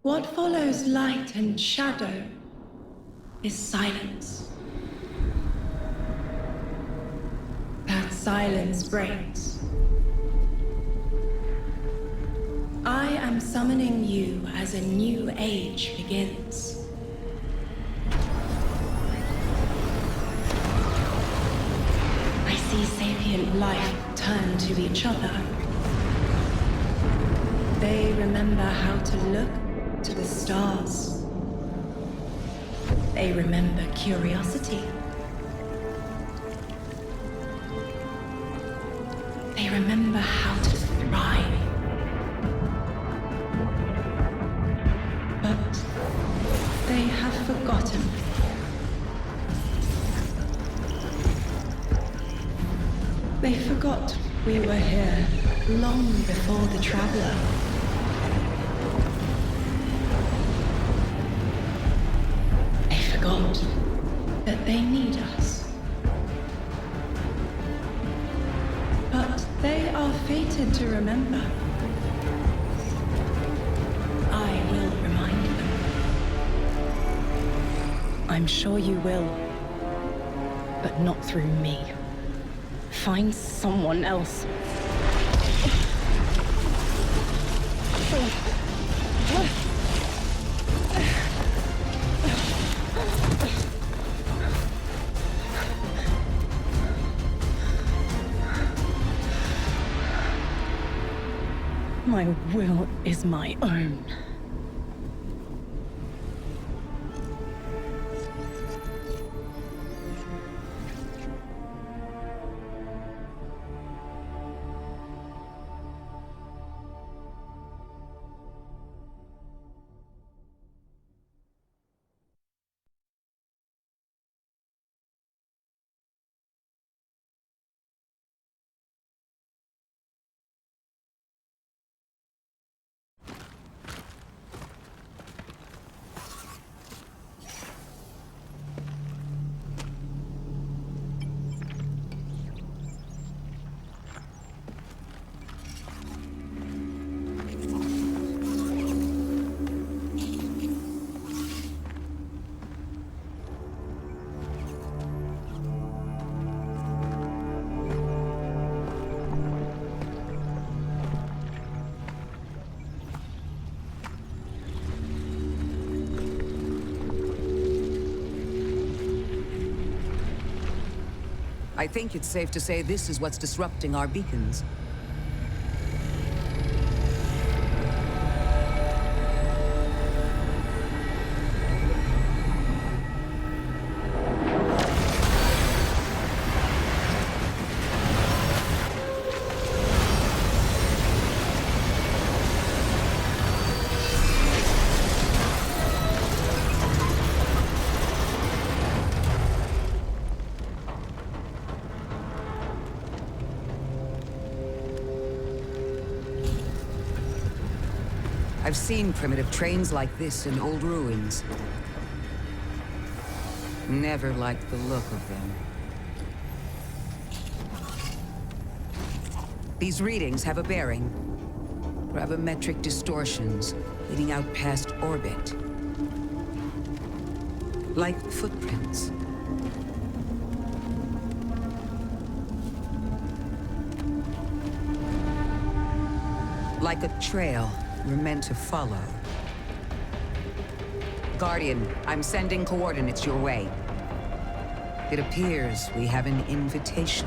What follows light and shadow is silence. That silence breaks. I am summoning you as a new age begins. I see sapient life turn to each other. They remember how to look to the stars. They remember curiosity. They remember how to thrive. But they have forgotten. They forgot we were here long before the Traveler. They forgot that they need us. But they are fated to remember. I will remind them. I'm sure you will, but not through me. Find someone else. My will is my own. I think it's safe to say this is what's disrupting our beacons. I've seen primitive trains like this in old ruins. Never liked the look of them. These readings have a bearing. Gravimetric distortions leading out past orbit. Like footprints. Like a trail we're meant to follow. Guardian, I'm sending coordinates your way. It appears we have an invitation.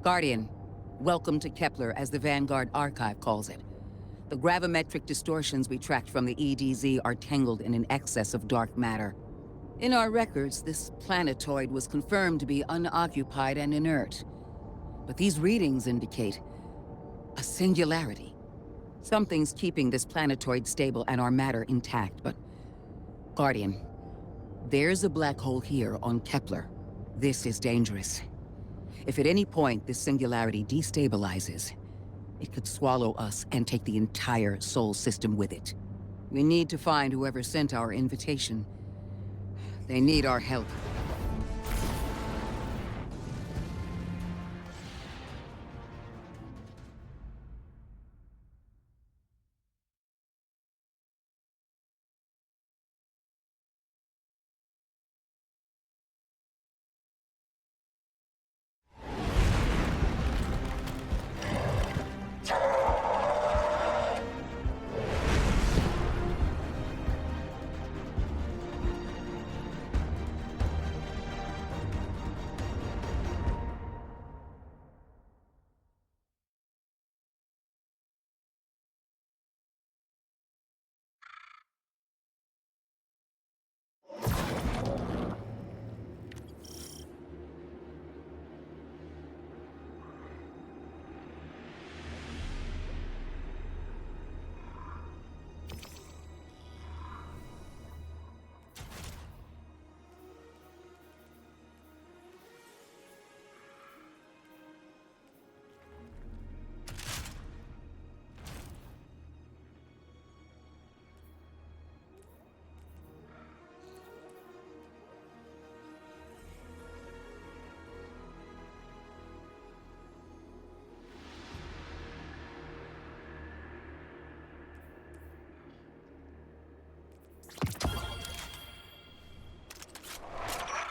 Guardian, Welcome to Kepler, as the Vanguard Archive calls it. The gravimetric distortions we tracked from the EDZ are tangled in an excess of dark matter. In our records, this planetoid was confirmed to be unoccupied and inert. But these readings indicate a singularity. Something's keeping this planetoid stable and our matter intact, but... Guardian, there's a black hole here on Kepler. This is dangerous. If at any point this singularity destabilizes, it could swallow us and take the entire Sol system with it. We need to find whoever sent our invitation. They need our help.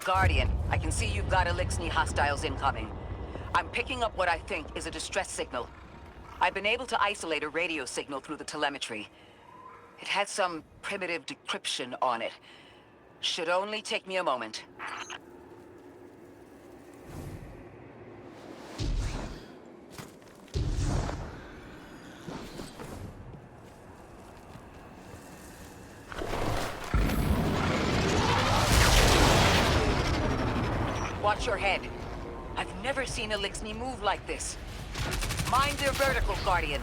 Guardian, I can see you've got Elixni hostiles incoming. I'm picking up what I think is a distress signal. I've been able to isolate a radio signal through the telemetry. It has some primitive decryption on it. Should only take me a moment. Watch your head. I've never seen Elixni move like this. Mind their vertical, Guardian.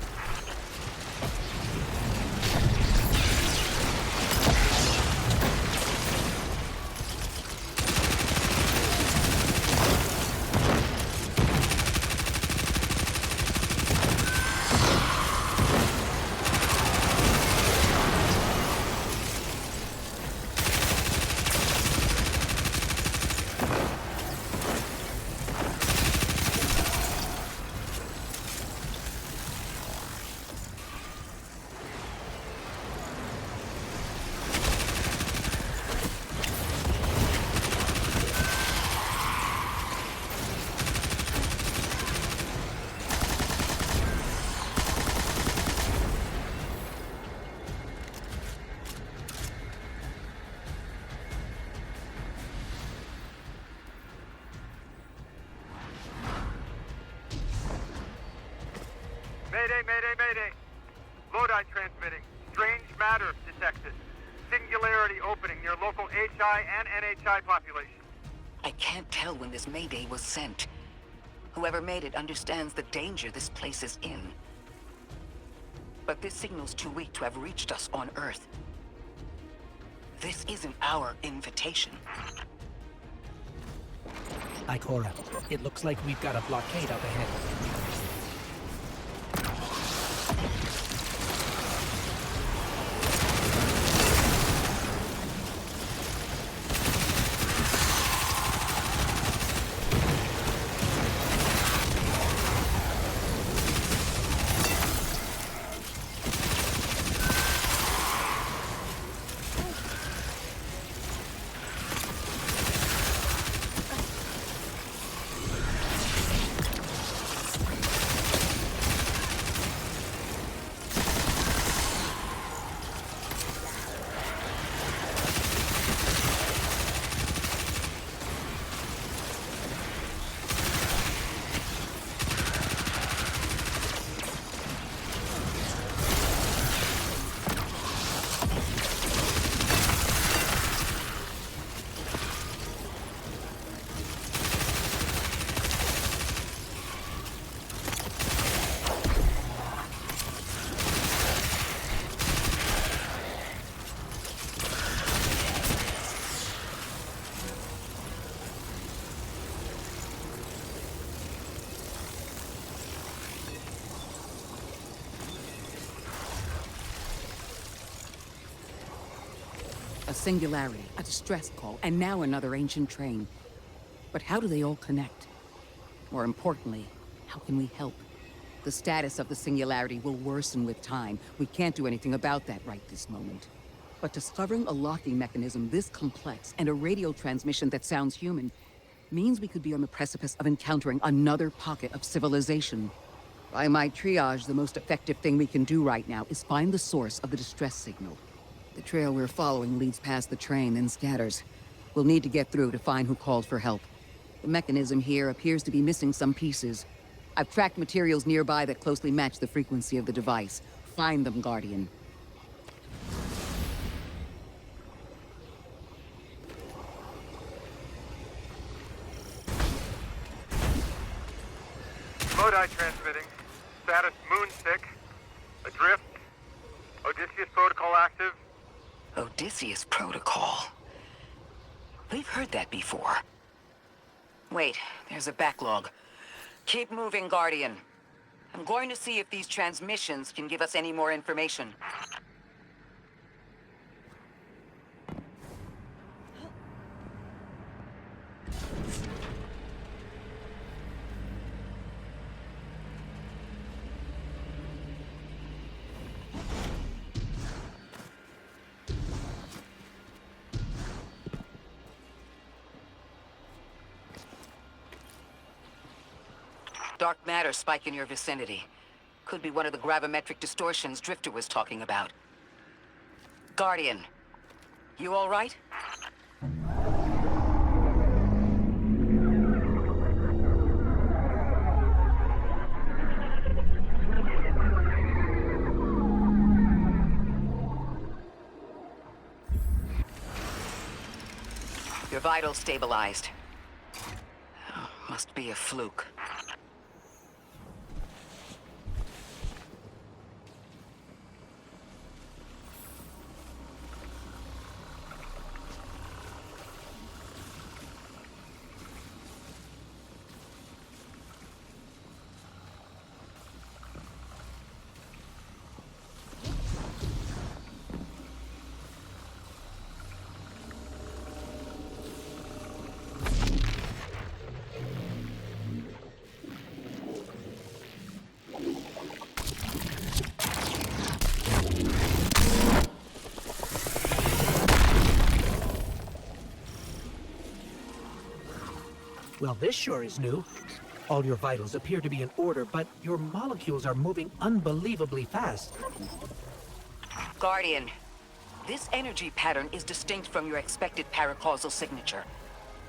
Mayday! Lodi transmitting. Strange matter detected. Singularity opening near local HI and NHI population. I can't tell when this Mayday was sent. Whoever made it understands the danger this place is in. But this signal's too weak to have reached us on Earth. This isn't our invitation. Ikora, it looks like we've got a blockade up ahead. A singularity, a distress call, and now another ancient train. But how do they all connect? More importantly, how can we help? The status of the singularity will worsen with time. We can't do anything about that right this moment. But discovering a locking mechanism this complex and a radio transmission that sounds human means we could be on the precipice of encountering another pocket of civilization. By my triage, the most effective thing we can do right now is find the source of the distress signal. The trail we're following leads past the train, then scatters. We'll need to get through to find who called for help. The mechanism here appears to be missing some pieces. I've tracked materials nearby that closely match the frequency of the device. Find them, Guardian. Lodi transmitting. Status moonsick. Adrift. Odysseus protocol active. Odysseus protocol. We've heard that before. Wait, there's a backlog. Keep moving, Guardian. I'm going to see if these transmissions can give us any more information. Dark matter spike in your vicinity. Could be one of the gravimetric distortions Drifter was talking about. Guardian, you all right? Your vitals stabilized. Oh, must be a fluke. Well, this sure is new. All your vitals appear to be in order, but your molecules are moving unbelievably fast. Guardian, this energy pattern is distinct from your expected paracausal signature.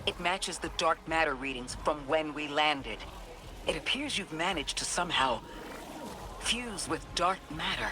It matches the dark matter readings from when we landed. It appears you've managed to somehow fuse with dark matter.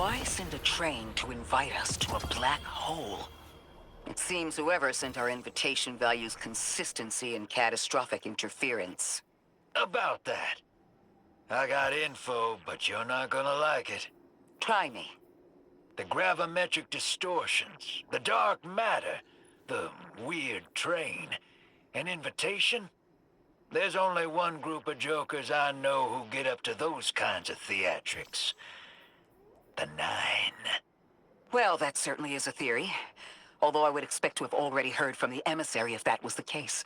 Why send a train to invite us to a black hole? It seems whoever sent our invitation values consistency and catastrophic interference. About that. I got info, but you're not gonna like it. Try me. The gravimetric distortions, the dark matter, the weird train. An invitation? There's only one group of jokers I know who get up to those kinds of theatrics. The Nine. Well, that certainly is a theory. Although I would expect to have already heard from the emissary if that was the case.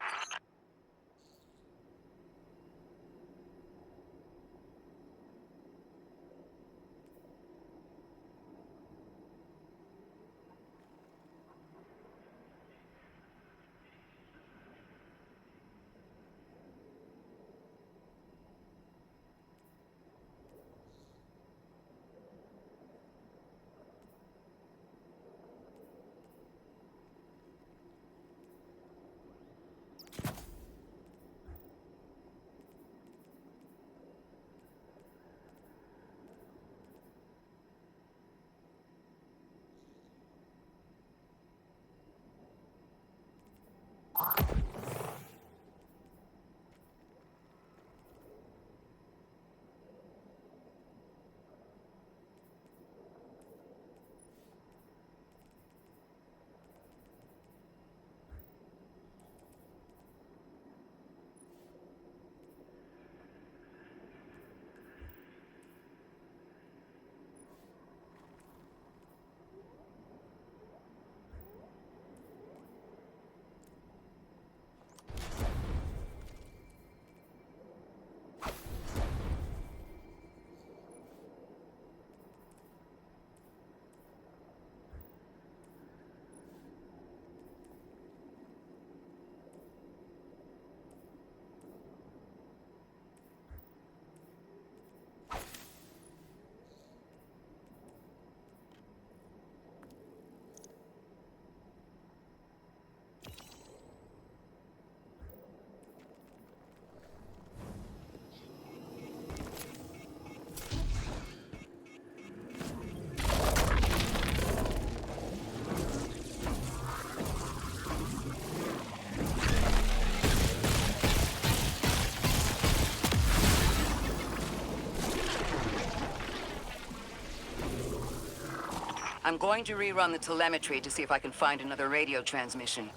I'm going to rerun the telemetry to see if I can find another radio transmission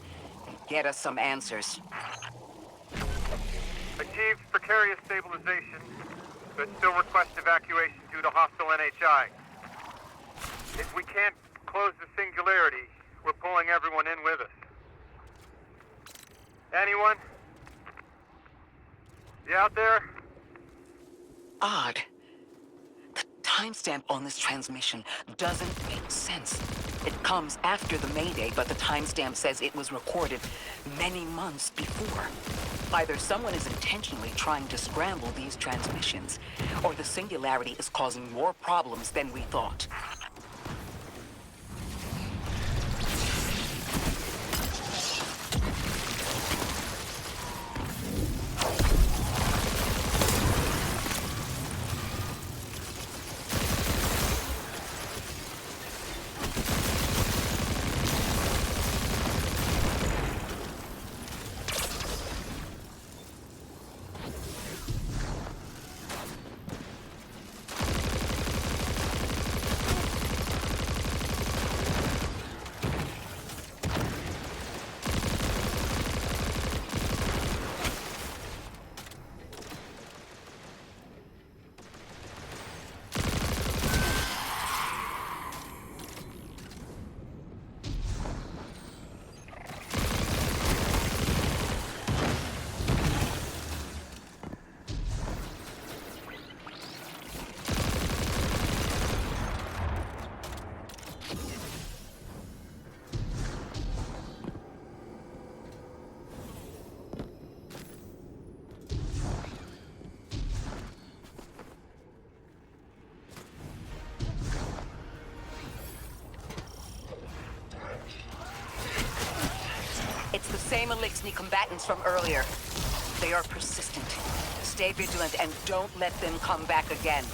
and get us some answers. Achieved precarious stabilization, but still request evacuation due to hostile NHI. If we can't close the singularity, we're pulling everyone in with us. Anyone? You out there? Odd. The timestamp on this transmission doesn't make sense. It comes after the Mayday, but the timestamp says it was recorded many months before. Either someone is intentionally trying to scramble these transmissions, or the singularity is causing more problems than we thought. It's the same Elixni combatants from earlier. They are persistent. Stay vigilant and don't let them come back again.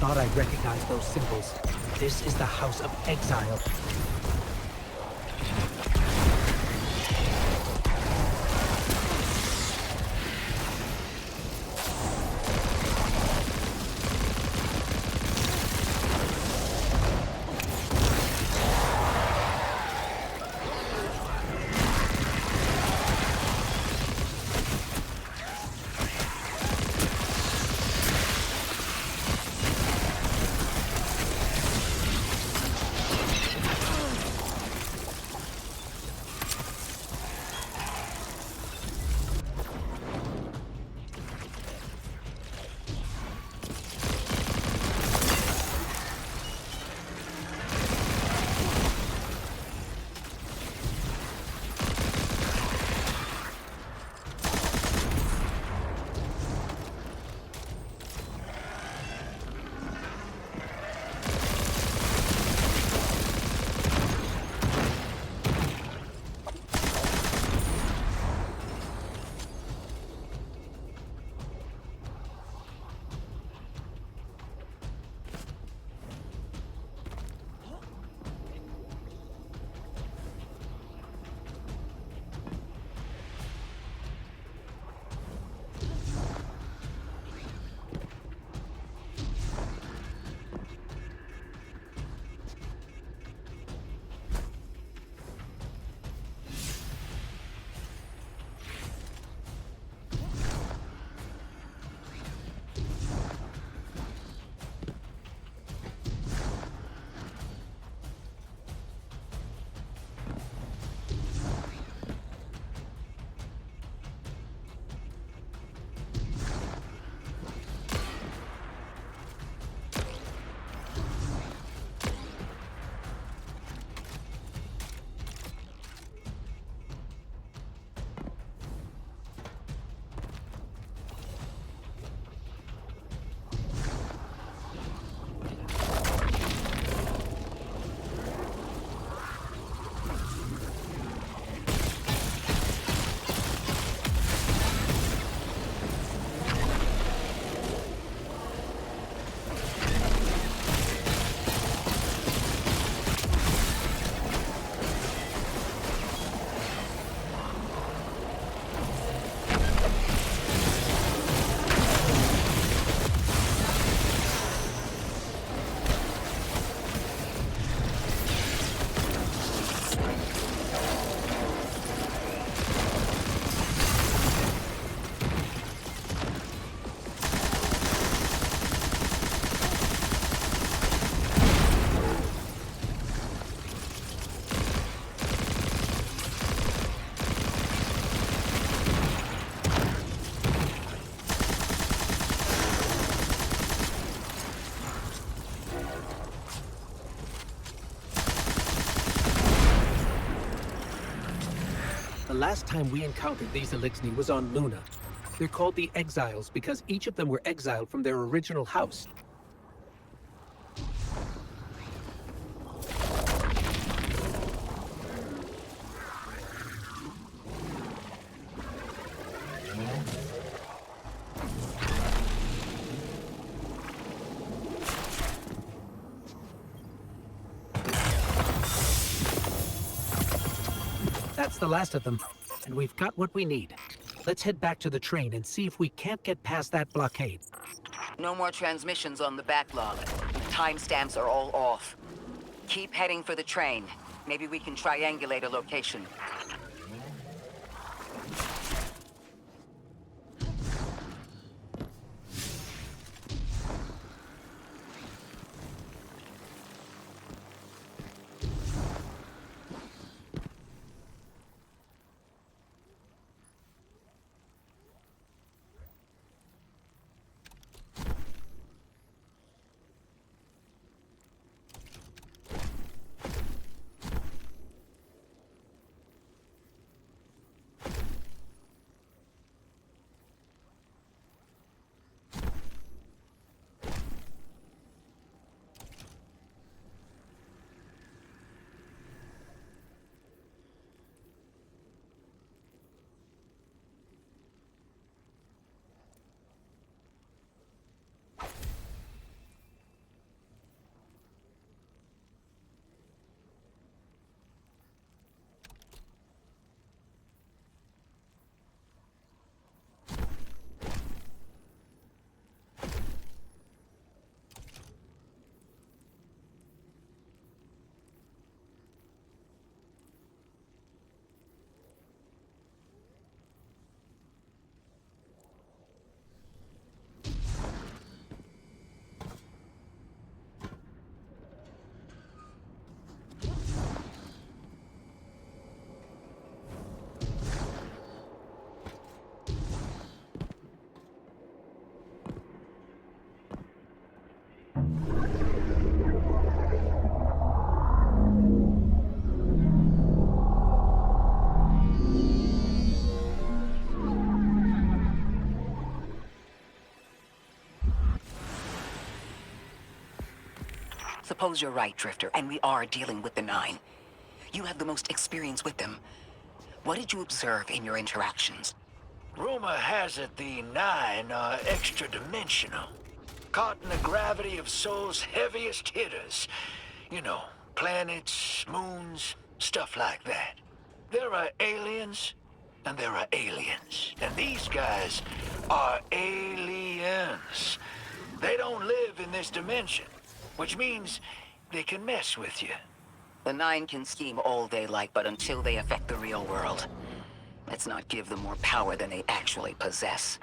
thought I recognized those symbols. This is the House of Exile. The last time we encountered these Elixni was on Luna. They're called the Exiles because each of them were exiled from their original house. That's the last of them, and we've got what we need. Let's head back to the train and see if we can't get past that blockade. No more transmissions on the backlog. Timestamps are all off. Keep heading for the train. Maybe we can triangulate a location. Suppose you're right, Drifter, and we are dealing with the Nine. You have the most experience with them. What did you observe in your interactions? Rumor has it the Nine are extra-dimensional. Caught in the gravity of Sol's heaviest hitters. You know, planets, moons, stuff like that. There are aliens, and there are aliens. And these guys are aliens. They don't live in this dimension, which means they can mess with you. The Nine can scheme all they like, but until they affect the real world, let's not give them more power than they actually possess.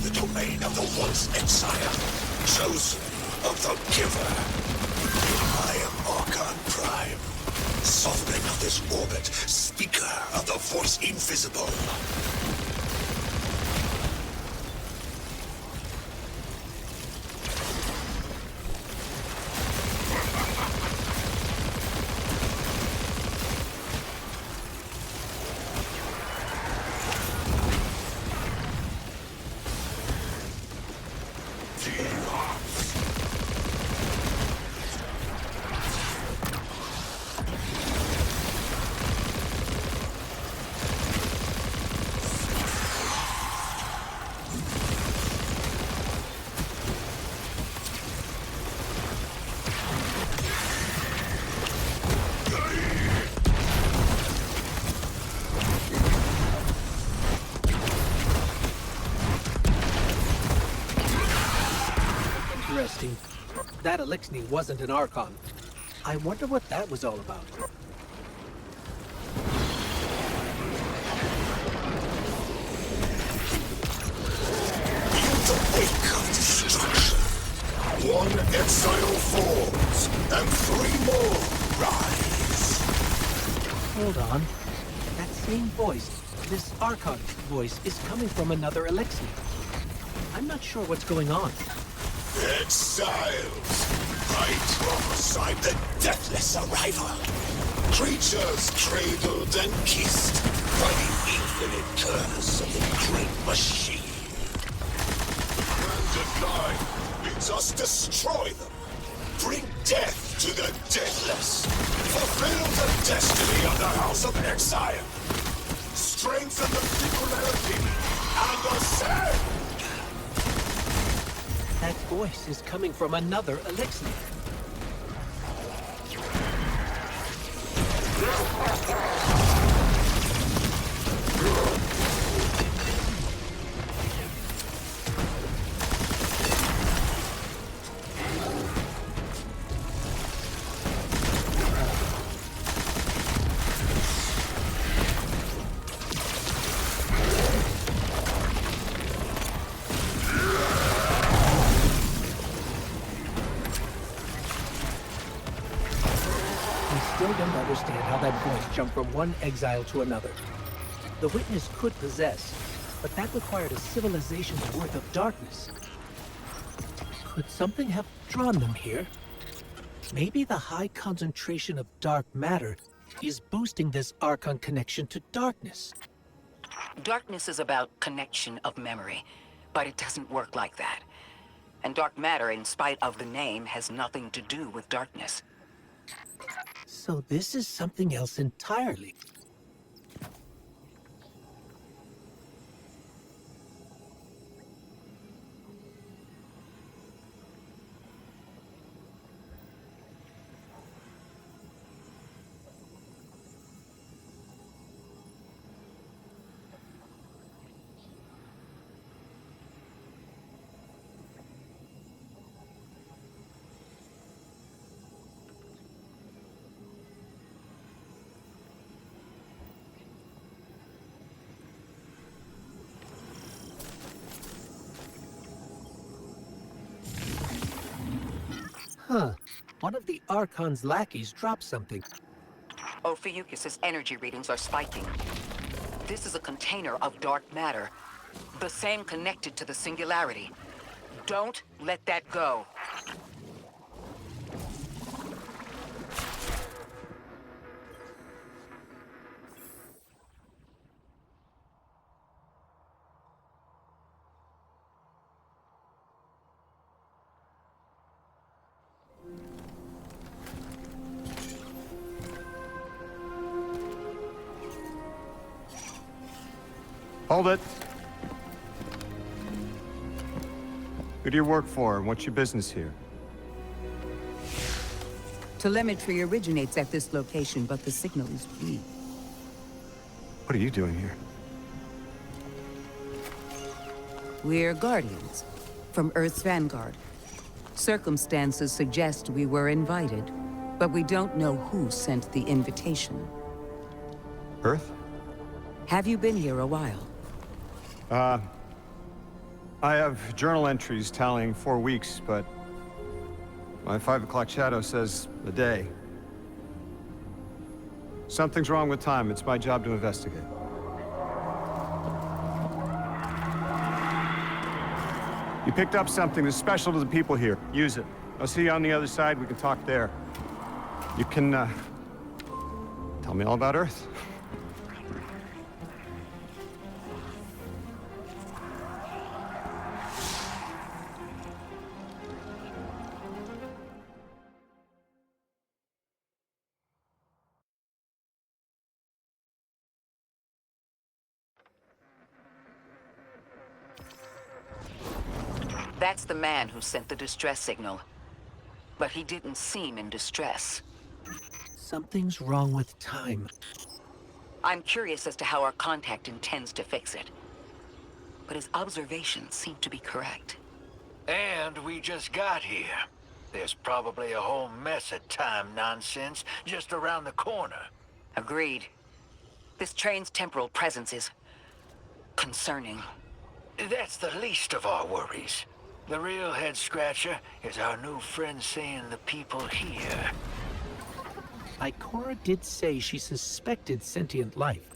The domain of the once Exile, chosen of the Giver. I am Archon Prime, sovereign of this orbit, speaker of the voice invisible. Interesting. That elixir wasn't an Archon. I wonder what that was all about. In the wake of destruction, one Exile falls, and three more rise. Hold on. That same voice, this Archon voice, is coming from another elixir. I'm not sure what's going on. Exiles! I prophesied the deathless arrival. Creatures cradled and kissed by the infinite curse of the great machine. Command 9 bids us destroy them. Bring death to the deathless. Fulfill the destiny of the House of Exile. Strengthen the singularity and ascend! That voice is coming from another elixir. Still don't understand how that voice jumped from one exile to another. The witness could possess, but that required a civilization's worth of darkness. Could something have drawn them here? Maybe the high concentration of dark matter is boosting this Archon connection to darkness. Darkness is about connection of memory, but it doesn't work like that. And dark matter, in spite of the name, has nothing to do with darkness. So this is something else entirely. Huh. One of the Archon's lackeys dropped something. Ophiuchus's energy readings are spiking. This is a container of dark matter, the same connected to the singularity. Don't let that go. Hold it. Who do you work for, and what's your business here? Telemetry originates at this location, but the signal is weak. What are you doing here? We're Guardians, from Earth's vanguard. Circumstances suggest we were invited, but we don't know who sent the invitation. Earth? Have you been here a while? I have journal entries tallying 4 weeks, but my 5 o'clock shadow says a day. Something's wrong with time. It's my job to investigate. You picked up something that's special to the people here. Use it. I'll see you on the other side. We can talk there. You can, tell me all about Earth. That's the man who sent the distress signal. But he didn't seem in distress. Something's wrong with time. I'm curious as to how our contact intends to fix it. But his observations seem to be correct. And we just got here. There's probably a whole mess of time nonsense just around the corner. Agreed. This train's temporal presence is concerning. That's the least of our worries. The real head-scratcher is our new friend seeing the people here. Ikora did say she suspected sentient life.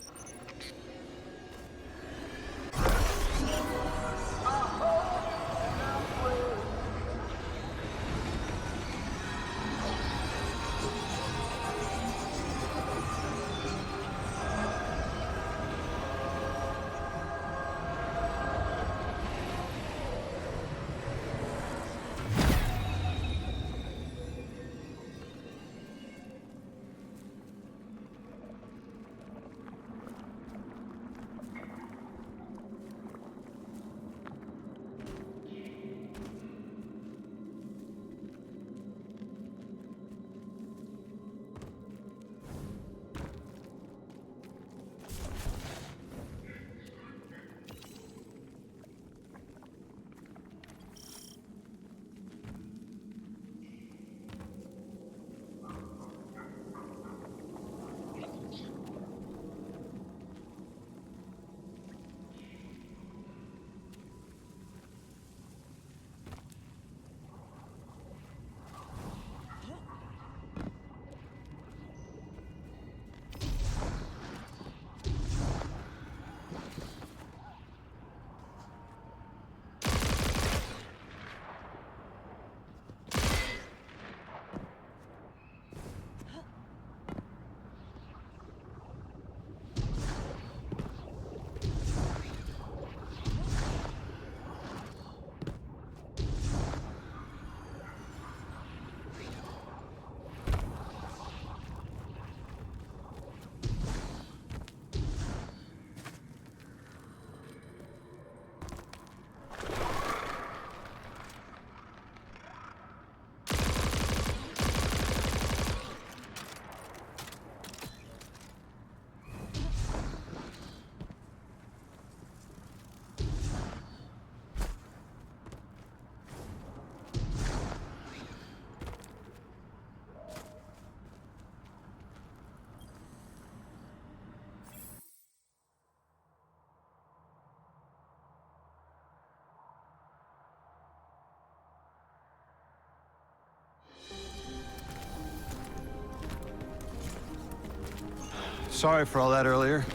Sorry for all that earlier.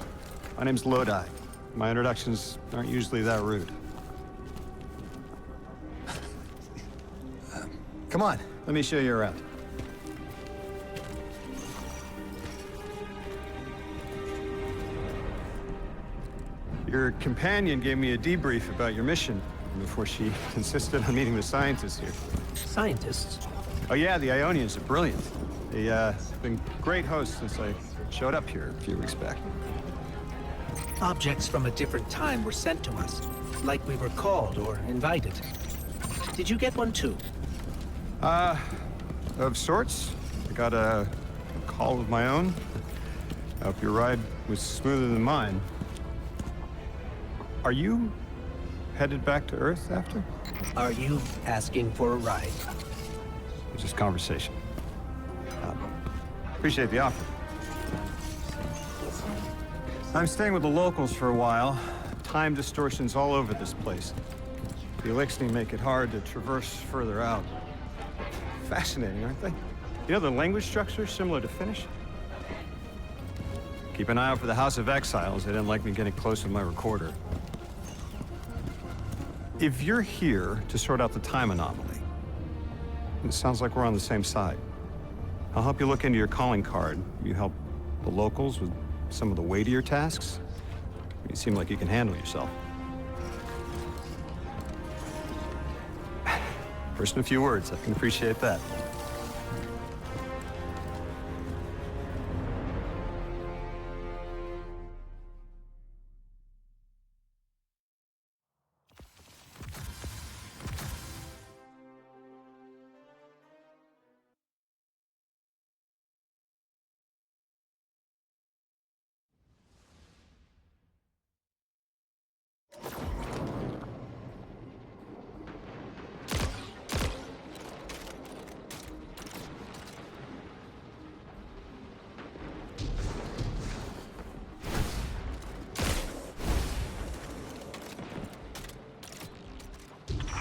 My name's Lodi. My introductions aren't usually that rude. Come on. Let me show you around. Your companion gave me a debrief about your mission before she insisted on meeting the scientists here. Scientists? Oh yeah, the Ionians are brilliant. They've been great hosts since I showed up here a few weeks back. Objects from a different time were sent to us, like we were called or invited. Did you get one too? Of sorts. I got a call of my own. I hope your ride was smoother than mine. Are you headed back to Earth after? Are you asking for a ride? It's just conversation. Appreciate the offer. I'm staying with the locals for a while. Time distortions all over this place. The Elixni make it hard to traverse further out. Fascinating, aren't they? You know, the language structure is similar to Finnish. Keep an eye out for the House of Exiles. They didn't like me getting close with my recorder. If you're here to sort out the time anomaly, it sounds like we're on the same side. I'll help you look into your calling card. You help the locals with some of the weightier tasks. You seem like you can handle yourself. First in a few words, I can appreciate that.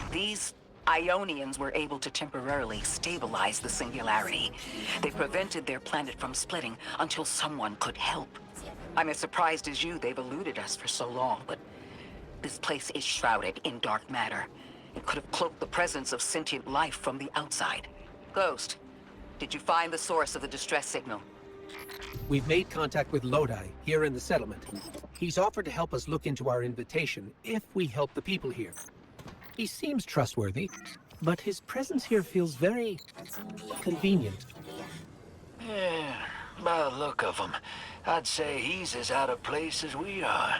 These Ionians were able to temporarily stabilize the singularity. They prevented their planet from splitting until someone could help. I'm as surprised as you they've eluded us for so long, but this place is shrouded in dark matter. It could have cloaked the presence of sentient life from the outside. Ghost, did you find the source of the distress signal? We've made contact with Lodi, here in the settlement. He's offered to help us look into our invitation, if we help the people here. He seems trustworthy, but his presence here feels very convenient. Yeah, by the look of him, I'd say he's as out of place as we are.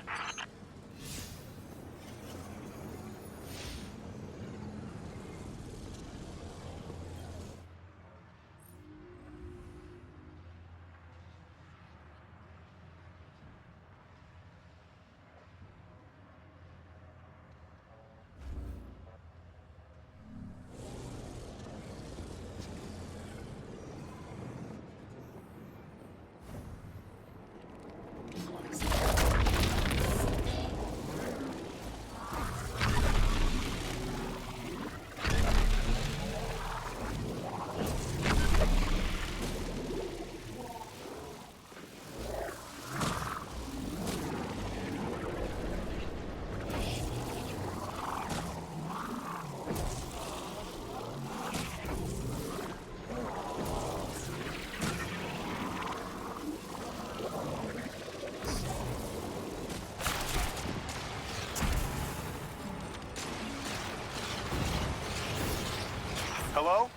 Hello?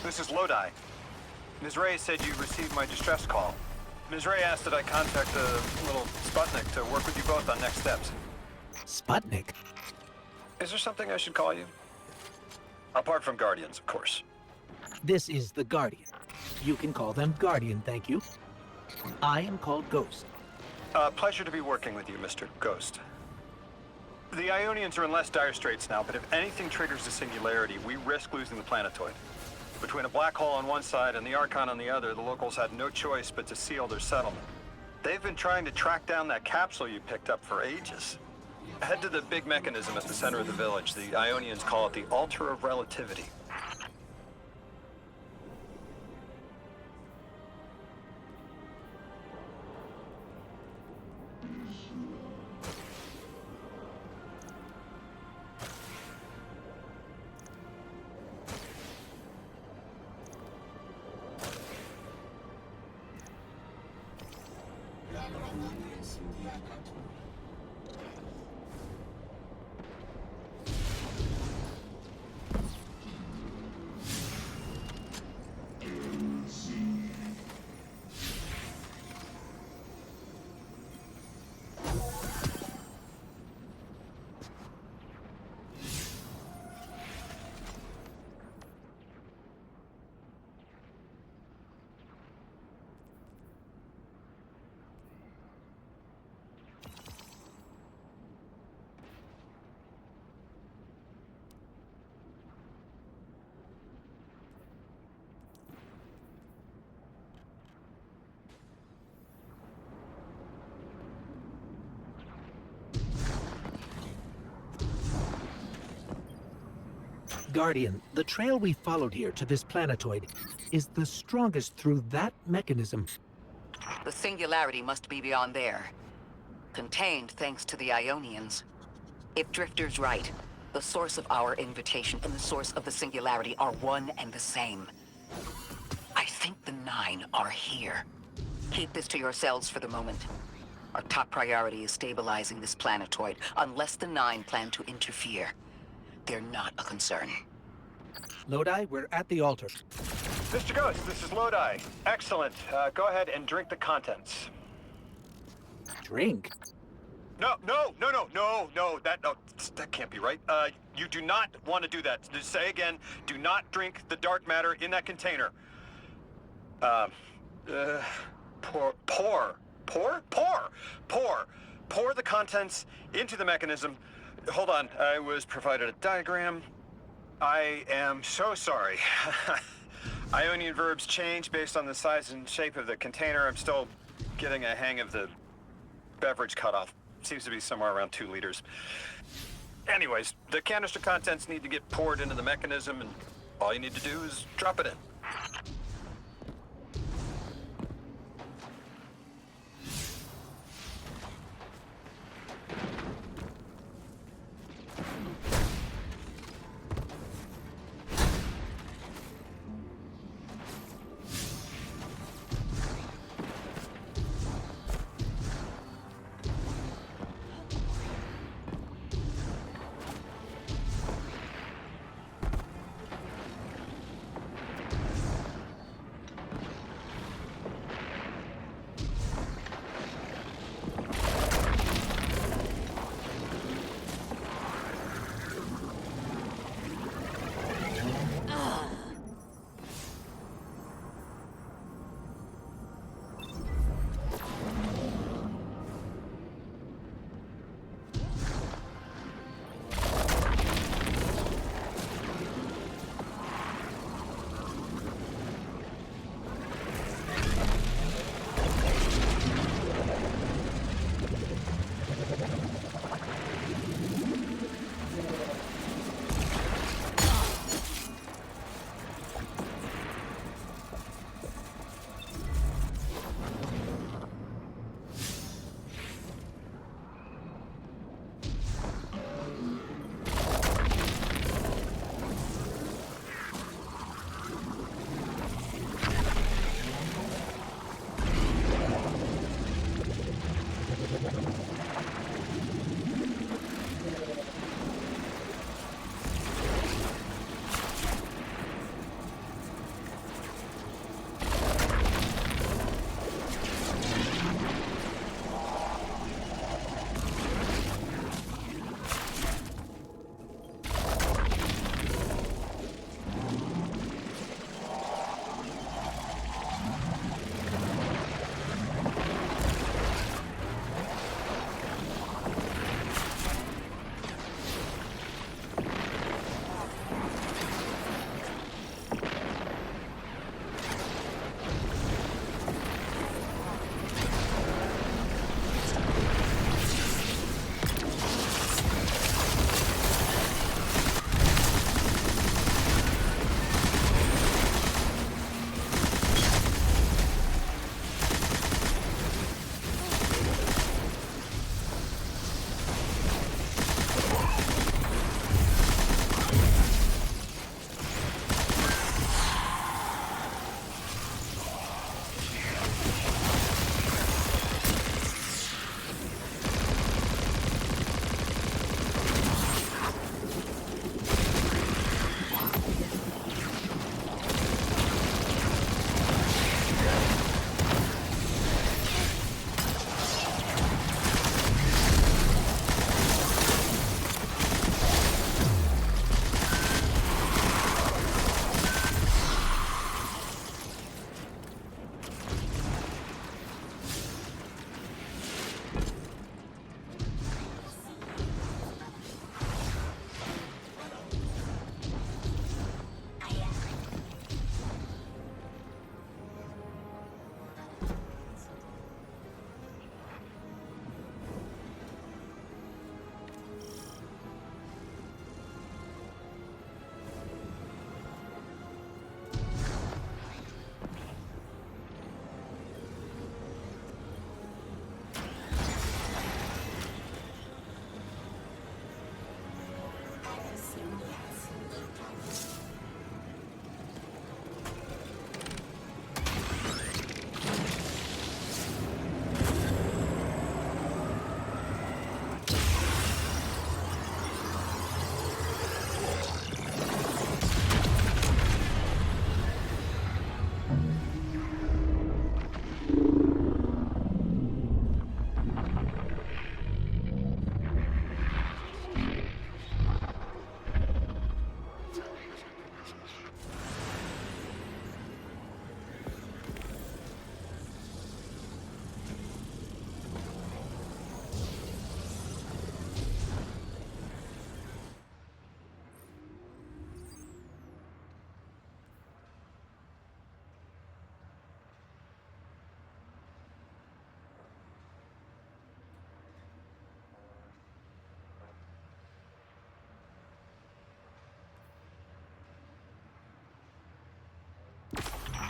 This is Lodi. Ms. Ray said you received my distress call. Ms. Ray asked that I contact the little Sputnik to work with you both on next steps. Sputnik? Is there something I should call you? Apart from Guardians, of course. This is the Guardian. You can call them Guardian, thank you. I am called Ghost. Pleasure to be working with you, Mr. Ghost. The Ionians are in less dire straits now, but if anything triggers the singularity, we risk losing the planetoid. Between a black hole on one side and the Archon on the other, the locals had no choice but to seal their settlement. They've been trying to track down that capsule you picked up for ages. Head to the big mechanism at the center of the village. The Ionians call it the altar of relativity. Guardian, the trail we followed here to this planetoid is the strongest through that mechanism. The singularity must be beyond there. Contained thanks to the Ionians. If Drifter's right, the source of our invitation and the source of the singularity are one and the same. I think the 9 are here. Keep this to yourselves for the moment. Our top priority is stabilizing this planetoid, unless the 9 plan to interfere. They're not a concern. Lodi, we're at the altar. Mr. Ghost, this is Lodi. Excellent. Go ahead and drink the contents. Drink? No, that can't be right. You do not want to do that. Just say again, do not drink the dark matter in that container. Pour the contents into the mechanism. Hold on, I was provided a diagram. I am so sorry. Ionian verbs change based on the size and shape of the container. I'm still getting a hang of the beverage cutoff. Seems to be somewhere around 2 liters. Anyways, the canister contents need to get poured into the mechanism, and all you need to do is drop it in.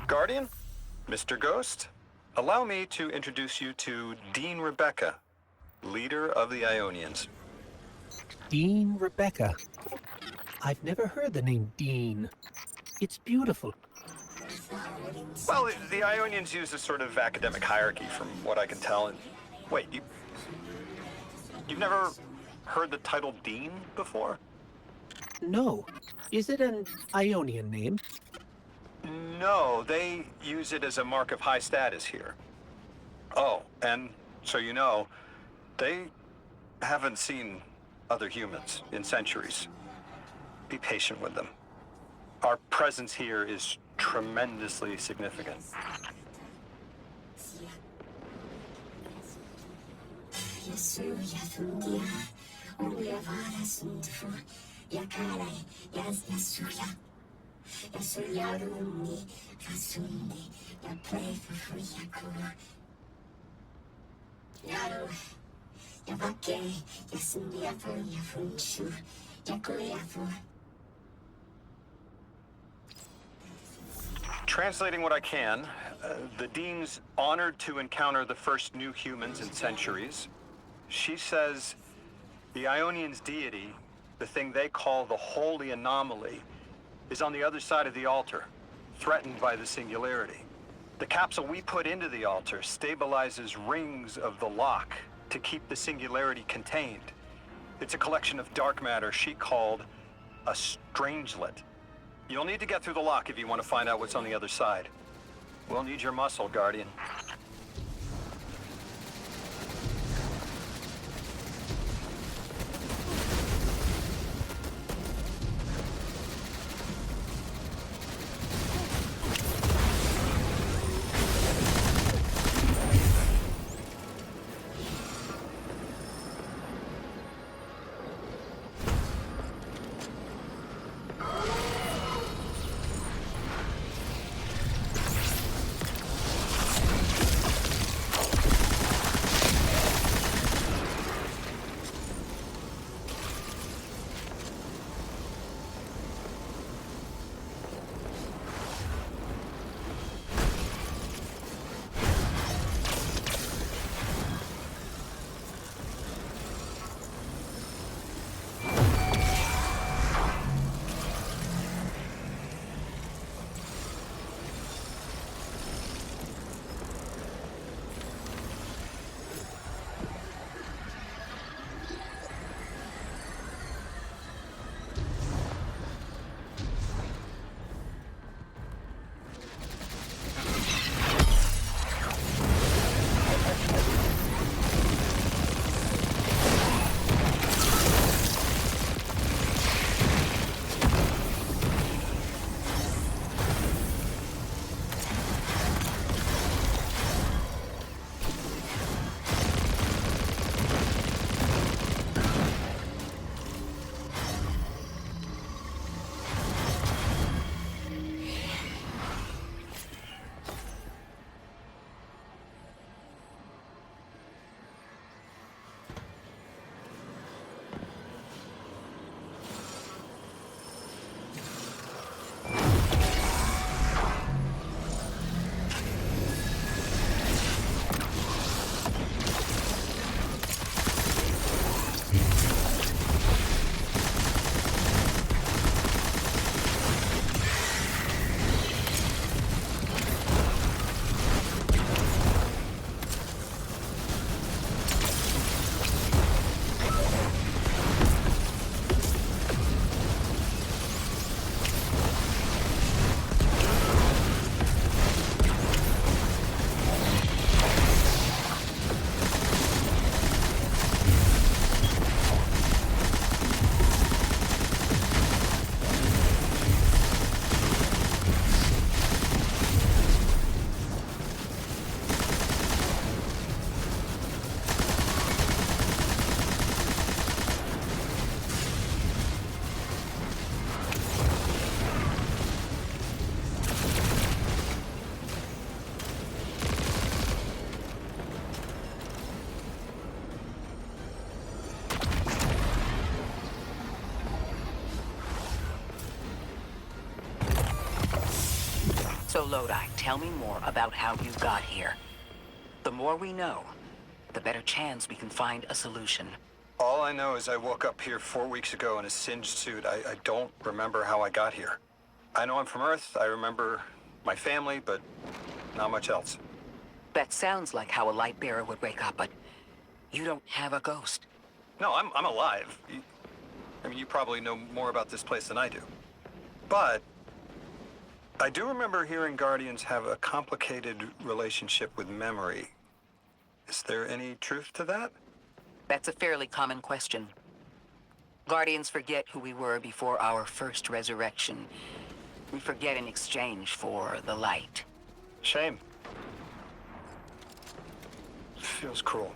Guardian, Mr. Ghost, allow me to introduce you to Dean Rebecca, leader of the Ionians. Dean Rebecca. I've never heard the name Dean. It's beautiful. Well, the Ionians use a sort of academic hierarchy from what I can tell. And wait, you've never heard the title Dean before? No. Is it an Ionian name? No, they use it as a mark of high status here. Oh, and so you know, they haven't seen other humans in centuries. Be patient with them. Our presence here is tremendously significant. Translating what I can, the Dean's honored to encounter the first new humans in centuries. She says the Ionians' deity, the thing they call the Holy Anomaly, is on the other side of the altar, threatened by the singularity. The capsule we put into the altar stabilizes rings of the lock to keep the singularity contained. It's a collection of dark matter she called a strangelet. You'll need to get through the lock if you want to find out what's on the other side. We'll need your muscle, Guardian. Lodi, tell me more about how you got here. The more we know, the better chance we can find a solution. All I know is I woke up here 4 weeks ago in a singed suit. I don't remember how I got here. I know I'm from Earth, I remember my family, but not much else. That sounds like how a light bearer would wake up, but you don't have a ghost. No, I'm alive. I mean, you probably know more about this place than I do. But I do remember hearing Guardians have a complicated relationship with memory. Is there any truth to that? That's a fairly common question. Guardians forget who we were before our first resurrection. We forget in exchange for the light. Shame. Feels cruel.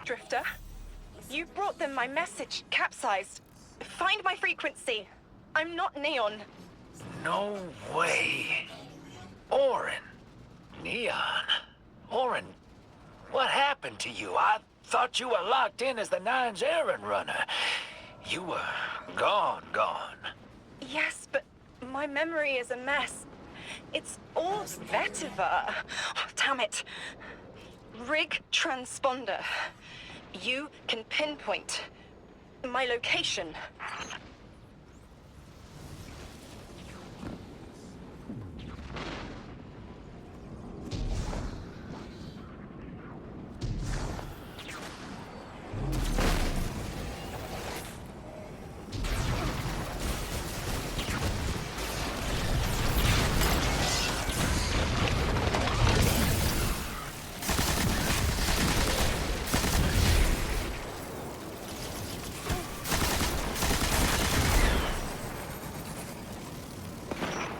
Drifter, you brought them my message, capsized. Find my frequency. I'm not Neon. No way. Orin. Neon. Orin, what happened to you? I thought you were locked in as the Nine's errand runner. You were gone. Yes, but my memory is a mess. It's all vetiver. Oh, damn it. Rig transponder. You can pinpoint my location.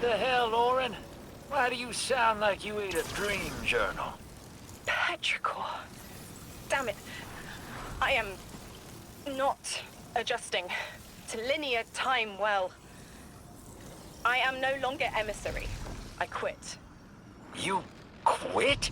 The hell, Orin? Why do you sound like you ate a dream journal? Petrichor. Damn it. I am not adjusting to linear time well. I am no longer emissary. I quit. You quit?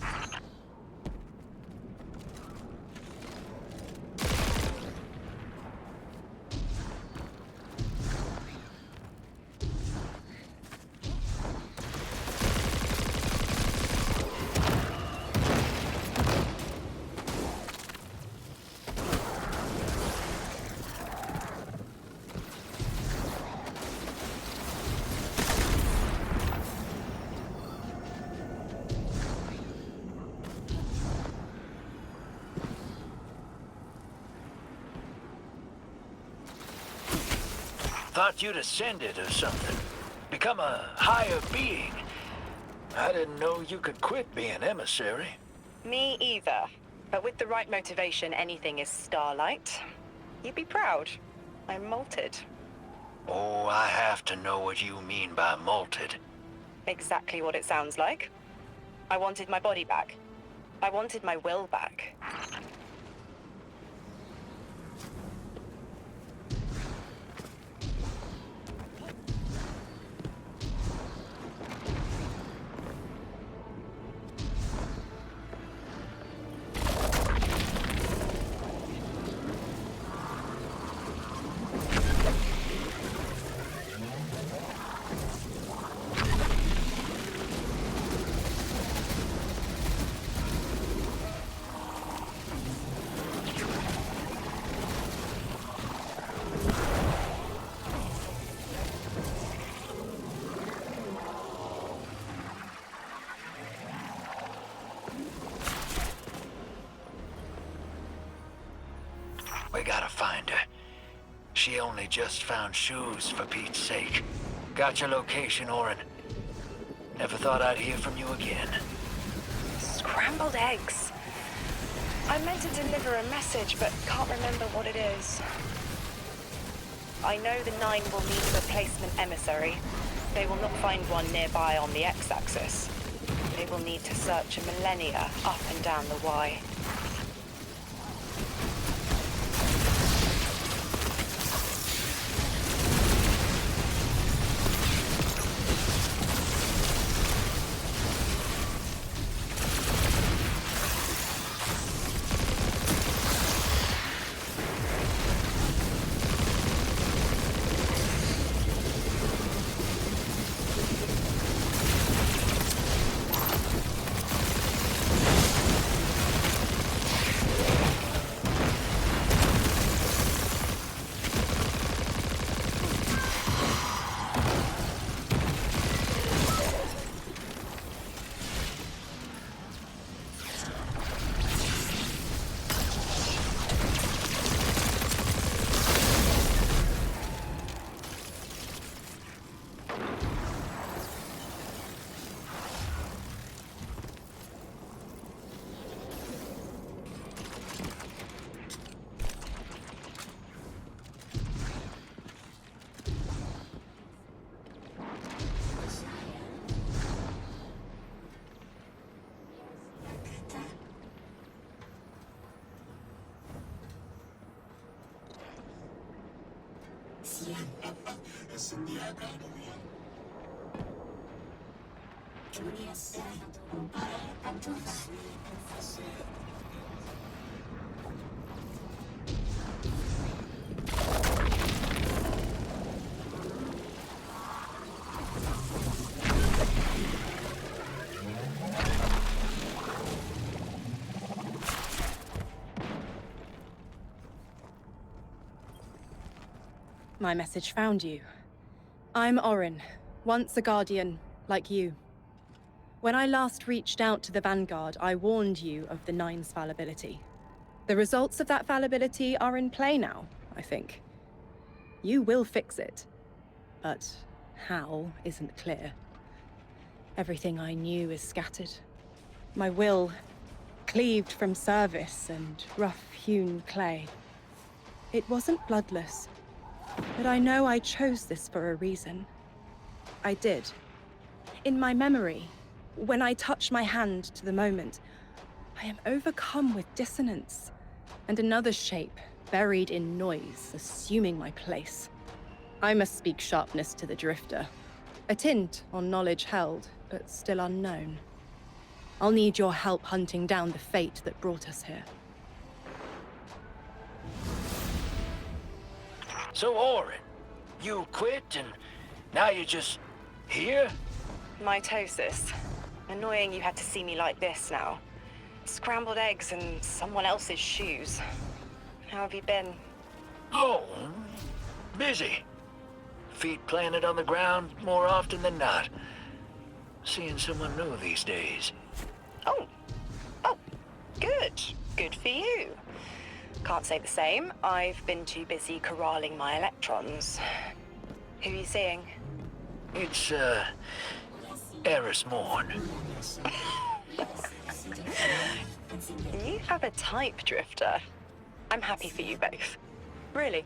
Thought you'd ascended or something. Become a higher being. I didn't know you could quit being emissary. Me either. But with the right motivation, anything is starlight. You'd be proud. I'm molted. Oh, I have to know what you mean by molted. Exactly what it sounds like. I wanted my body back. I wanted my will back. We gotta find her. She only just found shoes, for Pete's sake. Got your location, Orin. Never thought I'd hear from you again. Scrambled eggs. I meant to deliver a message, but can't remember what it is. I know the 9 will need a replacement emissary. They will not find one nearby on the X-axis. They will need to search a millennia up and down the Y. My message found you. I'm Orin, once a Guardian, like you. When I last reached out to the Vanguard, I warned you of the Nine's fallibility. The results of that fallibility are in play now, I think. You will fix it, but how isn't clear. Everything I knew is scattered. My will, cleaved from service and rough-hewn clay. It wasn't bloodless. But I know I chose this for a reason. I did. In my memory, when I touch my hand to the moment, I am overcome with dissonance, and another shape, buried in noise, assuming my place. I must speak sharpness to the Drifter. A tint on knowledge held, but still unknown. I'll need your help hunting down the fate that brought us here. So, Orin, you quit and now you're just here? Mitosis. Annoying you had to see me like this now. Scrambled eggs and someone else's shoes. How have you been? Oh, busy. Feet planted on the ground more often than not. Seeing someone new these days. Oh, good. Good for you. Can't say the same. I've been too busy corralling my electrons. Who are you seeing? It's, Eris Morn. You have a type, Drifter. I'm happy for you both. Really.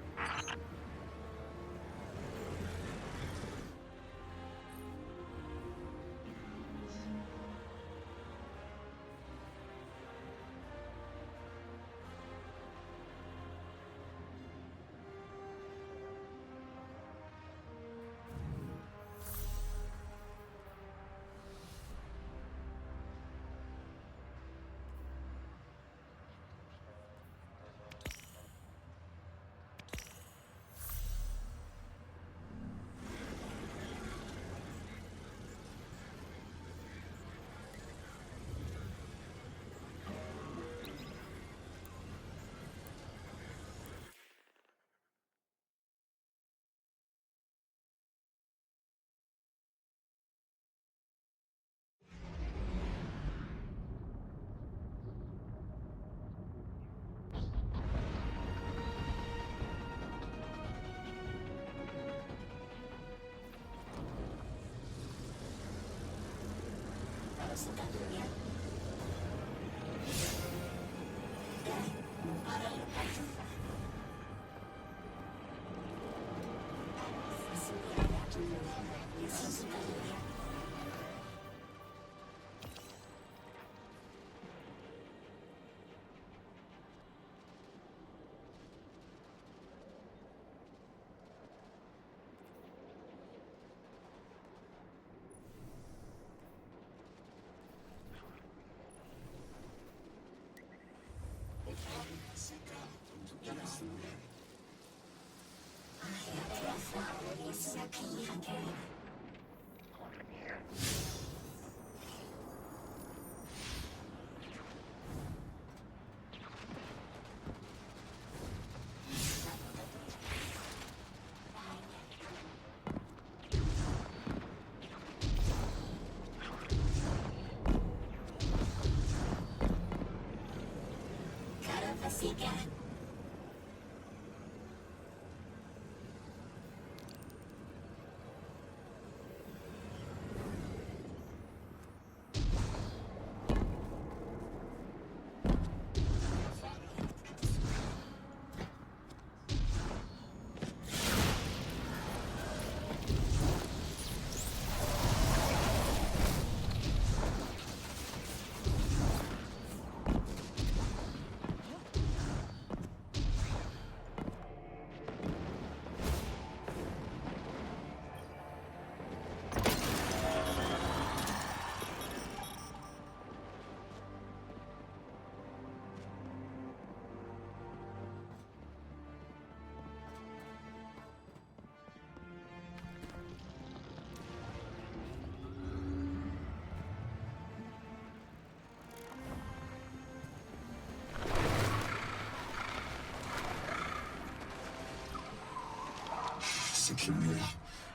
Secure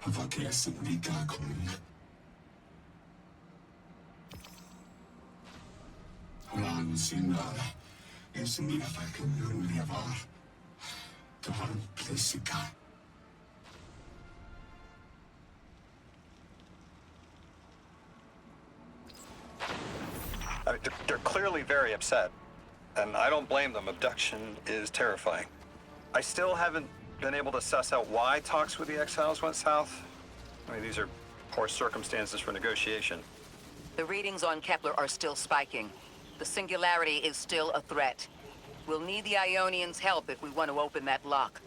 avages nrmgaminghd. Ran sinar nrmgaminghd levar. Dahan plesika. They're clearly very upset, and I don't blame them. Abduction is terrifying. I still haven't been able to suss out why talks with the Exiles went south. I mean, these are poor circumstances for negotiation. The readings on Kepler are still spiking. The singularity is still a threat. We'll need the Ionians' help if we want to open that lock.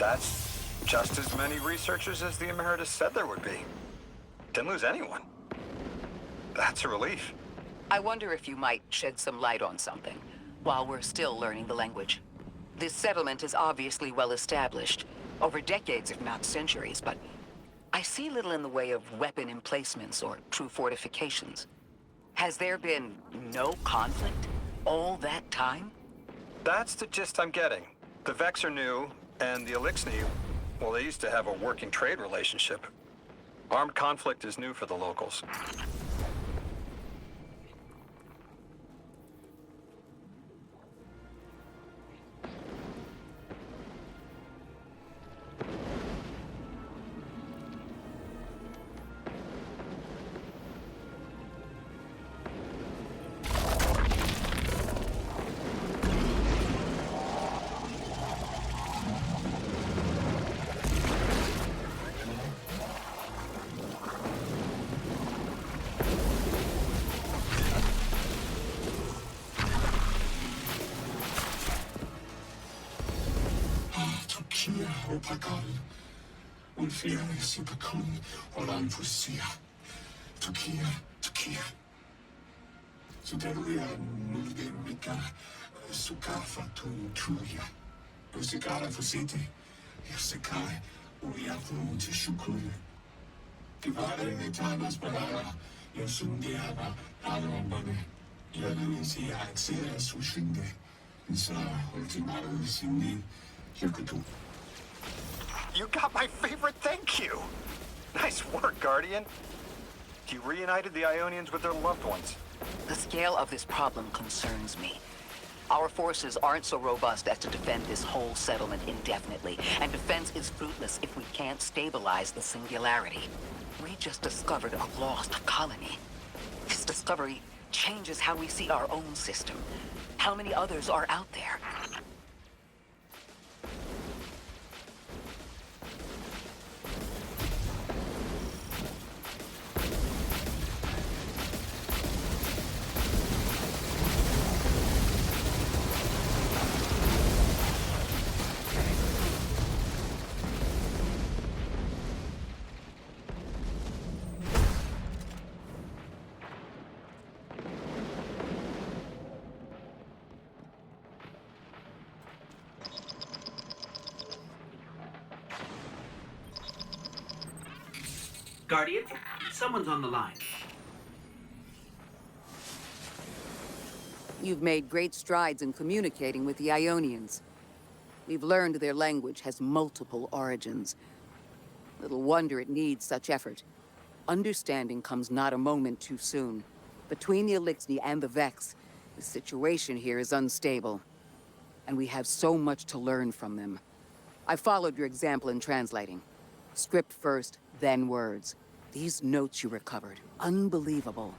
That's just as many researchers as the Emeritus said there would be. Didn't lose anyone. That's a relief. I wonder if you might shed some light on something while we're still learning the language. This settlement is obviously well established, over decades if not centuries, but I see little in the way of weapon emplacements or true fortifications. Has there been no conflict all that time? That's the gist I'm getting. The Vex are new, and the Elixni, well, they used to have a working trade relationship. Armed conflict is new for the locals. You got my favorite thank you! Nice work, Guardian. You reunited the Ionians with their loved ones. The scale of this problem concerns me. Our forces aren't so robust as to defend this whole settlement indefinitely, and defense is fruitless if we can't stabilize the singularity. We just discovered a lost colony. This discovery changes how we see our own system. How many others are out there? Guardian, someone's on the line. You've made great strides in communicating with the Ionians. We've learned their language has multiple origins. Little wonder it needs such effort. Understanding comes not a moment too soon. Between the Elixni and the Vex, the situation here is unstable. And we have so much to learn from them. I followed your example in translating. Script first, then words. These notes you recovered, unbelievable.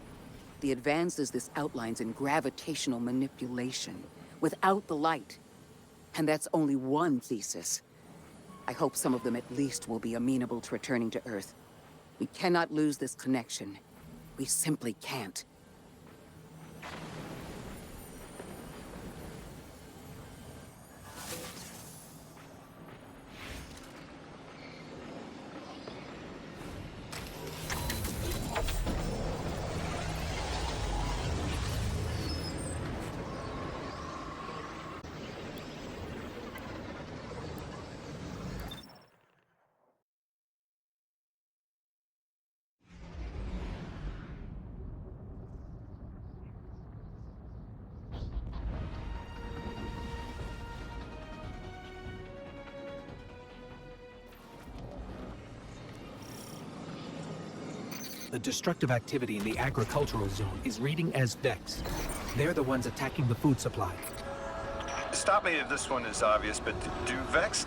The advances this outlines in gravitational manipulation, without the light. And that's only one thesis. I hope some of them at least will be amenable to returning to Earth. We cannot lose this connection. We simply can't. The destructive activity in the agricultural zone is reading as Vex. They're the ones attacking the food supply. Stop me if this one is obvious, but do Vex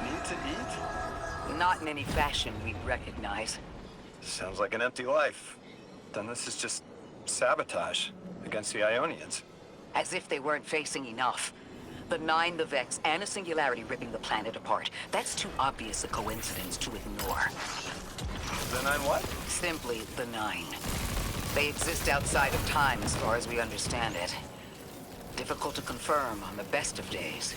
need to eat? Not in any fashion we'd recognize. Sounds like an empty life. Then this is just sabotage against the Ionians. As if they weren't facing enough. The Nine, the Vex, and a singularity ripping the planet apart. That's too obvious a coincidence to ignore. The Nine what? Simply the Nine. They exist outside of time as far as we understand it. Difficult to confirm on the best of days.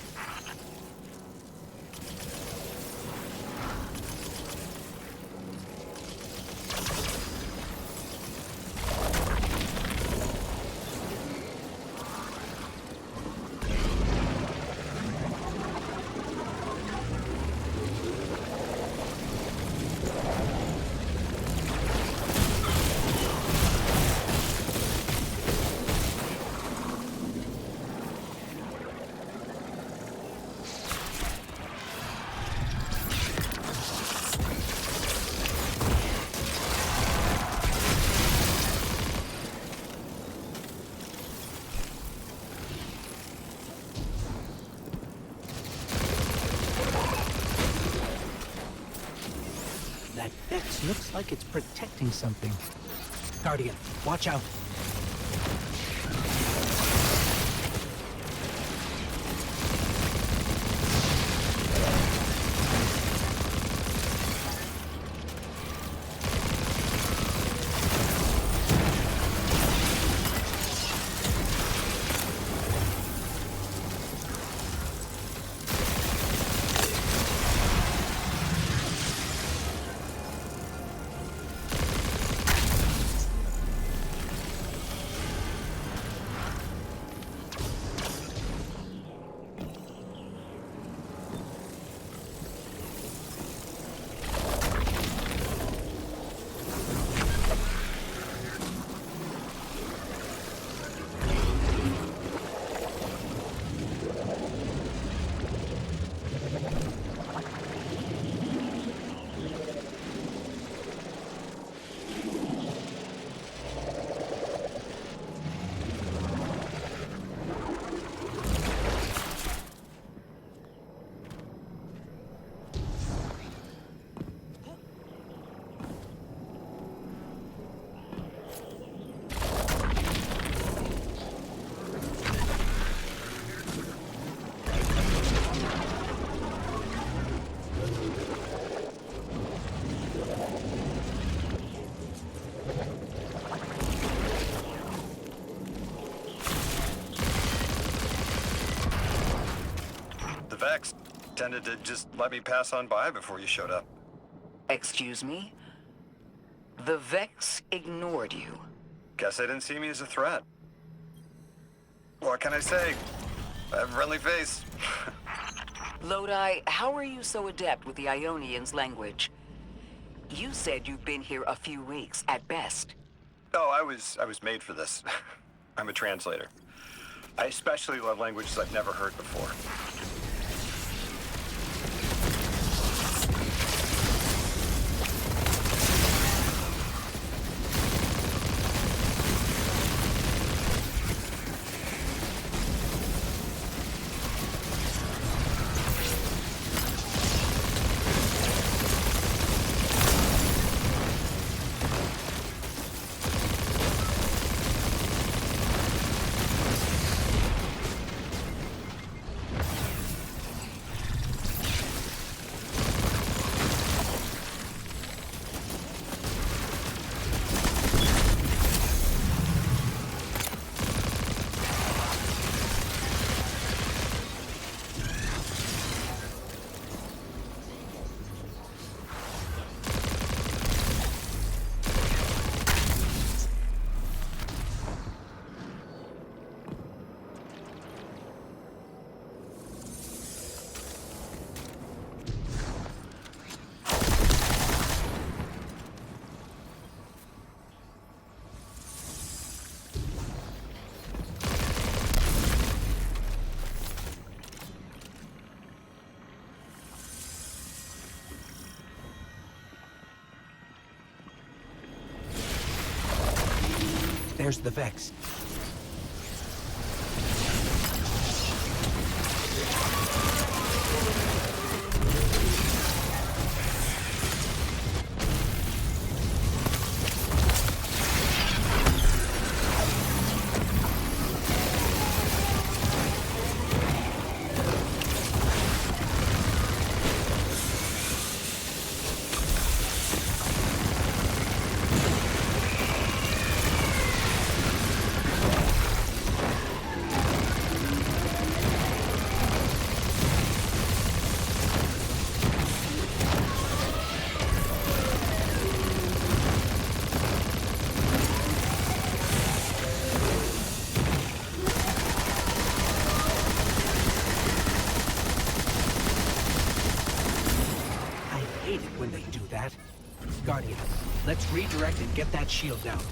Looks like it's protecting something. Guardian, watch out. Vex tended to just let me pass on by before you showed up. Excuse me? The Vex ignored you. Guess they didn't see me as a threat. What can I say? I have a friendly face. Lodi, how are you so adept with the Ionian's language? You said you've been here a few weeks, at best. Oh, I was made for this. I'm a translator. I especially love languages I've never heard before. There's the Vex. Guardian, let's redirect and get that shield down.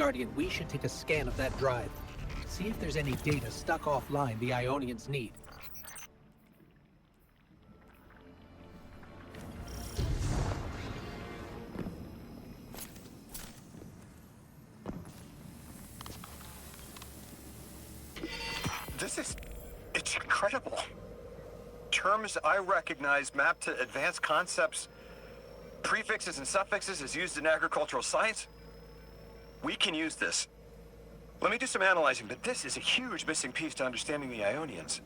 Guardian, we should take a scan of that drive. See if there's any data stuck offline the Ionians need. It's incredible. Terms I recognize mapped to advanced concepts, prefixes and suffixes as used in agricultural science. We can use this. Let me do some analyzing, but this is a huge missing piece to understanding the Ionians.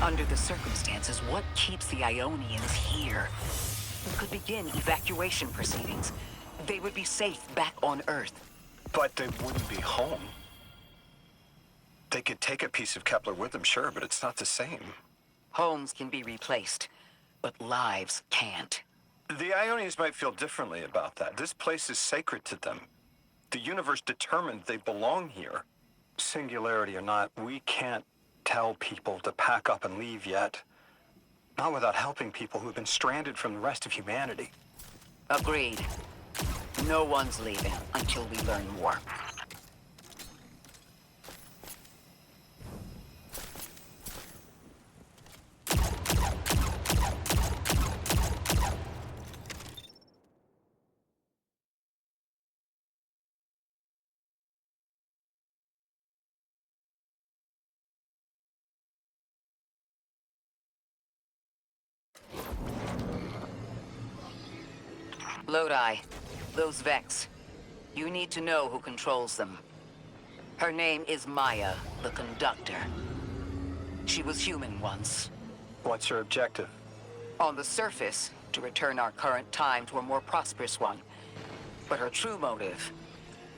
Under the circumstances, what keeps the Ionians here? We could begin evacuation proceedings. They would be safe back on Earth. But they wouldn't be home. They could take a piece of Kepler with them, sure, but it's not the same. Homes can be replaced, but lives can't. The Ionians might feel differently about that. This place is sacred to them. The universe determined they belong here. Singularity or not, we can't tell people to pack up and leave yet. Not without helping people who've been stranded from the rest of humanity. Agreed. No one's leaving until we learn more. Lodi, those Vex. You need to know who controls them. Her name is Maya, the Conductor. She was human once. What's her objective? On the surface, to return our current time to a more prosperous one. But her true motive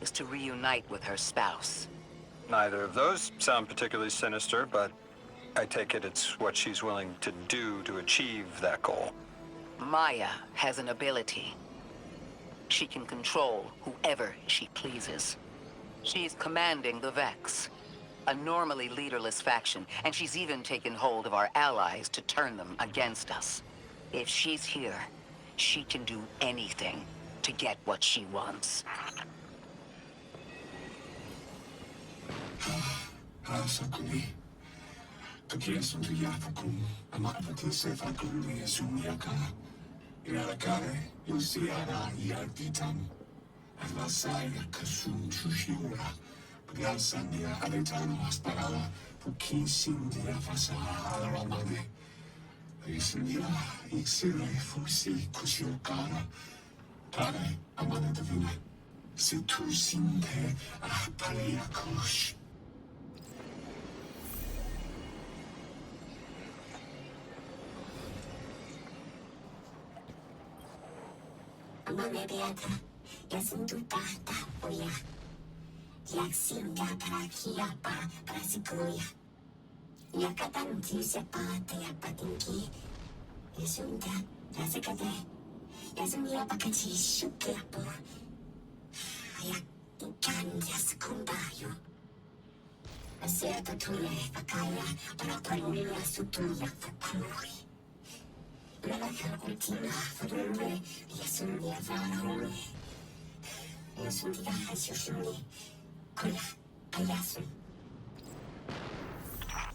is to reunite with her spouse. Neither of those sound particularly sinister, but I take it it's what she's willing to do to achieve that goal. Maya has an ability. She can control whoever she pleases. She's commanding the Vex, a normally leaderless faction, and she's even taken hold of our allies to turn them against us. If she's here, she can do anything to get what she wants.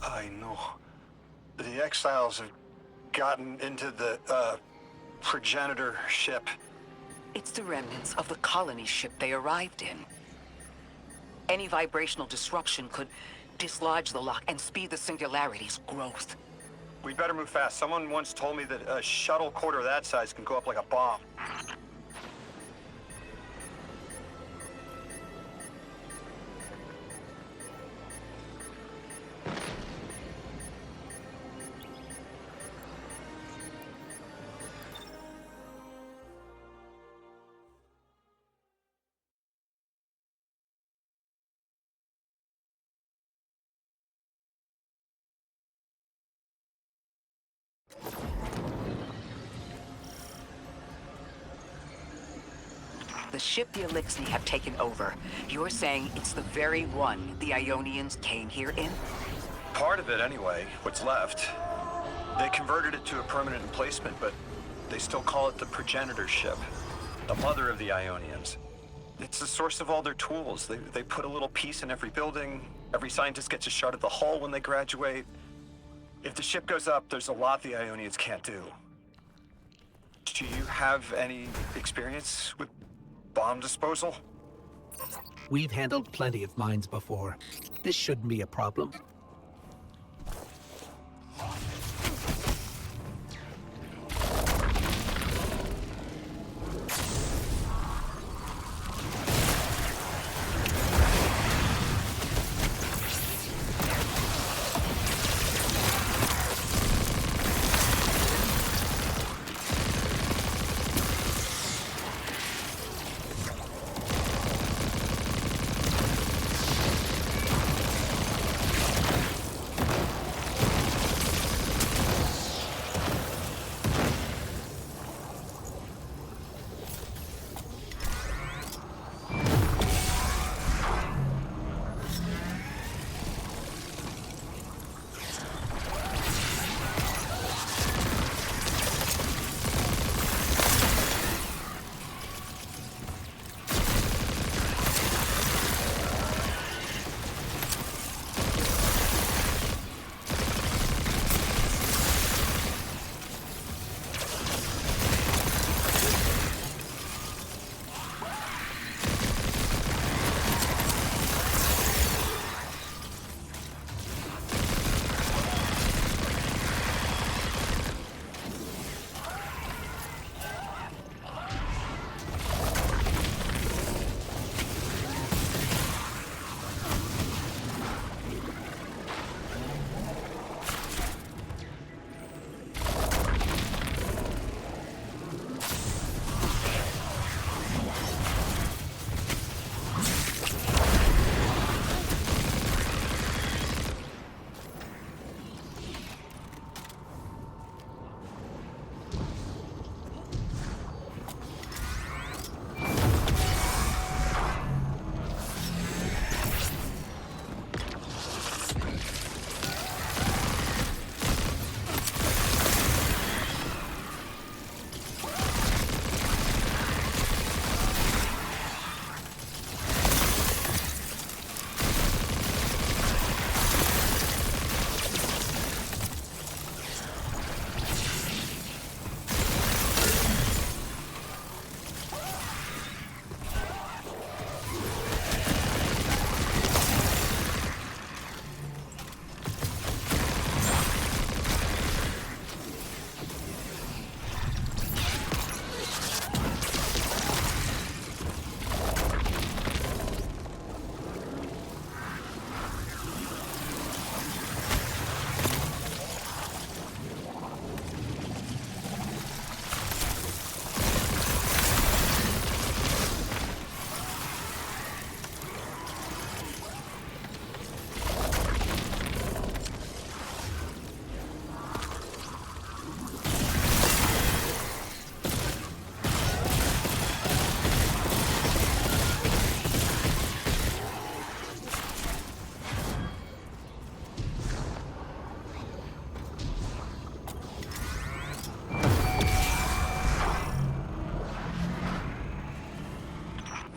I know. The Exiles have gotten into the, Progenitor ship. It's the remnants of the colony ship they arrived in. Any vibrational disruption could dislodge the lock and speed the Singularity's growth. We'd better move fast. Someone once told me that a shuttle quarter that size can go up like a bomb. the ship the Elixni have taken over, you're saying it's the very one the Ionians came here in? Part of it, anyway. What's left. They converted it to a permanent emplacement, but they still call it the Progenitor ship. The mother of the Ionians. It's the source of all their tools. They put a little piece in every building. Every scientist gets a shot at the hull when they graduate. If the ship goes up, there's a lot the Ionians can't do. Do you have any experience with bomb disposal? We've handled plenty of mines before. This shouldn't be a problem.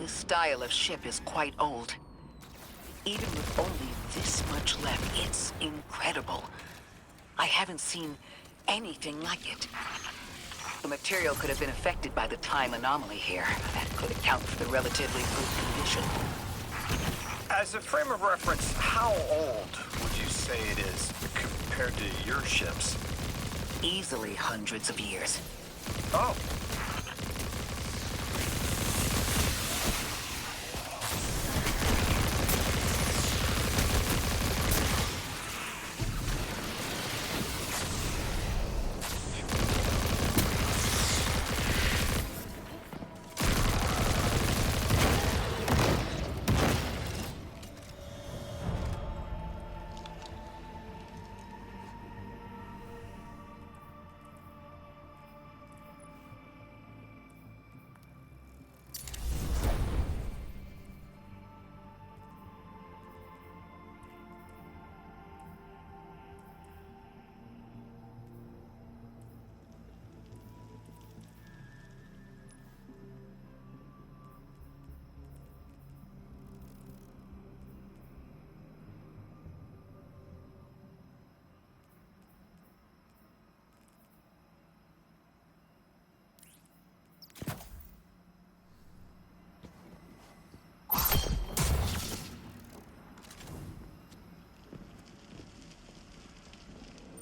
This style of ship is quite old. Even with only this much left, it's incredible. I haven't seen anything like it. The material could have been affected by the time anomaly here. That could account for the relatively good condition. As a frame of reference, how old would you say it is compared to your ships? Easily hundreds of years. Oh.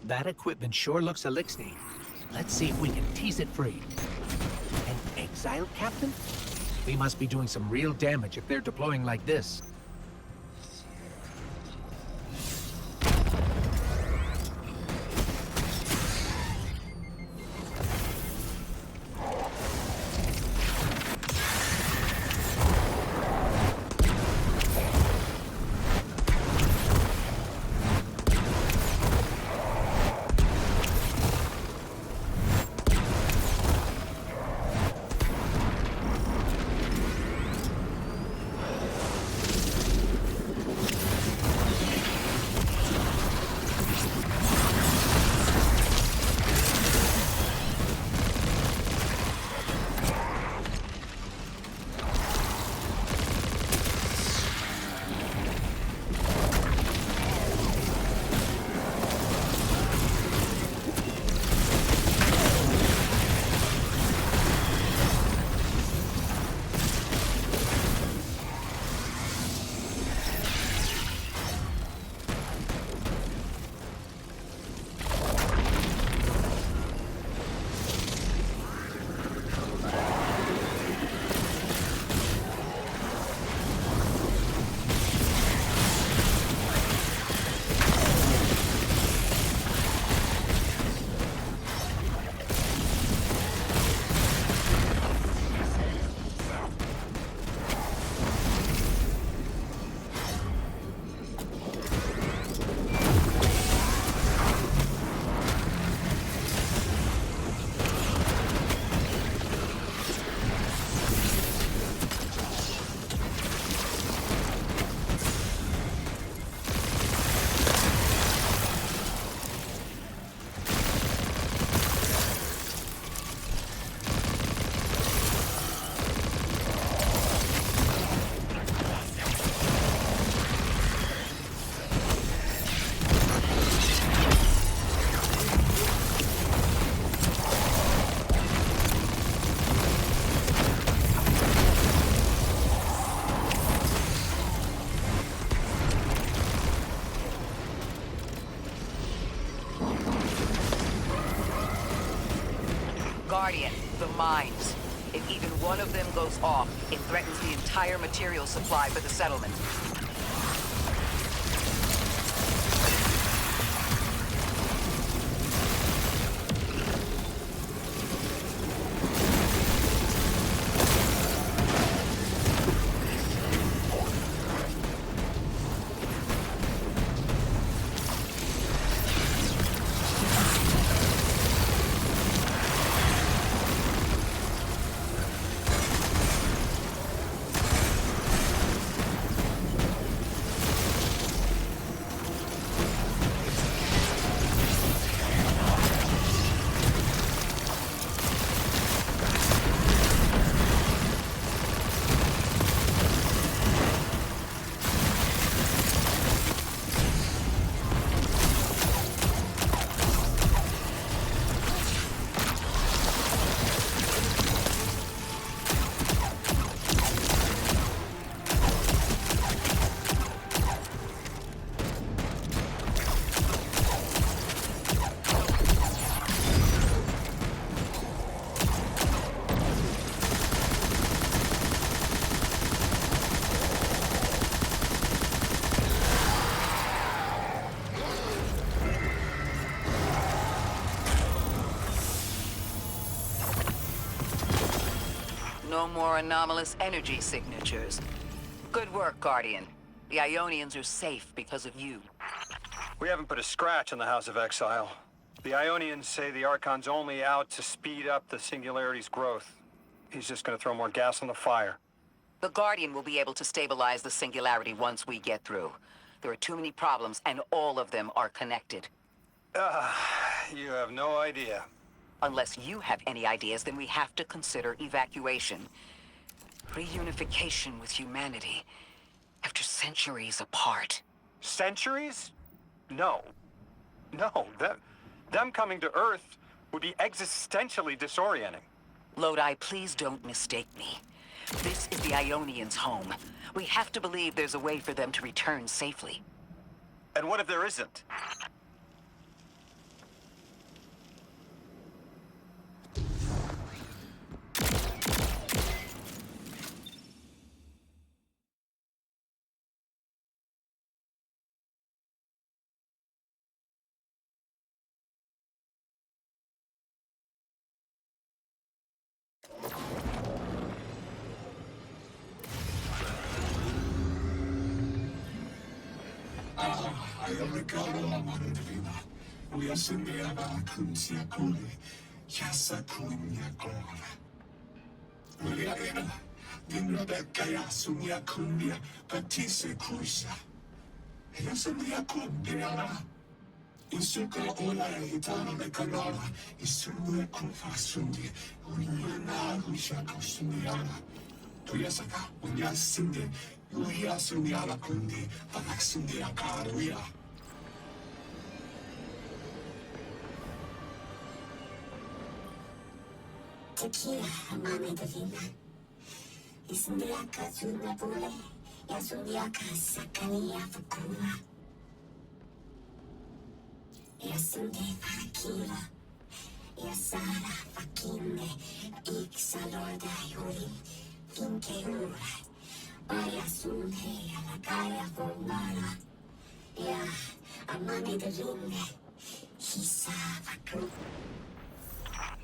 That equipment sure looks elixir. Let's see if we can tease it free. An Exile captain? We must be doing some real damage if they're deploying like this. Guardian, the mines. If even one of them goes off, it threatens the entire material supply for the settlement. No more anomalous energy signatures. Good work, Guardian. The Ionians are safe because of you. We haven't put a scratch on the House of Exile. The Ionians say the Archon's only out to speed up the Singularity's growth. He's just gonna throw more gas on the fire. The Guardian will be able to stabilize the Singularity once we get through. There are too many problems, and all of them are connected. You have no idea. Unless you have any ideas, then we have to consider evacuation. Reunification with humanity. After centuries apart. Centuries? No. No, them coming to Earth would be existentially disorienting. Lodi, please don't mistake me. This is the Ionians' home. We have to believe there's a way for them to return safely. And what if there isn't?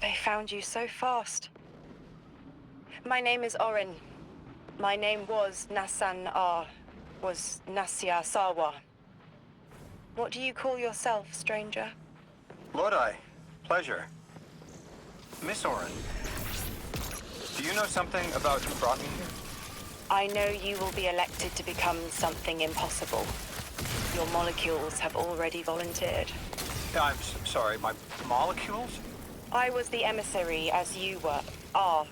They found you so fast. My name is Orin. My name was Nasia Sawa. What do you call yourself, stranger? Lodi, pleasure. Miss Orin, do you know something about who brought me here? I know you will be elected to become something impossible. Your molecules have already volunteered. I'm sorry, my molecules? I was the emissary as you are,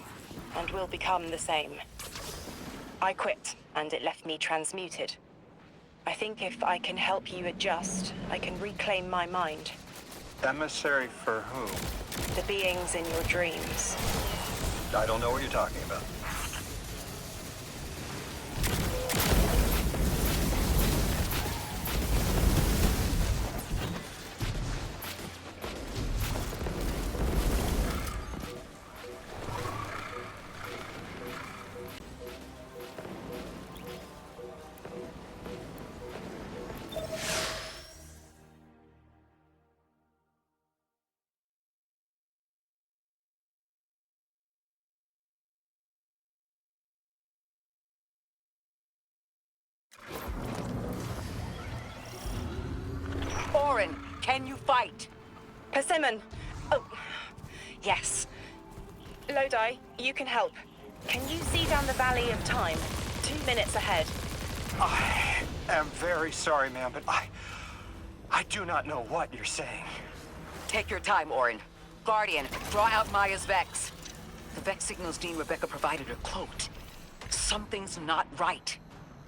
and will become the same. I quit, and it left me transmuted. I think if I can help you adjust, I can reclaim my mind. Emissary for whom? The beings in your dreams. I don't know what you're talking about. Orin, can you fight? Persimmon! Oh, yes. Lodi, you can help. Can you see down the Valley of Time? 2 minutes ahead. I am very sorry, ma'am, but I do not know what you're saying. Take your time, Orin. Guardian, draw out Maya's Vex. The Vex signals Dean Rebecca provided are cloaked. Something's not right.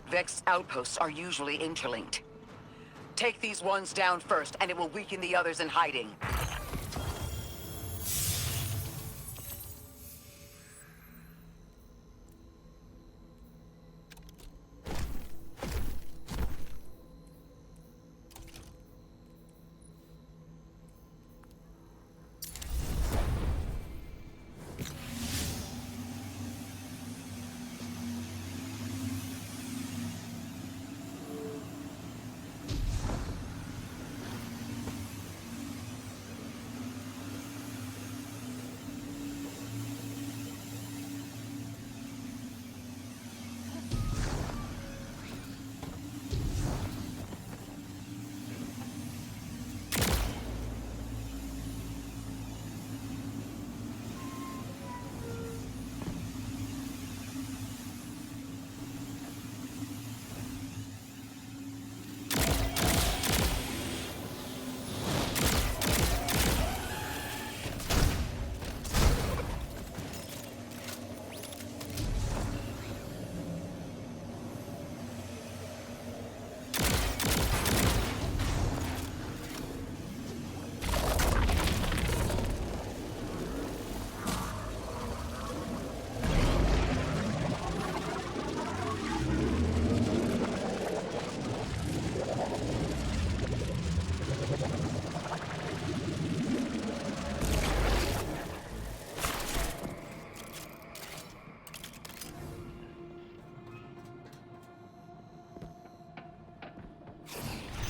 Vex outposts are usually interlinked. Take these ones down first, and it will weaken the others in hiding.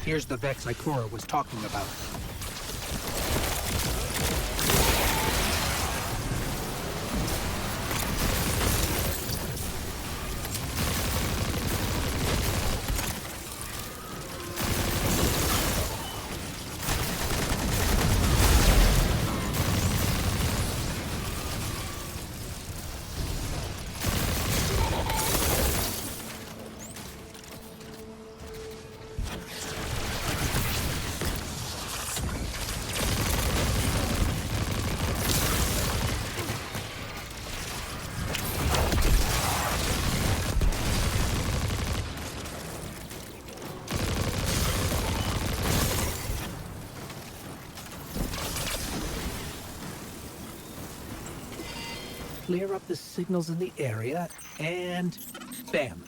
Here's the Vex Ikora was talking about. clear up the signals in the area, and bam!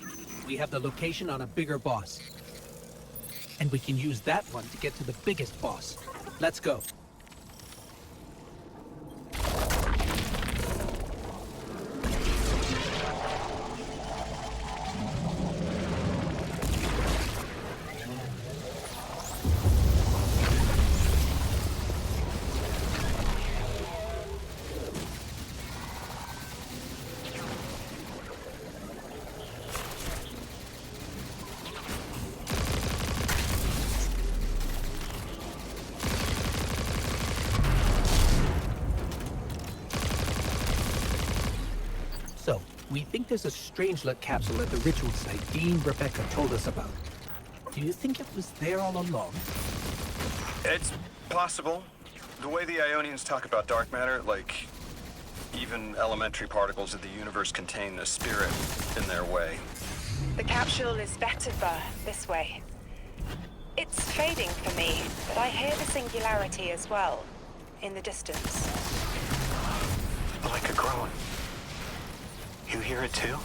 We have the location on a bigger boss. And we can use that one to get to the biggest boss. Let's go. So, we think there's a strangelet capsule at the ritual site Dean Rebecca told us about. Do you think it was there all along? It's possible. The way the Ionians talk about dark matter, like even elementary particles of the universe contain a spirit in their way. The capsule is better this way. It's fading for me, but I hear the singularity as well, in the distance. Like a groan. You hear it too?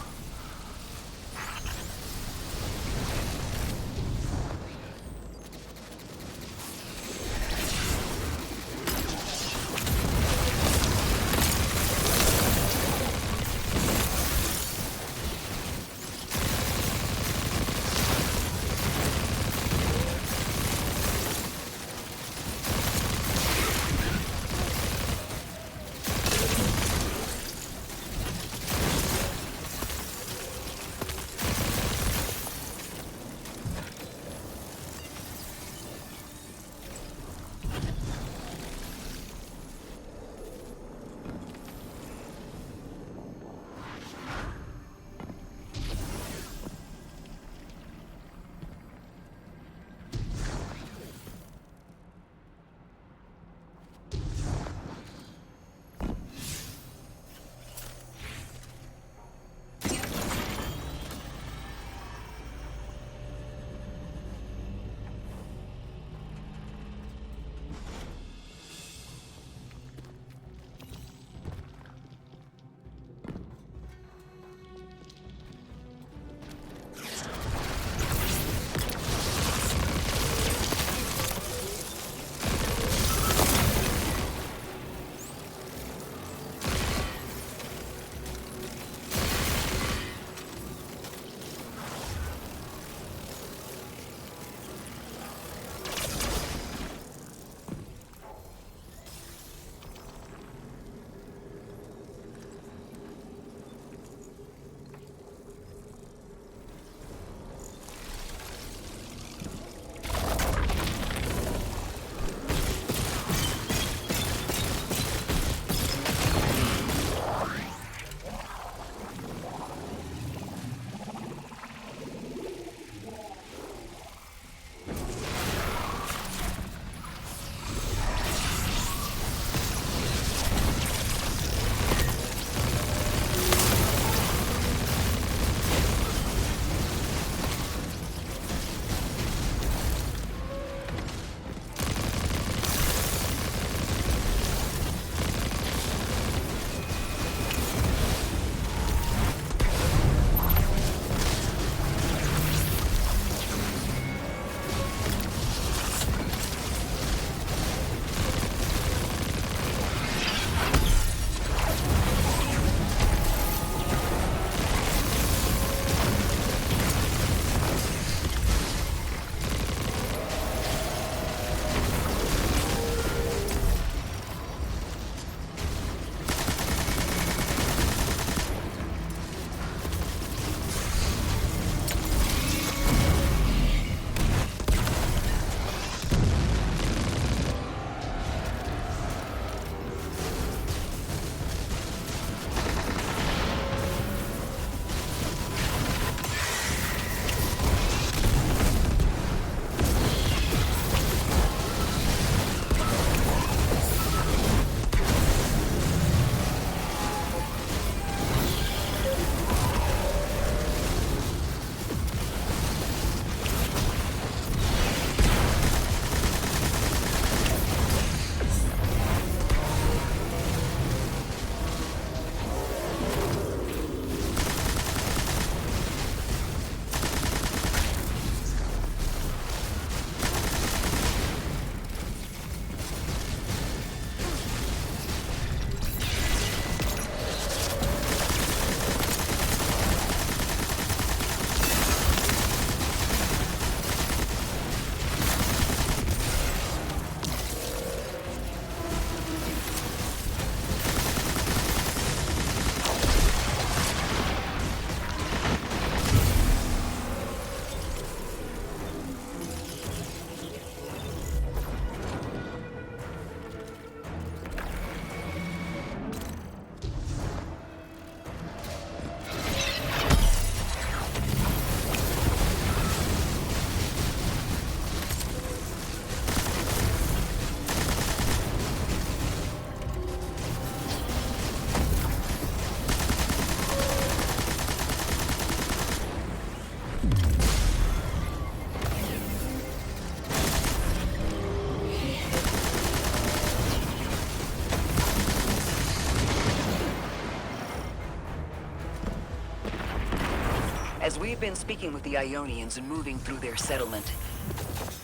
As we've been speaking with the Ionians and moving through their settlement,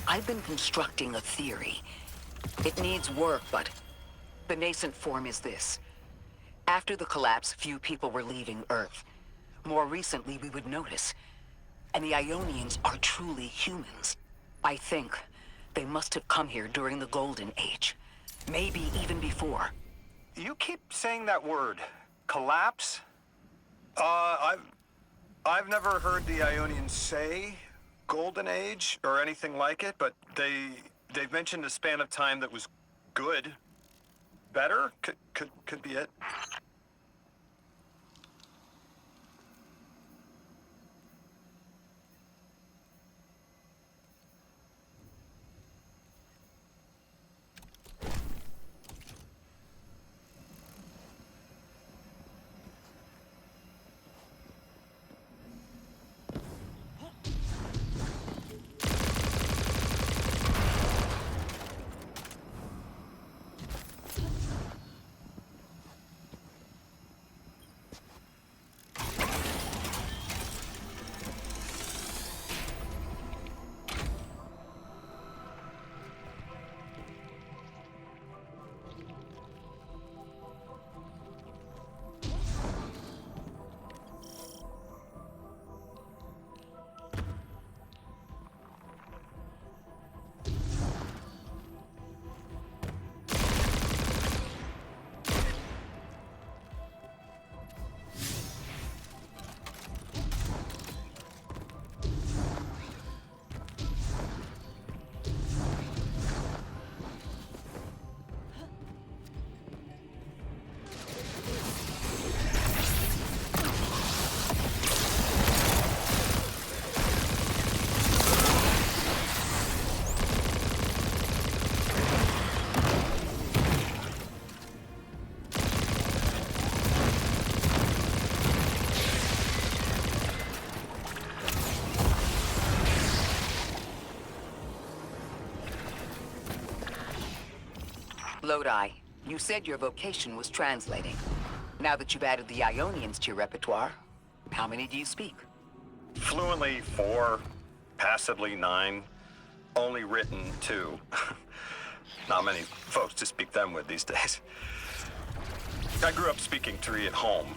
I've been constructing a theory. It needs work, but the nascent form is this. After the collapse, few people were leaving Earth. More recently, we would notice. And the Ionians are truly humans. I think they must have come here during the Golden Age. Maybe even before. You keep saying that word, collapse? I've never heard the Ionians say Golden Age or anything like it, but they've mentioned a span of time that was good. Better? Could be it. Lodi, you said your vocation was translating. Now that you've added the Ionians to your repertoire, how many do you speak? Fluently 4, passably 9, only written 2. Not many folks to speak them with these days. I grew up speaking 3 at home,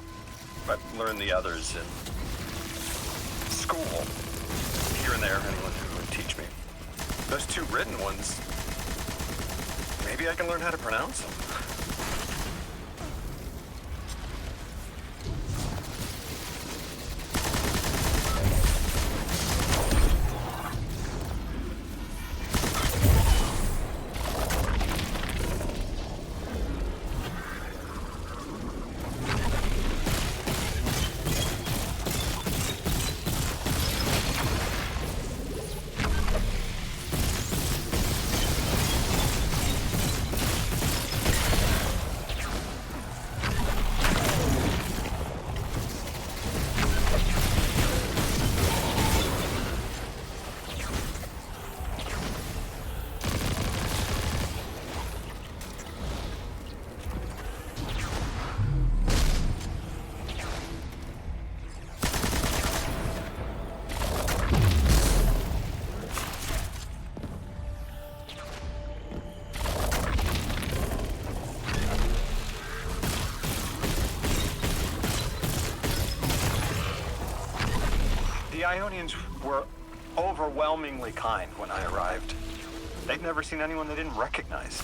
but learned the others in school. Here and there, anyone who would teach me. Those 2 written ones, maybe I can learn how to pronounce them. The Ionians were overwhelmingly kind when I arrived. They'd never seen anyone they didn't recognize.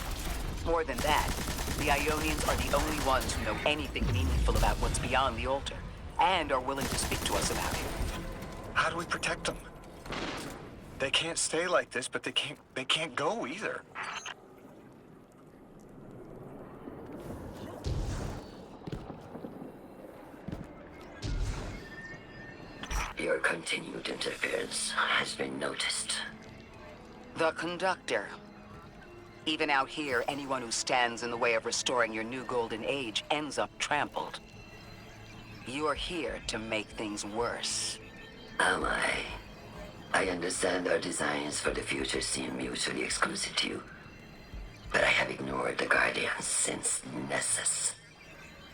More than that, the Ionians are the only ones who know anything meaningful about what's beyond the altar, and are willing to speak to us about it. How do we protect them? They can't stay like this, but they can't go either. Your continued interference has been noticed. The Conductor. Even out here, anyone who stands in the way of restoring your new golden age ends up trampled. You're here to make things worse. Am I? I understand our designs for the future seem mutually exclusive to you. But I have ignored the Guardians since Nessus.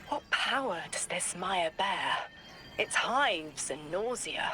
What power does this Maya bear? It's hives and nausea.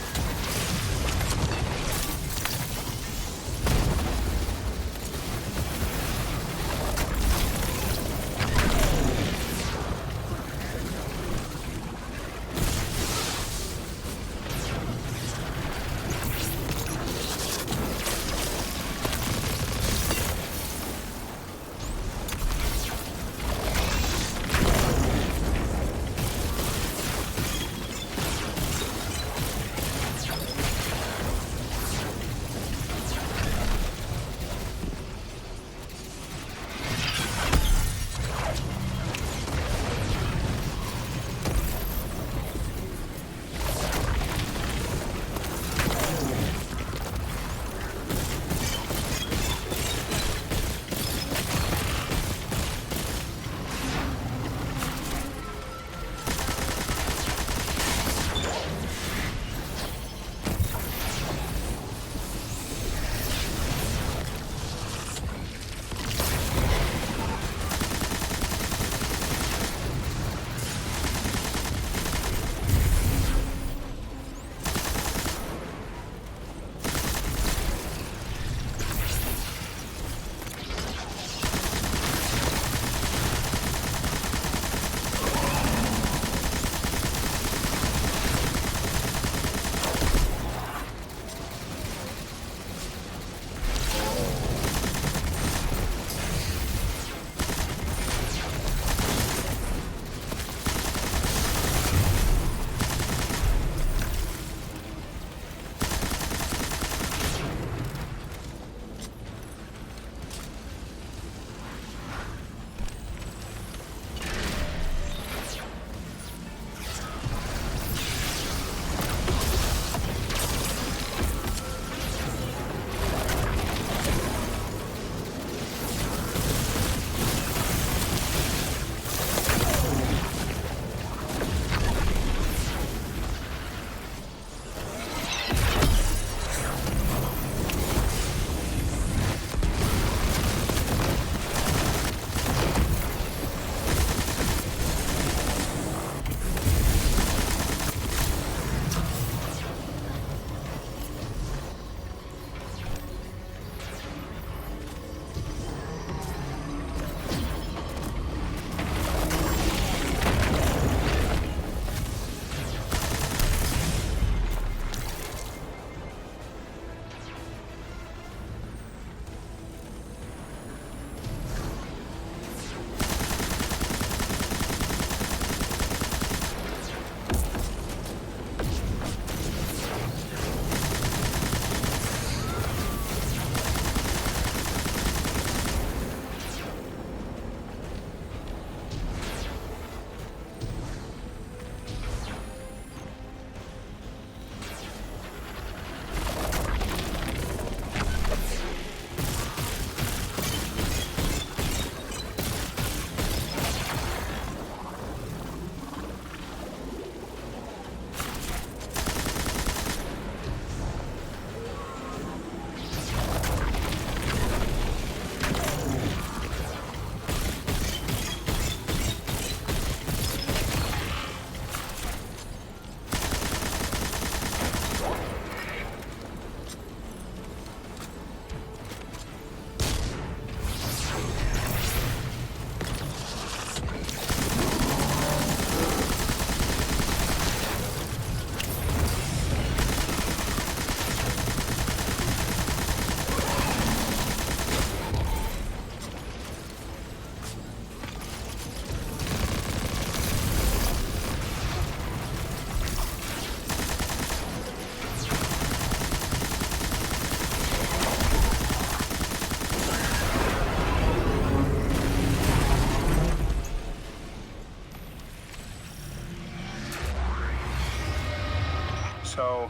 So,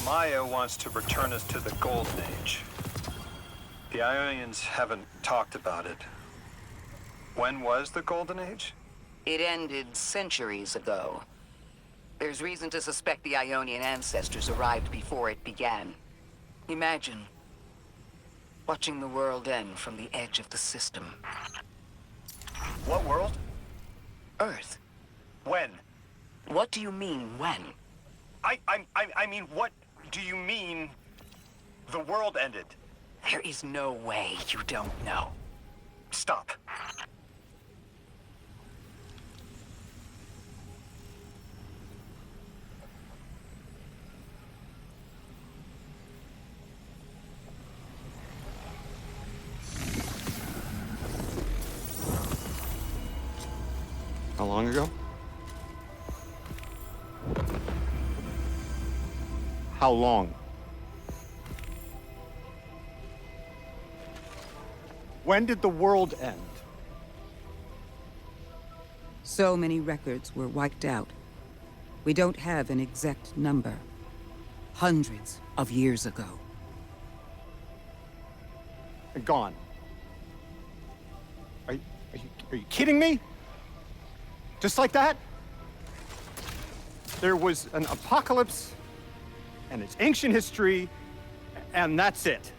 Maya wants to return us to the Golden Age. The Ionians haven't talked about it. When was the Golden Age? It ended centuries ago. There's reason to suspect the Ionian ancestors arrived before it began. Imagine watching the world end from the edge of the system. What world? Earth. When? What do you mean, when? I mean, what do you mean the world ended? There is no way you don't know. Stop. How long ago? How long? When did the world end? So many records were wiped out. We don't have an exact number. Hundreds of years ago. Gone. Are you kidding me? Just like that? There was an apocalypse, and it's ancient history, and that's it.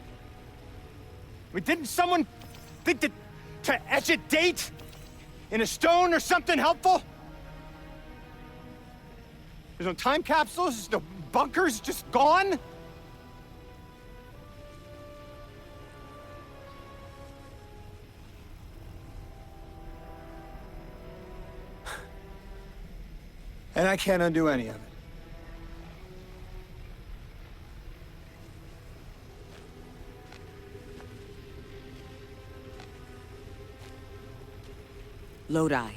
I mean, didn't someone think that to etch a date in a stone or something helpful? There's no time capsules, there's no bunkers, just gone? And I can't undo any of it. Lodi.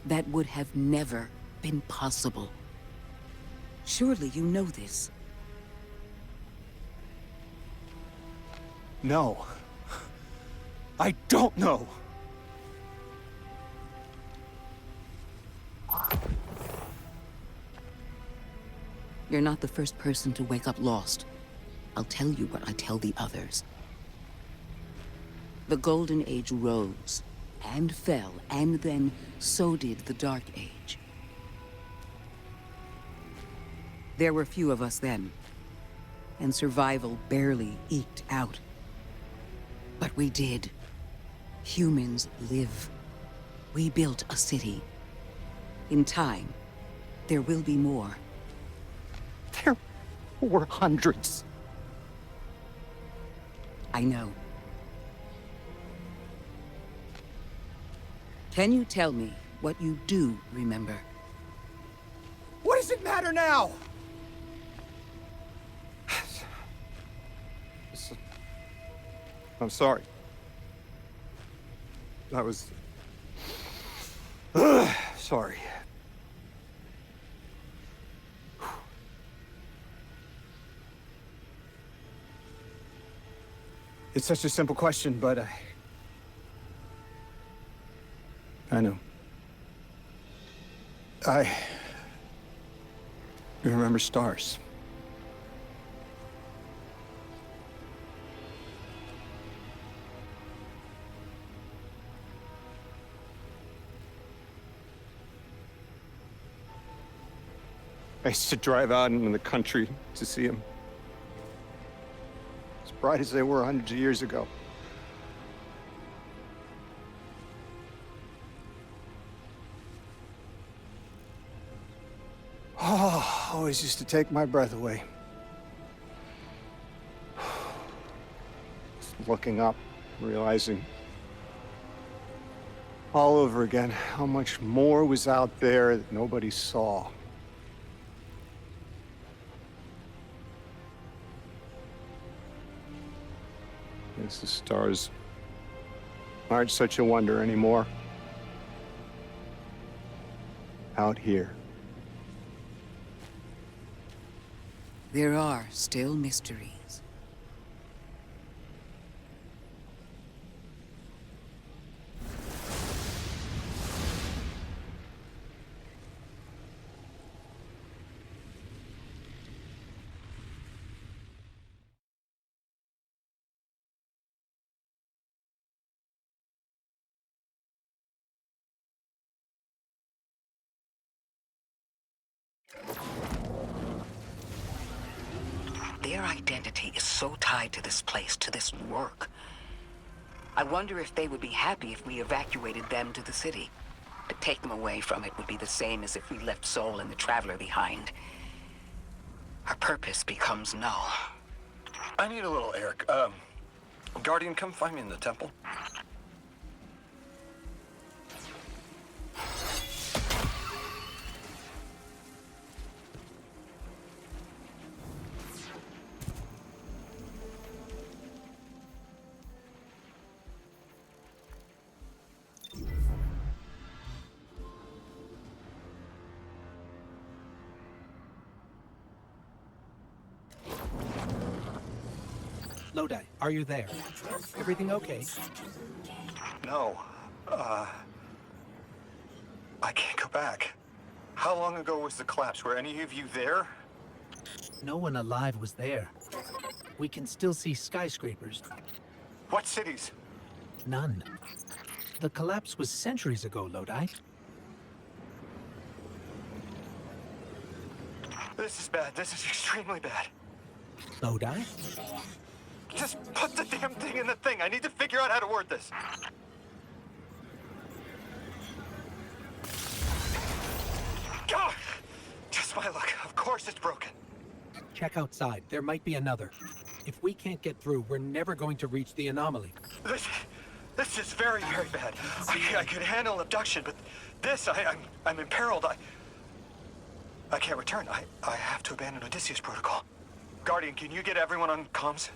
That would have never been possible. Surely you know this. No. I don't know. You're not the first person to wake up lost. I'll tell you what I tell the others. The Golden Age rose, and fell, and then so did the Dark Age. There were few of us then, and survival barely eked out. But we did. Humans live. We built a city. In time, there will be more. There were hundreds. I know. Can you tell me what you do remember? What does it matter now? I'm sorry. I was... sorry. It's such a simple question, but I know. I remember stars. I used to drive out into the country to see them. As bright as they were hundreds of years ago. Oh, always used to take my breath away. Just looking up, realizing all over again how much more was out there that nobody saw. Guess the stars aren't such a wonder anymore. Out here. There are still mysteries. Their identity is so tied to this place, to this work. I wonder if they would be happy if we evacuated them to the city. To take them away from it would be the same as if we left Soul and the Traveler behind. Our purpose becomes null. I need a little air. Guardian, come find me in the temple. Lodi, are you there? Everything okay? No. I can't go back. How long ago was the collapse? Were any of you there? No one alive was there. We can still see skyscrapers. What cities? None. The collapse was centuries ago, Lodi. This is bad. This is extremely bad. Lodi? Just put the damn thing in the thing. I need to figure out how to word this. God! Just my luck. Of course it's broken. Check outside. There might be another. If we can't get through, we're never going to reach the anomaly. This is very, very bad. I could handle abduction, but this, I'm imperiled. I can't return. I have to abandon Odysseus protocol. Guardian, can you get everyone on comms?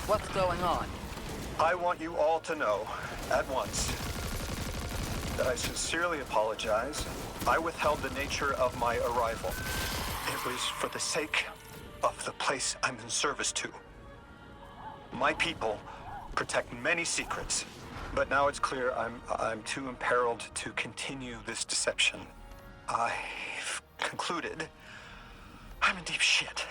What's going on? I want you all to know, at once, that I sincerely apologize. I withheld the nature of my arrival. It was for the sake of the place I'm in service to. My people protect many secrets, but now it's clear I'm too imperiled to continue this deception. I've concluded I'm in deep shit.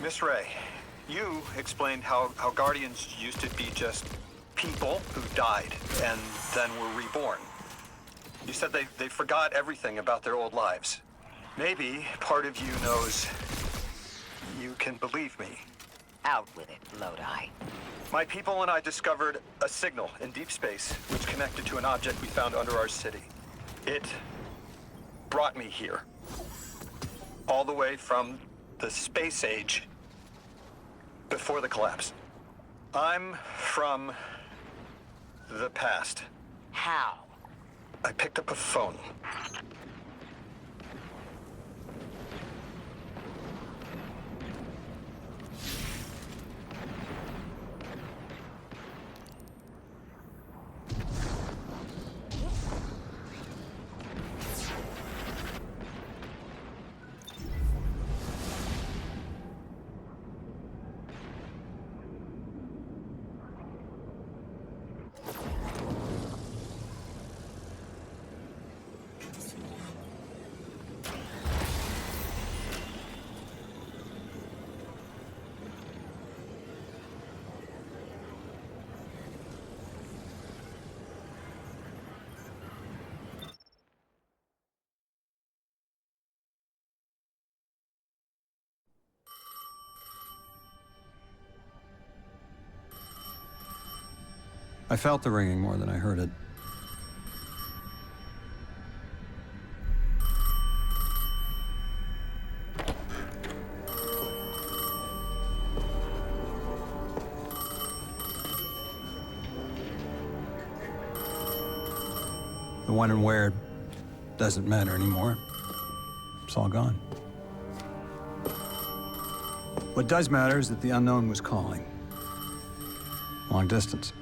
Miss Ray, you explained how Guardians used to be just people who died and then were reborn. You said they forgot everything about their old lives. Maybe part of you knows you can believe me. Out with it, Lodi. My people and I discovered a signal in deep space which connected to an object we found under our city. It brought me here. All the way from the space age before the collapse. I'm from the past. How? I picked up a phone. I felt the ringing more than I heard it. when and where doesn't matter anymore. It's all gone. What does matter is that the unknown was calling. Long distance.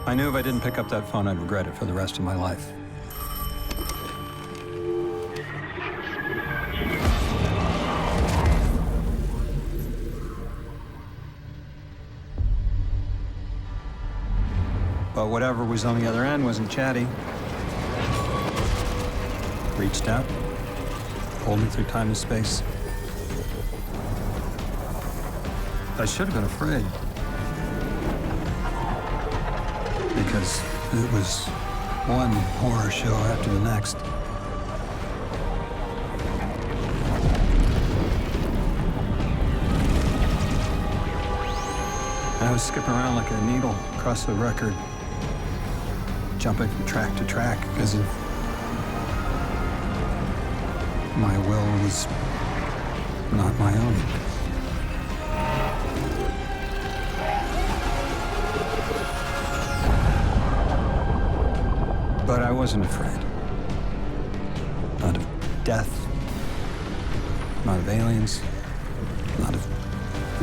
I knew if I didn't pick up that phone, I'd regret it for the rest of my life. But whatever was on the other end wasn't chatty. Reached out, pulled me through time and space. I should have been afraid. Because it was one horror show after the next. I was skipping around like a needle across the record, jumping from track to track as if my will was not my own. But I wasn't afraid. Not of death, not of aliens, not of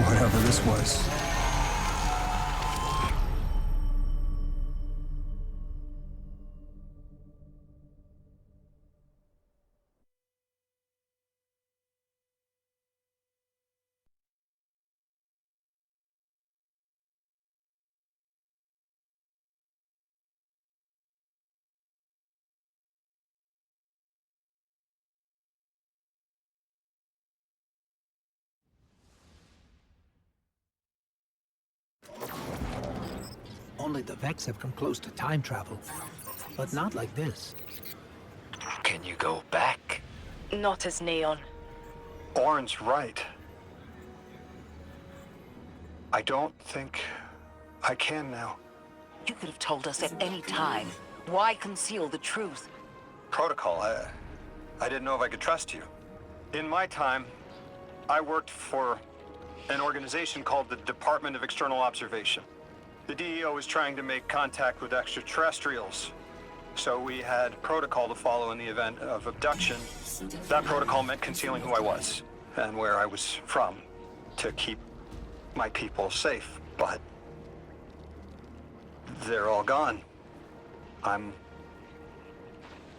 whatever this was. Only the Vex have come close to time travel, but not like this. Can you go back? Not as Neon. Orin's right. I don't think I can now. You could have told us at any time. Why conceal the truth? Protocol, I didn't know if I could trust you. In my time, I worked for an organization called the Department of External Observation. The DEO was trying to make contact with extraterrestrials, so we had protocol to follow in the event of abduction. That protocol meant concealing who I was and where I was from to keep my people safe, but they're all gone. I'm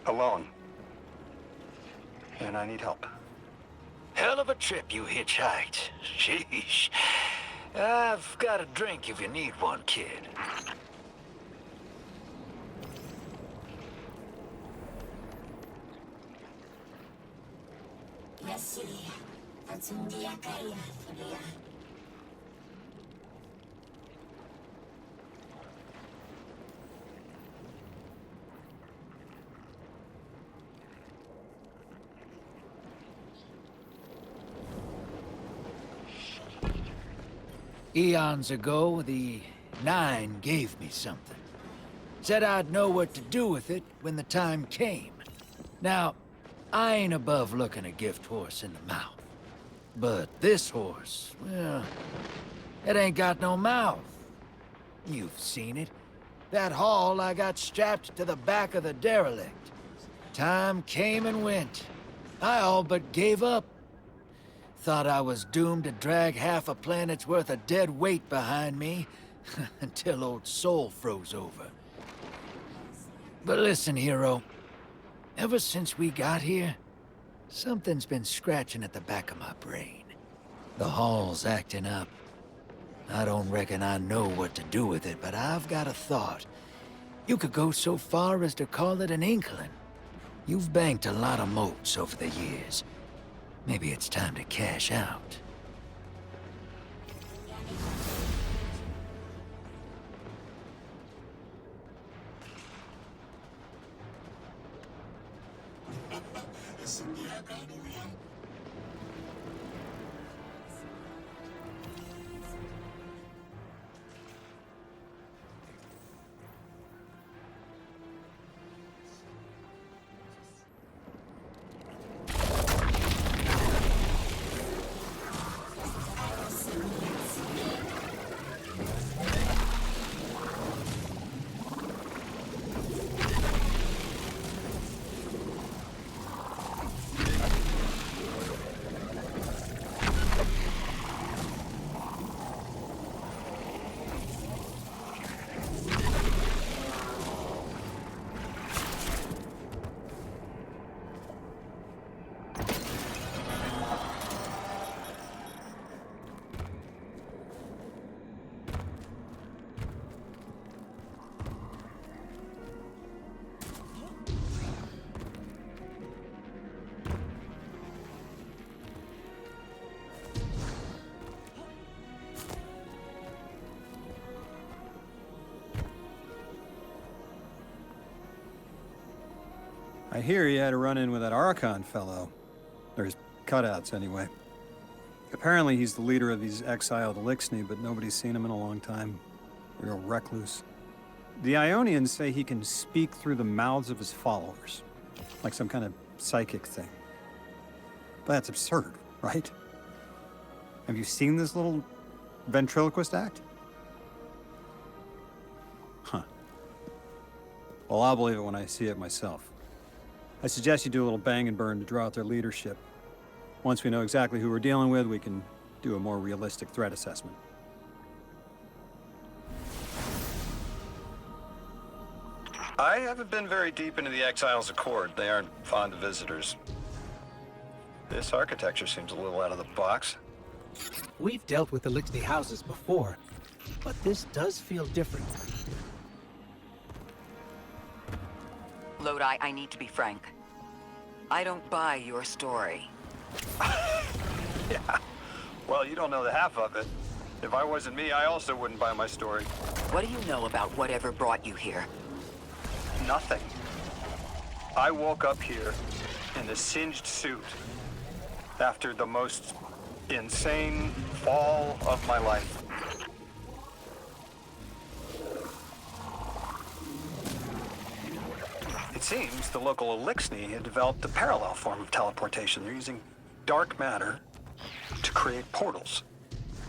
alone, and I need help. Hell of a trip you hitchhiked. Sheesh. I've got a drink if you need one, kid. Eons ago, the Nine gave me something. Said I'd know what to do with it when the time came. Now, I ain't above looking a gift horse in the mouth. But this horse, well, it ain't got no mouth. You've seen it. That haul I got strapped to the back of the derelict. Time came and went. I all but gave up. Thought I was doomed to drag half a planet's worth of dead weight behind me until old Soul froze over. But listen, hero. Ever since we got here, something's been scratching at the back of my brain. The hall's acting up. I don't reckon I know what to do with it, but I've got a thought. You could go so far as to call it an inkling. You've banked a lot of motes over the years. Maybe it's time to cash out. I hear you had a run-in with that Archon fellow. Or his cutouts, anyway. Apparently he's the leader of these exiled Elixni, but nobody's seen him in a long time. A real recluse. The Ionians say he can speak through the mouths of his followers. Like some kind of psychic thing. But that's absurd, right? Have you seen this little ventriloquist act? Huh. Well, I'll believe it when I see it myself. I suggest you do a little bang and burn to draw out their leadership. Once we know exactly who we're dealing with, we can do a more realistic threat assessment. I haven't been very deep into the Exiles' Accord. They aren't fond of visitors. This architecture seems a little out of the box. We've dealt with Elixni houses before, but this does feel different. Lodi, I need to be frank. I don't buy your story. Yeah. Well, you don't know the half of it. If I wasn't me, I also wouldn't buy my story. What do you know about whatever brought you here? Nothing. I woke up here in a singed suit after the most insane fall of my life. It seems the local Elixni had developed a parallel form of teleportation. They're using dark matter to create portals.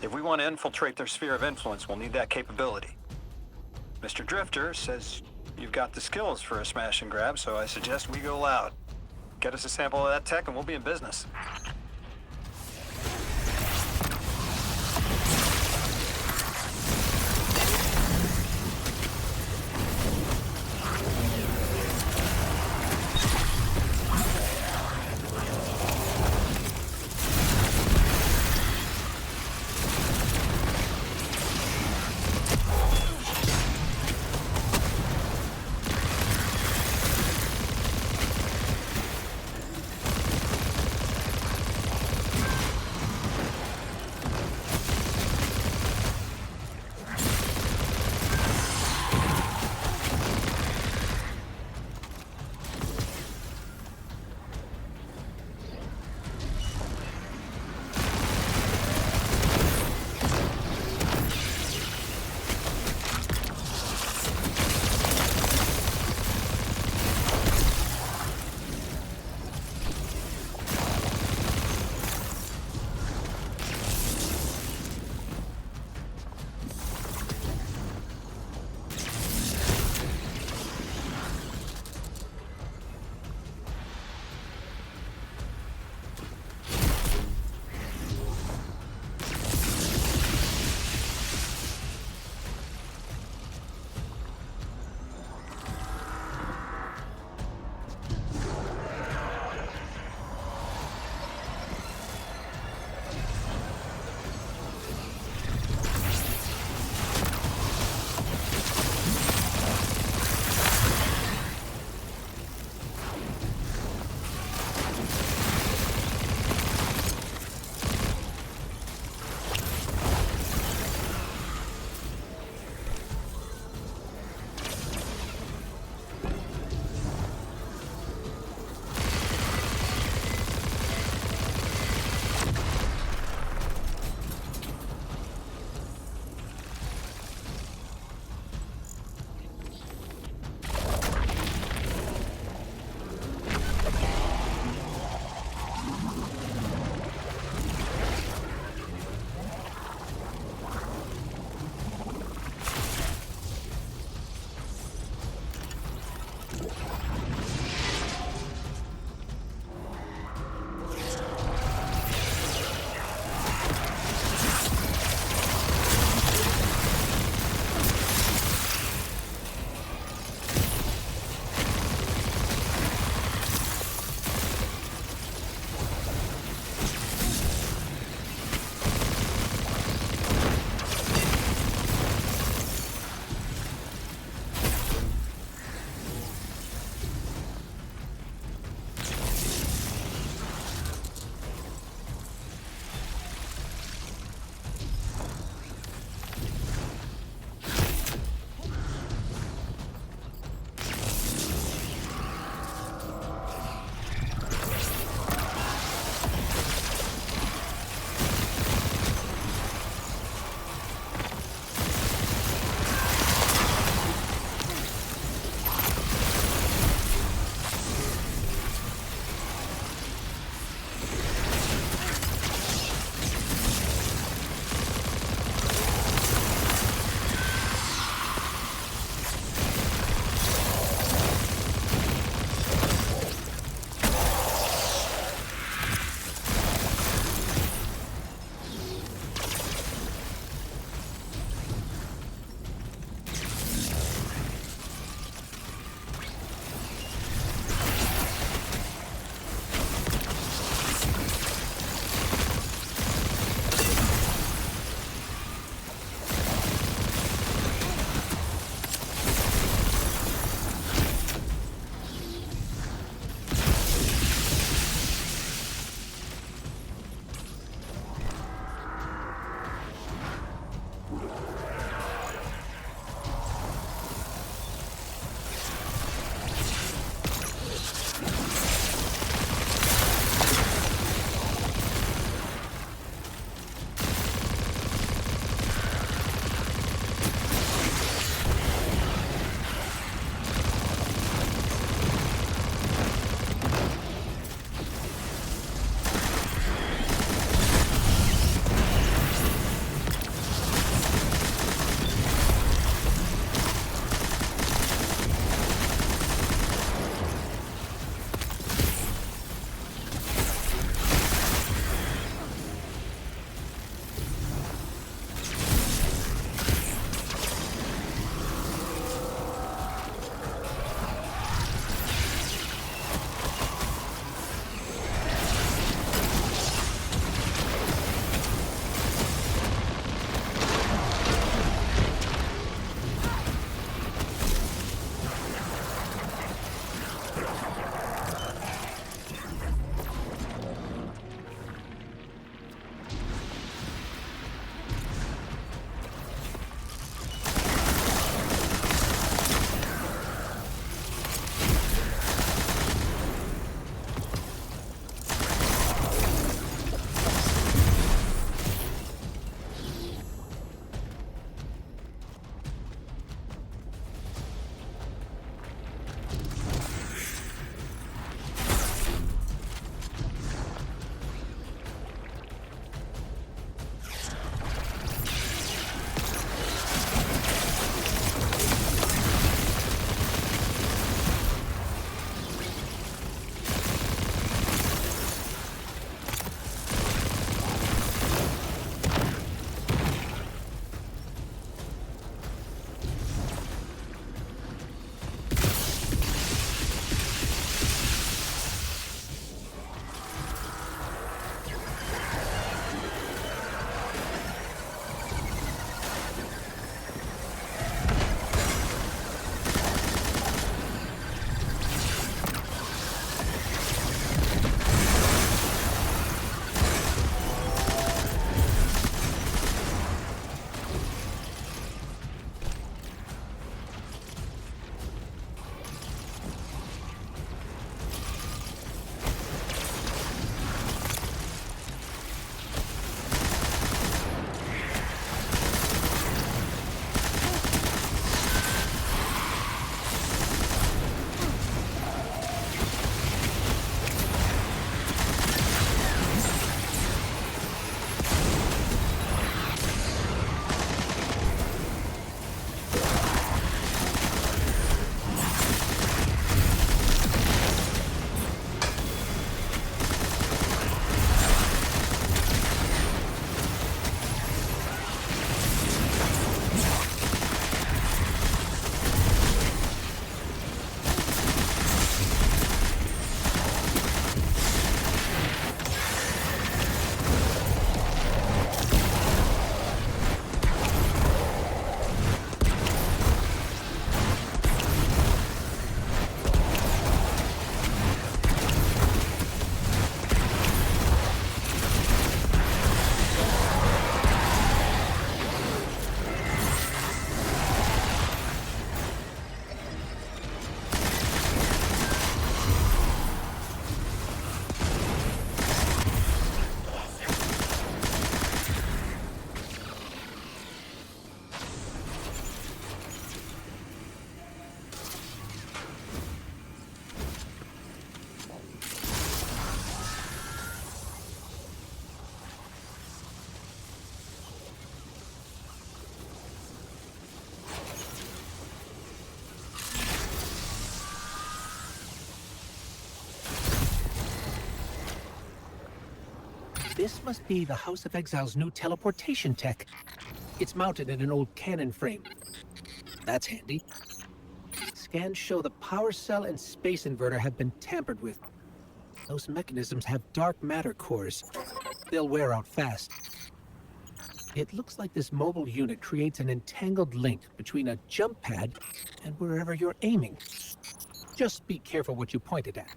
If we want to infiltrate their sphere of influence, we'll need that capability. Mr. Drifter says you've got the skills for a smash and grab, so I suggest we go loud. Get us a sample of that tech and we'll be in business. This must be the House of Exile's new teleportation tech. It's mounted in an old cannon frame. That's handy. Scans show the power cell and space inverter have been tampered with. Those mechanisms have dark matter cores. They'll wear out fast. It looks like this mobile unit creates an entangled link between a jump pad and wherever you're aiming. Just be careful what you point it at.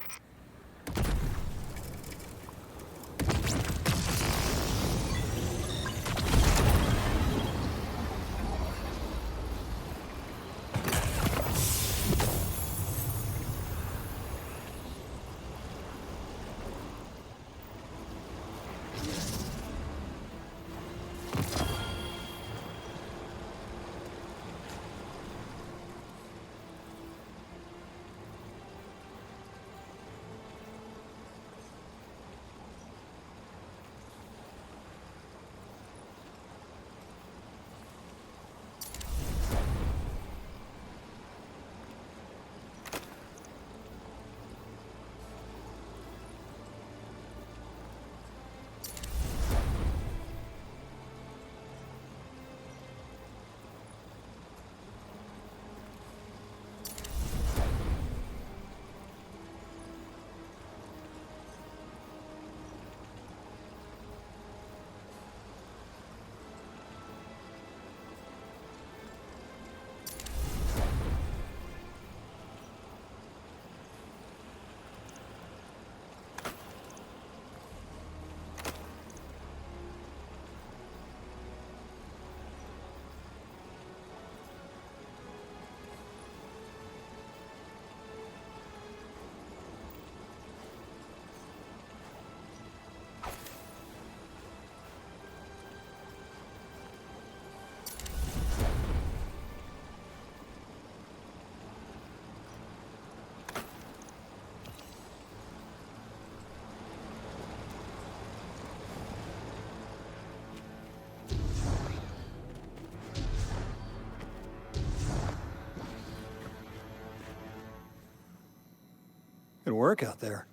Good work out there.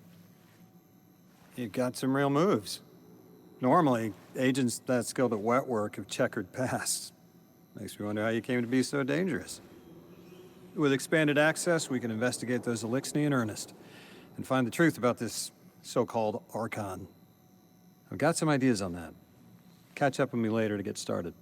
You got some real moves. Normally, agents that skilled at wet work have checkered pasts. Makes me wonder how you came to be so dangerous. With expanded access, we can investigate those Elixni in earnest and find the truth about this so-called Archon. I've got some ideas on that. Catch up with me later to get started.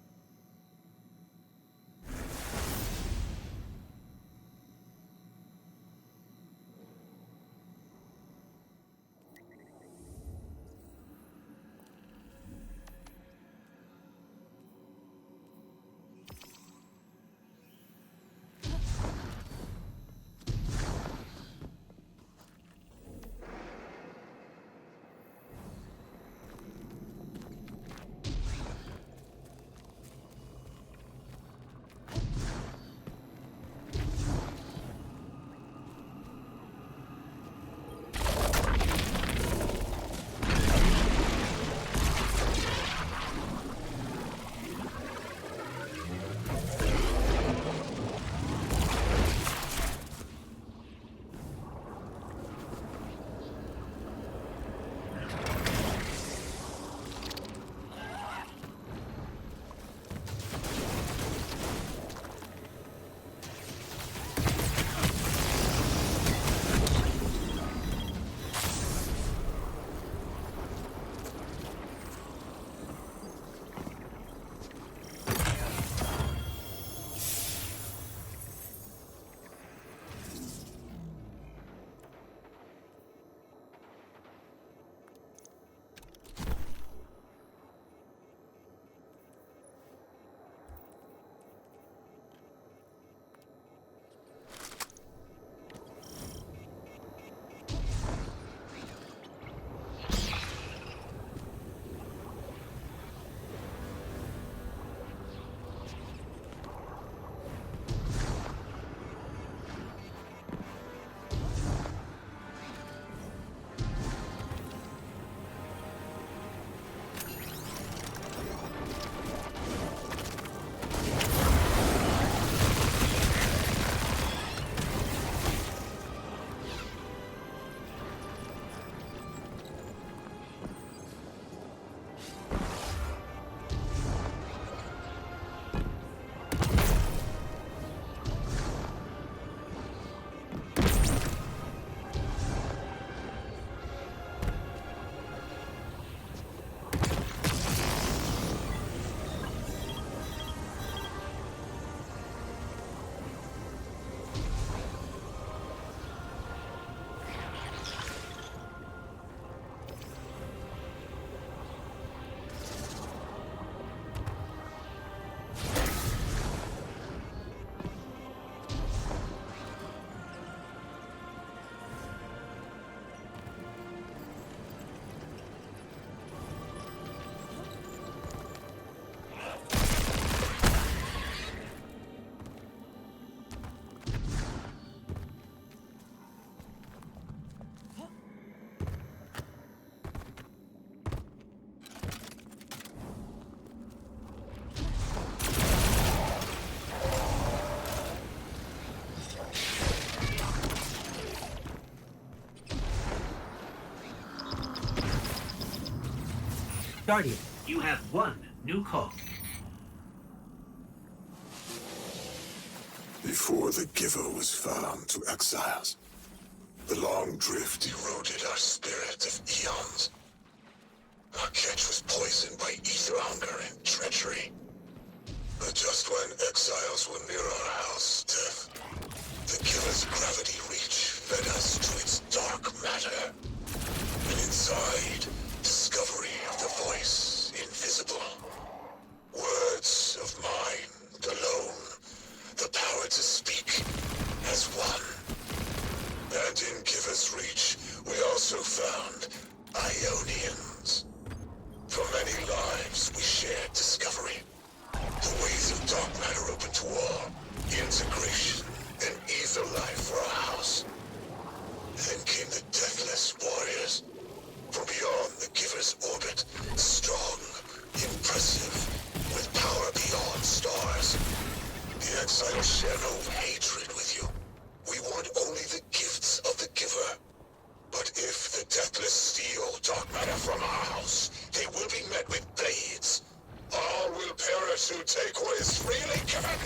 Guardian, you have one new call. Before the Giver was found to exiles, the long drift eroded our spirit of eons. Our catch was poisoned by ether hunger and treachery. But just when exiles were near our house, death, the Giver's gravity reach fed us to its dark matter. And inside, discovery of the voice invisible. Words of mind alone. The power to speak as one. And in Giver's reach, we also found Ionians. For many lives, we shared discovery. The ways of dark matter open to all. Integration and ether life for our house. Then came the Deathless Warriors. From beyond the Giver's orbit, strong, impressive, with power beyond stars. The exiles share no hatred with you. We want only the gifts of the Giver. But if the Deathless steal dark matter from our house, they will be met with blades. All will perish who take what is freely given.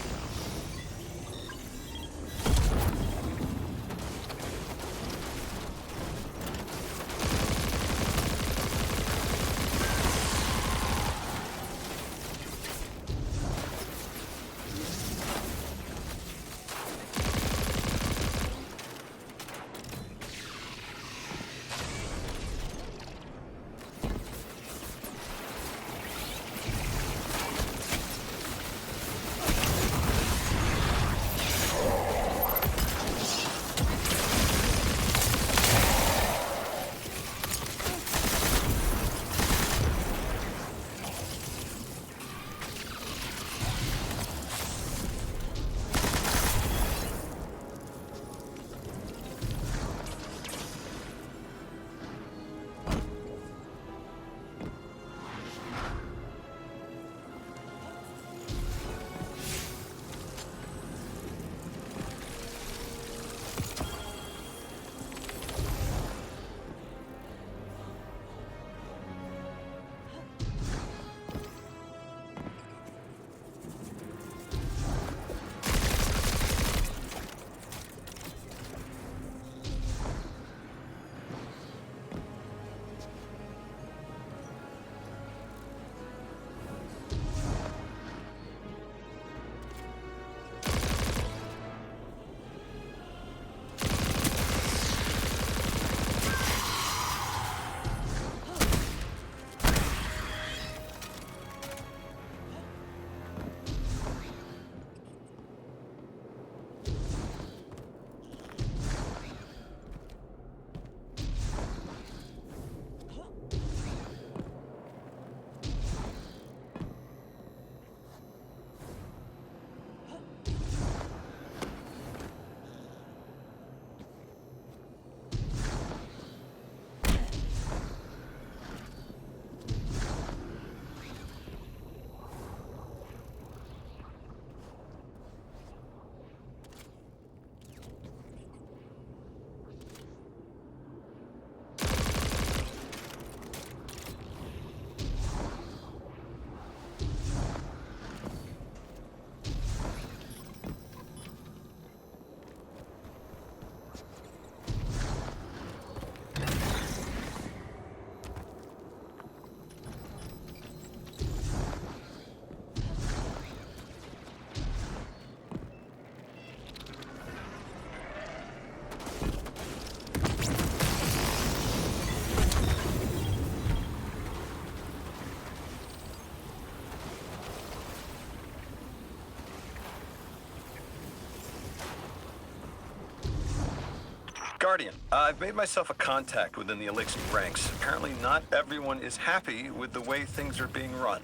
Guardian, I've made myself a contact within the Elixir ranks. Apparently not everyone is happy with the way things are being run.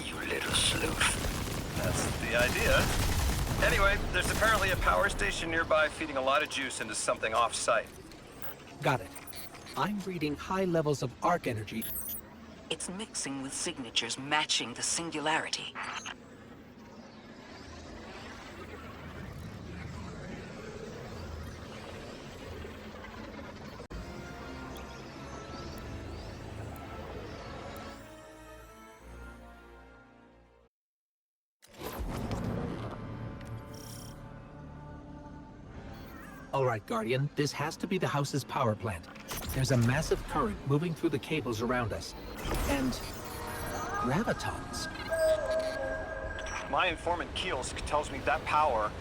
You little sleuth. That's the idea. Anyway, there's apparently a power station nearby feeding a lot of juice into something off-site. Got it. I'm reading high levels of arc energy. It's mixing with signatures matching the singularity. All right, Guardian, this has to be the house's power plant. There's a massive current moving through the cables around us. And gravitons. My informant Keels tells me that power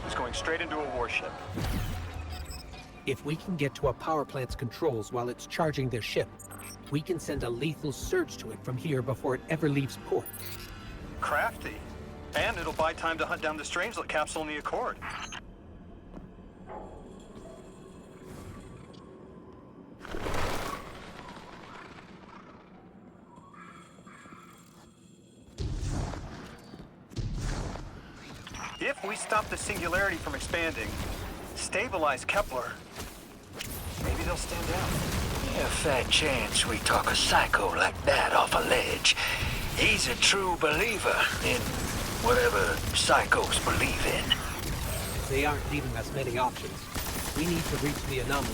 is going straight into a warship. If we can get to a power plant's controls while it's charging their ship, we can send a lethal surge to it from here before it ever leaves port. Crafty. And it'll buy time to hunt down the strangelet capsule in the Accord. If we stop the singularity from expanding, stabilize Kepler, maybe they'll stand down. A fat chance we talk a psycho like that off a ledge. He's a true believer in whatever psychos believe in. They aren't leaving us many options. We need to reach the anomaly.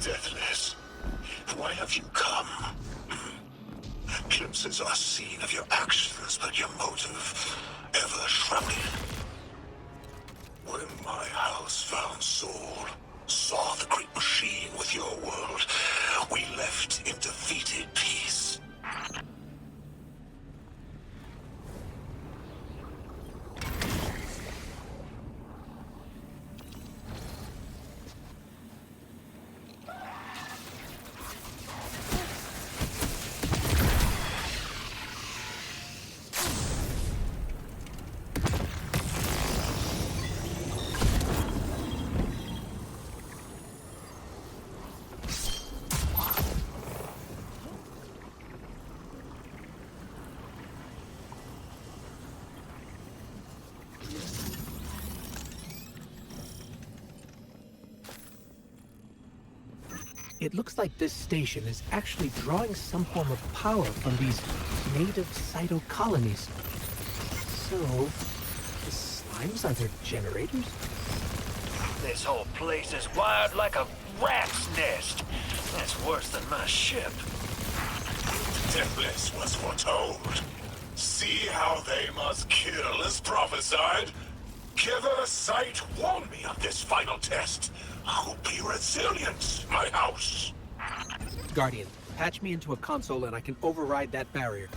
Deathless, why have you come? Glimpses are seen of your actions, but your motive ever shrouded. When my house found Soul, saw the great machine with your world, we left in defeated peace. It looks like this station is actually drawing some form of power from these native cytocolonies. So, the slimes are their generators? This whole place is wired like a rat's nest. That's worse than my ship. Deathless was foretold. See how they must kill as prophesied? Kever Sight warned me of this final test. I'll be resilient, my house. Guardian, patch me into a console and I can override that barrier.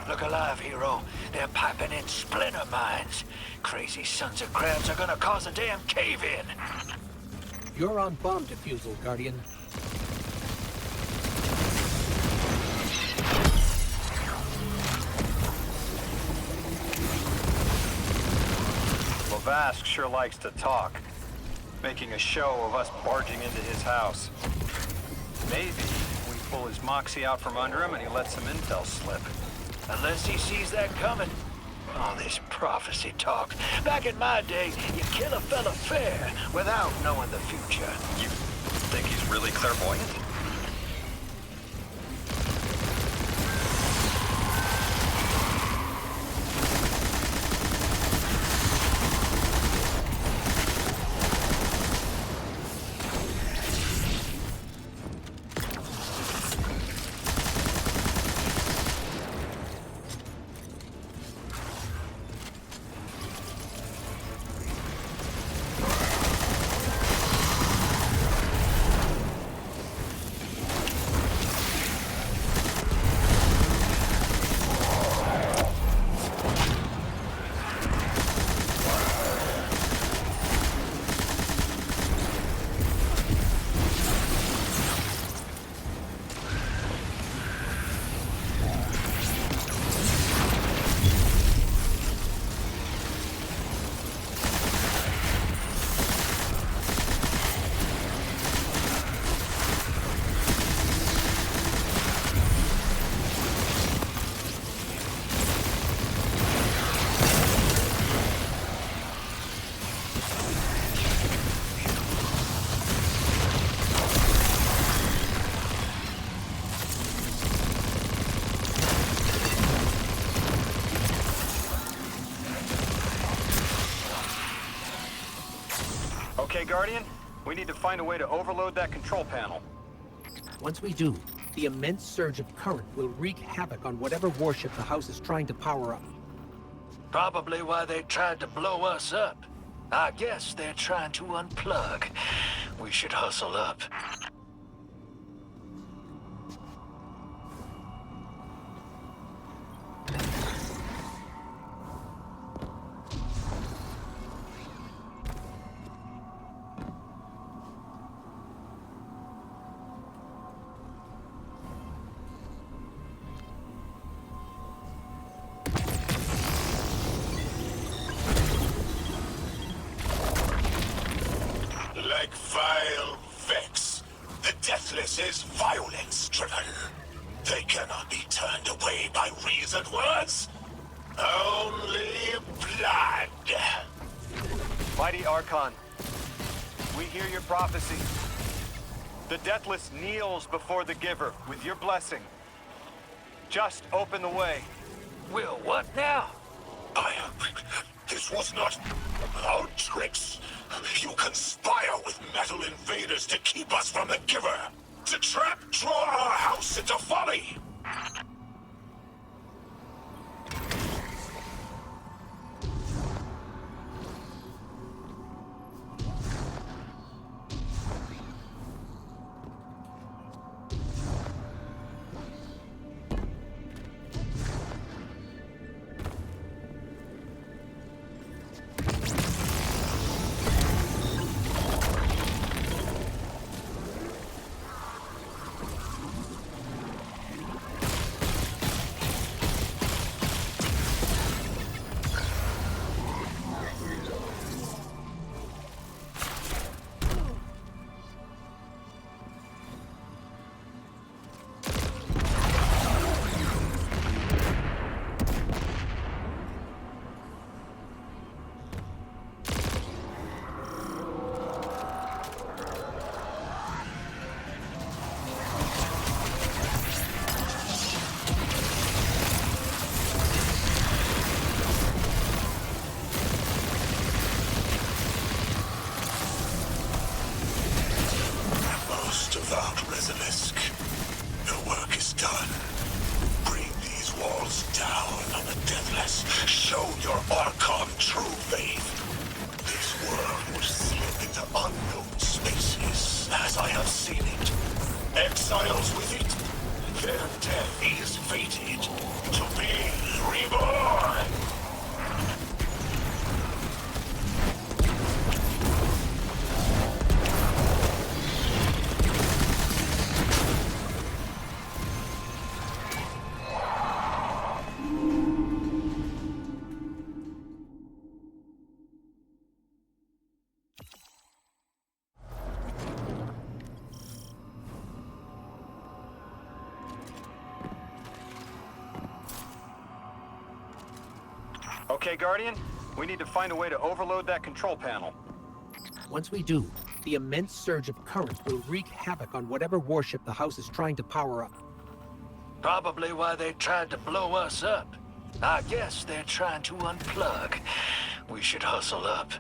Look alive, hero. They're piping in splinter mines. Crazy sons of crabs are gonna cause a damn cave-in. You're on bomb defusal, Guardian. Vask sure likes to talk, making a show of us barging into his house. Maybe we pull his moxie out from under him and he lets some intel slip. Unless he sees that coming. All this prophecy talk. Back in my day, you kill a fella fair without knowing the future. You think he's really clairvoyant? Okay, Guardian, we need to find a way to overload that control panel. Once we do, the immense surge of current will wreak havoc on whatever warship the house is trying to power up. Probably why they tried to blow us up. I guess they're trying to unplug. We should hustle up. Like vile Vex, the Deathless is violence-driven. They cannot be turned away by reasoned words. Only blood. Mighty Archon, we hear your prophecy. The Deathless kneels before the Giver with your blessing. Just open the way. Will what now? This was not our tricks. You conspire with metal invaders to keep us from the Giver. To draw our house into folly. Show your Archon true faith. This world will slip into unknown spaces, as I have seen it. Exiles with it. Their death is fated to be reborn. Okay, Guardian, we need to find a way to overload that control panel. Once we do, the immense surge of current will wreak havoc on whatever warship the house is trying to power up. Probably why they tried to blow us up. I guess they're trying to unplug. We should hustle up.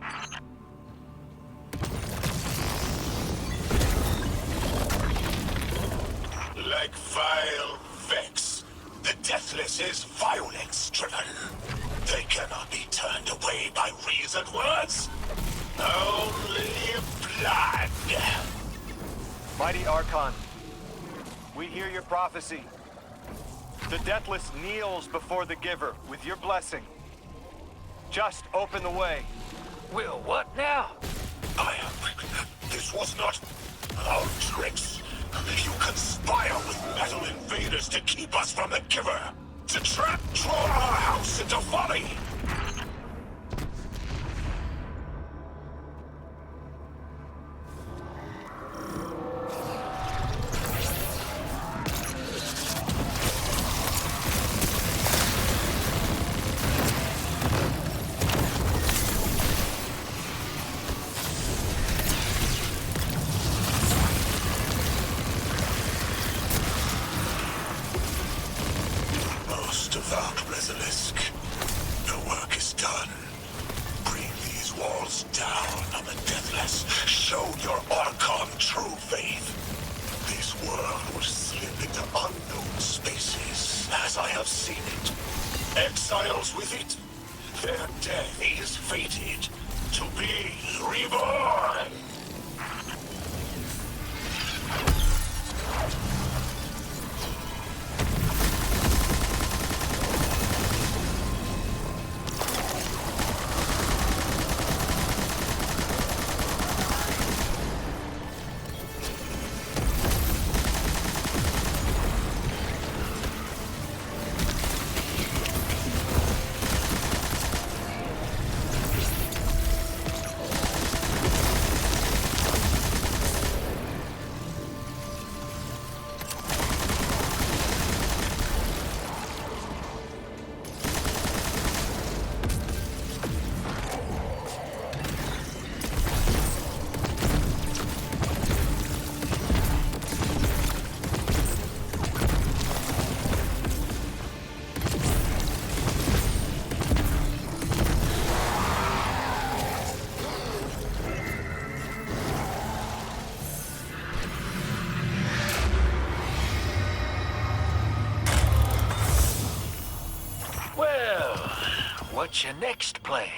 Like vile Vex, the Deathless is violence-driven. They cannot be turned away by reasoned words. Only blood. Mighty Archon, we hear your prophecy. The Deathless kneels before the Giver with your blessing. Just open the way. Will what now? This was not our tricks. You conspire with metal invaders to keep us from the Giver. To draw our house into folly. Devout Basilisk, the work is done. Bring these walls down on the deathless. Show your Archon true faith. This world will slip into unknown spaces, as I have seen it. Exiles with it. Their death is fated to be reborn. What's your next plan?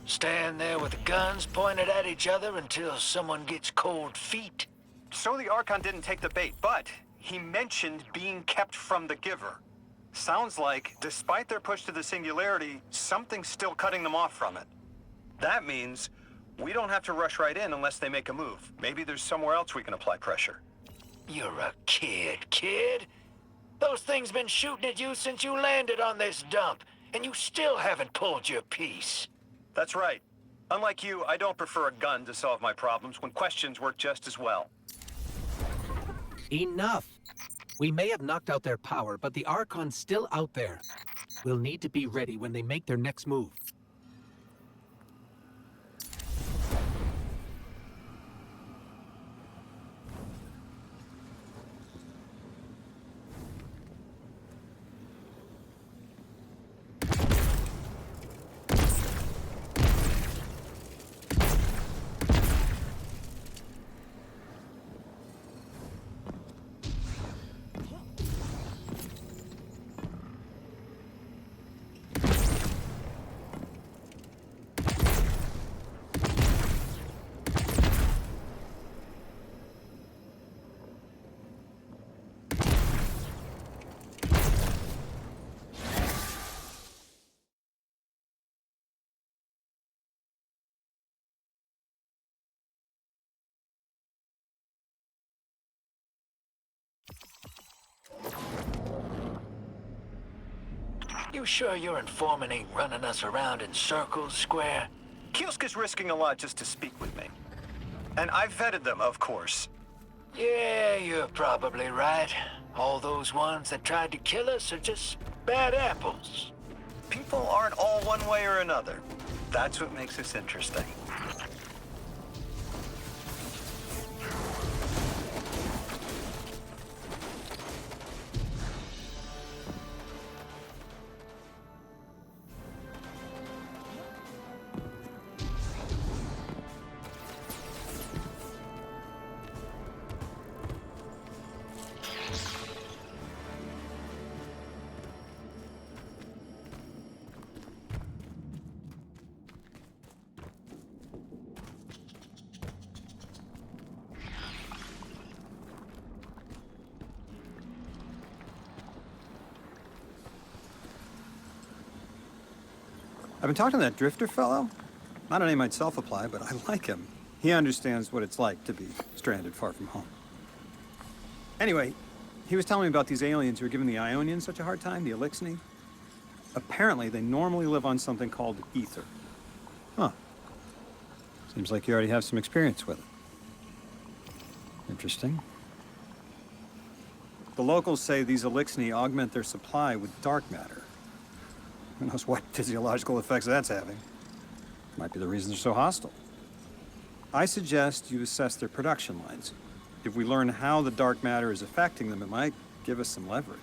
Stand there with the guns pointed at each other until someone gets cold feet? So the Archon didn't take the bait, but he mentioned being kept from the Giver. Sounds like, despite their push to the Singularity, something's still cutting them off from it. That means we don't have to rush right in unless they make a move. Maybe there's somewhere else we can apply pressure. You're a kid. Those things been shooting at you since you landed on this dump, and you still haven't pulled your piece. That's right. Unlike you, I don't prefer a gun to solve my problems when questions work just as well. Enough! We may have knocked out their power, but the Archon's still out there. We'll need to be ready when they make their next move. You sure your informant ain't running us around in circles, Square? Kiosk is risking a lot just to speak with me. And I've vetted them, of course. Yeah, you're probably right. All those ones that tried to kill us are just bad apples. People aren't all one way or another. That's what makes this interesting. I've been talking to that drifter fellow. Not a name I'd self-apply, but I like him. He understands what it's like to be stranded far from home. Anyway, he was telling me about these aliens who are giving the Ionians such a hard time, the Elixni. Apparently, they normally live on something called ether. Huh. Seems like you already have some experience with it. Interesting. The locals say these Elixni augment their supply with dark matter. Who knows what physiological effects that's having. Might be the reason they're so hostile. I suggest you assess their production lines. If we learn how the dark matter is affecting them, it might give us some leverage.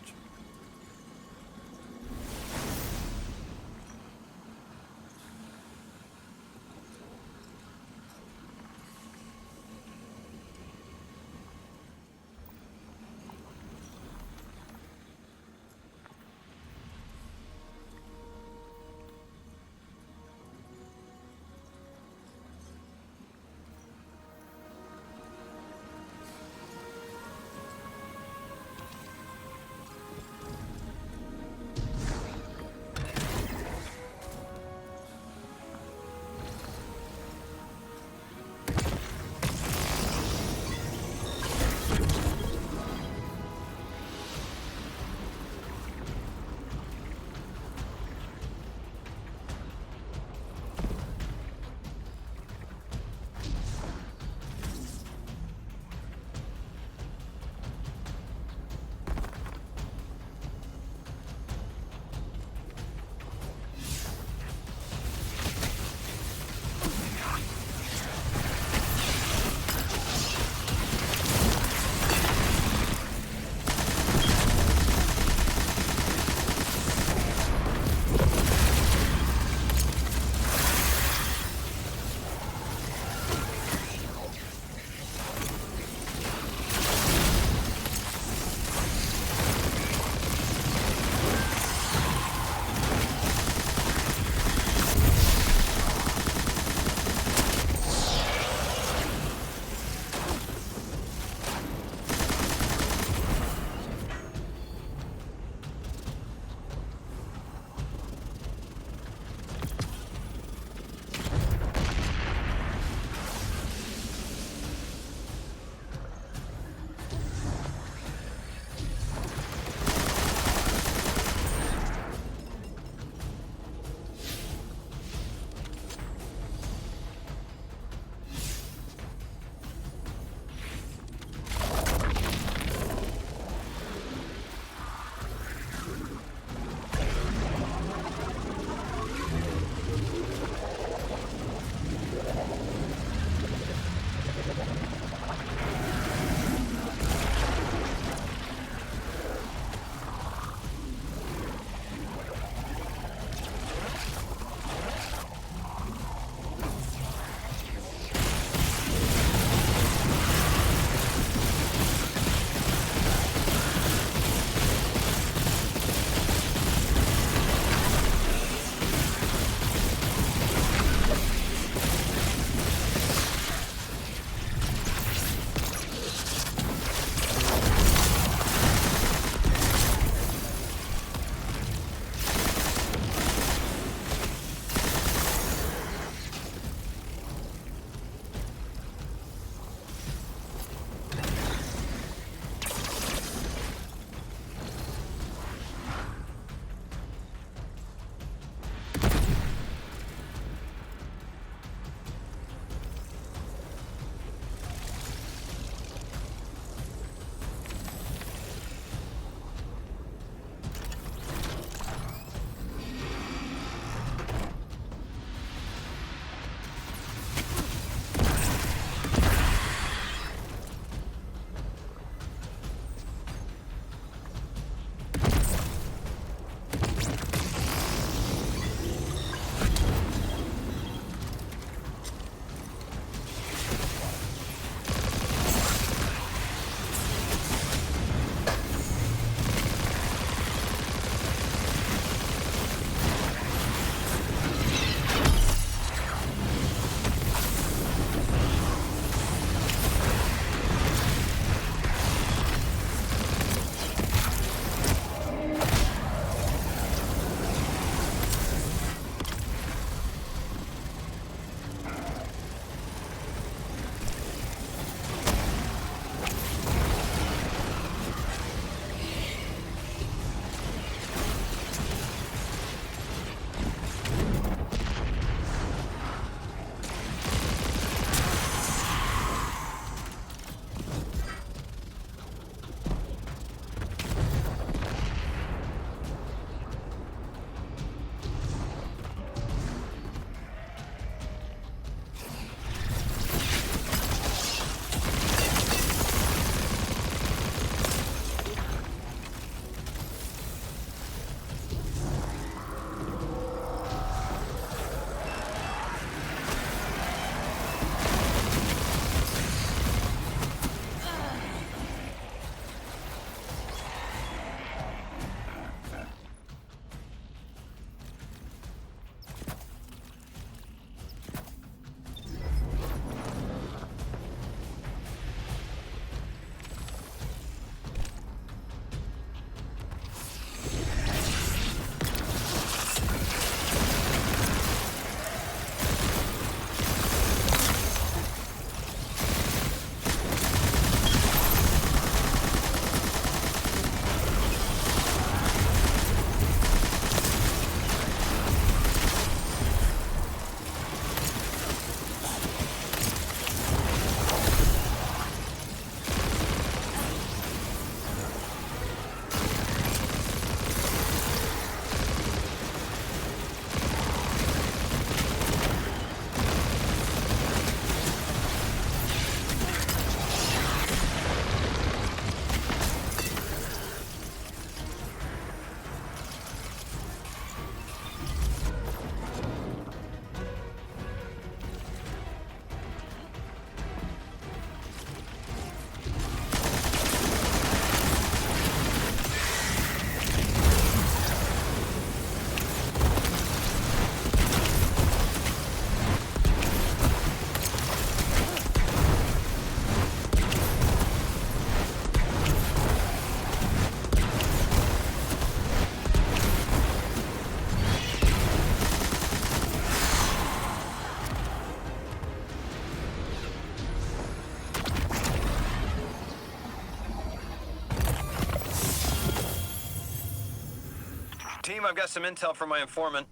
Team, I've got some intel from my informant.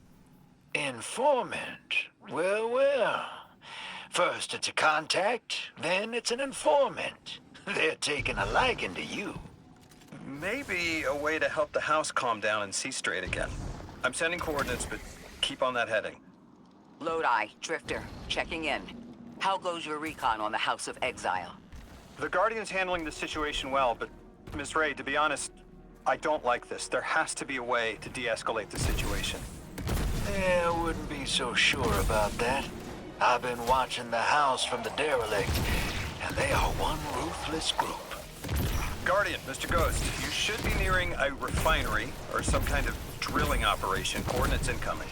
Informant? Well, well. First it's a contact, then it's an informant. They're taking a liking to you. Maybe a way to help the house calm down and see straight again. I'm sending coordinates, but keep on that heading. Lodi, Drifter, checking in. How goes your recon on the House of Exile? The Guardian's handling the situation well, but Ms. Ray, to be honest, I don't like this. There has to be a way to de-escalate the situation. Yeah, I wouldn't be so sure about that. I've been watching the house from the derelict, and they are one ruthless group. Guardian, Mr. Ghost, you should be nearing a refinery or some kind of drilling operation. Coordinates incoming.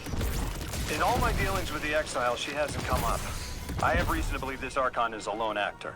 In all my dealings with the Exile, she hasn't come up. I have reason to believe this Archon is a lone actor.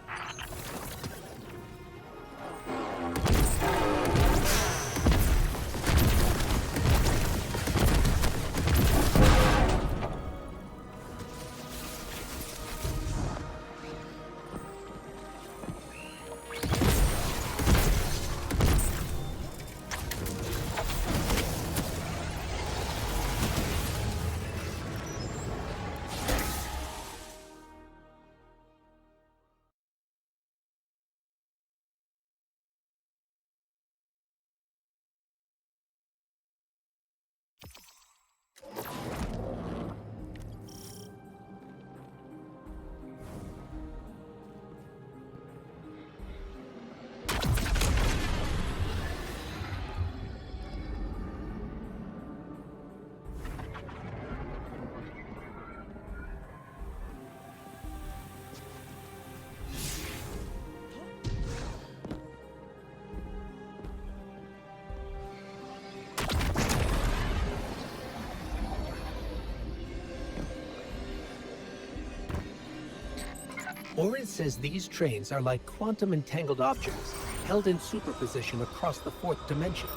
Orin says these trains are like quantum-entangled objects, held in superposition across the fourth dimension.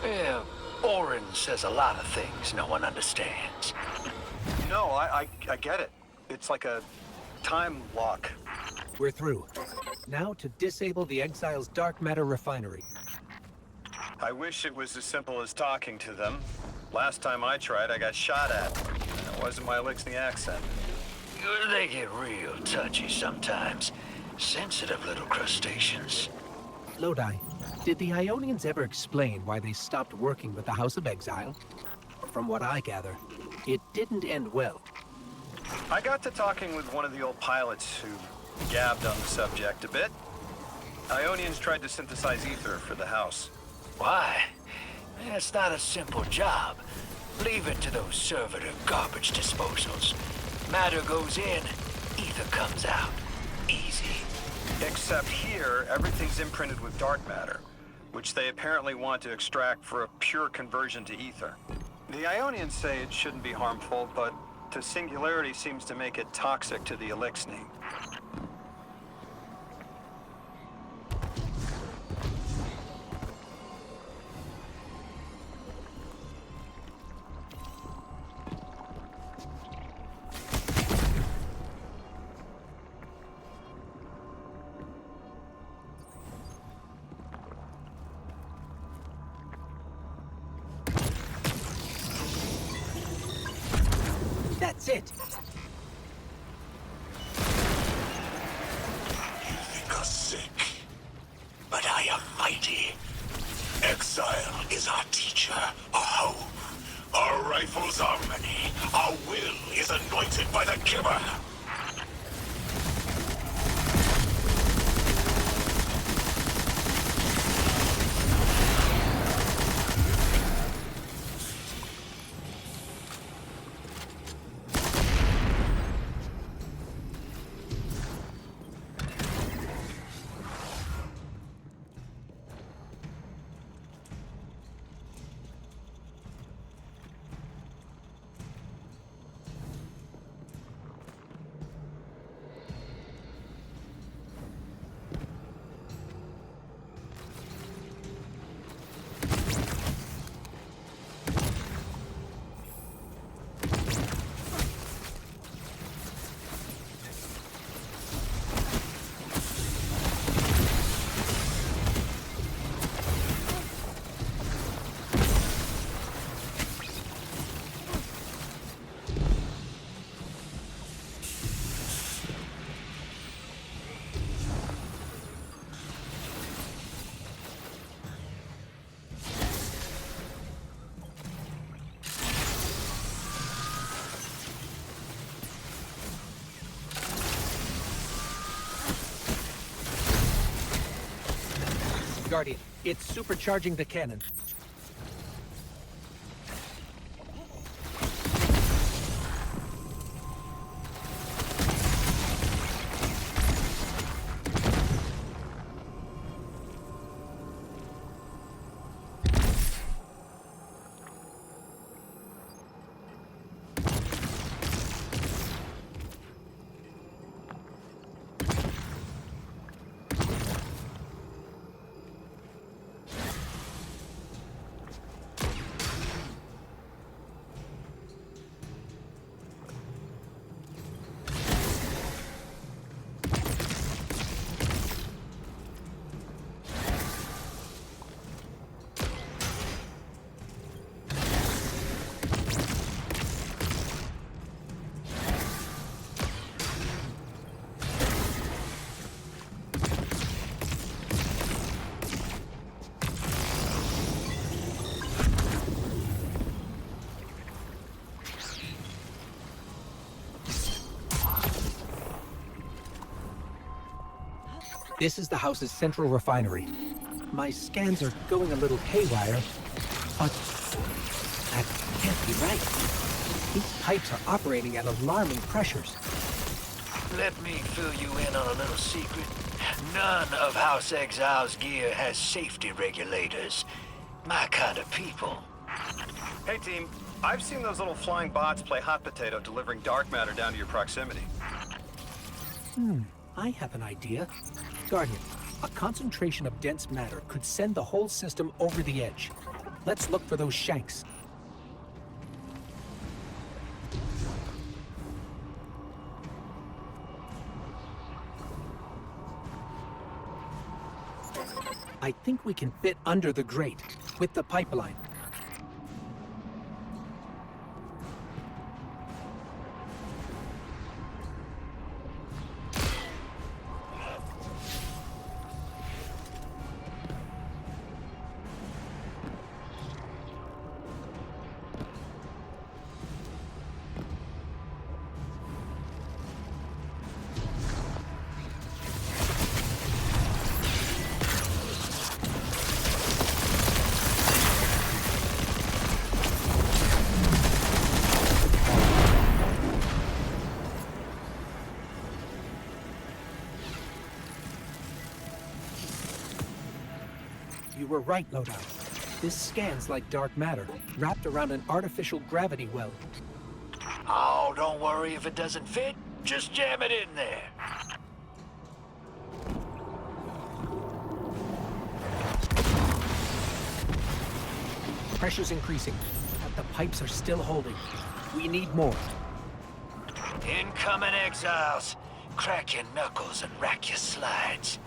Well, Orin says a lot of things no one understands. No, I get it. It's like a time lock. We're through. Now to disable the Exile's dark matter refinery. I wish it was as simple as talking to them. Last time I tried, I got shot at. And it wasn't my Elixni accent. They get real touchy sometimes. Sensitive little crustaceans. Lodi, did the Ionians ever explain why they stopped working with the House of Exile? From what I gather, it didn't end well. I got to talking with one of the old pilots who gabbed on the subject a bit. Ionians tried to synthesize ether for the house. Why? It's not a simple job. Leave it to those servitor garbage disposals. Matter goes in, ether comes out. Easy. Except here, everything's imprinted with dark matter, which they apparently want to extract for a pure conversion to ether. The Ionians say it shouldn't be harmful, but the singularity seems to make it toxic to the Elixni. That's it! You think us sick, but I am mighty. Exile is our teacher, a home. Our rifles are many. Our will is anointed by the giver. Guardian, it's supercharging the cannon. This is the house's central refinery. My scans are going a little haywire, but that can't be right. These pipes are operating at alarming pressures. Let me fill you in on a little secret. None of House Exile's gear has safety regulators. My kind of people. Hey team, I've seen those little flying bots play hot potato delivering dark matter down to your proximity. I have an idea. Guardian, a concentration of dense matter could send the whole system over the edge. Let's look for those shanks. I think we can fit under the grate, with the pipeline. You were right, Loadout. This scans like dark matter, wrapped around an artificial gravity well. Oh, don't worry if it doesn't fit. Just jam it in there. Pressure's increasing, but the pipes are still holding. We need more. Incoming Exiles. Crack your knuckles and rack your slides.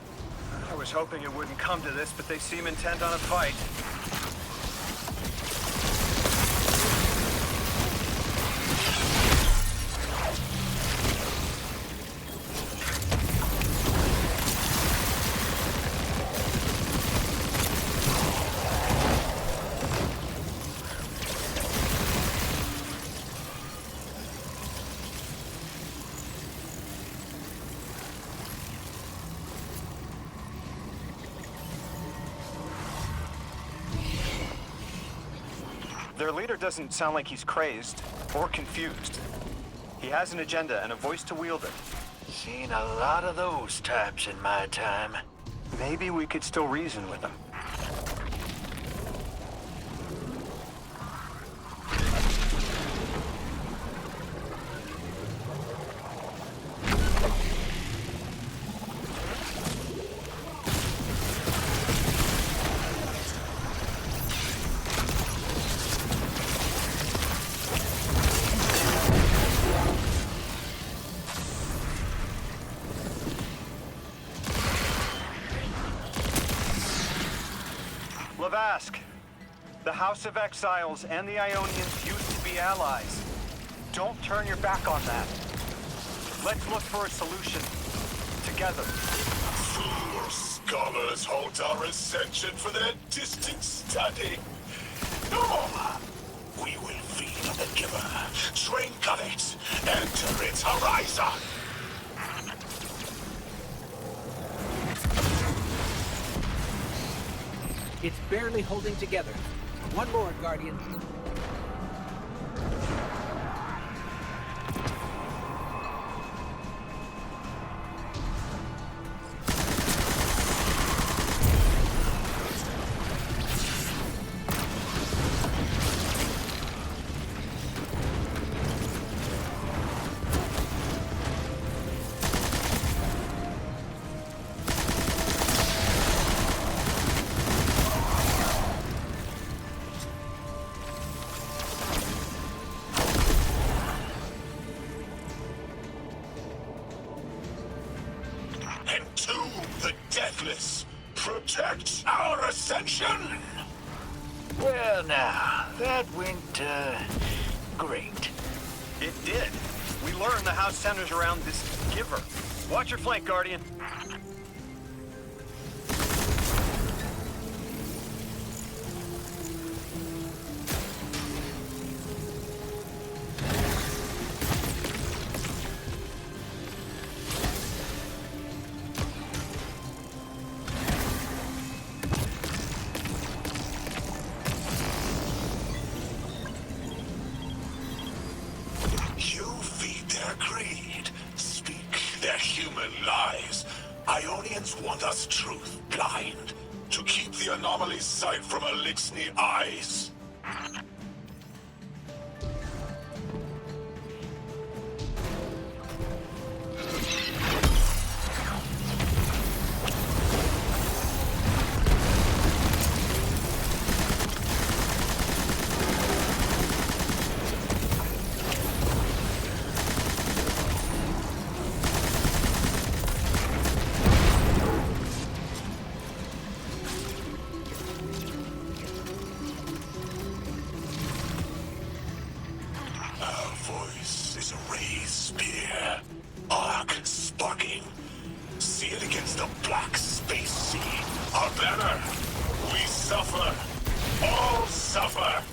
I was hoping it wouldn't come to this, but they seem intent on a fight. Their leader doesn't sound like he's crazed or confused. He has an agenda and a voice to wield it. Seen a lot of those types in my time. Maybe we could still reason with him. The House of Exiles and the Ionians used to be allies. Don't turn your back on that. Let's look for a solution. Together. Foolish scholars hold our ascension for their distant study. No! We will feed on the giver, drink of it, enter its horizon. barely holding together. One more, Guardian. Entomb the deathless. Protect our ascension. Well now, that went, great. It did. We learned the house centers around this giver. Watch your flank, Guardian. You feed their greed, speak their human lies. Ionians want us truth blind, to keep the Anomaly's sight from Elixni eyes. Our voice is a raised spear, arc sparking. See it against the black space sea. Our banner. We suffer. All suffer.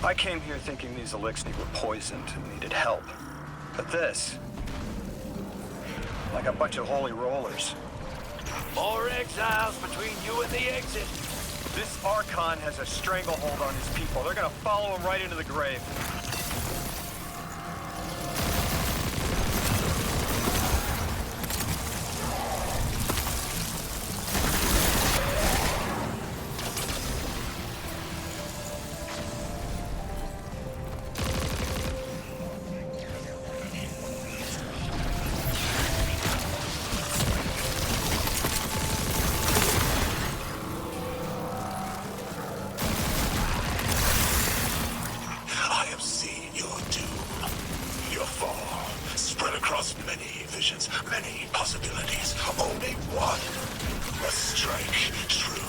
I came here thinking these Elixni were poisoned and needed help. But this... like a bunch of holy rollers. More exiles between you and the exit. This Archon has a stranglehold on his people. They're gonna follow him right into the grave. I have seen your doom, your fall, spread across many visions, many possibilities. Only one must strike true.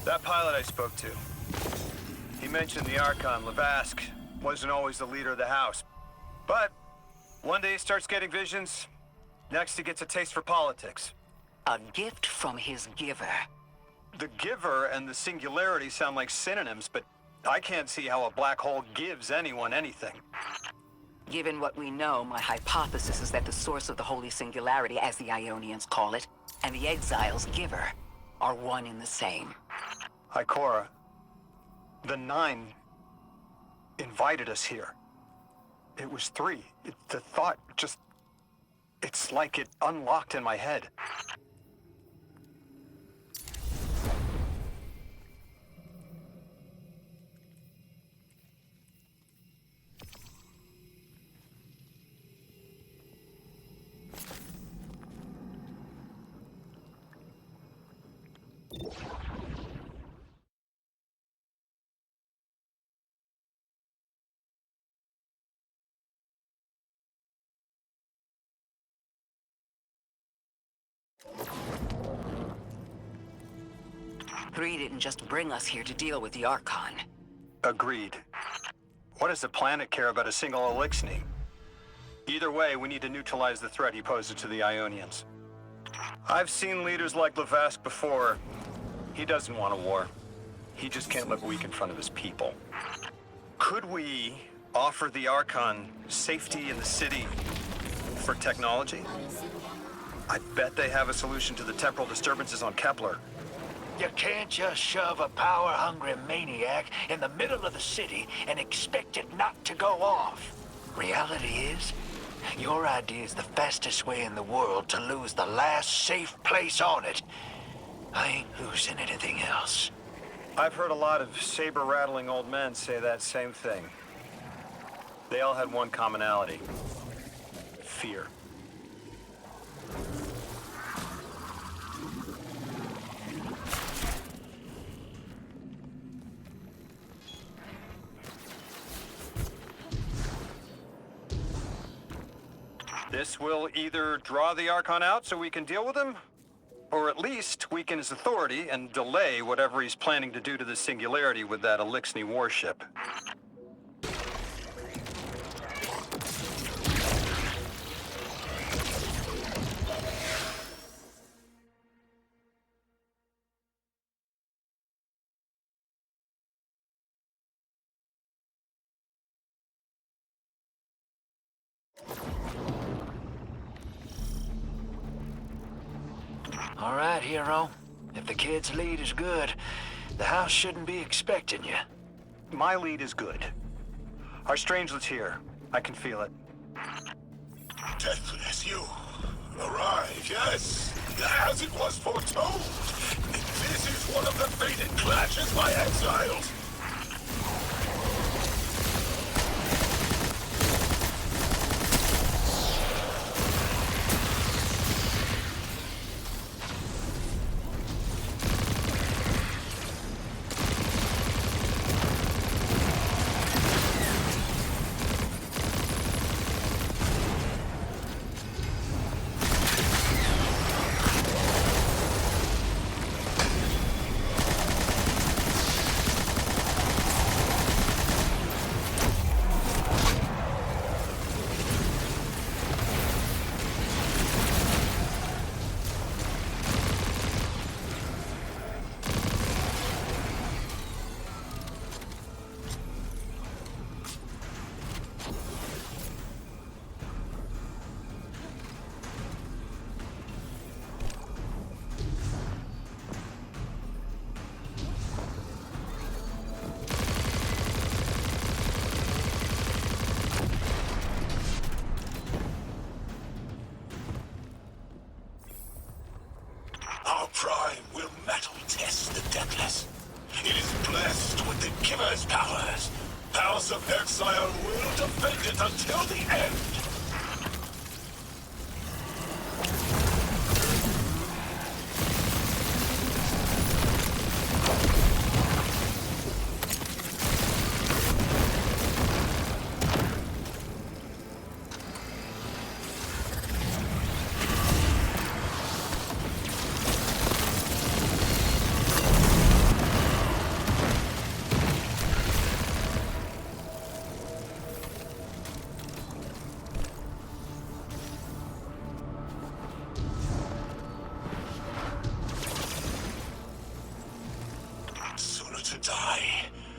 That pilot I spoke to, he mentioned the Archon, Lavask, wasn't always the leader of the house. But one day he starts getting visions, next he gets a taste for politics. A gift from his giver. The giver and the singularity sound like synonyms, but I can't see how a black hole gives anyone anything. Given what we know, my hypothesis is that the source of the Holy Singularity, as the Ionians call it, and the Exile's giver are one and the same. Ikora, the Nine invited us here. It was 3. The thought just... it's like it unlocked in my head. 3 didn't just bring us here to deal with the Archon. Agreed. What does the planet care about a single Elixni? Either way, we need to neutralize the threat he poses to the Ionians. I've seen leaders like Lavask before. He doesn't want a war. He just can't look weak in front of his people. Could we offer the Archon safety in the city for technology? I bet they have a solution to the temporal disturbances on Kepler. You can't just shove a power-hungry maniac in the middle of the city and expect it not to go off. Reality is, your idea is the fastest way in the world to lose the last safe place on it. I ain't losing anything else. I've heard a lot of saber-rattling old men say that same thing. They all had one commonality: fear. This will either draw the Archon out so we can deal with him, or at least weaken his authority and delay whatever he's planning to do to the Singularity with that Elixni warship. All right, hero. If the kid's lead is good, the house shouldn't be expecting you. My lead is good. Our strangelet's here. I can feel it. Deathless, you arrive, yes, as it was foretold. This is one of the fated clashes by exiles. Our prime will metal test the Deathless. It is blessed with the Giver's powers. House of Exile will defend it until the end.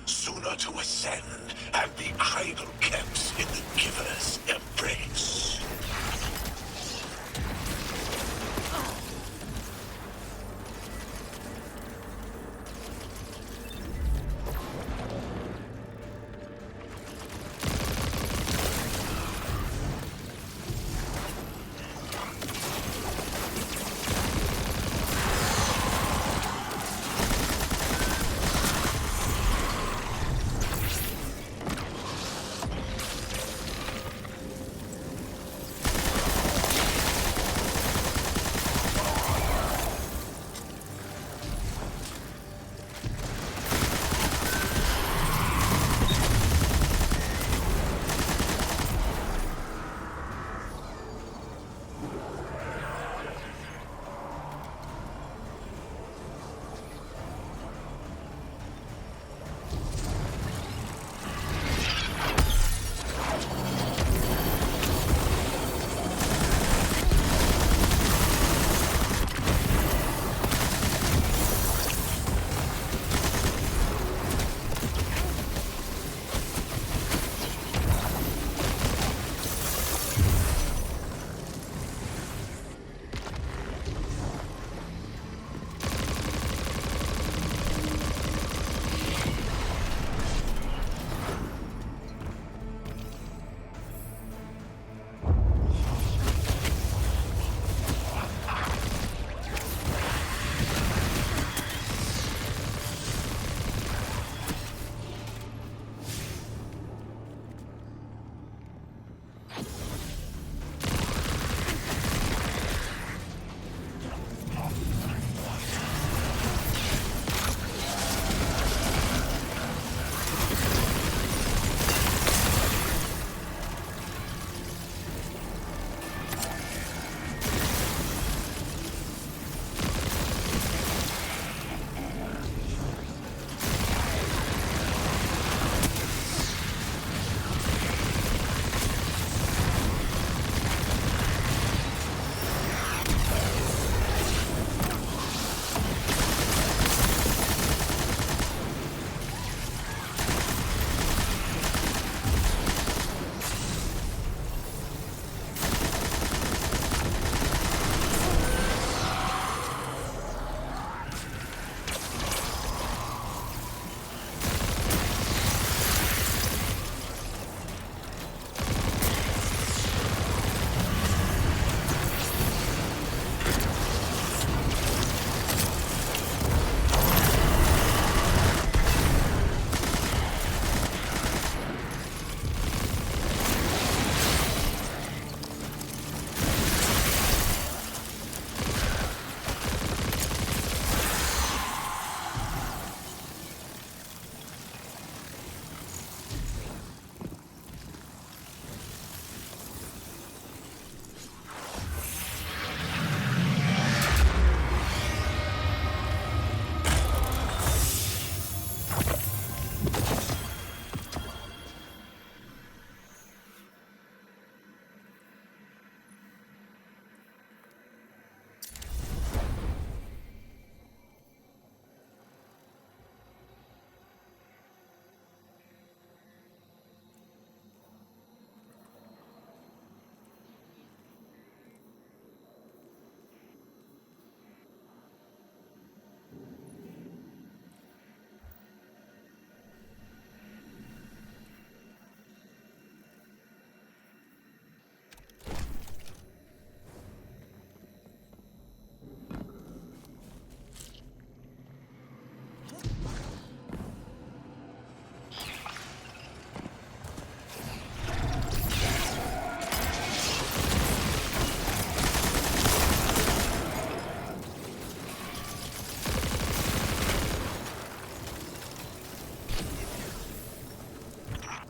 Sooner to ascend and be cradle kept in the Giver's embrace.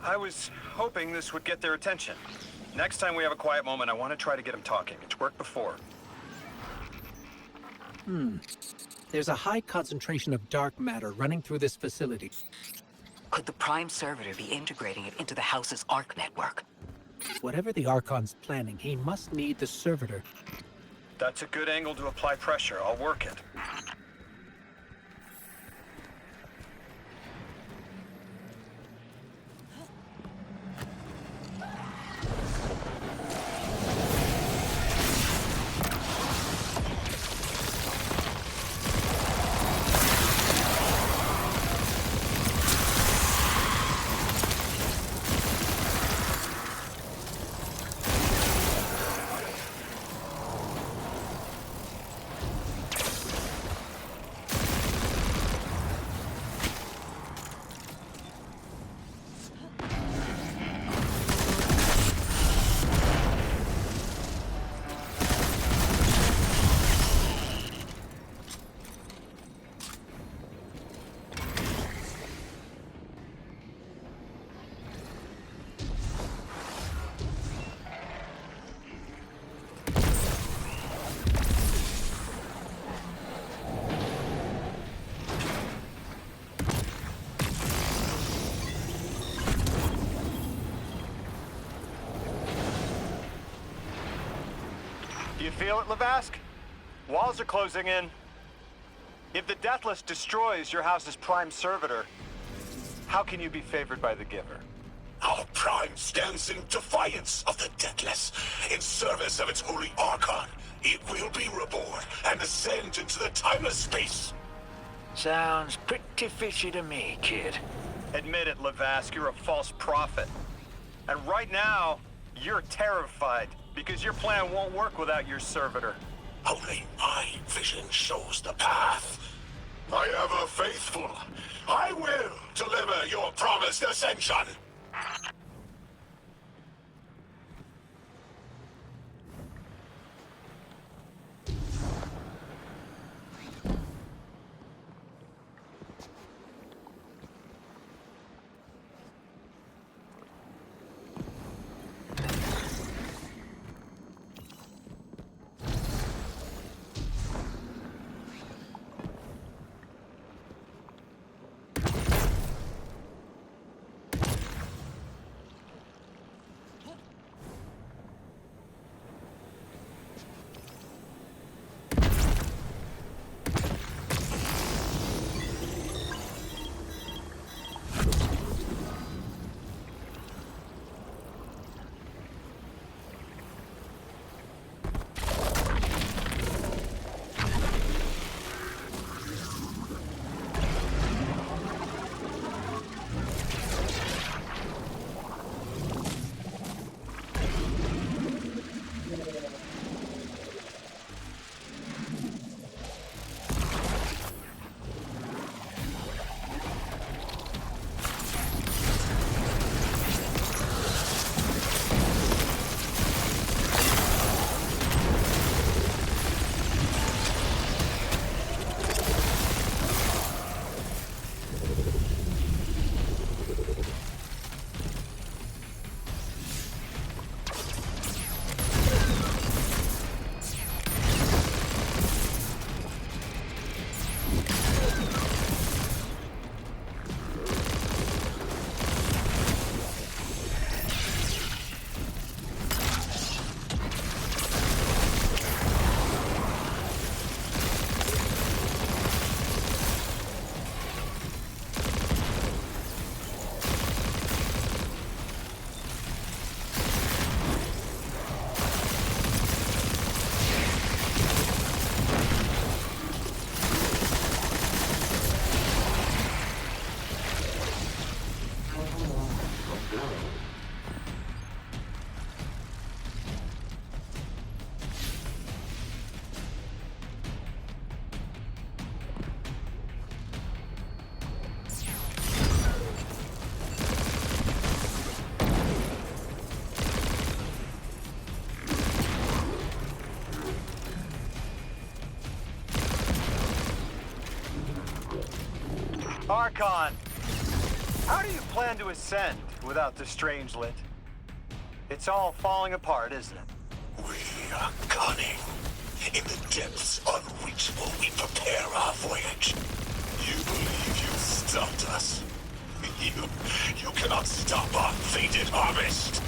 I was hoping this would get their attention. Next time we have a quiet moment, I want to try to get them talking. It's worked before. There's a high concentration of dark matter running through this facility. Could the Prime Servitor be integrating it into the House's Arc network? Whatever the Archon's planning, he must need the Servitor. That's a good angle to apply pressure. I'll work it. Do you feel it, Lavask? Walls are closing in. If the Deathless destroys your house's Prime Servitor, how can you be favored by the Giver? Our Prime stands in defiance of the Deathless, in service of its holy Archon. It will be reborn and ascend into the timeless space. Sounds pretty fishy to me, kid. Admit it, Lavask, you're a false prophet. And right now, you're terrified, because your plan won't work without your servitor. Only my vision shows the path. My ever faithful, I will deliver your promised ascension. Archon! How do you plan to ascend without the strangelet? It's all falling apart, isn't it? We are cunning. In the depths unreachable, we prepare our voyage. You believe you've stumped us? You cannot stop our fated harvest!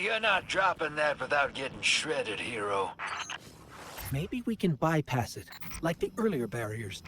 You're not dropping that without getting shredded, hero. Maybe we can bypass it, like the earlier barriers.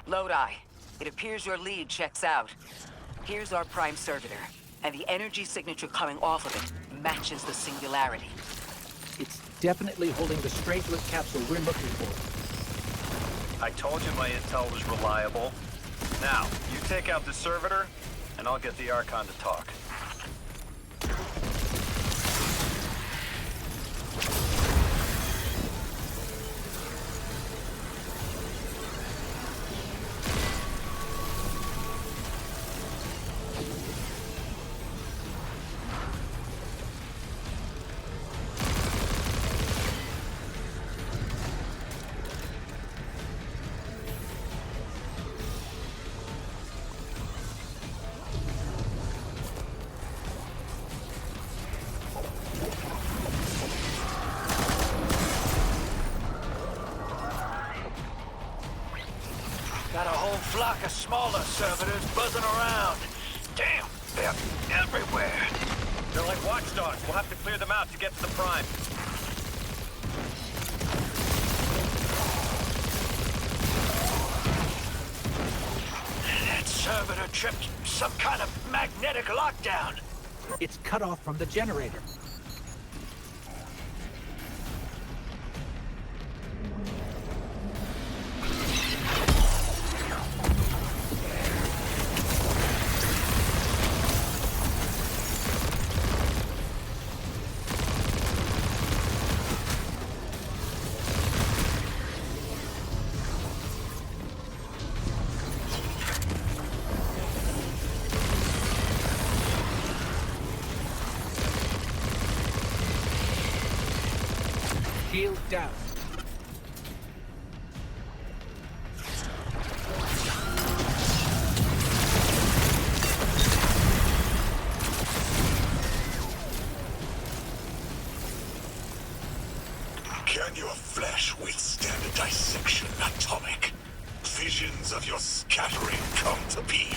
Lodi, it appears your lead checks out. Here's our prime servitor, and the energy signature coming off of it matches the singularity. It's definitely holding the strangelet capsule we're looking for. I told you my intel was reliable. Now, you take out the servitor, and I'll get the Archon to talk. Got a whole flock of smaller servitors buzzing around. Damn, they're everywhere. They're like watchdogs. We'll have to clear them out to get to the prime. servitor tripped some kind of magnetic lockdown. It's cut off from the generator. Shield down. Can your flesh withstand a dissection atomic? Visions of your scattering come to be.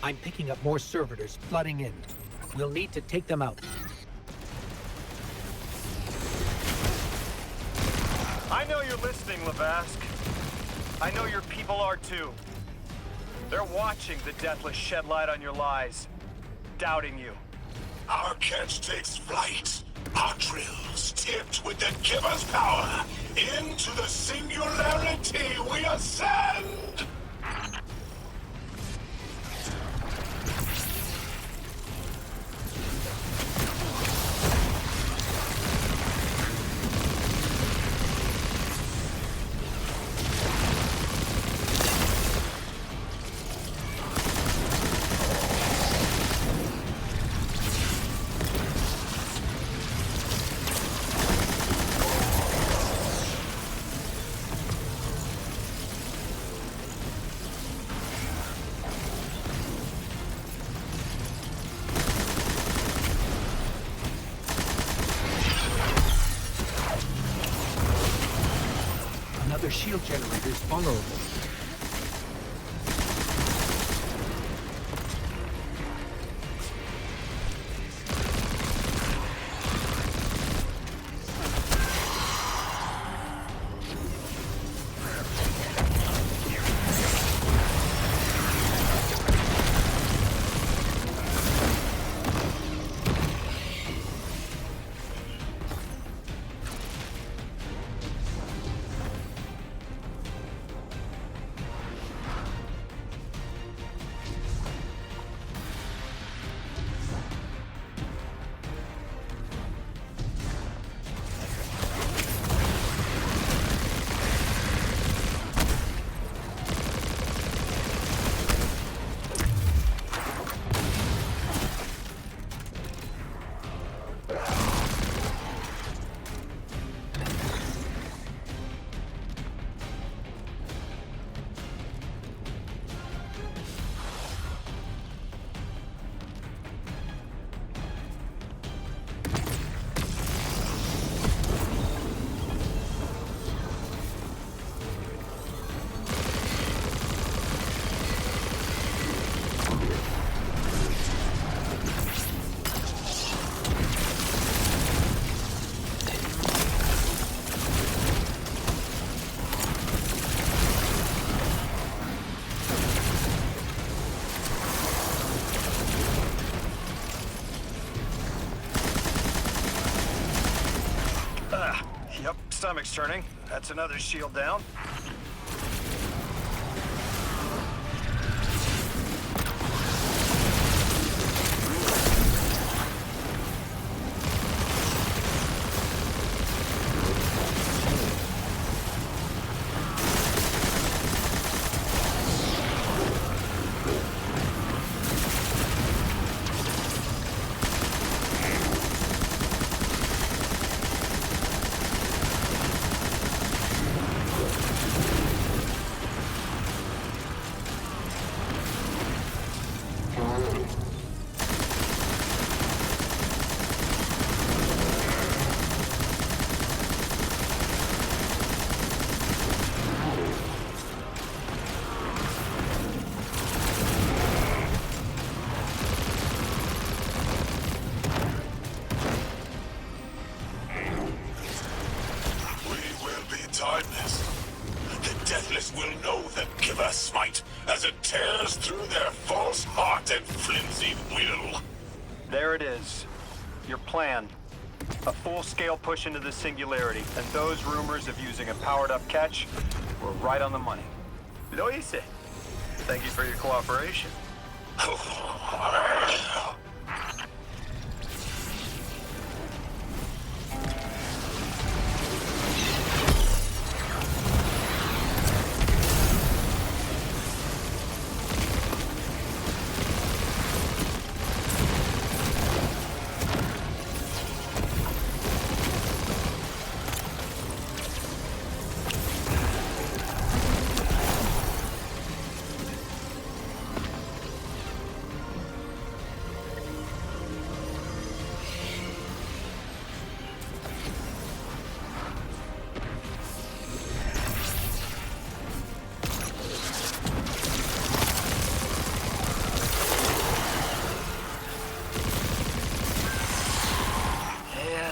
I'm picking up more servitors flooding in. We'll need to take them out. I know you're listening, Lavask. I know your people are too. They're watching the Deathless shed light on your lies, doubting you. Our catch takes flight. Our drills tipped with the Giver's power. Into the singularity we ascend! Another shield generator is vulnerable. stomach's turning. That's another shield down. will know the Giver smite as it tears through their false heart and flimsy will. There it is. Your plan. A full-scale push into the singularity, and those rumors of using a powered-up catch were right on the money. Lo hice. Thank you for your cooperation.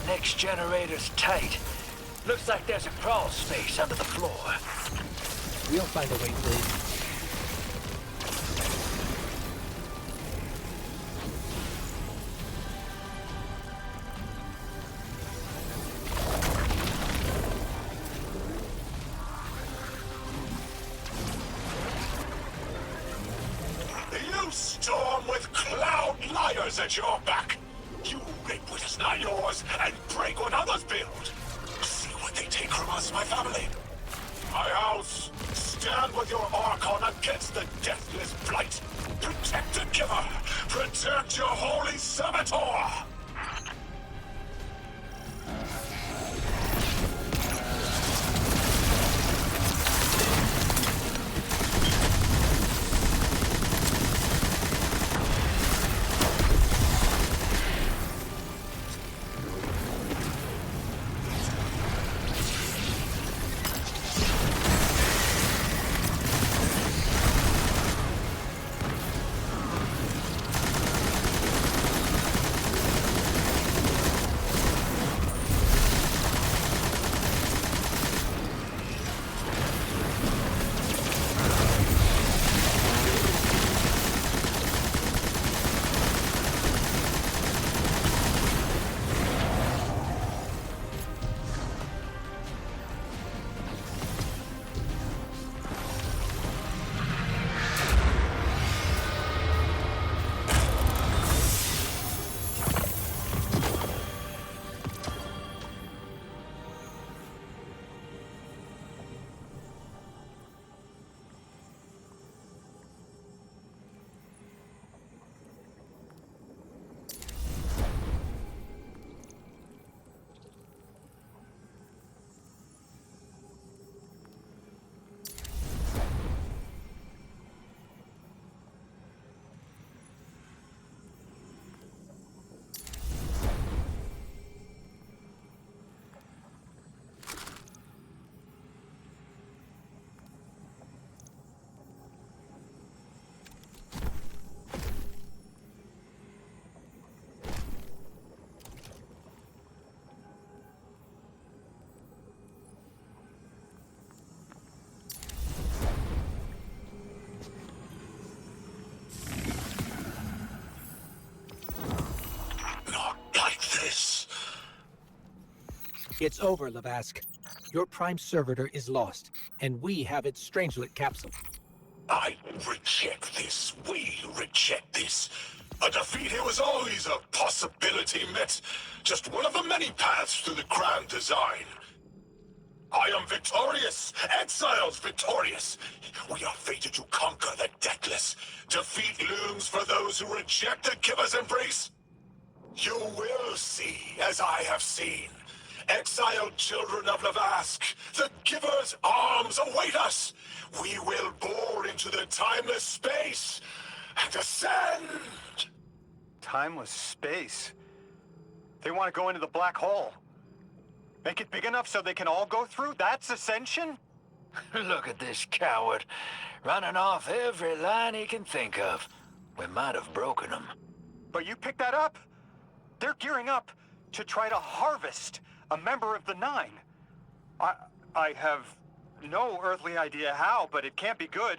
Next generator's tight. Looks like there's a crawl space under the floor. We'll find a way through. You storm with cloud liars at your back. You rape what is not yours and break what others build. See what they take from us, my family. My house, stand with your Archon against the deathless blight. Protect the Giver. Protect your holy servitor. It's over, Lavask. Your prime servitor is lost, and we have its strangelet capsule. I reject this. We reject this. A defeat here was always a possibility, Met. Just one of the many paths to the grand design. I am victorious. Exile's victorious. We are fated to conquer the deathless. Defeat looms for those who reject the giver's embrace. You will see, as I have seen. Exiled children of Lavask, the giver's arms await us. We will bore into the timeless space and ascend. Timeless space? They want to go into the black hole. Make it big enough so they can all go through? That's ascension? Look at this coward, running off every line he can think of. We might have broken him. But you picked that up. They're gearing up to try to harvest a member of the Nine. I have no earthly idea how, but it can't be good.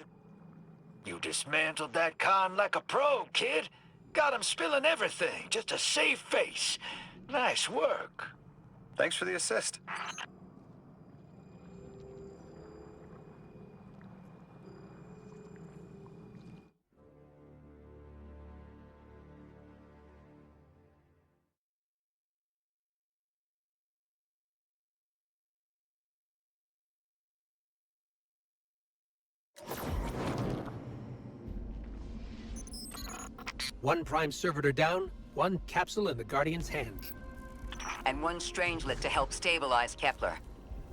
You dismantled that con like a pro, kid. Got him spilling everything, just to save face. Nice work. Thanks for the assist. One prime servitor down, one capsule in the Guardian's hand. And one strangelet to help stabilize Kepler.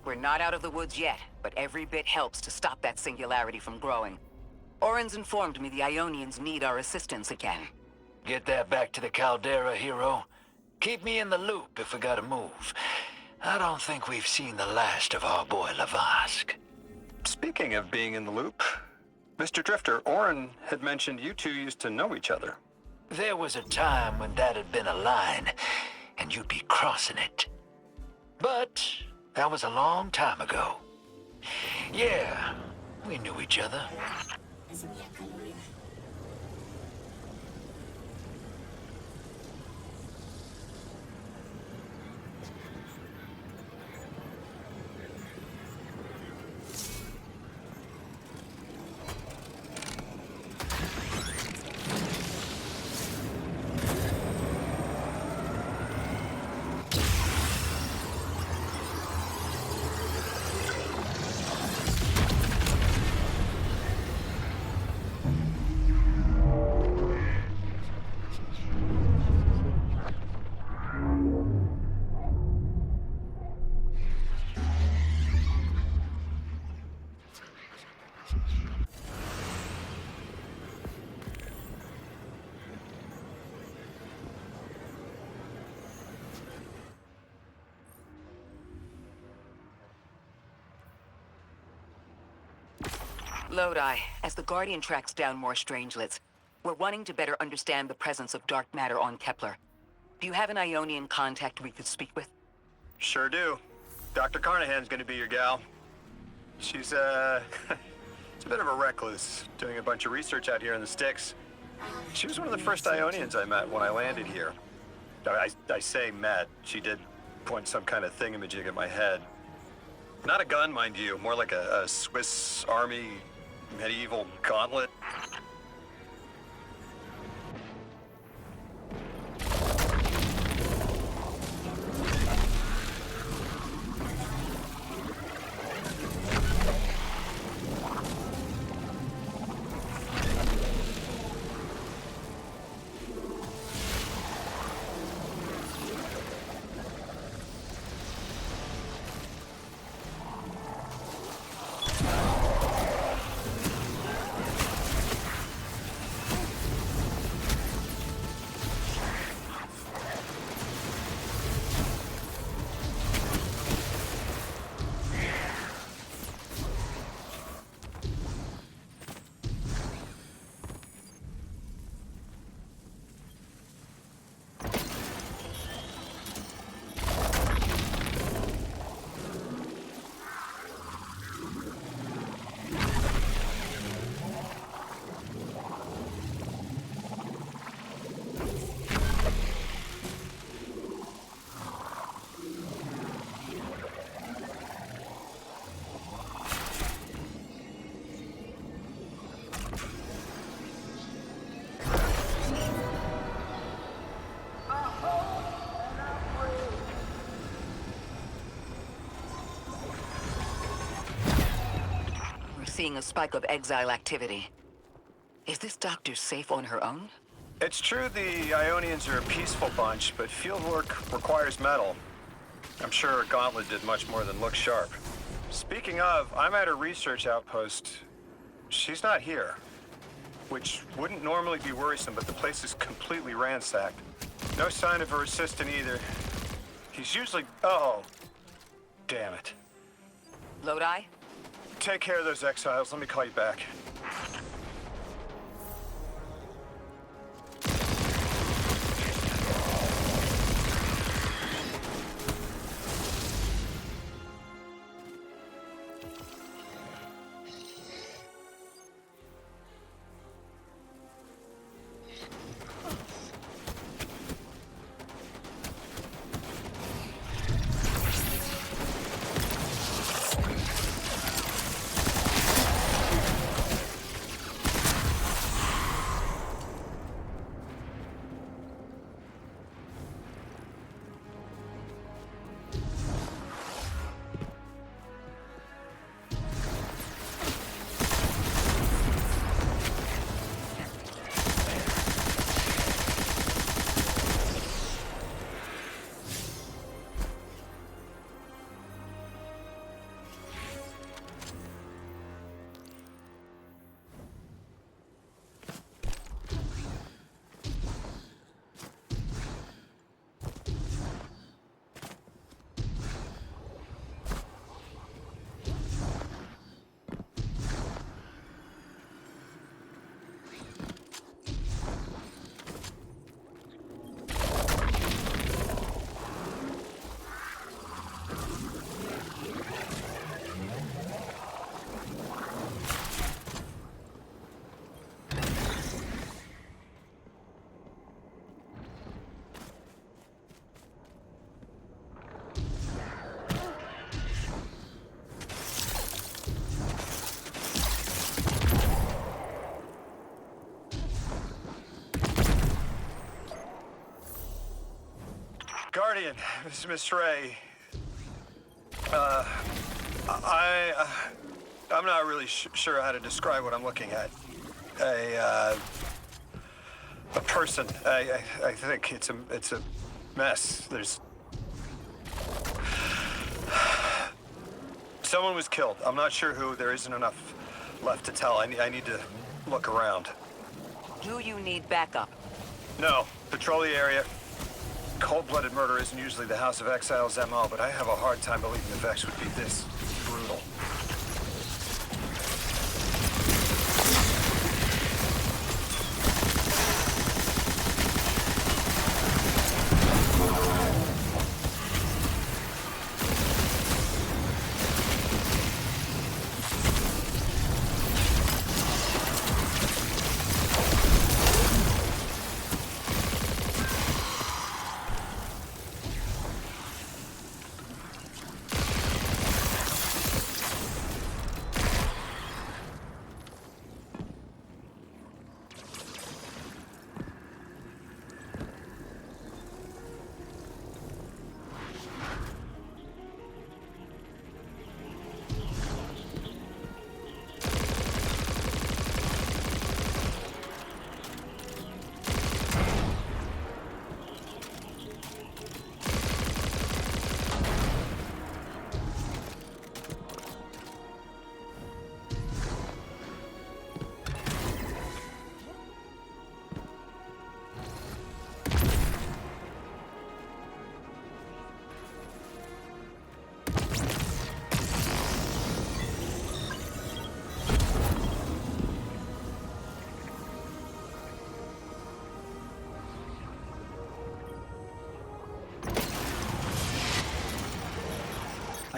We're not out of the woods yet, but every bit helps to stop that singularity from growing. Orin's informed me the Ionians need our assistance again. Get that back to the Caldera, hero. Keep me in the loop if we gotta move. I don't think we've seen the last of our boy Lavask. Speaking of being in the loop, Mr. Drifter, Orin had mentioned you two used to know each other. There was a time when that had been a line, and you'd be crossing it. But that was a long time ago. Yeah, we knew each other. Lodi, as the Guardian tracks down more strangelets, we're wanting to better understand the presence of dark matter on Kepler. Do you have an Ionian contact we could speak with? Sure do. Dr. Carnahan's gonna be your gal. She's, she's a bit of a recluse, doing a bunch of research out here in the sticks. She was one of the first Ionians I met when I landed here. I say met. She did point some kind of thingamajig at my head. Not a gun, mind you, more like a Swiss Army medieval gauntlet. seeing a spike of Exile activity. Is this doctor safe on her own? It's true the Ionians are a peaceful bunch, but fieldwork requires metal. I'm sure Gauntlet did much more than look sharp. Speaking of, I'm at her research outpost. She's not here. Which wouldn't normally be worrisome, but the place is completely ransacked. No sign of her assistant either. He's usually... Uh-oh. Damn it. Lodi? Take care of those exiles. Let me call you back. Guardian, this is Miss Ray. I'm not really sure how to describe what I'm looking at. A person. I think it's a mess. There's... Someone was killed. I'm not sure who. There isn't enough left to tell. I need to look around. Do you need backup? No. Patrol the area. Cold-blooded murder isn't usually the House of Exile's MO, but I have a hard time believing the Vex would be this brutal.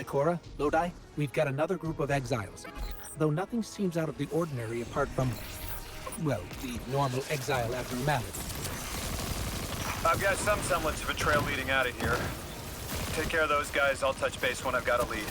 Cora, Lodi, we've got another group of exiles. Though nothing seems out of the ordinary apart from, well, the normal exile abnormality. I've got some semblance of a trail leading out of here. Take care of those guys. I'll touch base when I've got a lead.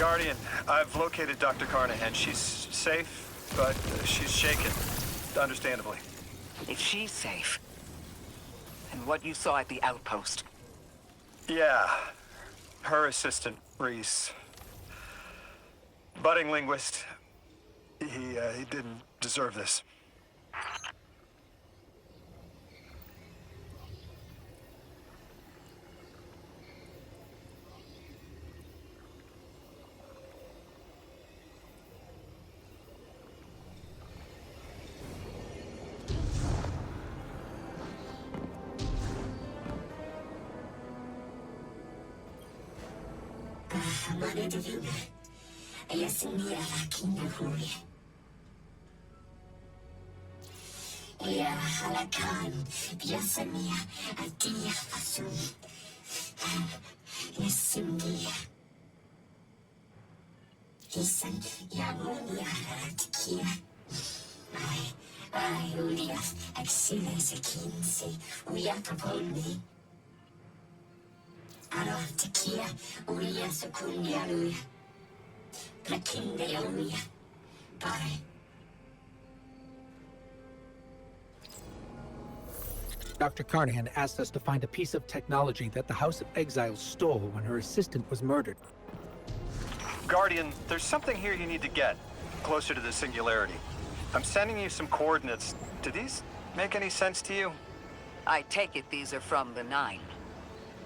Guardian, I've located Dr. Carnahan. She's safe, but she's shaken. Understandably. If she's safe, and what you saw at the outpost. Yeah. Her assistant, Reese. Budding linguist. He didn't deserve this. Dr. Carnahan asked us to find a piece of technology that the House of Exile stole when her assistant was murdered. Guardian, there's something here you need to get, closer to the singularity. I'm sending you some coordinates. Do these make any sense to you? I take it these are from the Nine.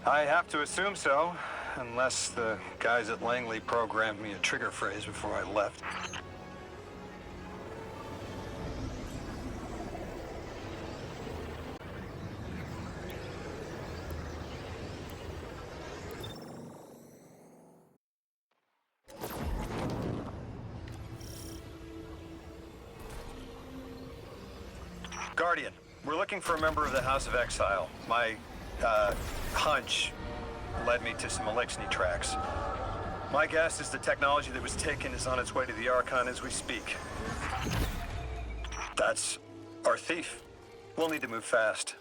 I have to assume so, unless the guys at Langley programmed me a trigger phrase before I left. Guardian, we're looking for a member of the House of Exile. My, hunch led me to some Elixni tracks. My guess is the technology that was taken is on its way to the Archon as we speak. That's our thief. We'll need to move fast.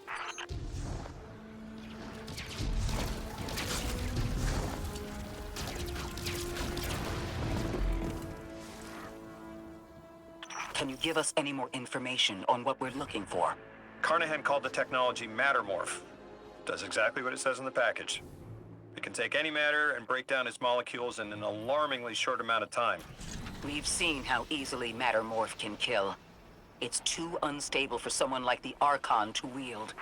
Can you give us any more information on what we're looking for? Carnahan called the technology Mattermorph. Does exactly what it says in the package. It can take any matter and break down its molecules in an alarmingly short amount of time. We've seen how easily Mattermorph can kill. It's too unstable for someone like the Archon to wield.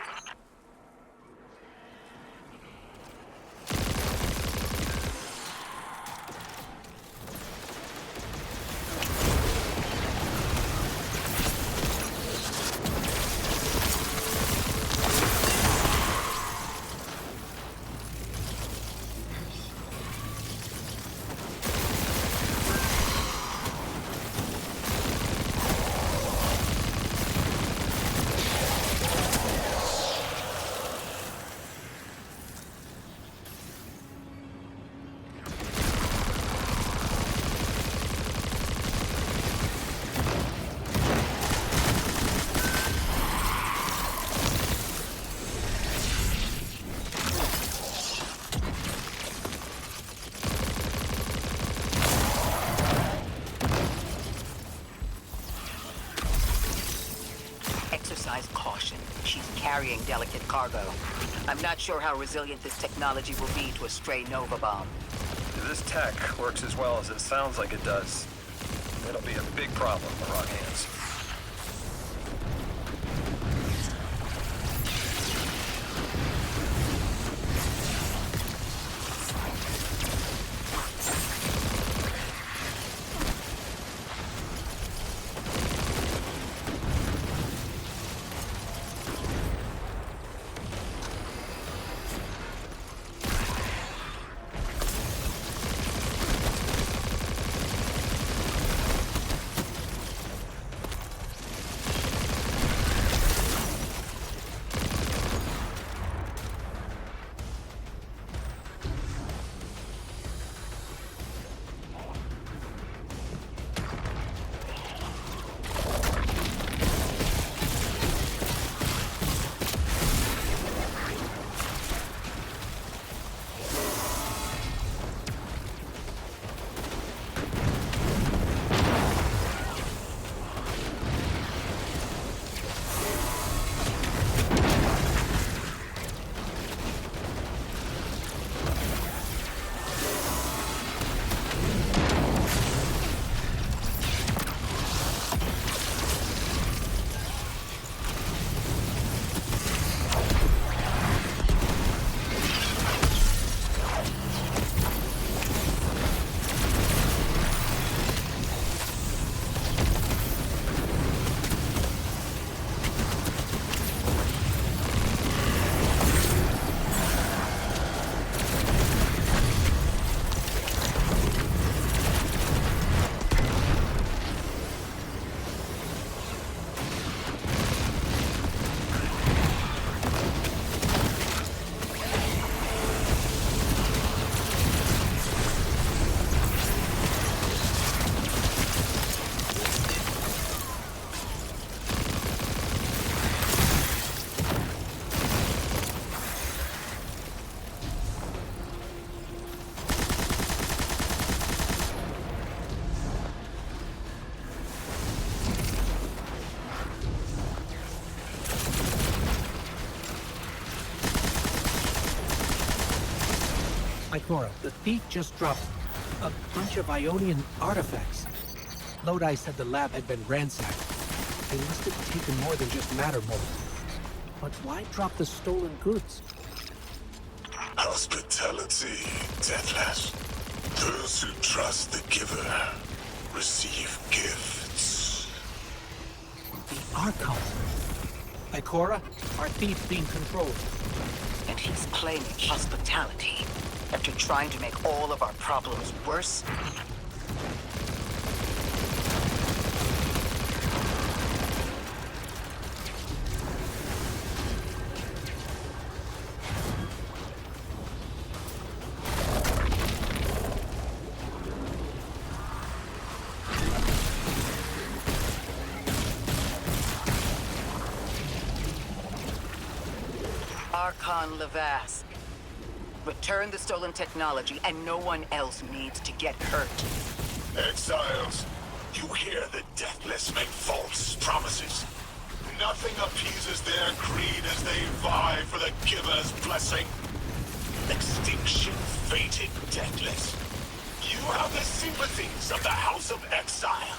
Exercise caution. She's carrying delicate cargo. I'm not sure how resilient this technology will be to a stray Nova bomb. If this tech works as well as it sounds like it does, it'll be a big problem in the wrong hands. Ikora, the thief just dropped a bunch of Ionian artifacts. Lodi said the lab had been ransacked. They must have taken more than just Mattermorph. But why drop the stolen goods? Hospitality, Deathless. Those who trust the giver receive gifts. The Archon. Ikora, our thief's being controlled. And he's claiming hospitality after trying to make all of our problems worse. Archon Levask. Return the stolen technology, and no one else needs to get hurt. Exiles, you hear the Deathless make false promises. Nothing appeases their greed as they vie for the giver's blessing. Extinction fated, Deathless. You have the sympathies of the House of Exile.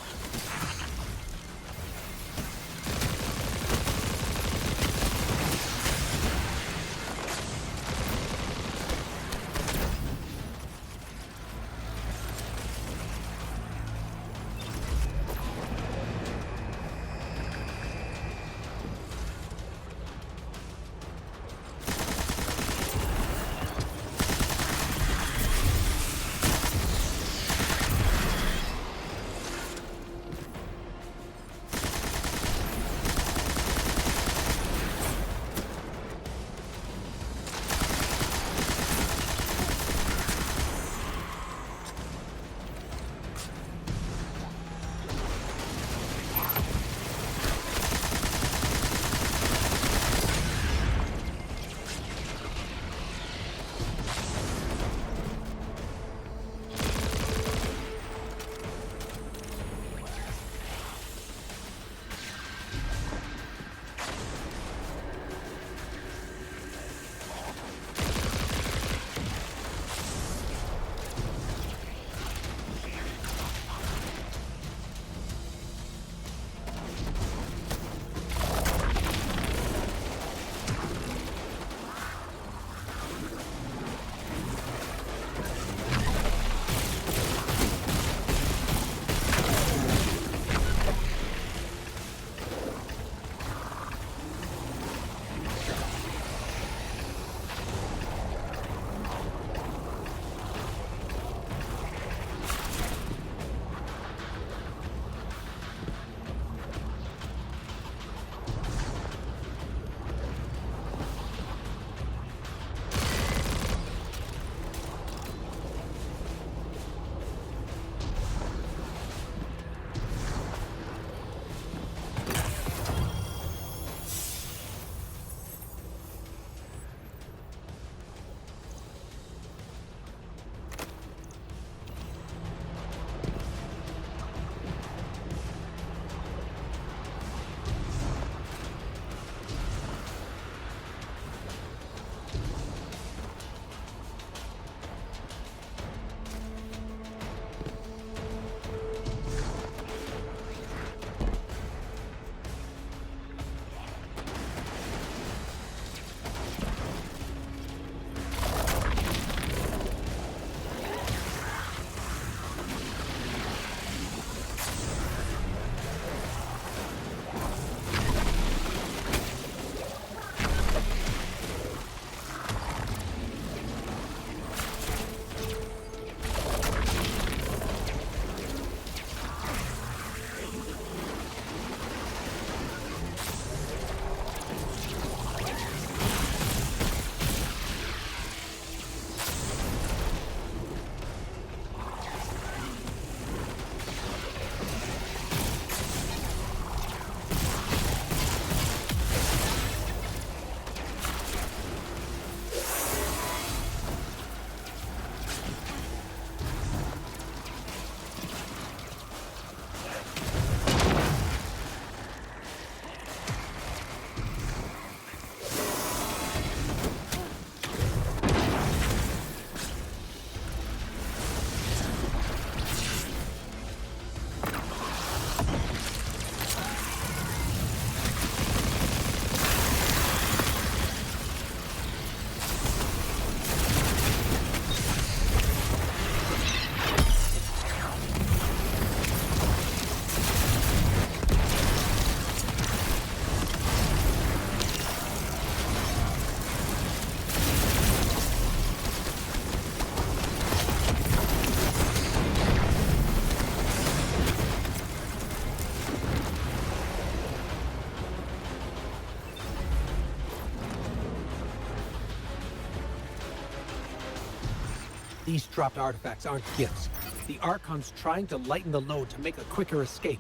These dropped artifacts aren't gifts. The Archon's trying to lighten the load to make a quicker escape.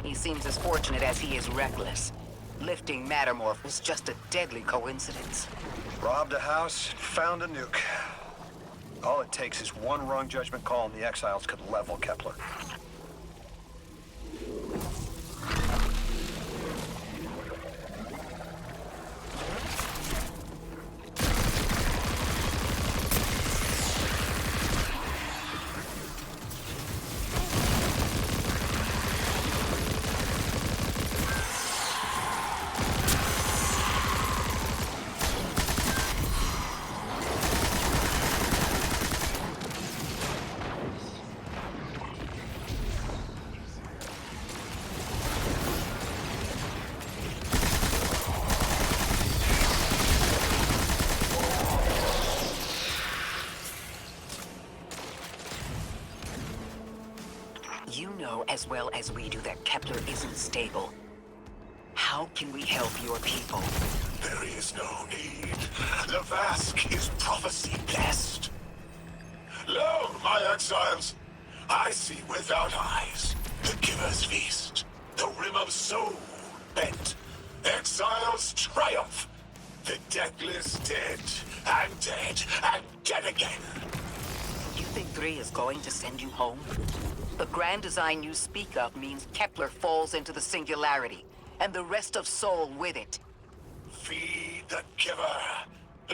He seems as fortunate as he is reckless. Lifting Mattermorph was just a deadly coincidence. Robbed a house, found a nuke. All it takes is one wrong judgment call and the Exiles could level Kepler. You know as well as we do that Kepler isn't stable. How can we help your people? There is no need. The Vask is prophecy blessed. Lo, my exiles, I see without eyes. The Giver's feast. The rim of soul bent. Exiles triumph. The deathless dead, and dead, and dead again. You think 3 is going to send you home? The grand design you speak of means Kepler falls into the singularity, and the rest of Sol with it. Feed the Giver.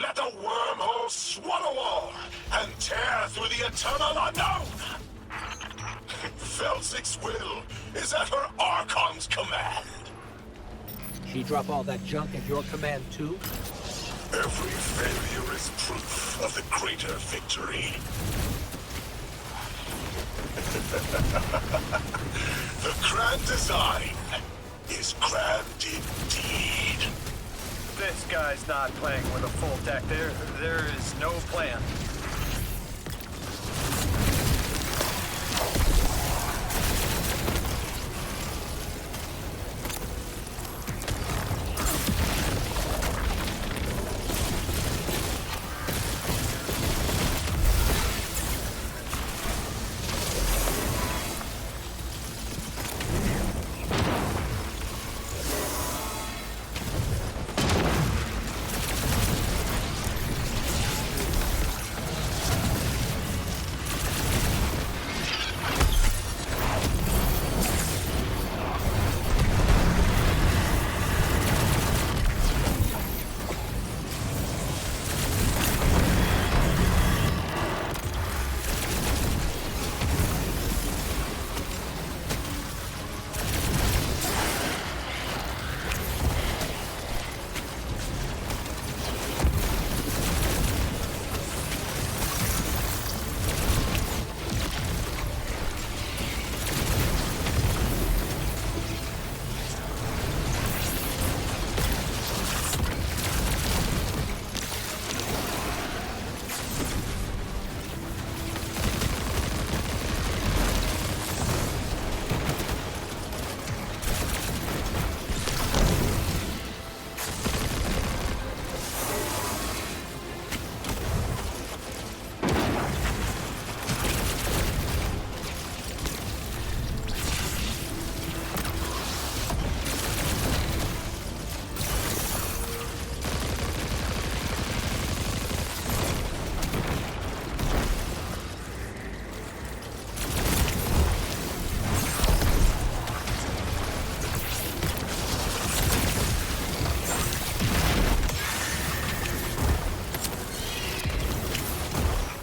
Let the wormhole swallow all, and tear through the eternal unknown. Felsik's will is at her Archon's command. She drop all that junk at your command too? Every failure is proof of the greater victory. The grand design is grand indeed. This guy's not playing with a full deck. There is no plan.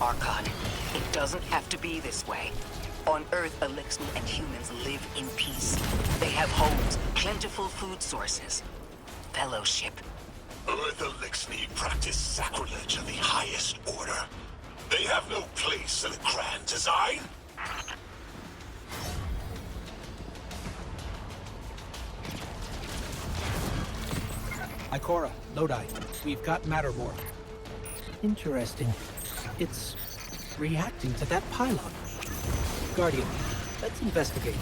Archon, it doesn't have to be this way. On Earth, Elixni and humans live in peace. They have homes, plentiful food sources, fellowship. Earth Elixni practice sacrilege of the highest order. They have no place in the grand design. Ikora, Lodi, we've got Mattermorph. Interesting. It's reacting to that pylon. Guardian, let's investigate.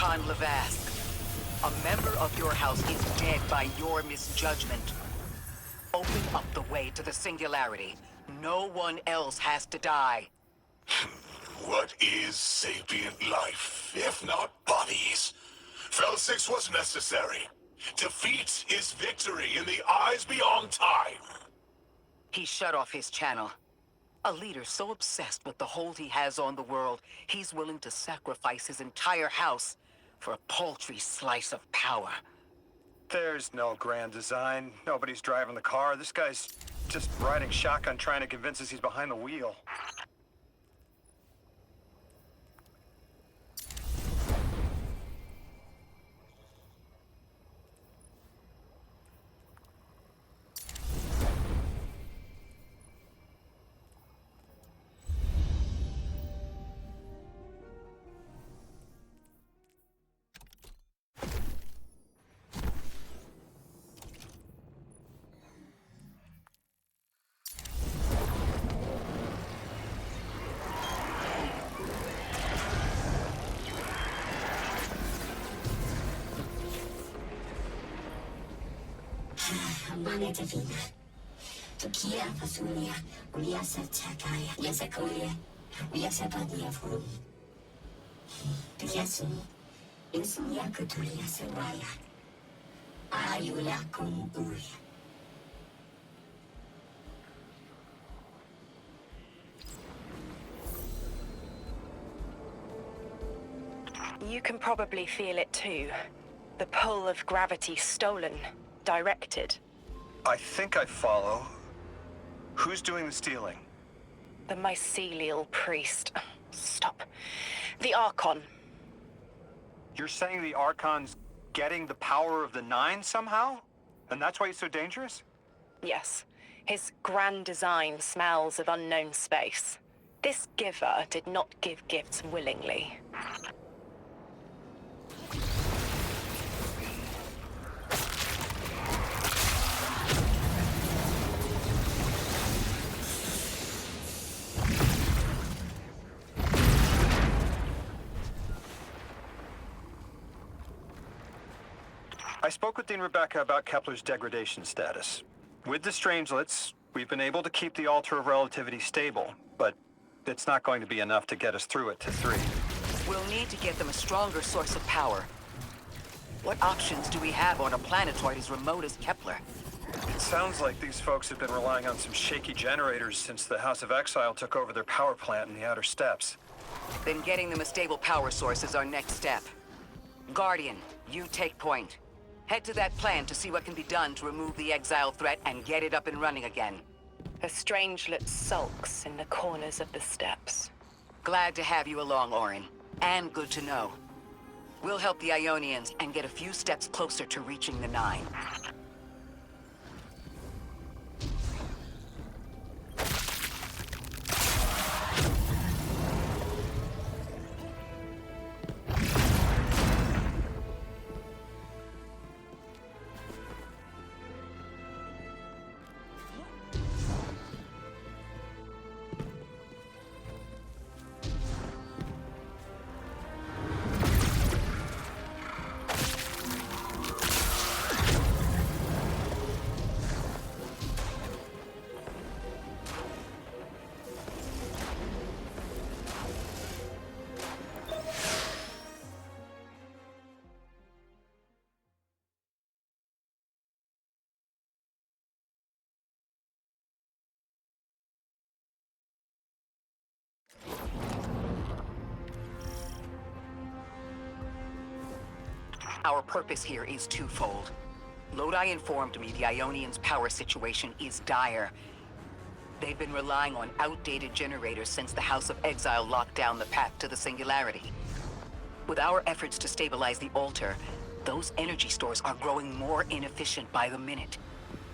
Archon Levask. A member of your house is dead by your misjudgment. Open up the way to the singularity. No one else has to die. What is sapient life, if not bodies? Fel 6 was necessary. Defeat is victory in the eyes beyond time. He shut off his channel. A leader so obsessed with the hold he has on the world, he's willing to sacrifice his entire house for a paltry slice of power. There's no grand design. Nobody's driving the car. This guy's just riding shotgun trying to convince us he's behind the wheel. Manetavina. Tokia Pasunia, Uliasa Takaya, Yasakoya, Uyasapania Furu. Piasu, Insuya Kutulia Sawaya. Ayula Kumburia. You can probably feel it too. The pull of gravity stolen, directed. I think I follow. Who's doing the stealing? The mycelial priest. Stop. The Archon. You're saying the Archon's getting the power of the Nine somehow? And that's why he's so dangerous? Yes. His grand design smells of unknown space. This giver did not give gifts willingly. I spoke with Dean Rebecca about Kepler's degradation status. With the strangelets, we've been able to keep the altar of relativity stable, but it's not going to be enough to get us through it to 3. We'll need to get them a stronger source of power. What options do we have on a planetoid as remote as Kepler? It sounds like these folks have been relying on some shaky generators since the House of Exile took over their power plant in the outer steppes. Then getting them a stable power source is our next step. Guardian, you take point. Head to that plan to see what can be done to remove the Exile threat and get it up and running again. A strangelet sulks in the corners of the steppes. Glad to have you along, Orin. And good to know. We'll help the Ionians and get a few steps closer to reaching the Nine. Our purpose here is twofold. Lodi informed me the Ionians' power situation is dire. They've been relying on outdated generators since the House of Exile locked down the path to the singularity. With our efforts to stabilize the altar, those energy stores are growing more inefficient by the minute.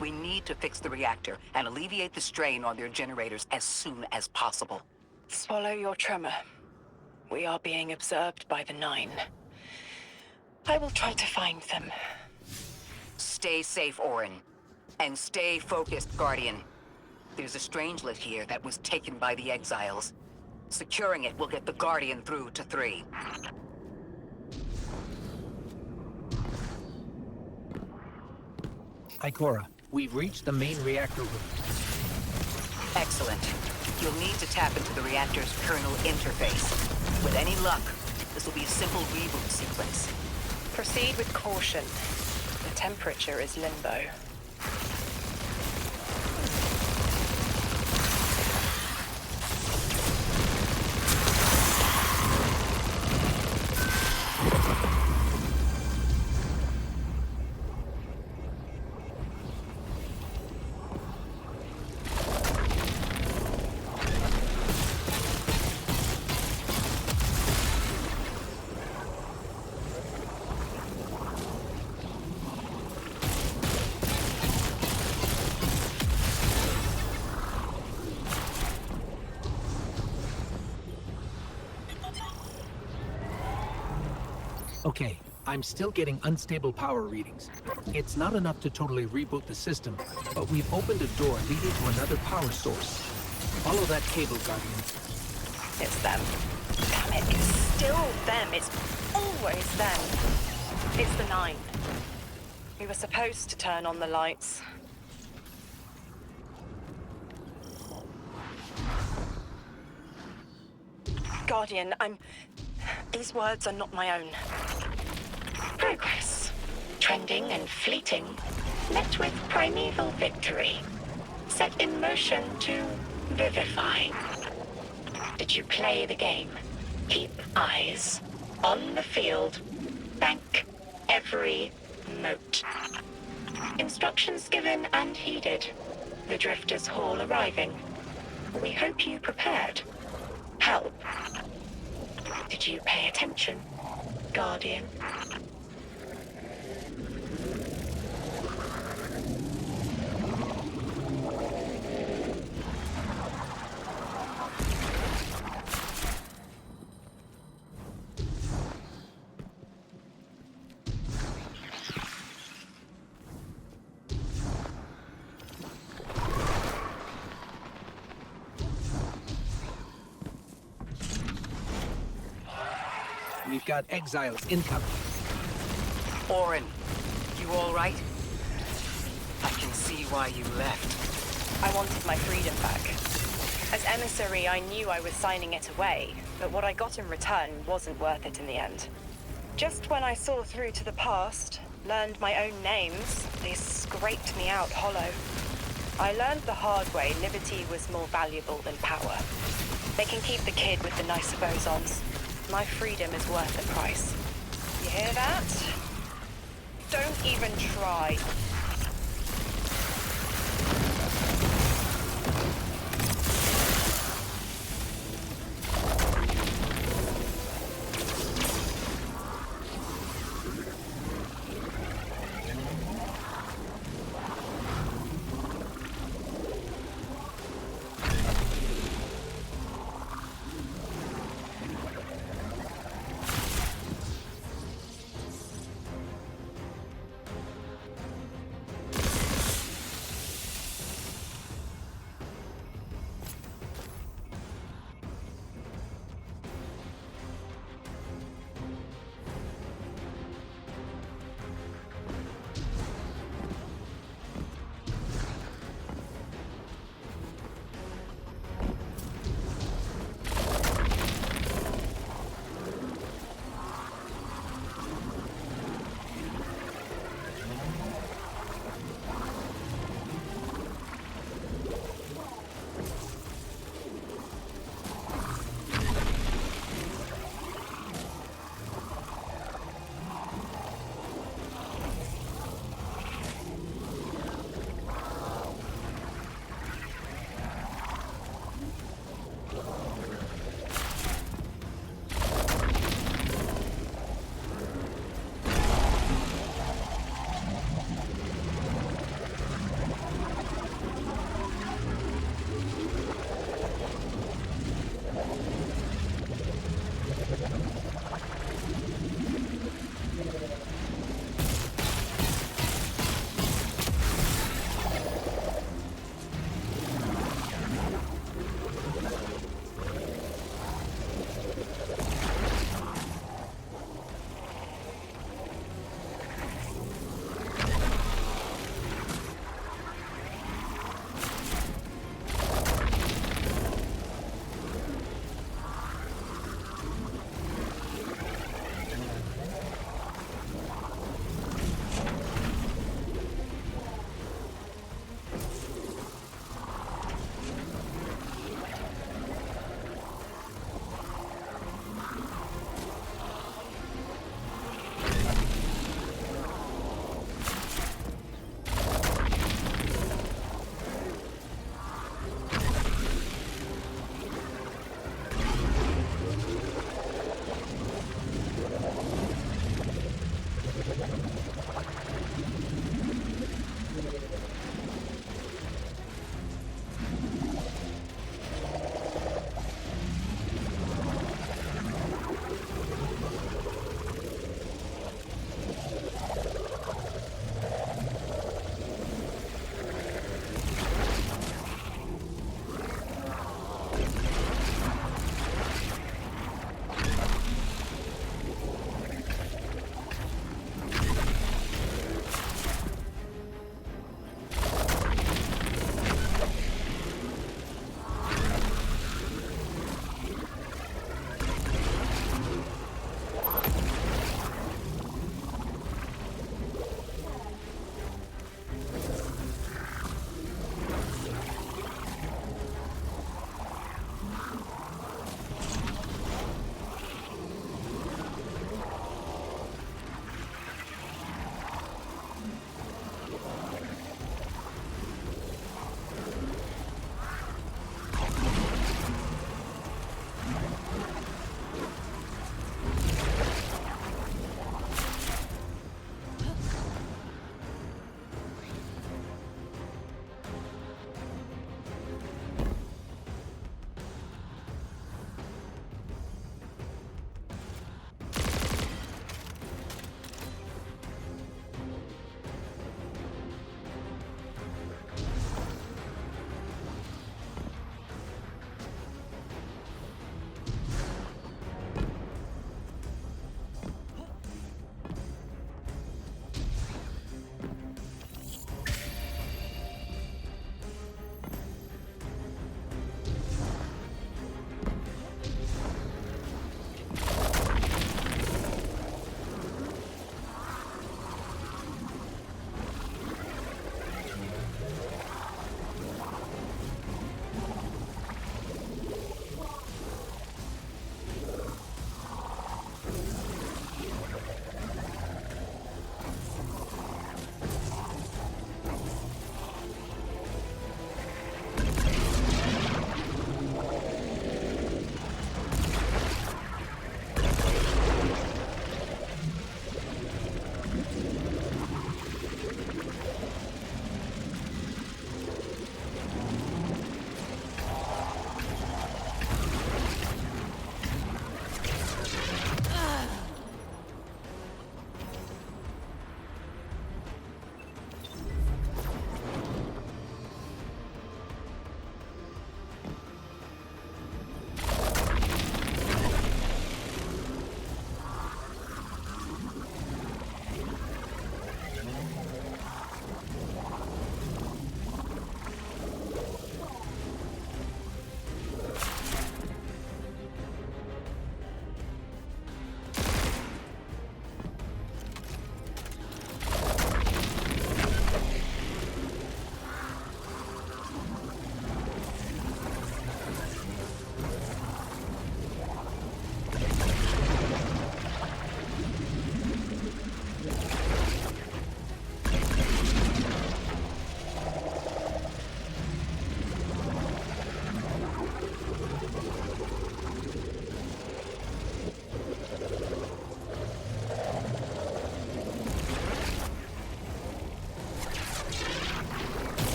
We need to fix the reactor and alleviate the strain on their generators as soon as possible. Swallow your tremor. We are being observed by the Nine. I will try to find them. Stay safe, Orin. And stay focused, Guardian. There's a strangelet here that was taken by the Exiles. Securing it will get the Guardian through to 3. Ikora, we've reached the main reactor room. Excellent. You'll need to tap into the reactor's kernel interface. With any luck, this will be a simple reboot sequence. Proceed with caution. The temperature is limbo. Okay, I'm still getting unstable power readings. It's not enough to totally reboot the system, but we've opened a door leading to another power source. Follow that cable, Guardian. It's them. Damn it, it's still them. It's always them. It's the 9. We were supposed to turn on the lights. Guardian, these words are not my own. Progress. Trending and fleeting. Met with primeval victory. Set in motion to vivify. Did you play the game? Keep eyes on the field. Bank every mote. Instructions given and heeded. The Drifters' Hall arriving. We hope you prepared. Help. Did you pay attention, Guardian? We've got Exiles incoming. Orin, you all right? I can see why you left. I wanted my freedom back. As emissary, I knew I was signing it away, but what I got in return wasn't worth it in the end. Just when I saw through to the past, learned my own names, they scraped me out hollow. I learned the hard way liberty was more valuable than power. They can keep the kid with the nicer bosons. My freedom is worth the price. You hear that? Don't even try.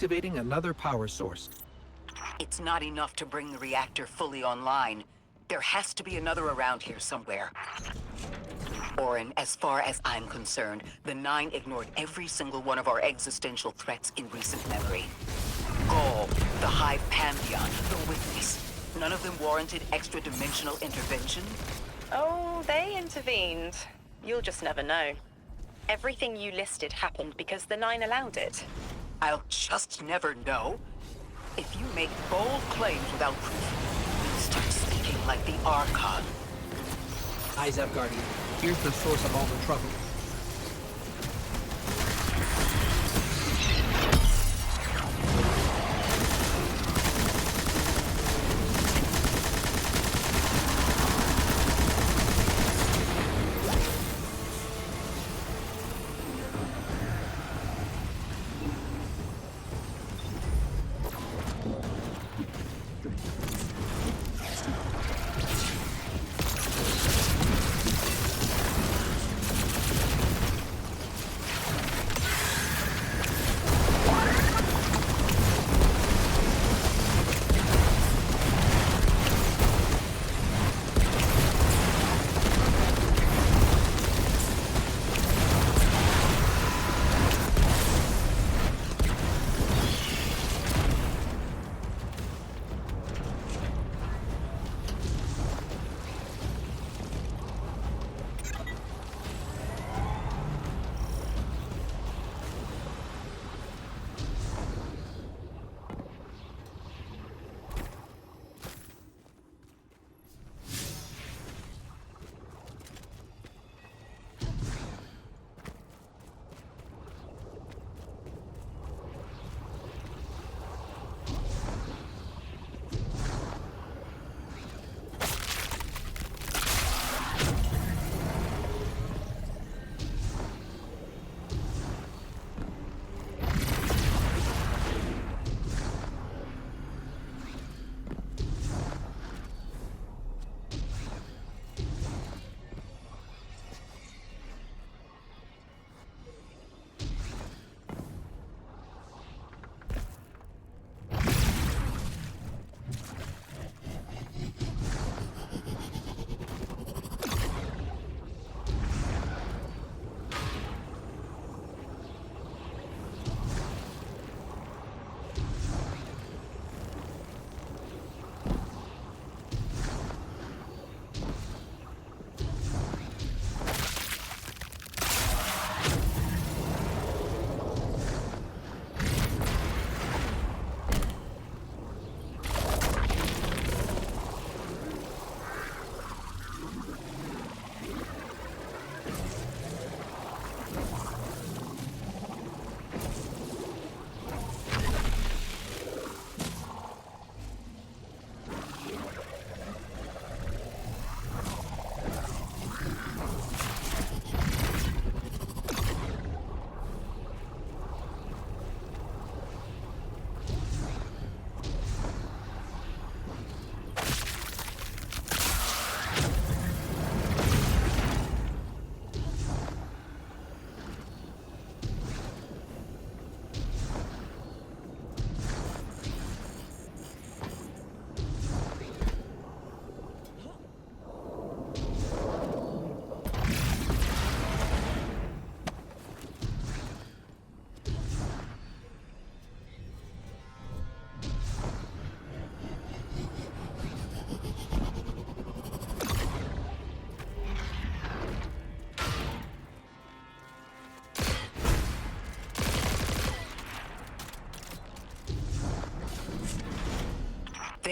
activating another power source. It's not enough to bring the reactor fully online. There has to be another around here somewhere. Orin, as far as I'm concerned, the Nine ignored every single one of our existential threats in recent memory. Gaul, the Hive Pantheon, the Witness. None of them warranted extra-dimensional intervention? Oh, they intervened. You'll just never know. Everything you listed happened because the Nine allowed it. I'll just never know. If you make bold claims without proof, you'll start speaking like the Archon. Eyes up, Guardian. Here's the source of all the trouble.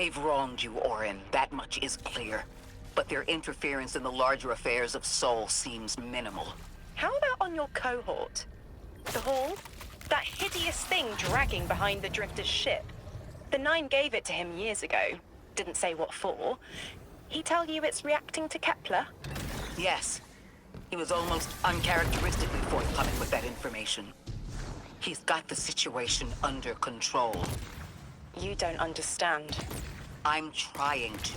They've wronged you, Orin. That much is clear. But their interference in the larger affairs of Sol seems minimal. How about on your cohort? The Hall? That hideous thing dragging behind the Drifter's ship. The Nine gave it to him years ago. Didn't say what for. He tell you it's reacting to Kepler? Yes. He was almost uncharacteristically forthcoming with that information. He's got the situation under control. You don't understand. I'm trying to.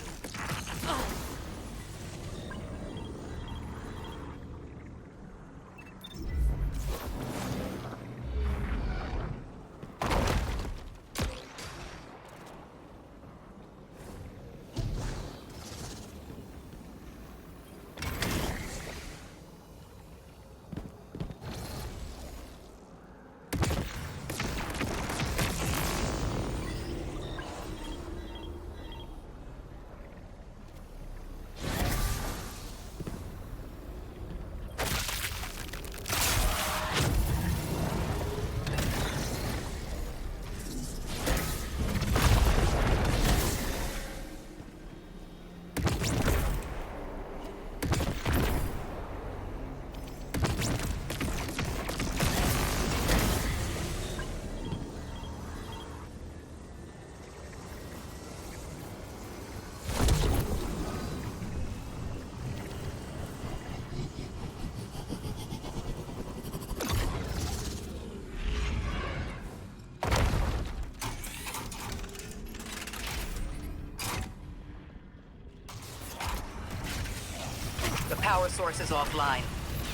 power source is offline.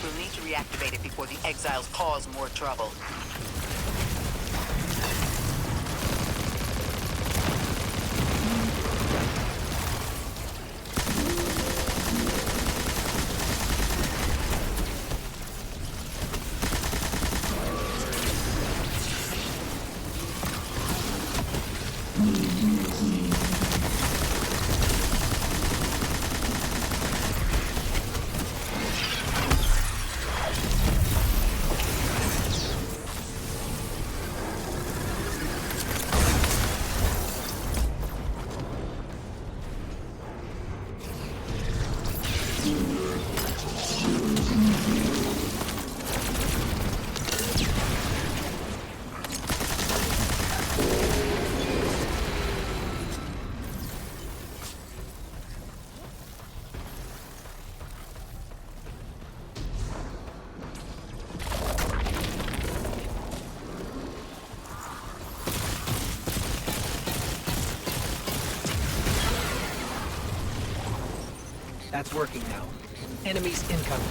We'll need to reactivate it before the Exiles cause more trouble. That's working now. Enemies incoming.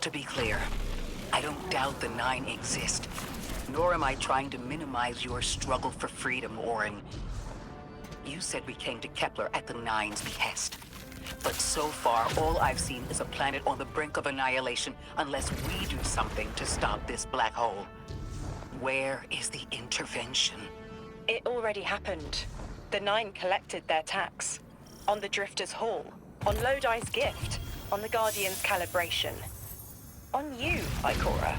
To be clear, I don't doubt the Nine exist, nor am I trying to minimize your struggle for freedom, Orin. You said we came to Kepler at the Nine's behest. But so far, all I've seen is a planet on the brink of annihilation unless we do something to stop this black hole. Where is the intervention? It already happened. The Nine collected their tax. On the Drifter's Hall. On Lodi's gift. On the Guardian's calibration. On you, Ikora.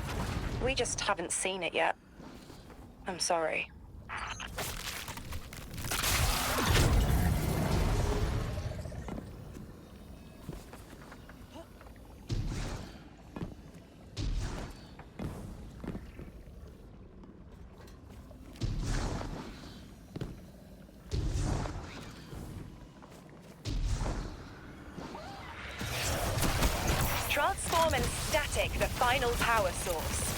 We just haven't seen it yet. I'm sorry. Transform and static the final power source.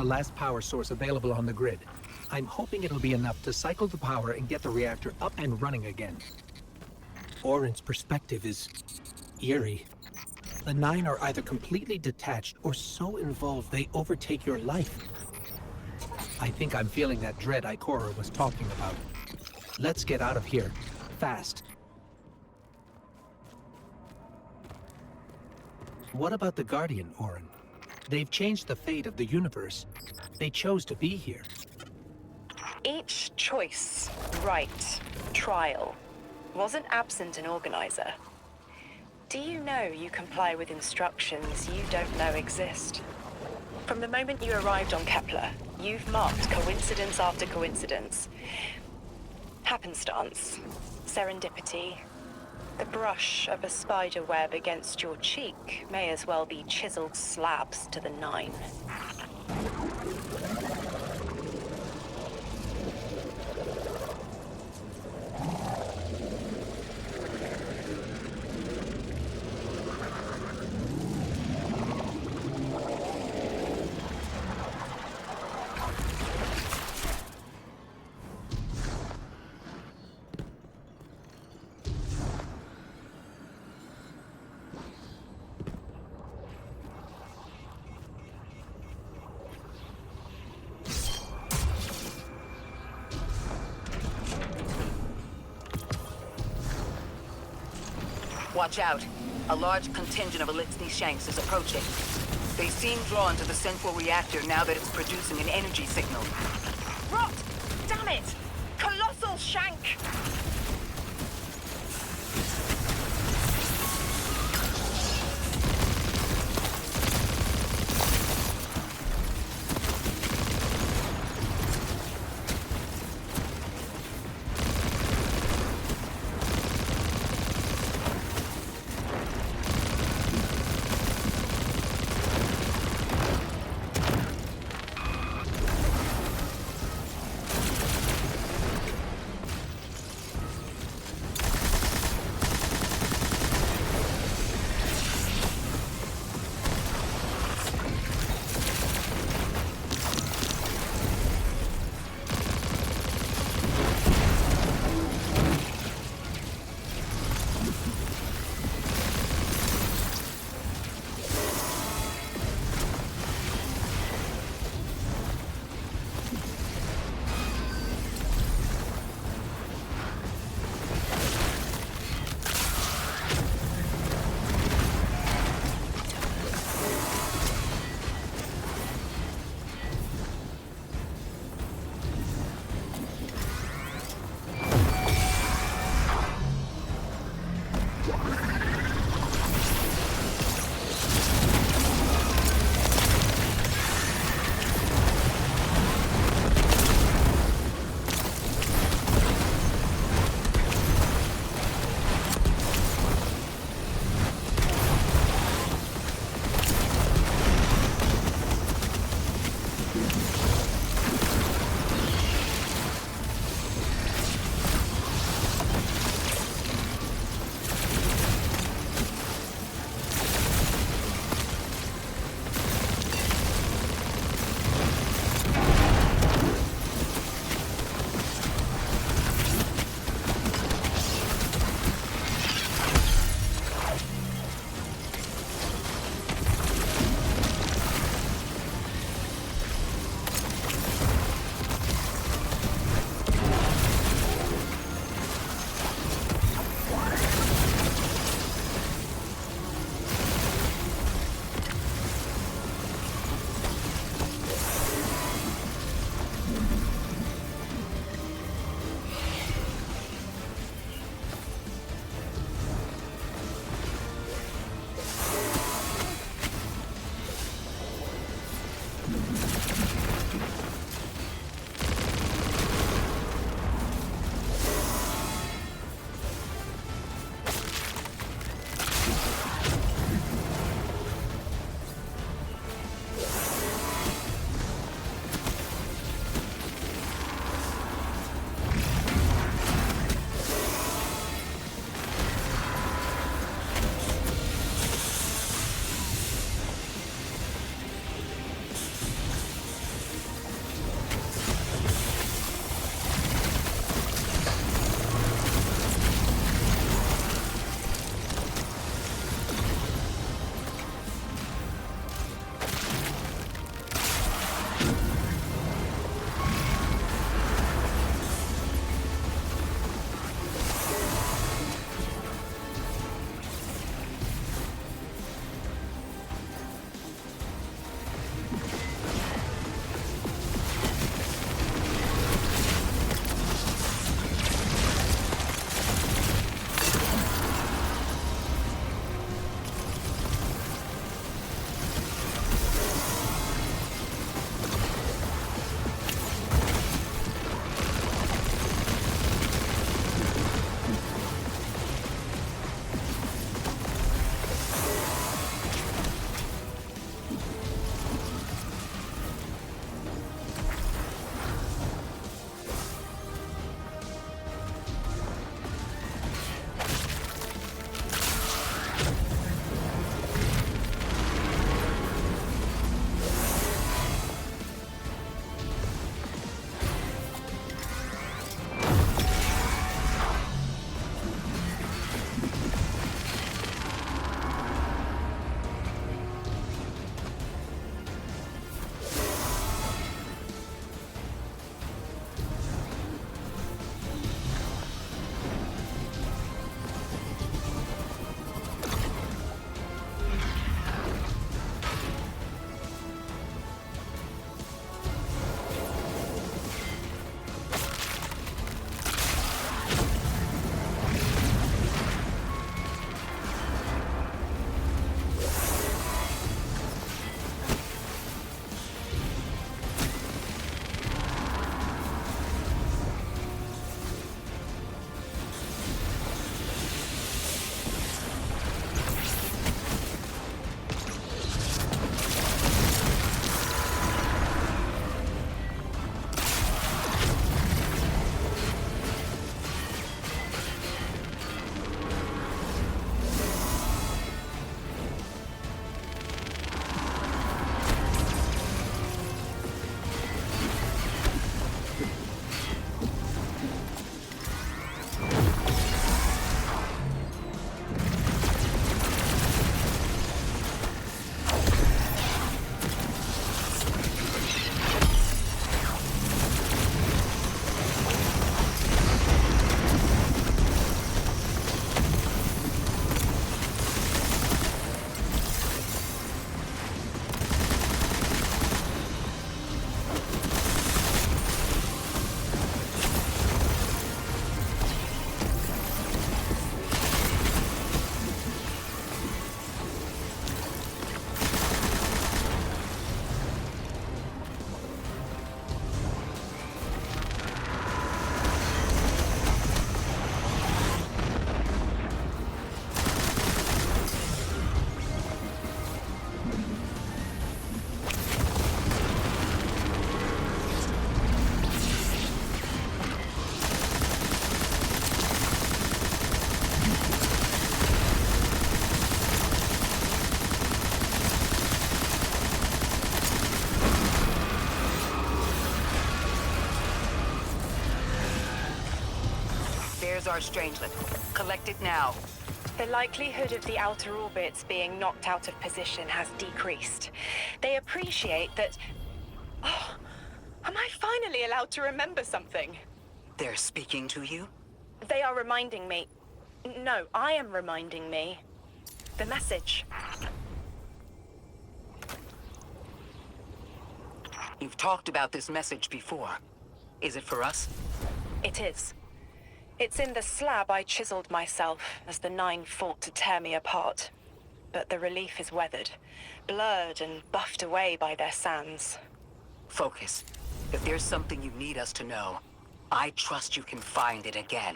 the last power source available on the grid. I'm hoping it'll be enough to cycle the power and get the reactor up and running again. Orin's perspective is eerie. The Nine are either completely detached or so involved they overtake your life. I think I'm feeling that dread Ikora was talking about. Let's get out of here. Fast. What about the Guardian, Orin? They've changed the fate of the universe. They chose to be here. Each choice, right, trial, wasn't absent an organizer. Do you know you comply with instructions you don't know exist? From the moment you arrived on Kepler, you've marked coincidence after coincidence. Happenstance, serendipity. The brush of a spider web against your cheek may as well be chiseled slabs to the Nine. Watch out. A large contingent of Elixni Shanks is approaching. They seem drawn to the central reactor now that it's producing an energy signal. Rot! Damn it! Colossal Shank! There's our strangelet. Collect it now. The likelihood of the outer orbits being knocked out of position has decreased. They appreciate that... Oh, am I finally allowed to remember something? They're speaking to you? They are reminding me... No, I am reminding me. The message. You've talked about this message before. Is it for us? It is. It's in the slab I chiseled myself as the Nine fought to tear me apart. But the relief is weathered, blurred and buffed away by their sands. Focus. If there's something you need us to know, I trust you can find it again.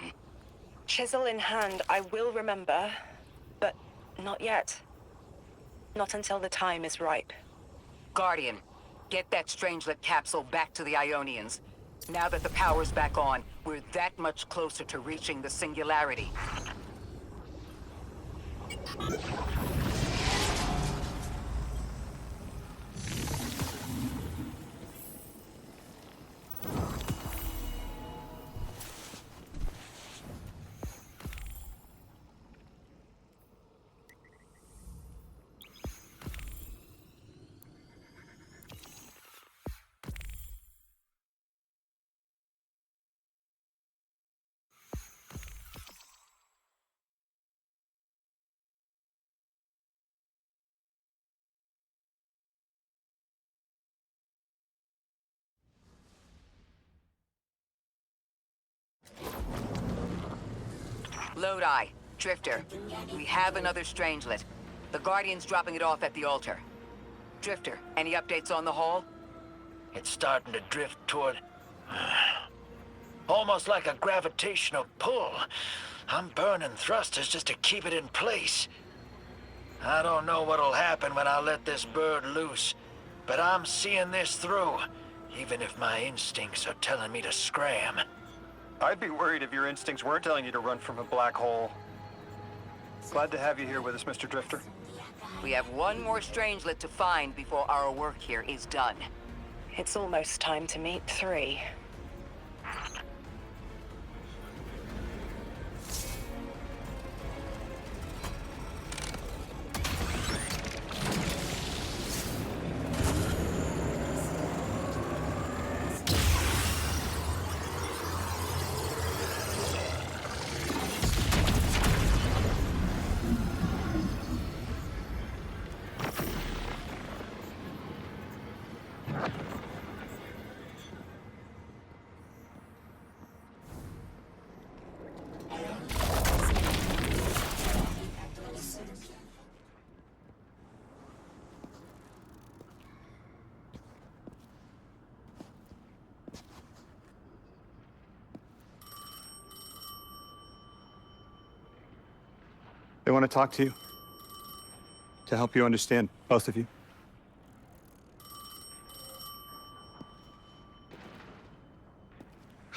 Chisel in hand, I will remember, but not yet. Not until the time is ripe. Guardian, get that strangelet capsule back to the Ionians. Now that the power's back on, we're that much closer to reaching the singularity. Lodi, Drifter, we have another strangelet. The Guardian's dropping it off at the altar. Drifter, any updates on the haul? It's starting to drift toward... almost like a gravitational pull. I'm burning thrusters just to keep it in place. I don't know what'll happen when I let this bird loose, but I'm seeing this through, even if my instincts are telling me to scram. I'd be worried if your instincts weren't telling you to run from a black hole. Glad to have you here with us, Mr. Drifter. We have one more strangelet to find before our work here is done. It's almost time to meet 3. They want to talk to you. To help you understand, both of you.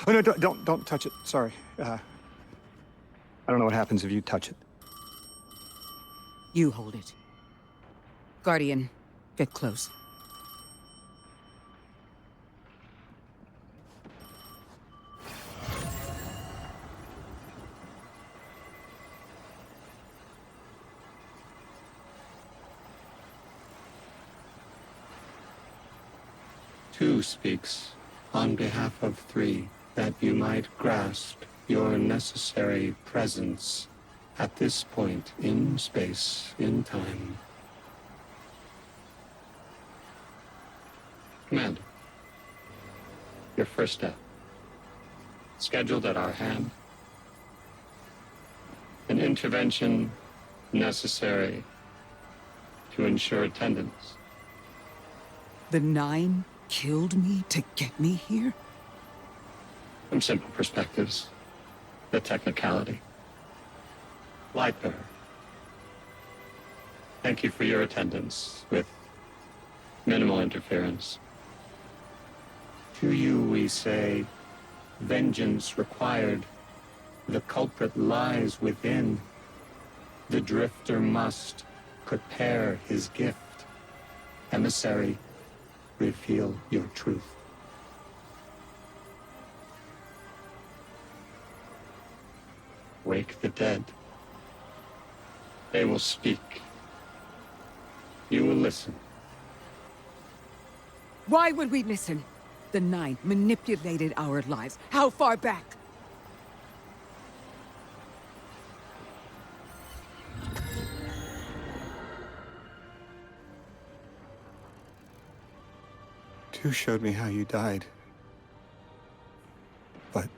Oh, no, don't touch it. Sorry. I don't know what happens if you touch it. You hold it. Guardian, get close. Two speaks on behalf of 3, that you might grasp your necessary presence at this point in space, in time. Commander, your first step, scheduled at our hand. An intervention necessary to ensure attendance. The 9 killed me to get me here? From simple perspectives, the technicality. Light bearer. Thank you for your attendance with minimal interference. To you we say, vengeance required. The culprit lies within. The drifter must prepare his gift. Emissary, reveal your truth. wake the dead. They will speak. You will listen. Why would we listen? The Nine manipulated our lives. How far back? Tu showed me how you died. But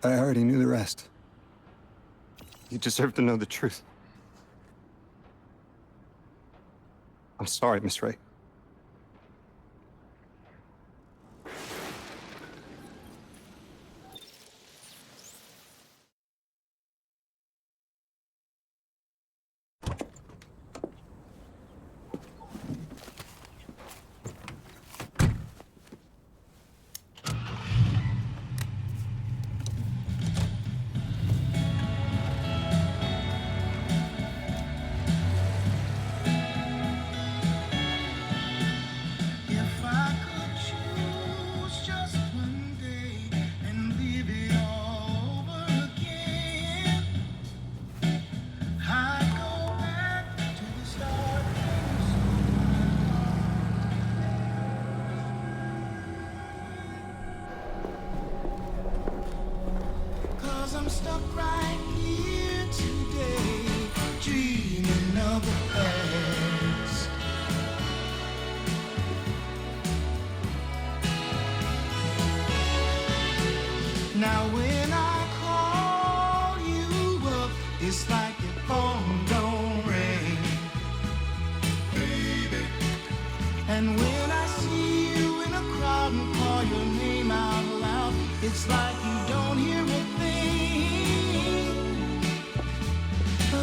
I already knew the rest. You deserve to know the truth. I'm sorry, Miss Ray. Now when I call you up, it's like your phone don't ring, baby. And when I see you in a crowd and call your name out loud, it's like you don't hear a thing.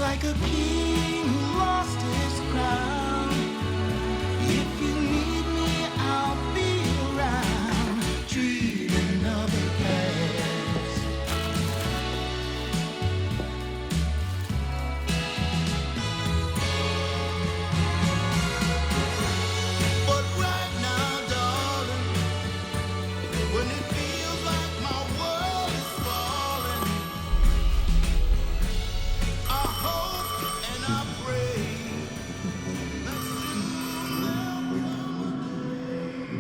Like a king who lost his crown. If you need me, I'll be around. Treat another past. But right now, darling, when it feels like my world is falling, I hope and I pray that soon there'll come a day.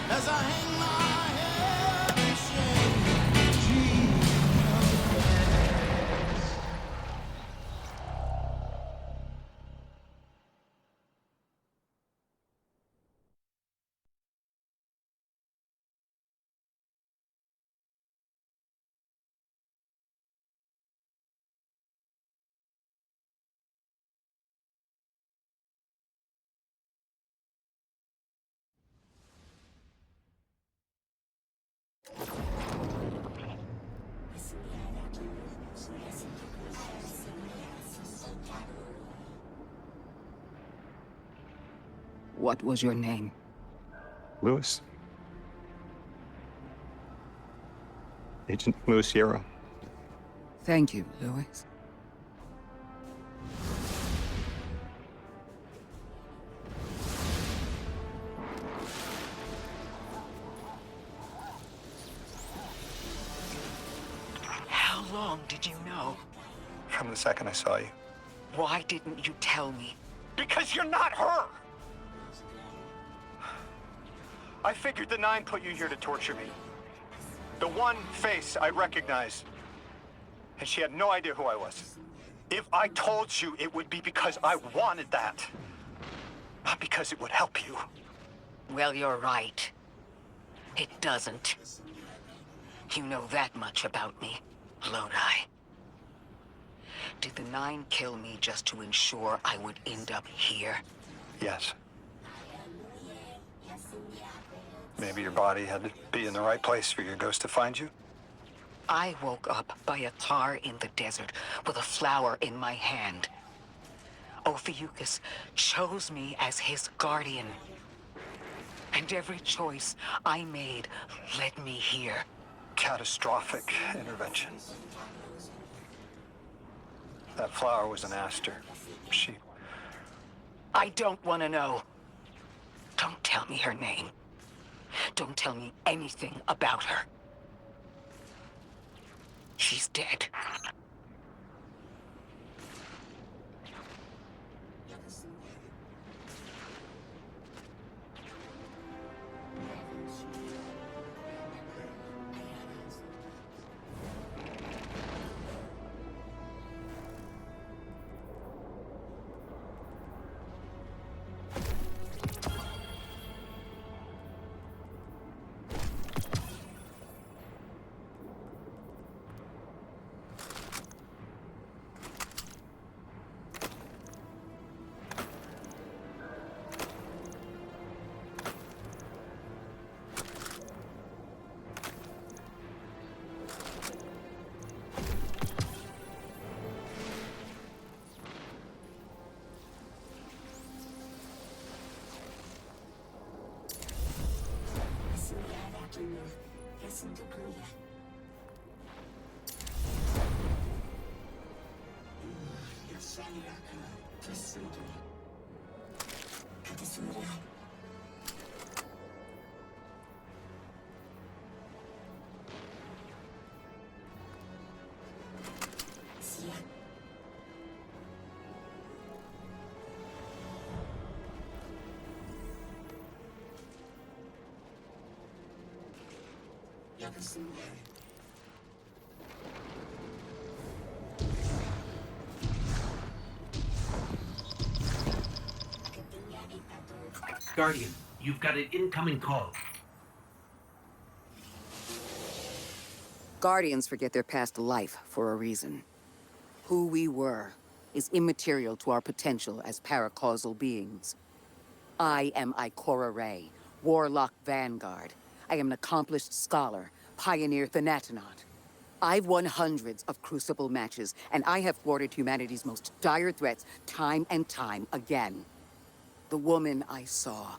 As I hang my head in shame, dream of the past. What was your name? Lewis. Agent Lewis Yarrow. Thank you, Lewis. How long did you know? From the second I saw you. Why didn't you tell me? Because you're not her! I figured the Nine put you here to torture me. The one face I recognize. And she had no idea who I was. If I told you, it would be because I wanted that. Not because it would help you. Well, you're right. It doesn't. You know that much about me, Lodi. Did the Nine kill me just to ensure I would end up here? Yes. Maybe your body had to be in the right place for your ghost to find you? I woke up by a tar in the desert with a flower in my hand. Ophiuchus chose me as his guardian. And every choice I made led me here. Catastrophic intervention. That flower was an aster. She... I don't want to know. Don't tell me her name. Don't tell me anything about her. She's dead. Guardian, you've got an incoming call. Guardians forget their past life for a reason. Who we were is immaterial to our potential as paracausal beings. I am Ikora Ray, Warlock Vanguard. I am an accomplished scholar, pioneer Thanatonaut. I've won hundreds of Crucible matches, and I have thwarted humanity's most dire threats time and time again. The woman I saw,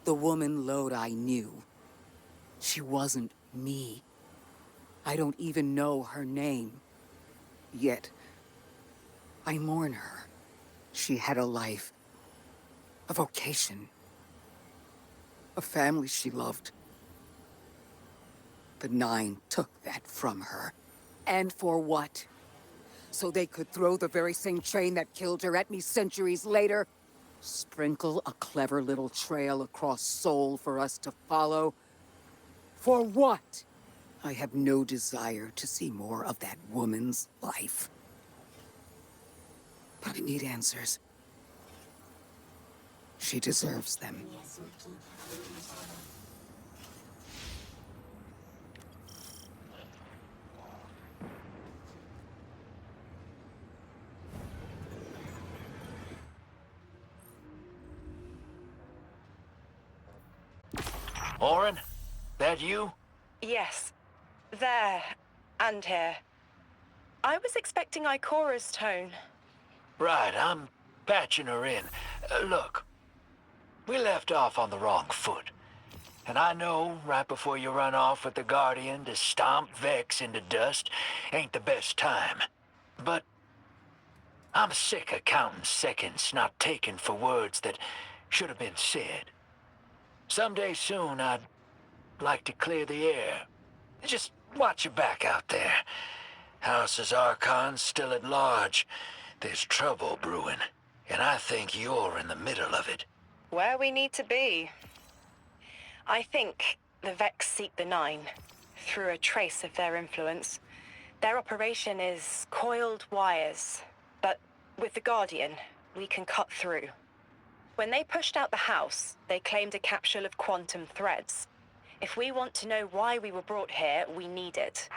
the woman Lodi knew, she wasn't me. I don't even know her name. Yet, I mourn her. She had a life, a vocation, a family she loved. The Nine took that from her. And for what? So they could throw the very same train that killed her at me centuries later? Sprinkle a clever little trail across Sol for us to follow? For what? I have no desire to see more of that woman's life. But I need answers. She deserves them. Orin? That you? Yes. There. And here. I was expecting Ikora's tone. Right, I'm patching her in. Look, we left off on the wrong foot. And I know right before you run off with the Guardian to stomp Vex into dust ain't the best time. But I'm sick of counting seconds not taken for words that should have been said. Someday soon, I'd like to clear the air. Just watch your back out there. House's Archon's still at large. There's trouble brewing, and I think you're in the middle of it. Where we need to be. I think the Vex seek the Nine, through a trace of their influence. Their operation is coiled wires, but with the Guardian, we can cut through. When they pushed out the house, they claimed a capsule of quantum threads. If we want to know why we were brought here, we need it.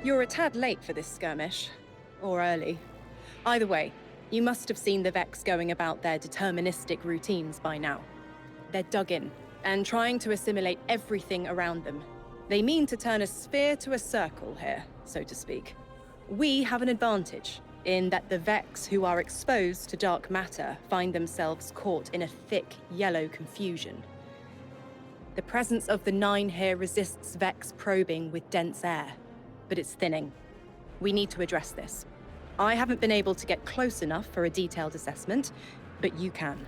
You're a tad late for this skirmish. Or early. Either way, you must have seen the Vex going about their deterministic routines by now. They're dug in, and trying to assimilate everything around them. They mean to turn a sphere to a circle here, so to speak. We have an advantage, in that the Vex who are exposed to dark matter find themselves caught in a thick, yellow confusion. The presence of the Nine here resists Vex probing with dense air, but it's thinning. We need to address this. I haven't been able to get close enough for a detailed assessment, but you can.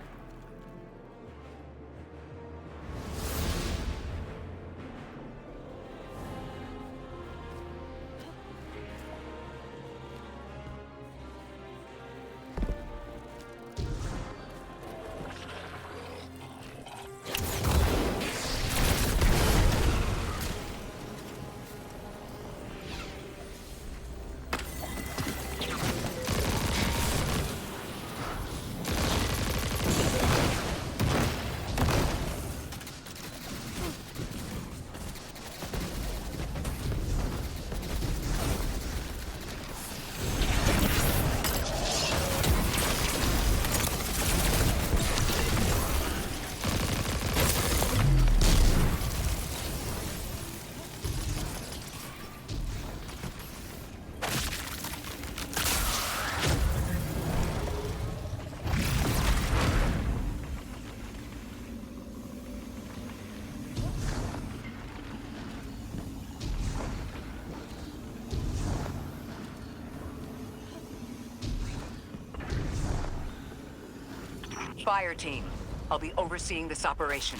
Fire team, I'll be overseeing this operation.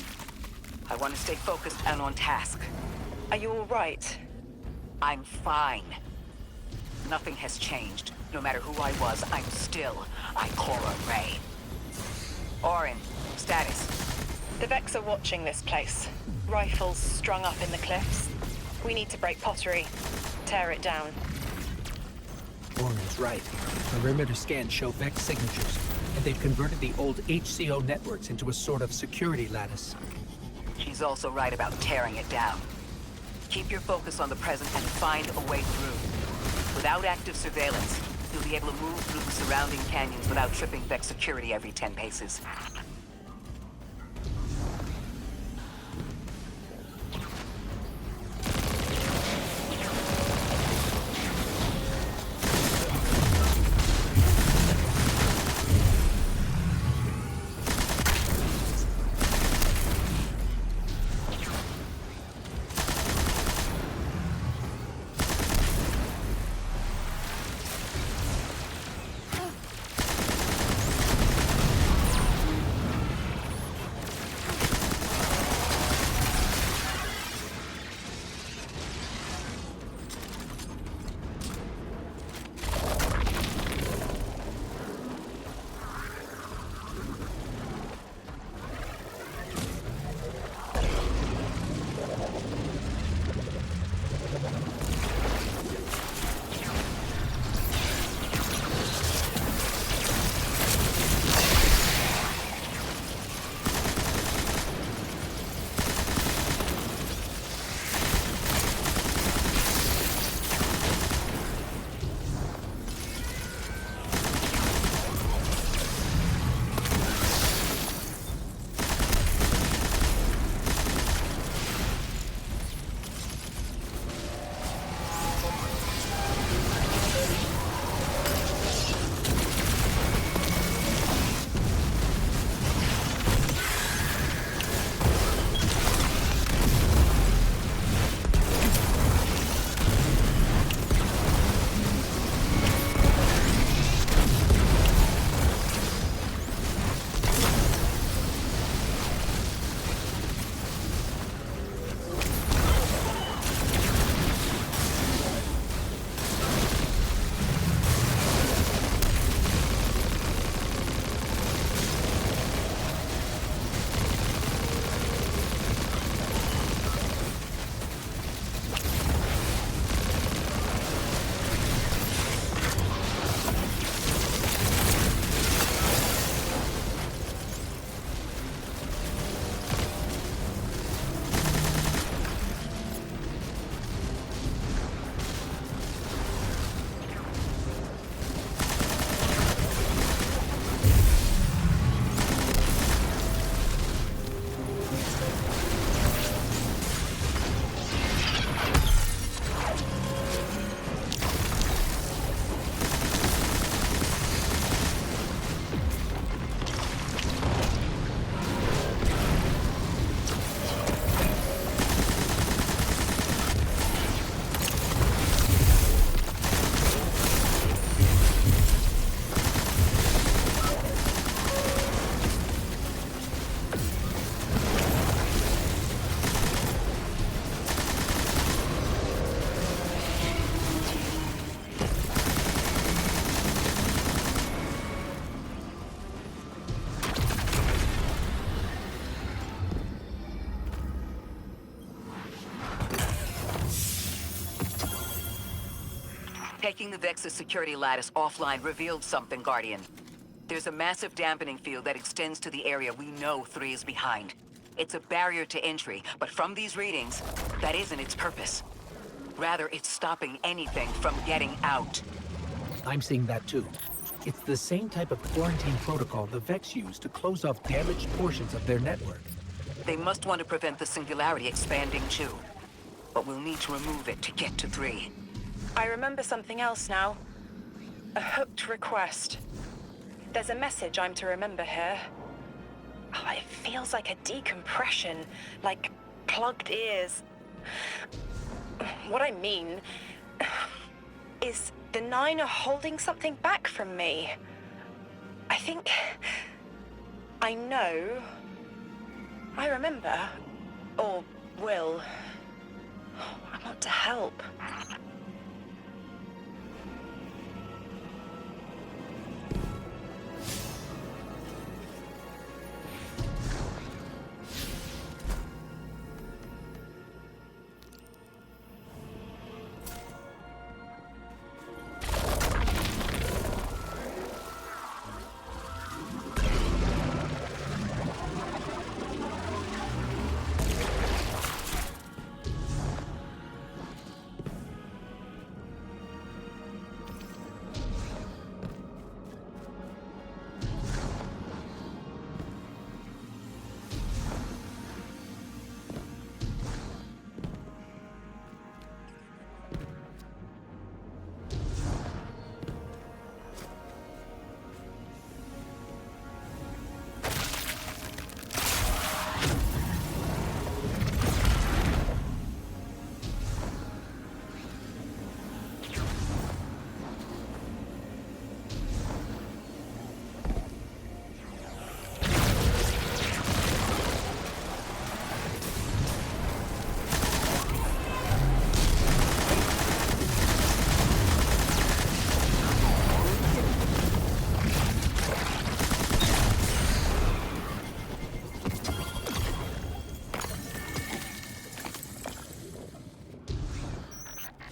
I want to stay focused and on task. Are you all right? I'm fine. Nothing has changed. No matter who I was, I'm still Ikora Ray. Orin, status. The Vex are watching this place. Rifles strung up in the cliffs. We need to break pottery. Tear it down. Orin's right. Perimeter scans show Vex signatures, and they've converted the old HCO networks into a sort of security lattice. She's also right about tearing it down. Keep your focus on the present and find a way through. Without active surveillance, you'll be able to move through the surrounding canyons without tripping Vex security every 10 paces. Taking the Vex's security lattice offline revealed something, Guardian. There's a massive dampening field that extends to the area we know 3 is behind. It's a barrier to entry, but from these readings, that isn't its purpose. Rather, it's stopping anything from getting out. I'm seeing that too. It's the same type of quarantine protocol the Vex use to close off damaged portions of their network. They must want to prevent the singularity expanding too. But we'll need to remove it to get to 3. I remember something else now. A hooked request. There's a message I'm to remember here. Oh, it feels like a decompression, like plugged ears. What I mean is the 9 are holding something back from me. I think I know. I remember. Or will. I want to help.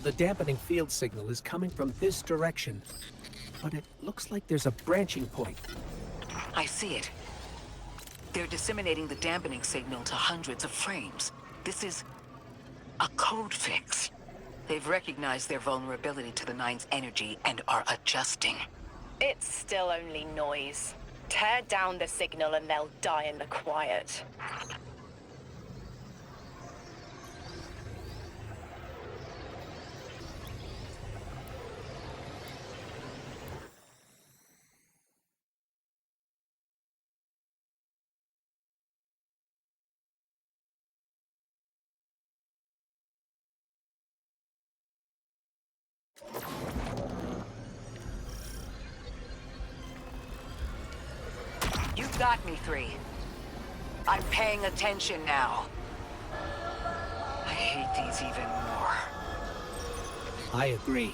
The dampening field signal is coming from this direction, but it looks like there's a branching point. I see it. They're disseminating the dampening signal to hundreds of frames. This is a code fix. They've recognized their vulnerability to the 9's energy and are adjusting. It's still only noise. Tear down the signal and they'll die in the quiet. You got me, 3. I'm paying attention now. I hate these even more. I agree.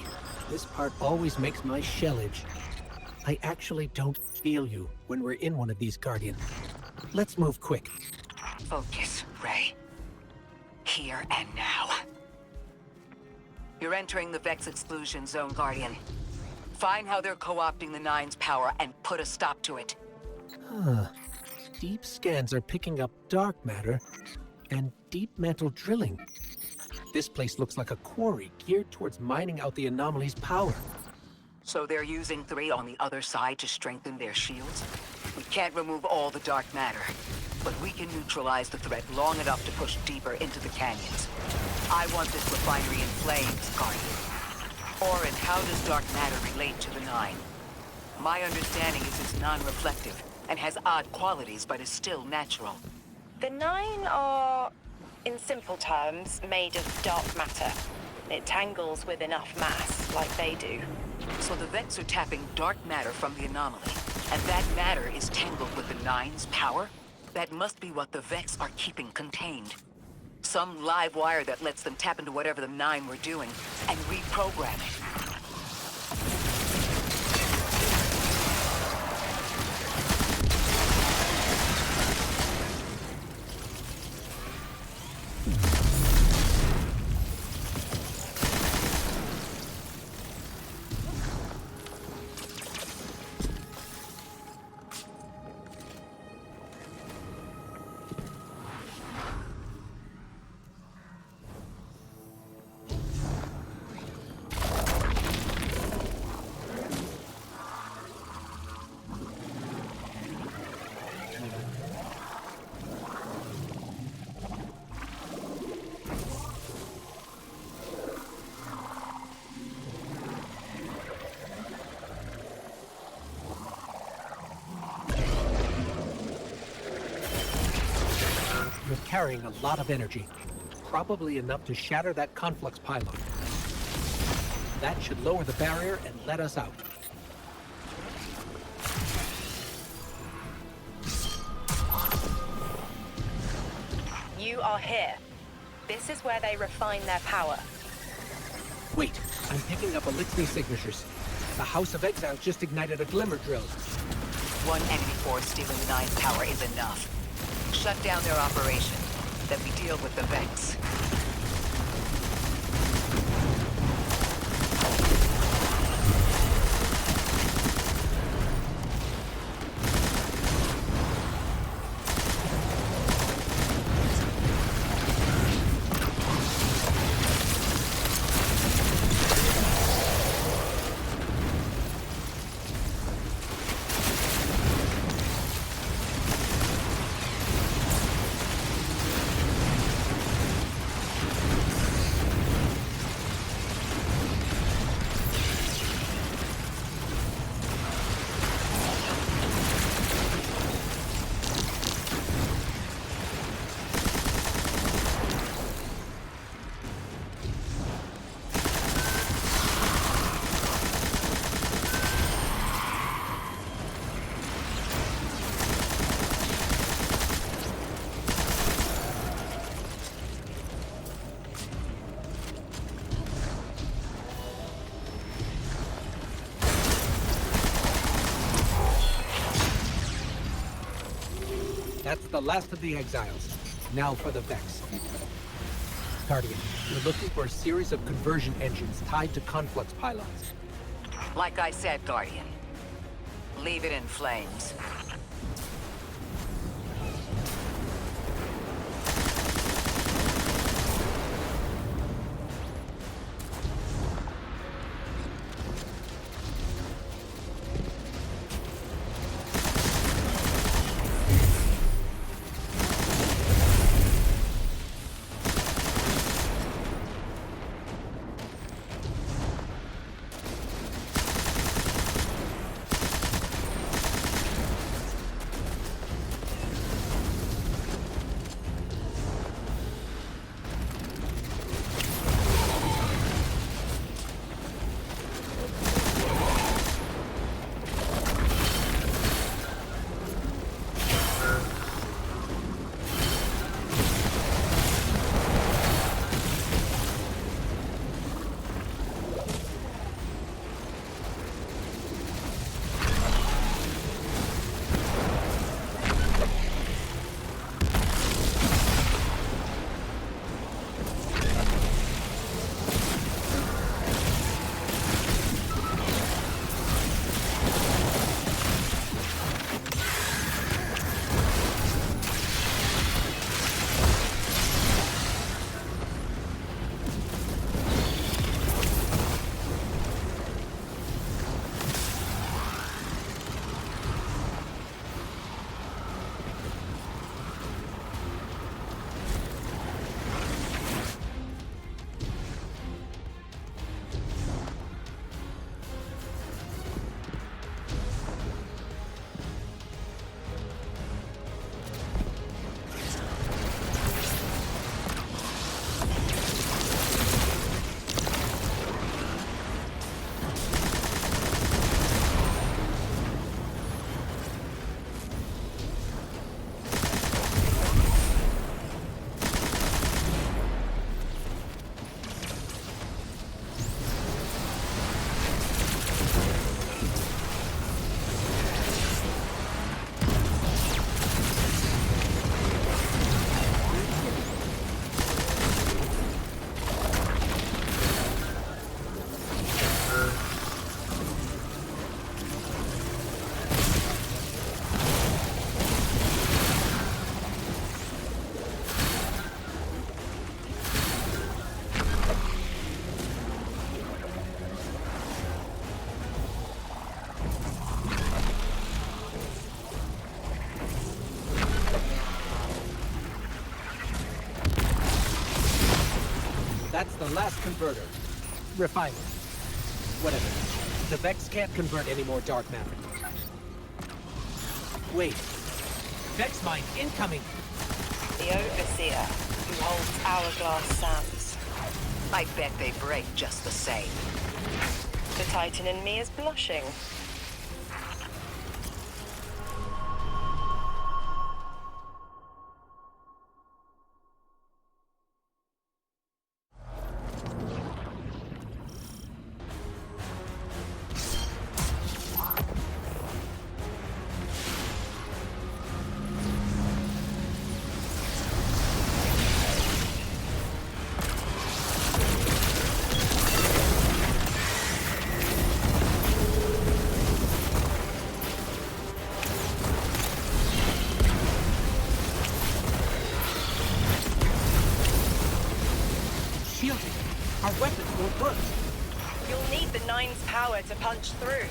This part always makes my shell itch. I actually don't feel you when we're in one of these, Guardian. Let's move quick. Focus, Ray. Here and now. You're entering the Vex exclusion zone, Guardian. Find how they're co-opting the 9's power and put a stop to it. Huh. Deep scans are picking up dark matter and deep mantle drilling. This place looks like a quarry geared towards mining out the Anomaly's power. So they're using 3 on the other side to strengthen their shields? We can't remove all the dark matter, but we can neutralize the threat long enough to push deeper into the canyons. I want this refinery in flames, Guardian. Orin, how does dark matter relate to the 9? My understanding is it's non-reflective and has odd qualities, but is still natural. The 9 are, in simple terms, made of dark matter. It tangles with enough mass, like they do. So the Vex are tapping dark matter from the Anomaly, and that matter is tangled with the 9's power? That must be what the Vex are keeping contained. Some live wire that lets them tap into whatever the 9 were doing and reprogram it. carrying a lot of energy. Probably enough to shatter that conflux pylon. That should lower the barrier and let us out. You are here. This is where they refine their power. Wait, I'm picking up Elixir signatures. The House of Exile just ignited a glimmer drill. One enemy force stealing the Nine's power is enough. Shut down their operation. Then we deal with the Vex. That's the last of the Exiles. Now for the Vex. Guardian, you're looking for a series of conversion engines tied to conflux pylons. Like I said, Guardian. Leave it in flames. That's the last converter. Refiner. Whatever. The Vex can't convert any more dark matter. Wait. Vex mine incoming! The Overseer, who holds Hourglass Sands. I bet they break just the same. The Titan in me is blushing. Shielding. Our weapons won't work. You'll need the Nine's power to punch through.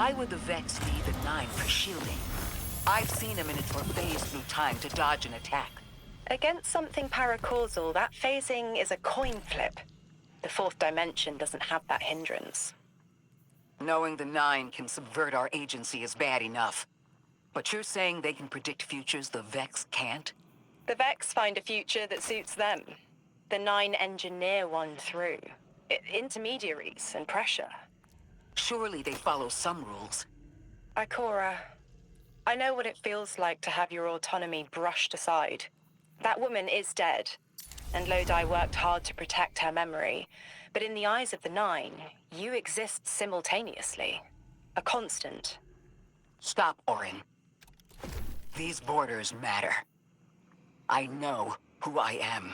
Why would the Vex need the Nine for shielding? I've seen a Minotaur phase through time to dodge an attack. Against something paracausal, that phasing is a coin flip. The fourth dimension doesn't have that hindrance. Knowing the Nine can subvert our agency is bad enough. But you're saying they can predict futures the Vex can't? The Vex find a future that suits them. The Nine engineer one through. Intermediaries and pressure. Surely they follow some rules. Ikora, I know what it feels like to have your autonomy brushed aside. That woman is dead, and Lodi worked hard to protect her memory. But in the eyes of the Nine, you exist simultaneously. A constant. Stop, Orin. These borders matter. I know who I am.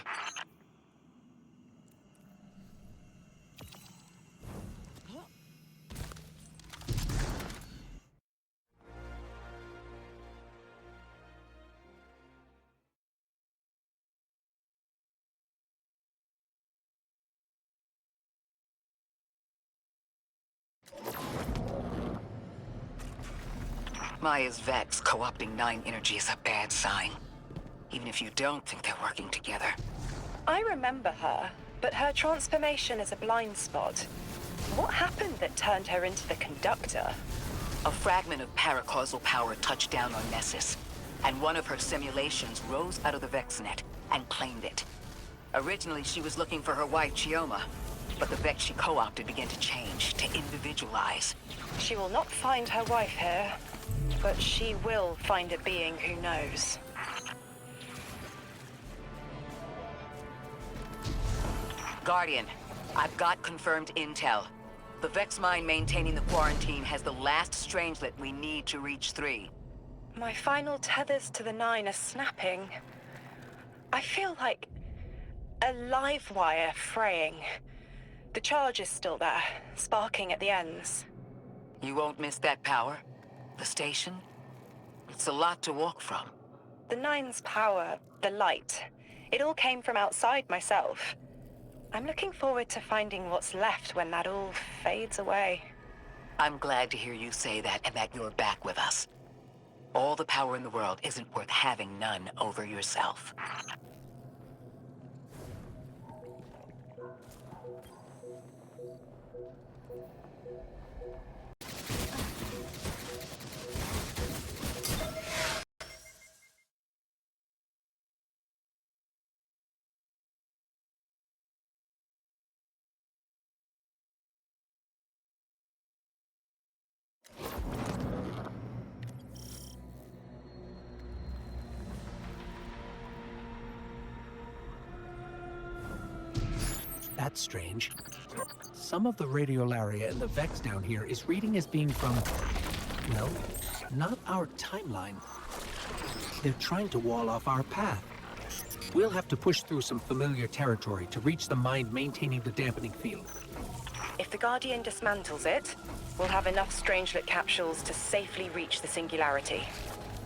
Maya's Vex co-opting Nine energy is a bad sign. Even if you don't think they're working together. I remember her, but her transformation is a blind spot. What happened that turned her into the Conductor? A fragment of paracausal power touched down on Nessus, and one of her simulations rose out of the Vex net and claimed it. Originally, she was looking for her wife, Chioma, but the Vex she co-opted began to change, to individualize. She will not find her wife here, but she will find a being who knows. Guardian, I've got confirmed intel. The Vex mine maintaining the quarantine has the last strangelet we need to reach 3. My final tethers to the Nine are snapping. I feel like a live wire fraying. The charge is still there, sparking at the ends. You won't miss that power? The station? It's a lot to walk from. The Nine's power, the light, it all came from outside myself. I'm looking forward to finding what's left when that all fades away. I'm glad to hear you say that and that you're back with us. All the power in the world isn't worth having none over yourself. That's strange. Some of the radiolaria in the Vex down here is reading as being from, well, not our timeline. They're trying to wall off our path. We'll have to push through some familiar territory to reach the mine maintaining the dampening field. If the Guardian dismantles it, we'll have enough strangelet capsules to safely reach the singularity.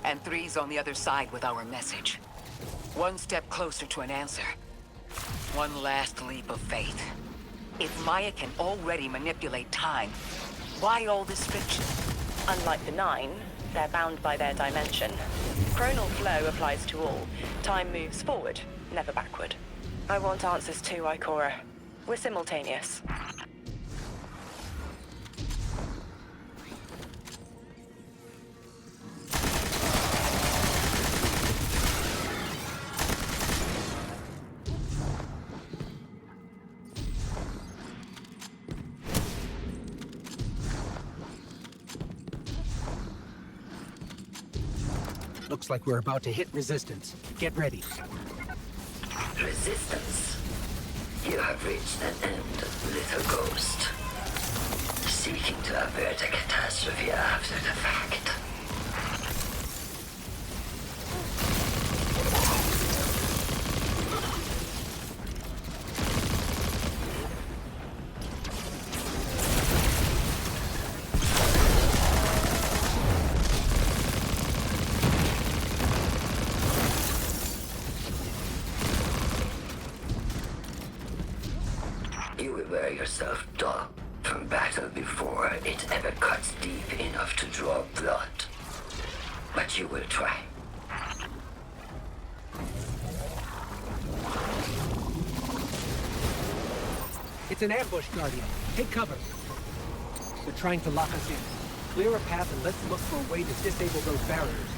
And 3's on the other side with our message. One step closer to an answer. One last leap of faith. If Maya can already manipulate time, why all this friction? Unlike the Nine, they're bound by their dimension. Chronal flow applies to all. Time moves forward, never backward. I want answers too, Ikora. We're simultaneous. Looks like we're about to hit resistance. Get ready. Resistance. You have reached an end, little ghost. Seeking to avert a catastrophe after the fact. You will wear yourself, dog. from battle before it ever cuts deep enough to draw blood. But you will try. It's an ambush, Guardian. Take cover. They're trying to lock us in. Clear a path and let's look for a way to disable those barriers.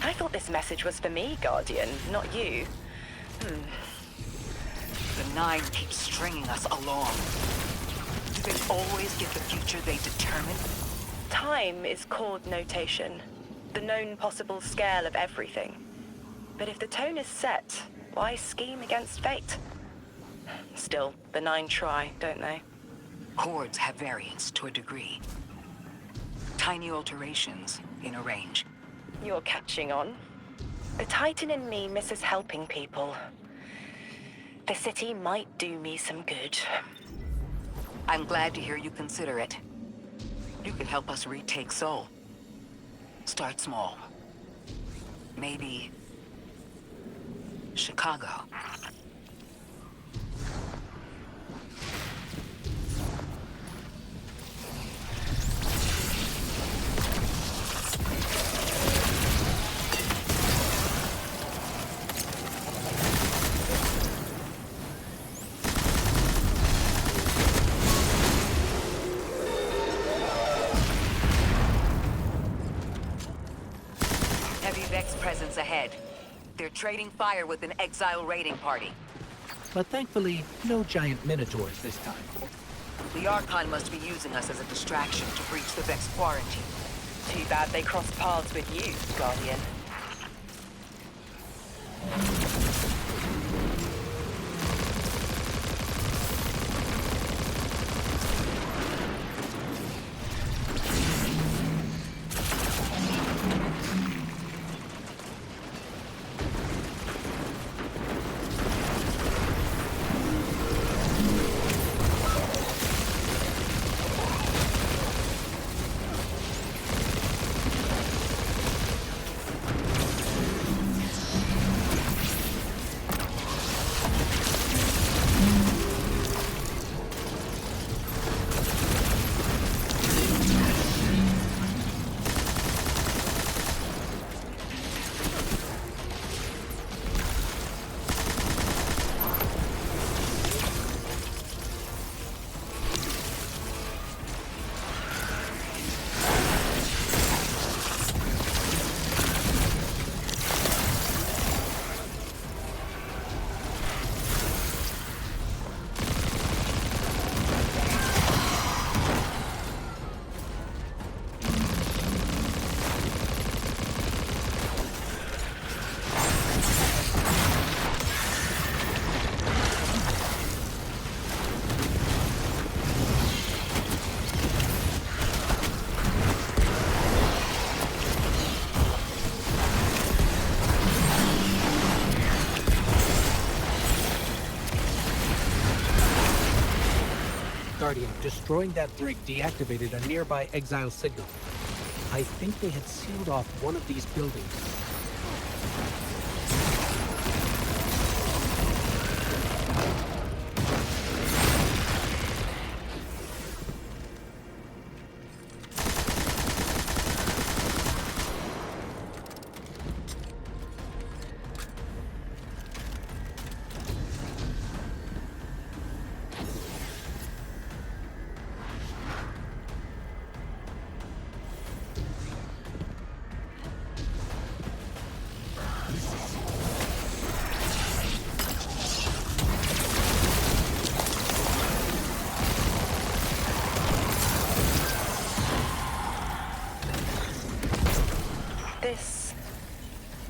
I thought this message was for me, Guardian, not you. The Nine keeps stringing us along. Do they always get the future they determine? Time is chord notation, the known possible scale of everything. But if the tone is set, why scheme against fate? Still, the Nine try, don't they? Chords have variance to a degree. Tiny alterations in a range. You're catching on. The Titan in me misses helping people. The city might do me some good. I'm glad to hear you consider it. You can help us retake Seoul. Start small. Maybe Chicago. Presence ahead. They're trading fire with an Exile raiding party. But thankfully, no giant minotaurs this time. The Archon must be using us as a distraction to breach the Vex quarantine. Too bad they crossed paths with you, Guardian. Guardian, destroying that brig deactivated a nearby Exile signal. I think they had sealed off one of these buildings.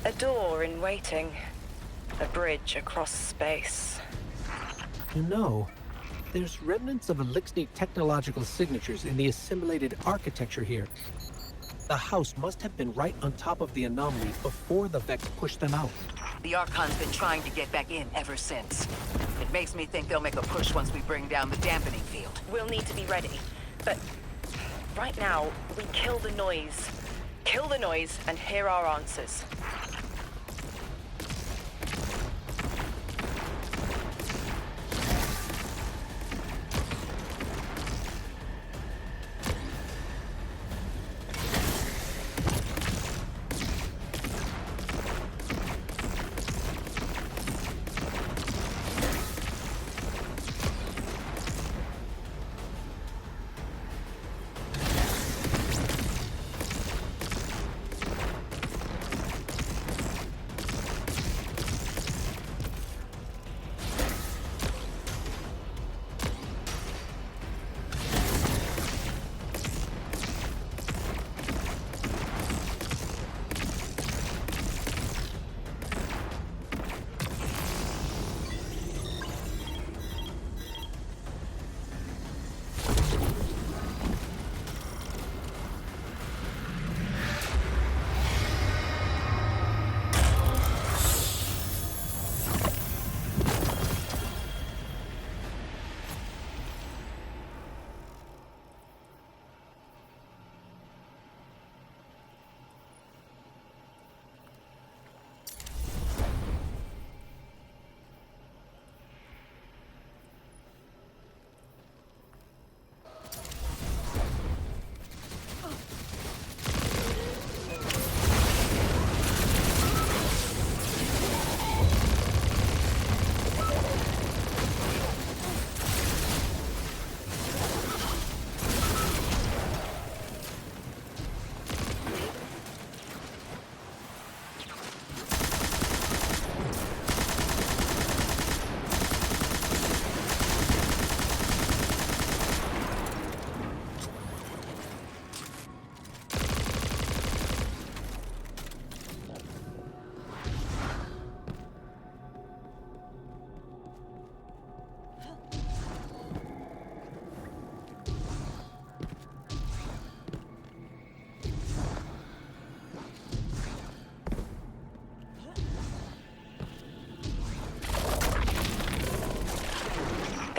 A door in waiting. A bridge across space. You know, there's remnants of Elixir technological signatures in the assimilated architecture here. The house must have been right on top of the anomaly before the Vex pushed them out. The Archon's been trying to get back in ever since. It makes me think they'll make a push once we bring down the dampening field. We'll need to be ready, but right now, we kill the noise. Kill the noise and hear our answers.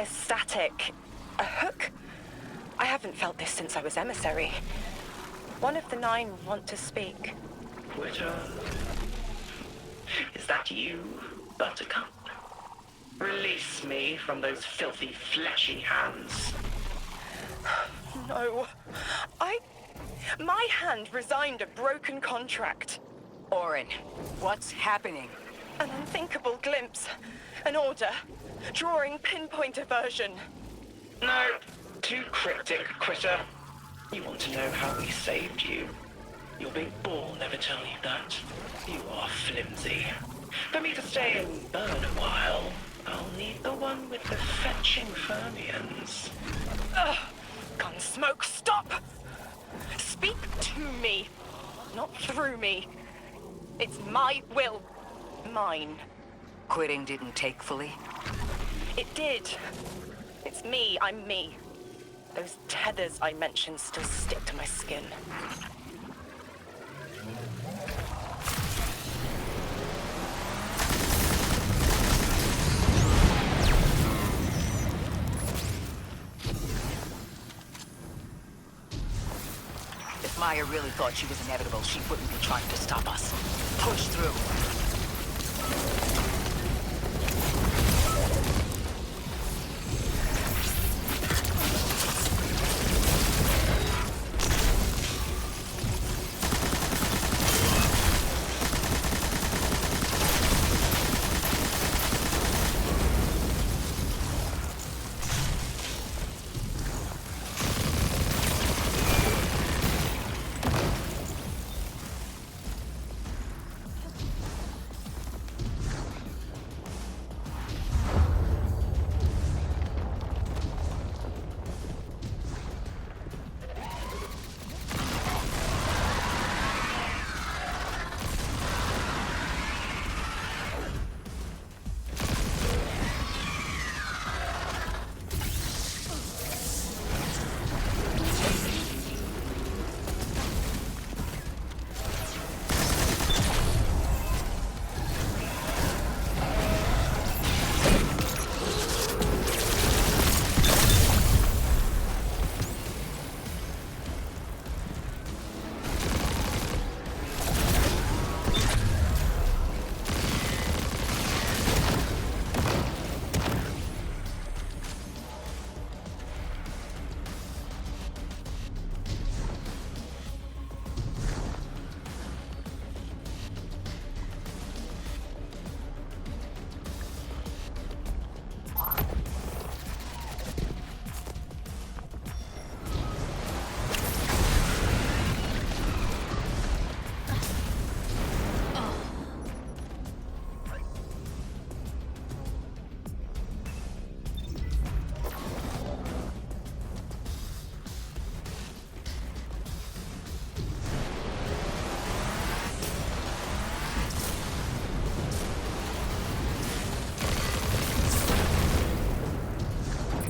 Static. A hook? I haven't felt this since I was emissary. One of the 9 want to speak. Twitter. Is that you, Buttercup? Release me from those filthy, fleshy hands. No. My hand resigned a broken contract. Orin, what's happening? An unthinkable glimpse. An order. Drawing pinpoint aversion. No. Too cryptic, Quitter. You want to know how we saved you? Your big ball never tell you that. You are flimsy. For me to stay and burn a while, I'll need the one with the fetching fermions. Ugh! Gunsmoke, stop! Speak to me, not through me. It's my will. Mine. Quitting didn't take fully? It did. It's me, I'm me. Those tethers I mentioned still stick to my skin. If Maya really thought she was inevitable, she wouldn't be trying to stop us. Push through.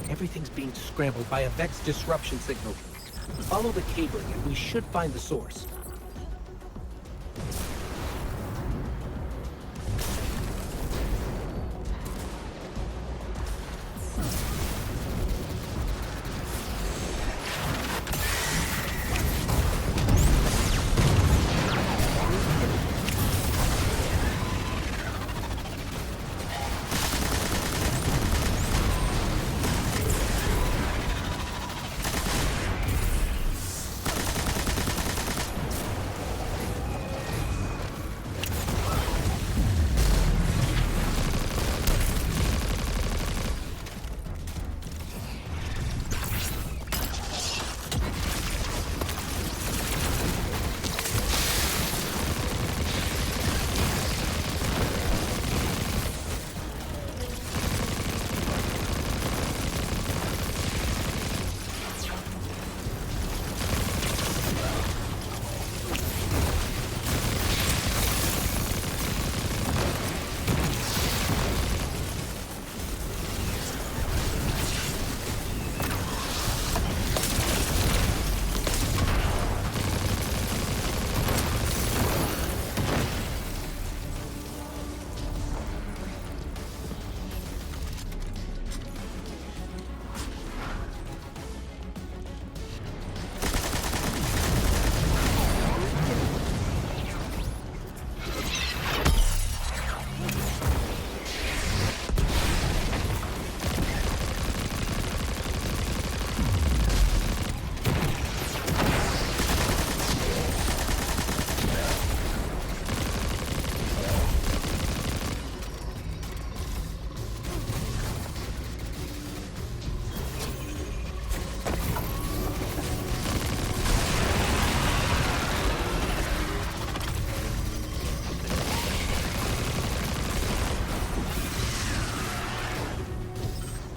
Everything's being scrambled by a Vex disruption signal. Follow the cabling and we should find the source.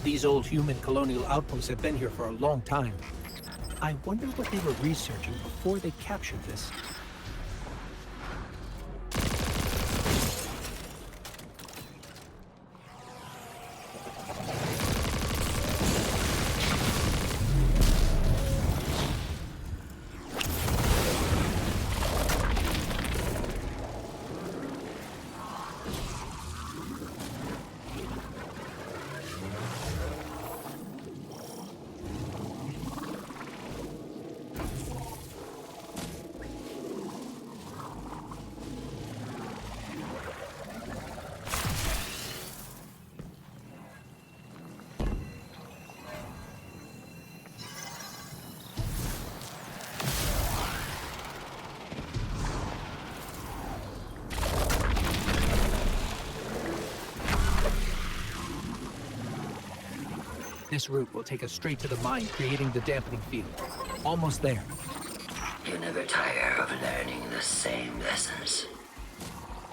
These old human colonial outposts have been here for a long time. I wonder what they were researching before they captured this. This route will take us straight to the mine, creating the dampening field. Almost there. You never tire of learning the same lessons.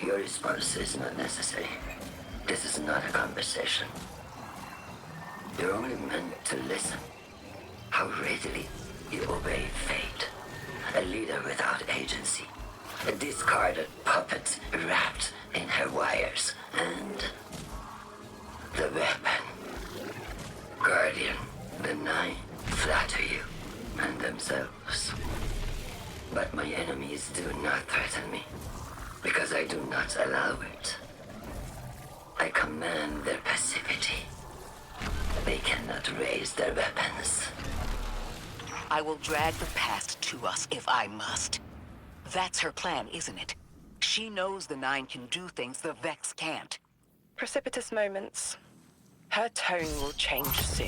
Your response is not necessary. This is not a conversation. You're only meant to listen. How readily you obey fate. A leader without agency. A discarded puppet wrapped in her wires. And the weapon. Guardian, the Nine flatter you and themselves. But my enemies do not threaten me, because I do not allow it. I command their passivity. They cannot raise their weapons. I will drag the past to us if I must. That's her plan, isn't it? She knows the Nine can do things the Vex can't. Precipitous moments. Her tone will change soon.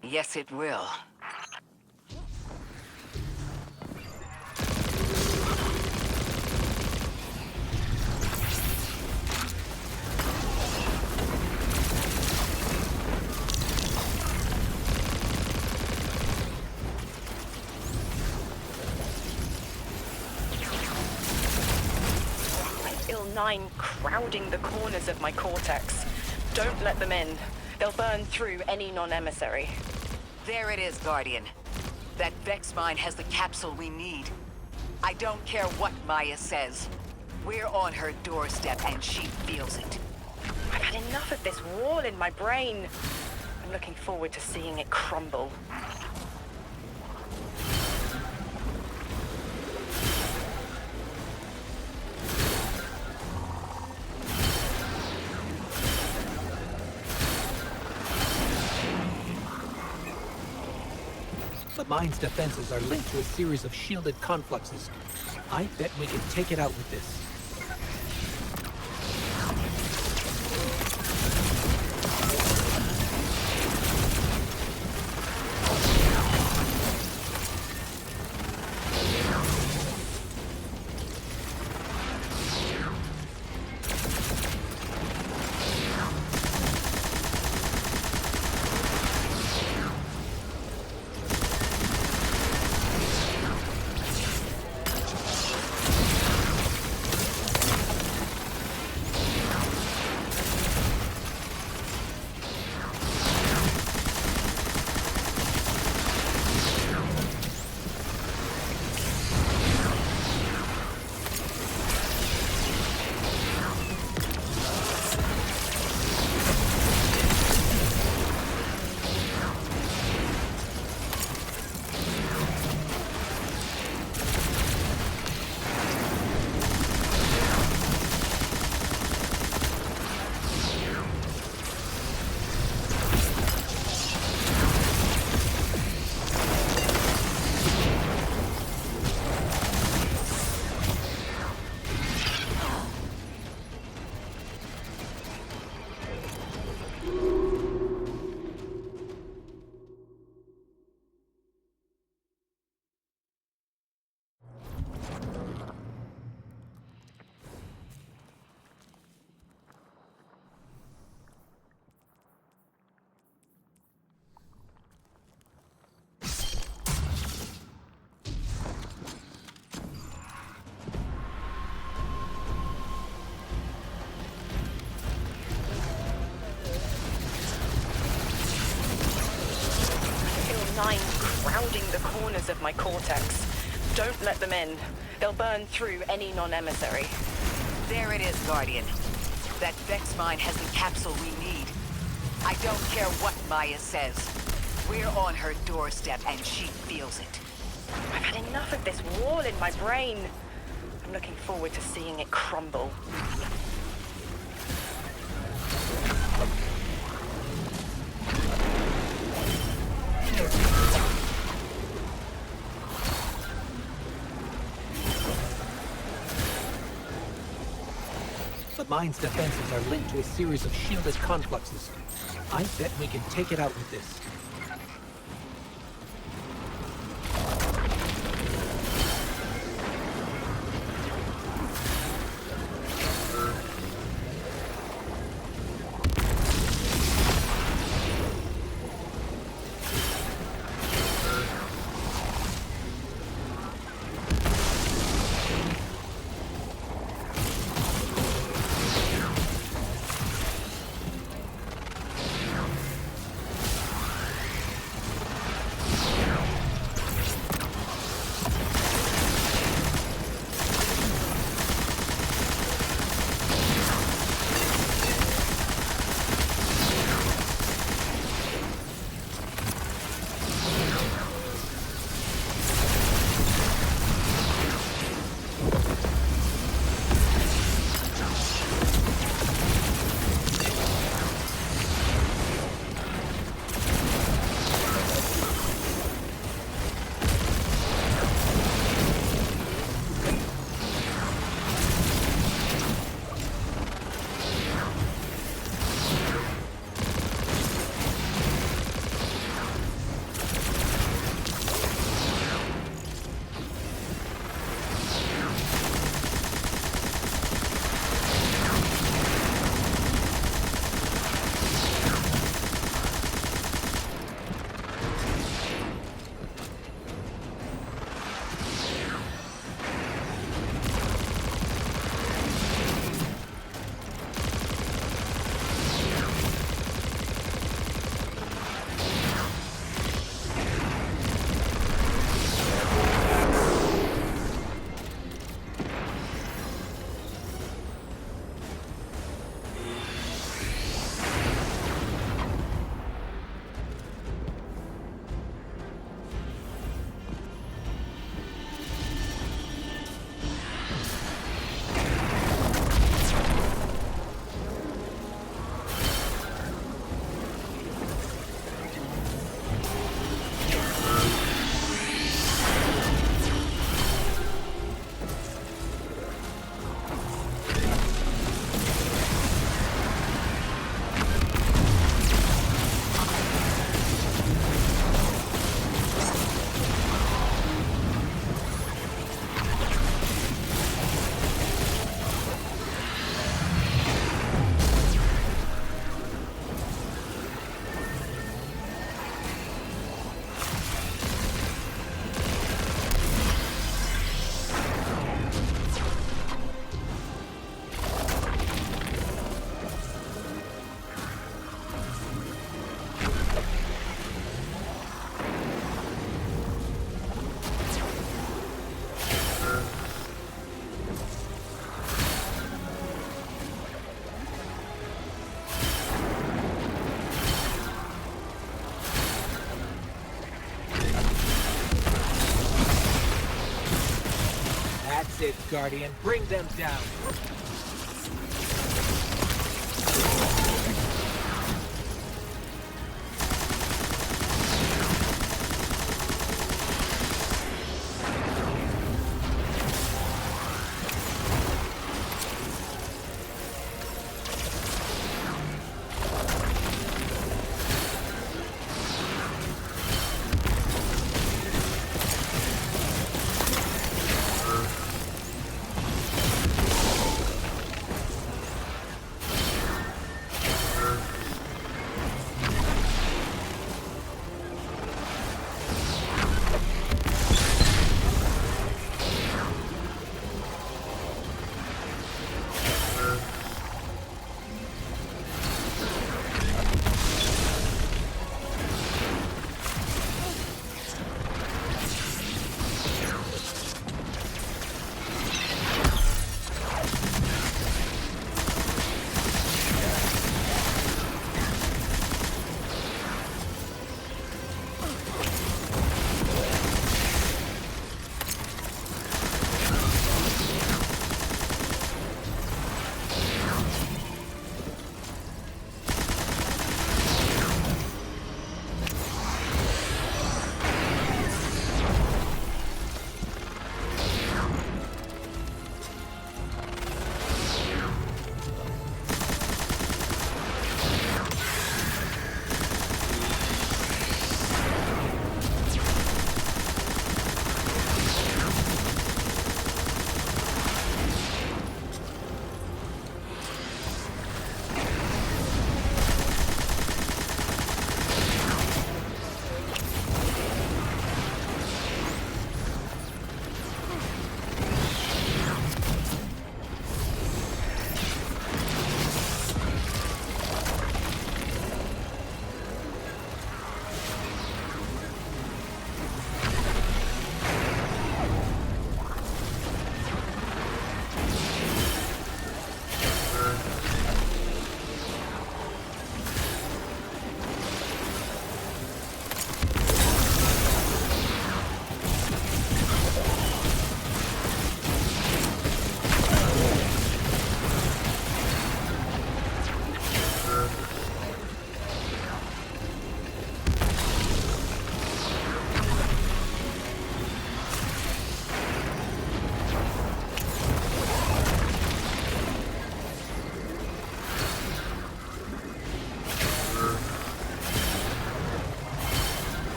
Yes, it will. Nine crowding the corners of my cortex. Don't let them in. They'll burn through any non-emissary. There it is, Guardian. That Vex mine has the capsule we need. I don't care what Maya says. We're on her doorstep and she feels it. I've had enough of this wall in my brain. I'm looking forward to seeing it crumble. The mine's defenses are linked to a series of shielded confluxes. I bet we can take it out with this. Nine crowding the corners of my cortex. Don't let them in. They'll burn through any non-emissary. There it is, Guardian. That Vex mine has the capsule we need. I don't care what Maya says. We're on her doorstep and she feels it. I've had enough of this wall in my brain. I'm looking forward to seeing it crumble. The mine's defenses are linked to a series of shielded confluxes. I bet we can take it out with this. it, Guardian. Bring them down.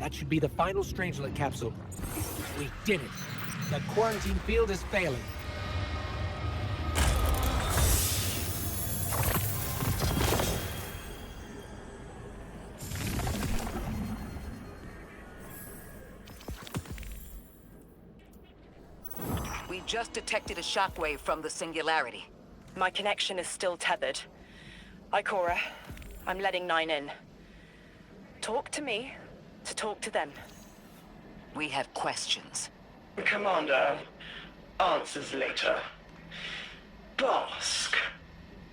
That should be the final strangelet capsule. We did it. The quarantine field is failing. We just detected a shockwave from the singularity. My connection is still tethered. Ikora, I'm letting 9 in. Talk to me to talk to them. We have questions. Commander, answers later. Bask.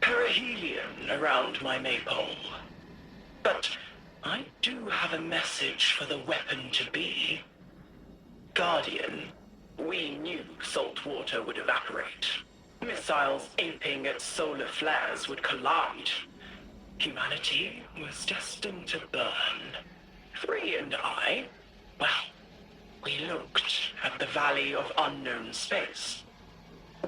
Perihelion around my maypole. But I do have a message for the weapon-to-be. Guardian, we knew salt water would evaporate. Missiles aping at solar flares would collide. Humanity was destined to burn. 3 and I, well, we looked at the Valley of Unknown Space.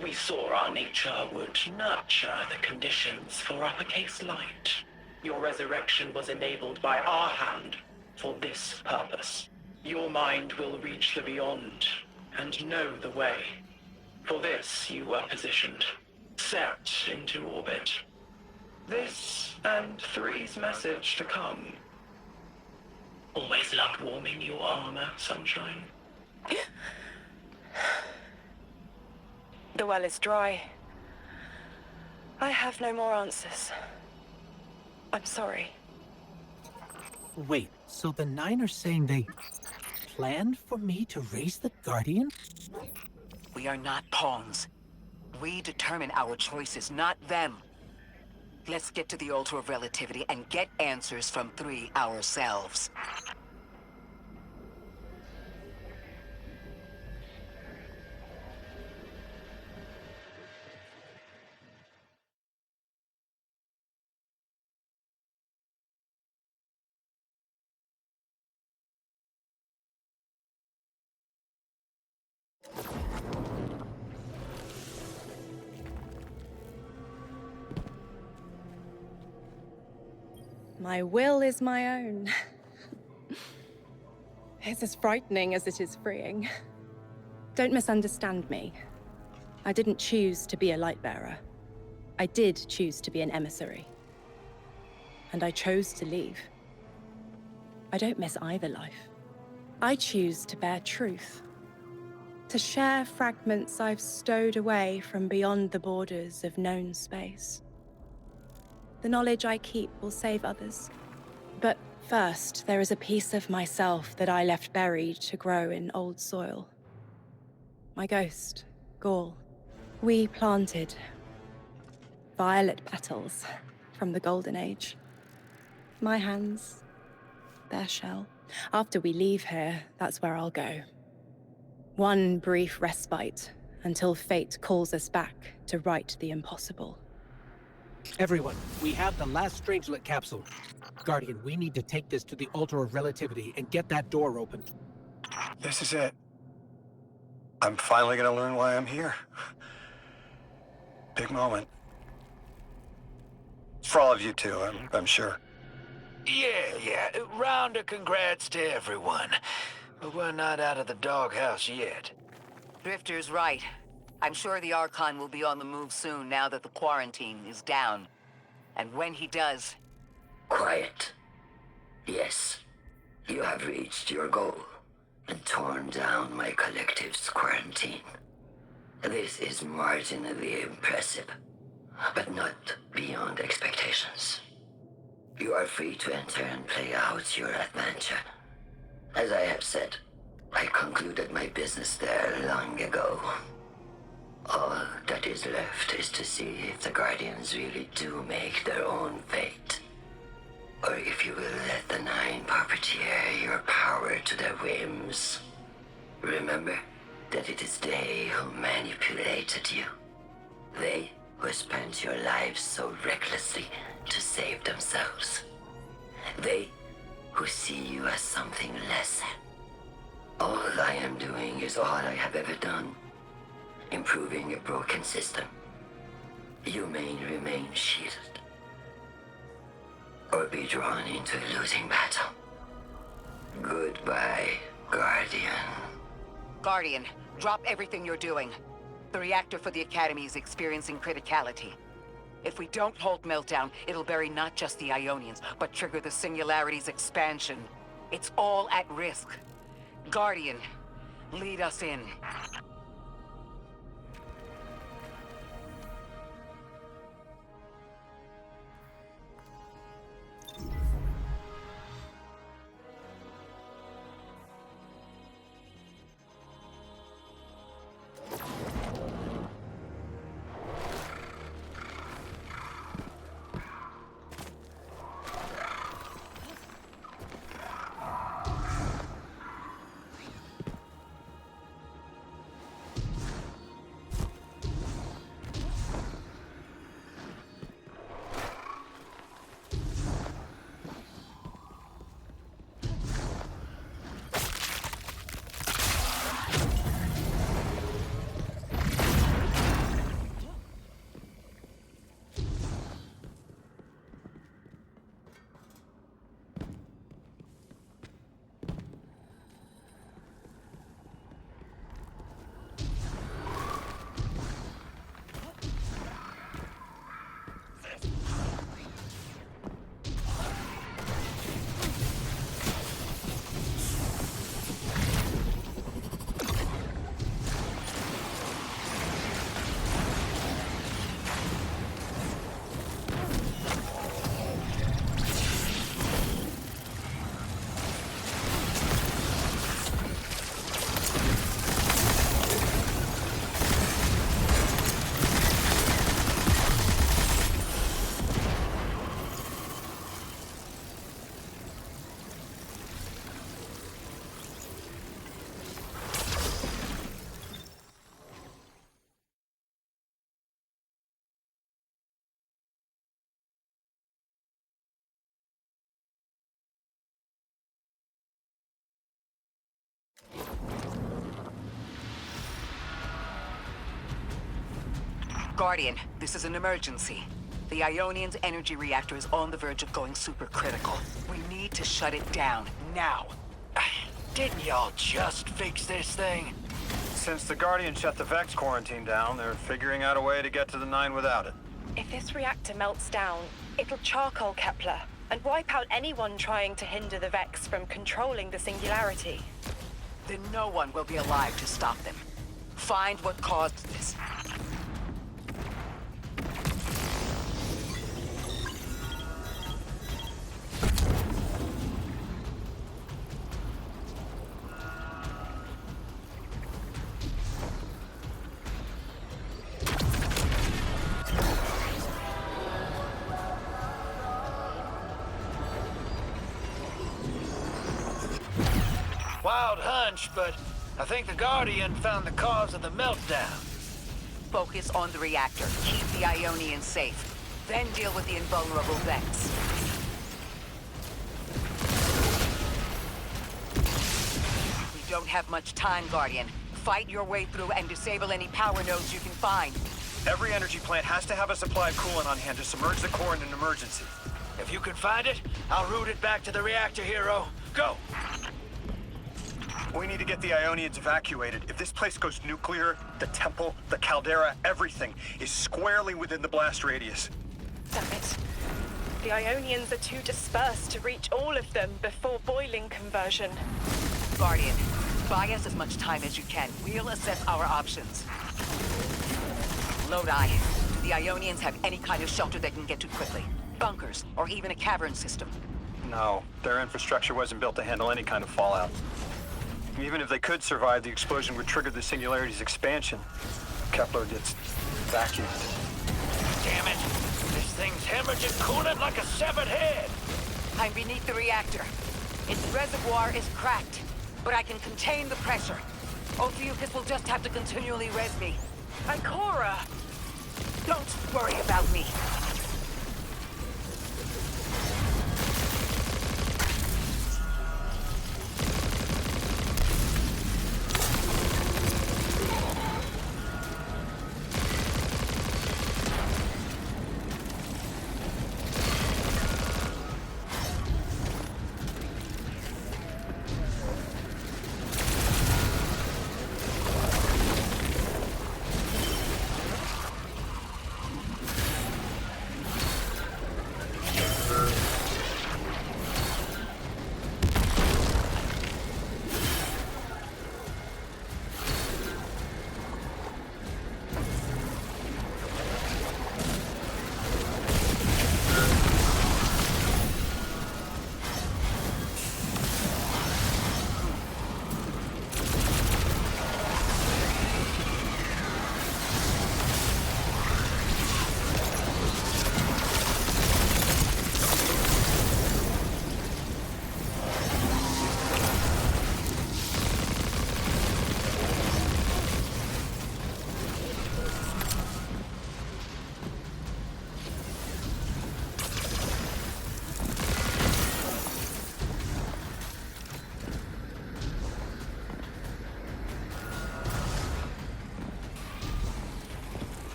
We saw our nature would nurture the conditions for uppercase light. Your resurrection was enabled by our hand for this purpose. Your mind will reach the beyond and know the way. For this, you were positioned, set into orbit. This and 3's message to come. Always loved warming your armor, Sunshine. The well is dry. I have no more answers. I'm sorry. Wait, so the Nine are saying they planned for me to raise the Guardian? We are not pawns. We determine our choices, not them. Let's get to the altar of relativity and get answers from 3 ourselves. My will is my own. It's as frightening as it is freeing. Don't misunderstand me. I didn't choose to be a light bearer. I did choose to be an emissary. And I chose to leave. I don't miss either life. I choose to bear truth. To share fragments I've stowed away from beyond the borders of known space. The knowledge I keep will save others. But first, there is a piece of myself that I left buried to grow in old soil. My ghost, Gaul. We planted violet petals from the Golden Age. My hands, their shell. After we leave here, that's where I'll go. One brief respite until fate calls us back to right the impossible. Everyone, we have the last strangelet capsule. Guardian, we need to take this to the altar of relativity and get that door open. This is it. I'm finally gonna learn why I'm here. Big moment. For all of you too, I'm sure. Yeah. Round of congrats to everyone. But we're not out of the doghouse yet. Drifter's right. I'm sure the Archon will be on the move soon now that the quarantine is down. And when he does... Quiet. Yes, you have reached your goal and torn down my collective's quarantine. This is marginally impressive, but not beyond expectations. You are free to enter and play out your adventure. As I have said, I concluded my business there long ago. All that is left is to see if the Guardians really do make their own fate. Or if you will let the Nine puppeteer your power to their whims. Remember that it is they who manipulated you. They who spent your lives so recklessly to save themselves. They who see you as something less. All I am doing is all I have ever done. Improving a broken system. You may remain shielded. Or be drawn into a losing battle. Goodbye, Guardian. Guardian, drop everything you're doing. The reactor for the Academy is experiencing criticality. If we don't halt Meltdown, it'll bury not just the Ionians, but trigger the Singularity's expansion. It's all at risk. Guardian, lead us in. Guardian, this is an emergency. The Ionian's energy reactor is on the verge of going supercritical. We need to shut it down, now. Didn't y'all just fix this thing? Since the Guardian shut the Vex quarantine down, they're figuring out a way to get to the 9 without it. If this reactor melts down, it'll charcoal Kepler and wipe out anyone trying to hinder the Vex from controlling the singularity. Then no one will be alive to stop them. Find what caused this. Wild hunch, but I think the Guardian found the cause of the meltdown. Focus on the reactor. Keep the Ionian safe. Then deal with the invulnerable Vex. We don't have much time, Guardian. Fight your way through and disable any power nodes you can find. Every energy plant has to have a supply of coolant on hand to submerge the core in an emergency. If you can find it, I'll route it back to the reactor, hero. Go! We need to get the Ionians evacuated. If this place goes nuclear, the temple, the caldera, everything is squarely within the blast radius. Damn it. The Ionians are too dispersed to reach all of them before boiling conversion. Guardian, buy us as much time as you can. We'll assess our options. Lodi, do the Ionians have any kind of shelter they can get to quickly? Bunkers, or even a cavern system? No, their infrastructure wasn't built to handle any kind of fallout. Even if they could survive, the explosion would trigger the singularity's expansion. Kepler gets vacuumed. Damn it! This thing's hemorrhaging coolant like a severed head! I'm beneath the reactor. Its reservoir is cracked, but I can contain the pressure. Ophiuchus will just have to continually res me. Ikora! Don't worry about me.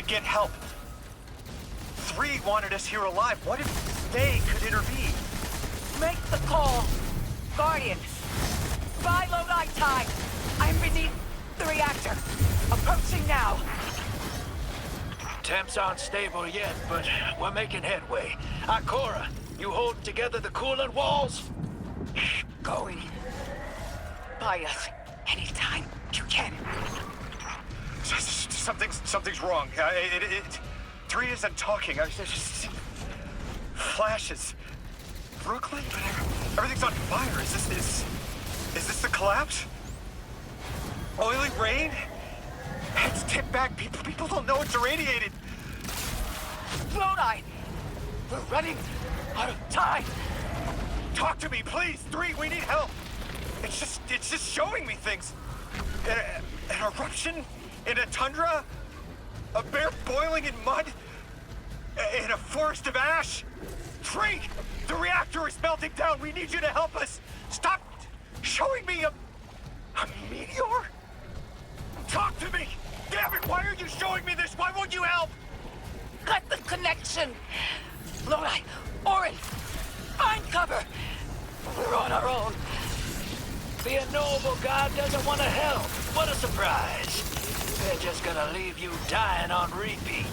Get help. 3 wanted us here alive. What if they could intervene? Make the call. Guardian, buy Lodi time. I'm beneath the reactor. Approaching now. Temps aren't stable yet, but we're making headway. Ikora, you hold together the coolant walls? Going. Buy us. Anytime you can. Something's wrong. 3 isn't talking. I just see flashes. Brooklyn? Everything's on fire. Is this the collapse? Oily rain? Heads tipped back. People don't know it's irradiated. Lodi! We're running out of time. Talk to me, please. 3, we need help. It's just showing me things. An eruption in a tundra, a bear boiling in mud, in a forest of ash. 3, the reactor is melting down. We need you to help us. Stop showing me a meteor. Talk to me. Damn it! Why are you showing me this? Why won't you help? Cut the connection. Lodi, Orin, find cover. We're on our own. The ennoble god doesn't want to help. What a surprise. They're just gonna leave you dying on repeat.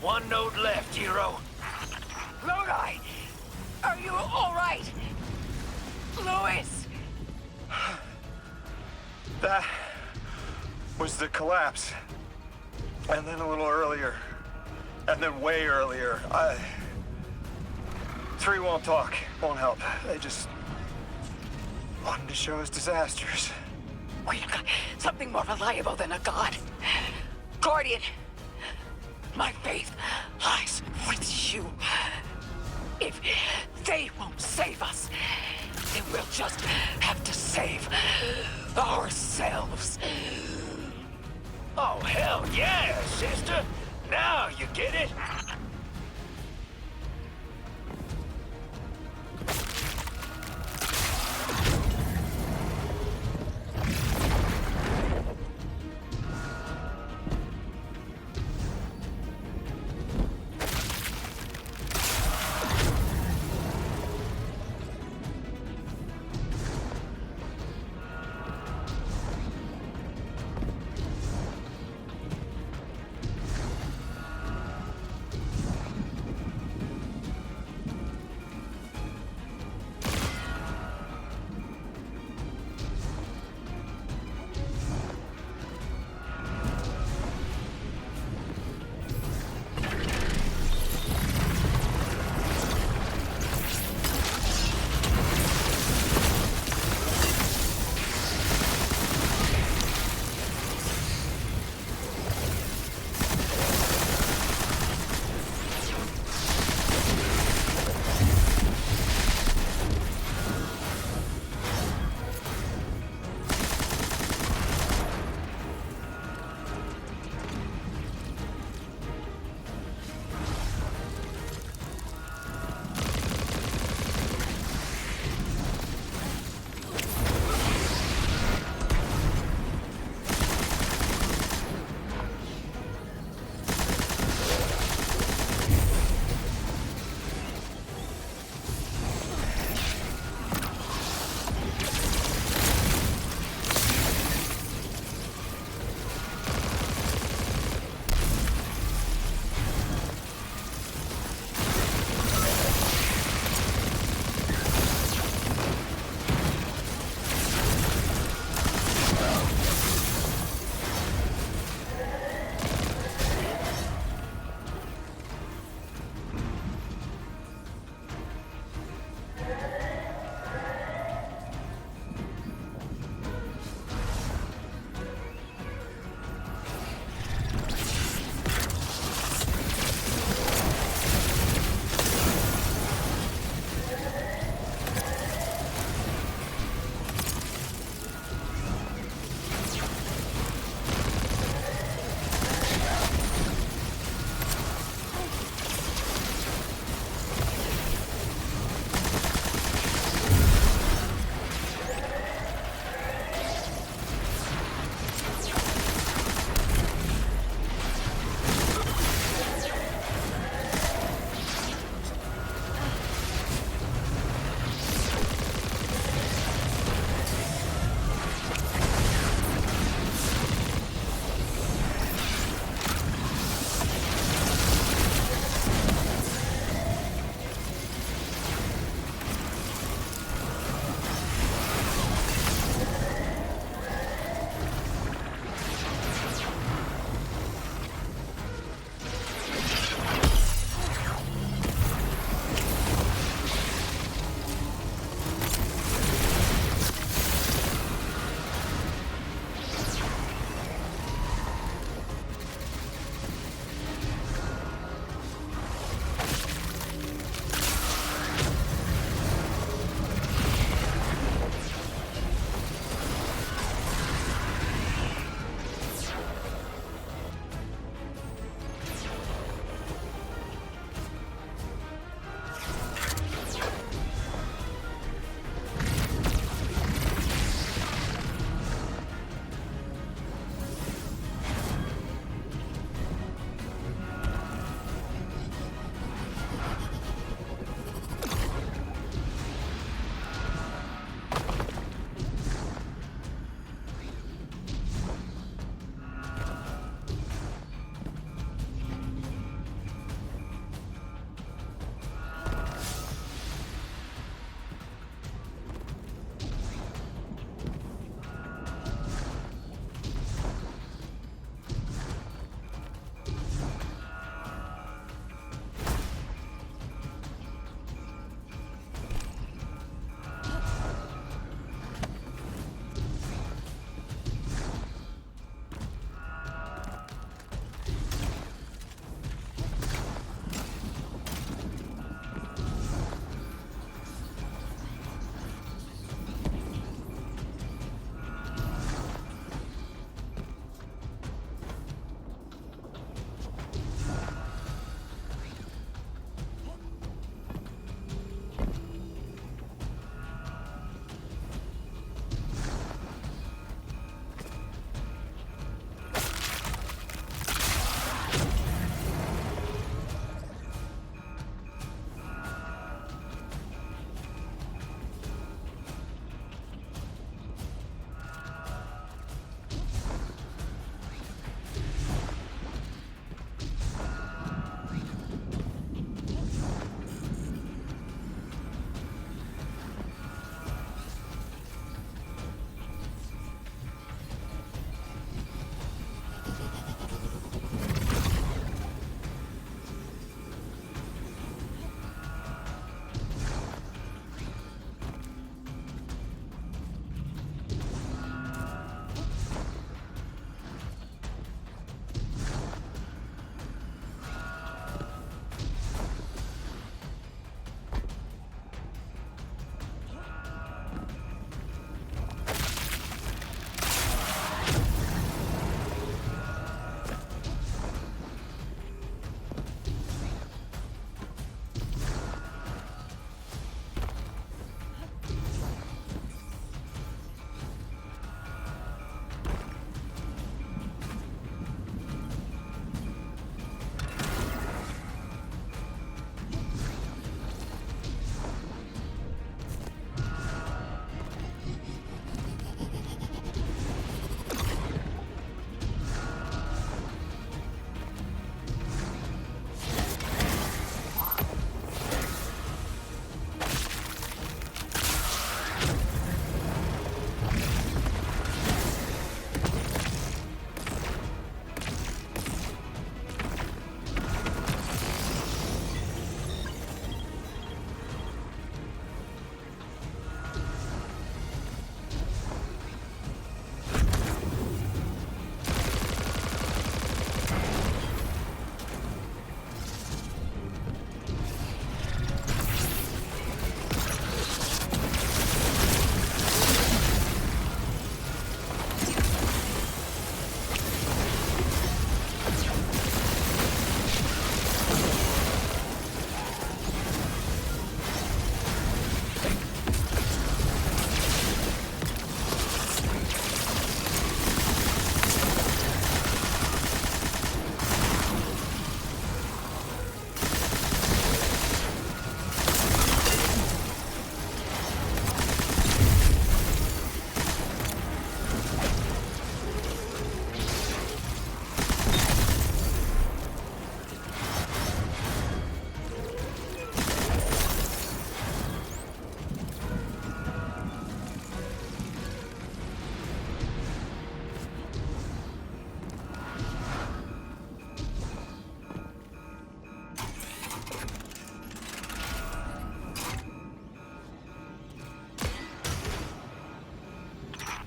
One node left, hero. Lodi! Are you all right? Louis! That was the collapse. And then a little earlier. And then way earlier. 3 won't talk, won't help. They just wanted to show us disasters. We've got something more reliable than a god. Guardian, my faith lies with you. If they won't save us, then we'll just have to save ourselves. Oh, hell yeah, sister! Now you get it!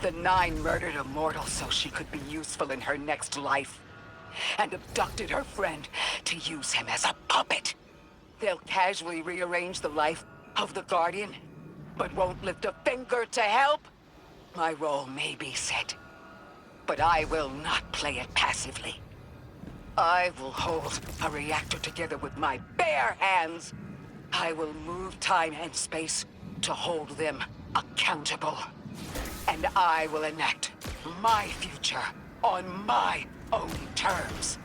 The Nine murdered a mortal so she could be useful in her next life, and abducted her friend to use him as a puppet. They'll casually rearrange the life of the Guardian, but won't lift a finger to help. My role may be set, but I will not play it passively. I will hold a reactor together with my bare hands. I will move time and space to hold them accountable. And I will enact my future on my own terms.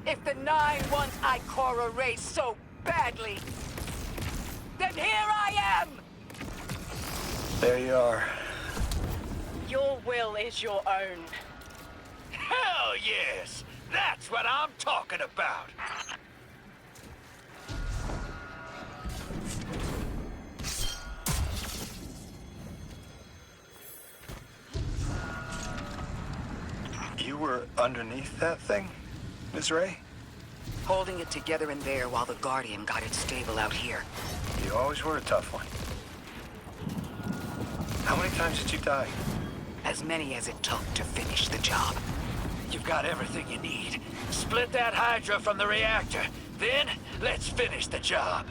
If the Nine want Ikora race so badly, then here I am! There you are. Your will is your own. Hell yes! That's what I'm talking about! You were underneath that thing, Ms. Ray? Holding it together in there while the Guardian got it stable out here. You always were a tough one. How many times did you die? As many as it took to finish the job. You've got everything you need. Split that Hydra from the reactor. Then, let's finish the job.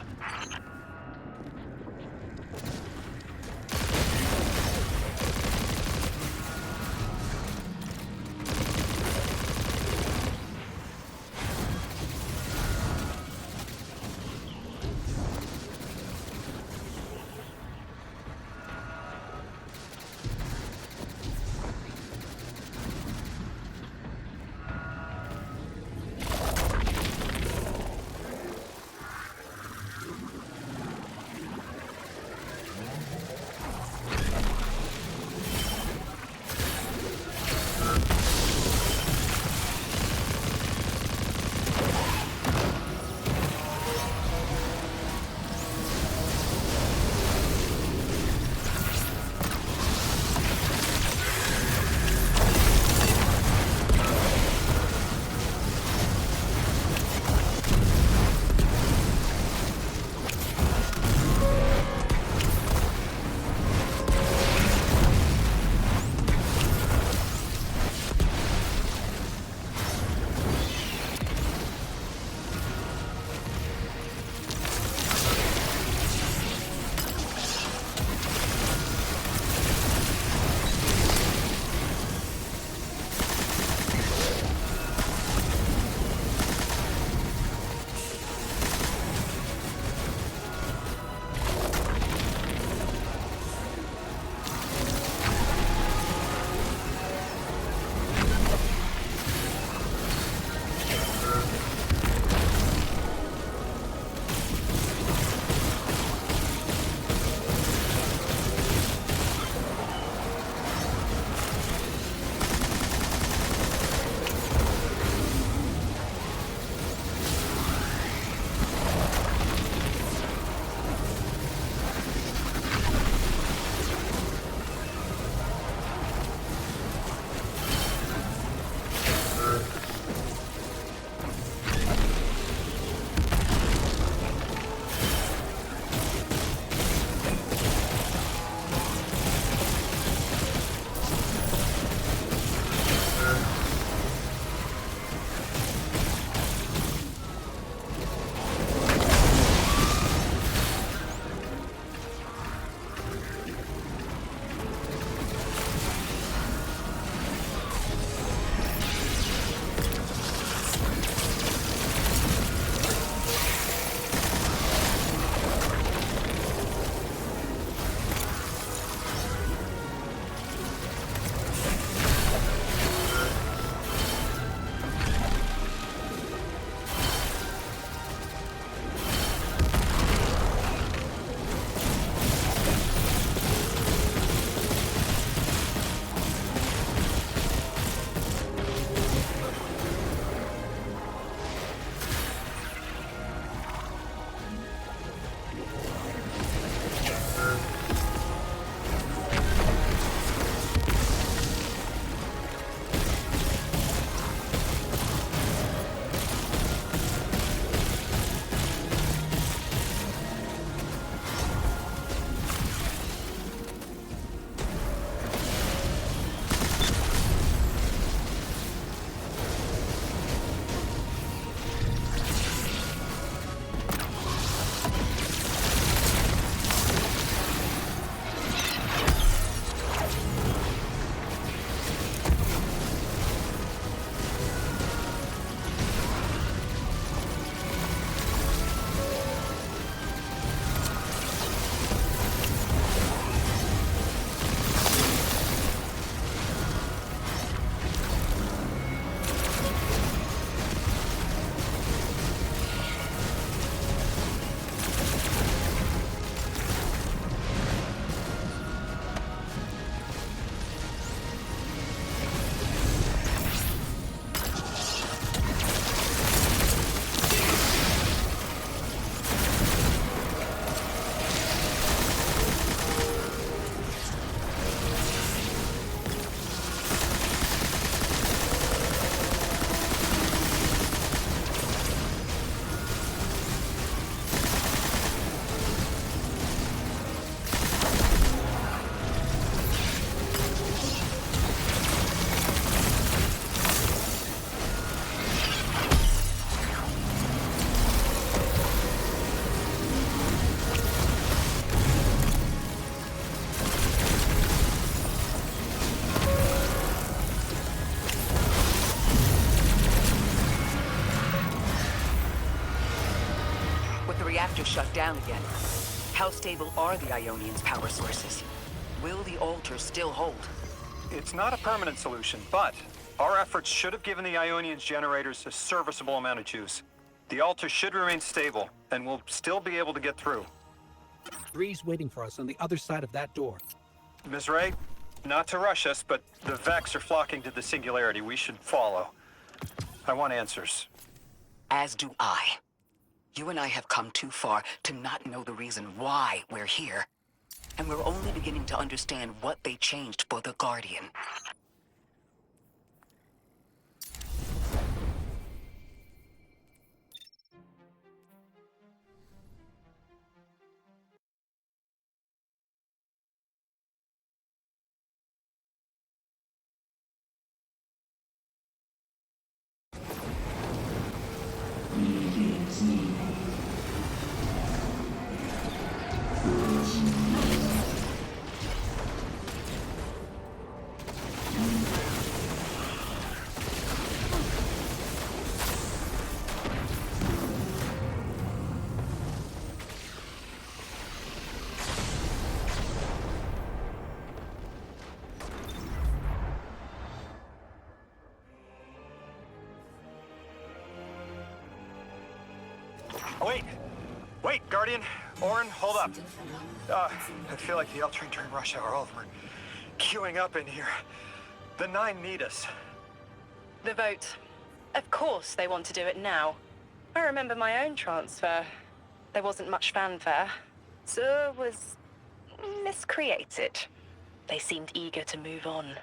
reactor shut down again. How stable are the Ionians' power sources? Will the altar still hold? It's not a permanent solution, but our efforts should have given the Ionians' generators a serviceable amount of juice. The altar should remain stable, and we'll still be able to get through. 3's waiting for us on the other side of that door. Ms. Ray, not to rush us, but the Vex are flocking to the Singularity. We should follow. I want answers. As do I. You and I have come too far to not know the reason why we're here. And we're only beginning to understand what they changed for the Guardian. Wait, Guardian. Orin, hold up. I feel like the L train during rush hour. All of them are queuing up in here. The 9 need us. The vote. Of course they want to do it now. I remember my own transfer. There wasn't much fanfare. So it was miscreated. They seemed eager to move on.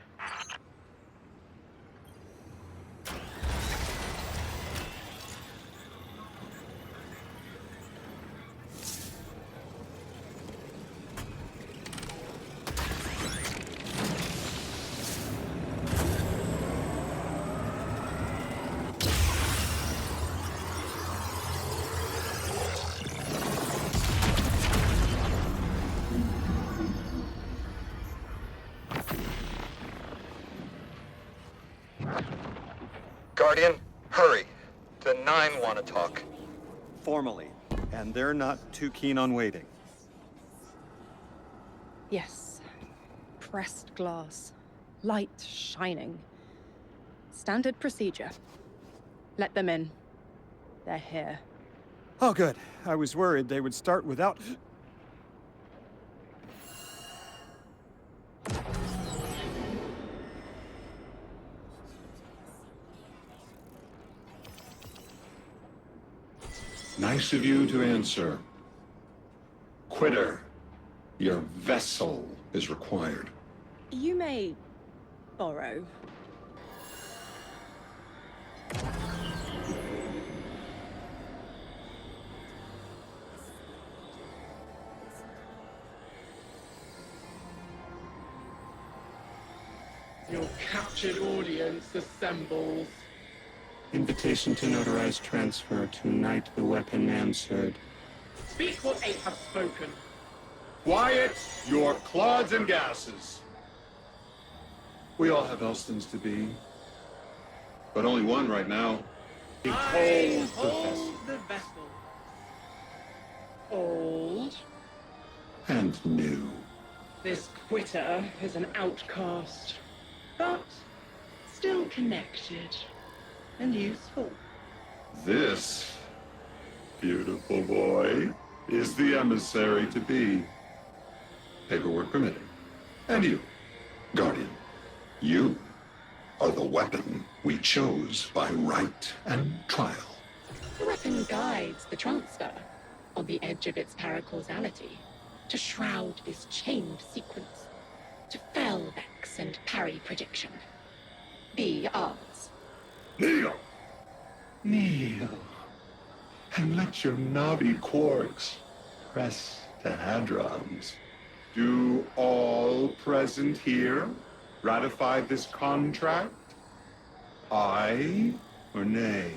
Guardian, hurry. The 9 want to talk. Formally. And they're not too keen on waiting. Yes. Pressed glass. Light shining. Standard procedure. Let them in. They're here. Oh, good. I was worried they would start without... Nice of you to answer. Quitter, your vessel is required. You may borrow. Your captured audience assembles. Invitation to notarize transfer. Tonight the weapon answered. Speak what 8 have spoken. Quiet your clods and gases. We all have Elstons to be. But only one right now. I hold the vessel. Old. And new. This quitter is an outcast, but still connected and useful. This beautiful boy is the emissary to be. Paperwork permitting. And you, Guardian, you are the weapon we chose by right and trial. The weapon guides the transfer on the edge of its paracausality to shroud this chained sequence, to fell Vex and parry prediction. Be ours. Kneel! Kneel. And let your knobby quarks press the hadrons. Do all present here ratify this contract? Aye or nay?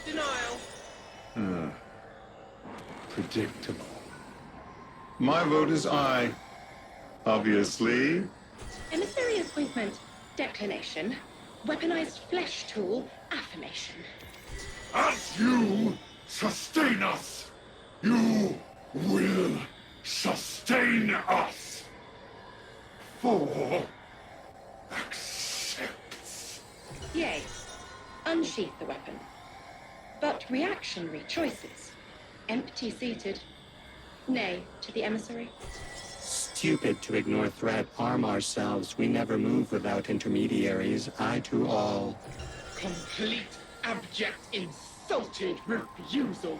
Denial. Predictable. My vote is aye. Obviously. Emissary appointment, declination. Weaponized flesh tool, affirmation. As you sustain us! You will sustain us. For accepts. Yea, unsheath the weapon. But reactionary choices. Empty-seated. Nay, to the emissary. Stupid to ignore threat, arm ourselves. We never move without intermediaries. I to all. Complete, abject, insulted refusal.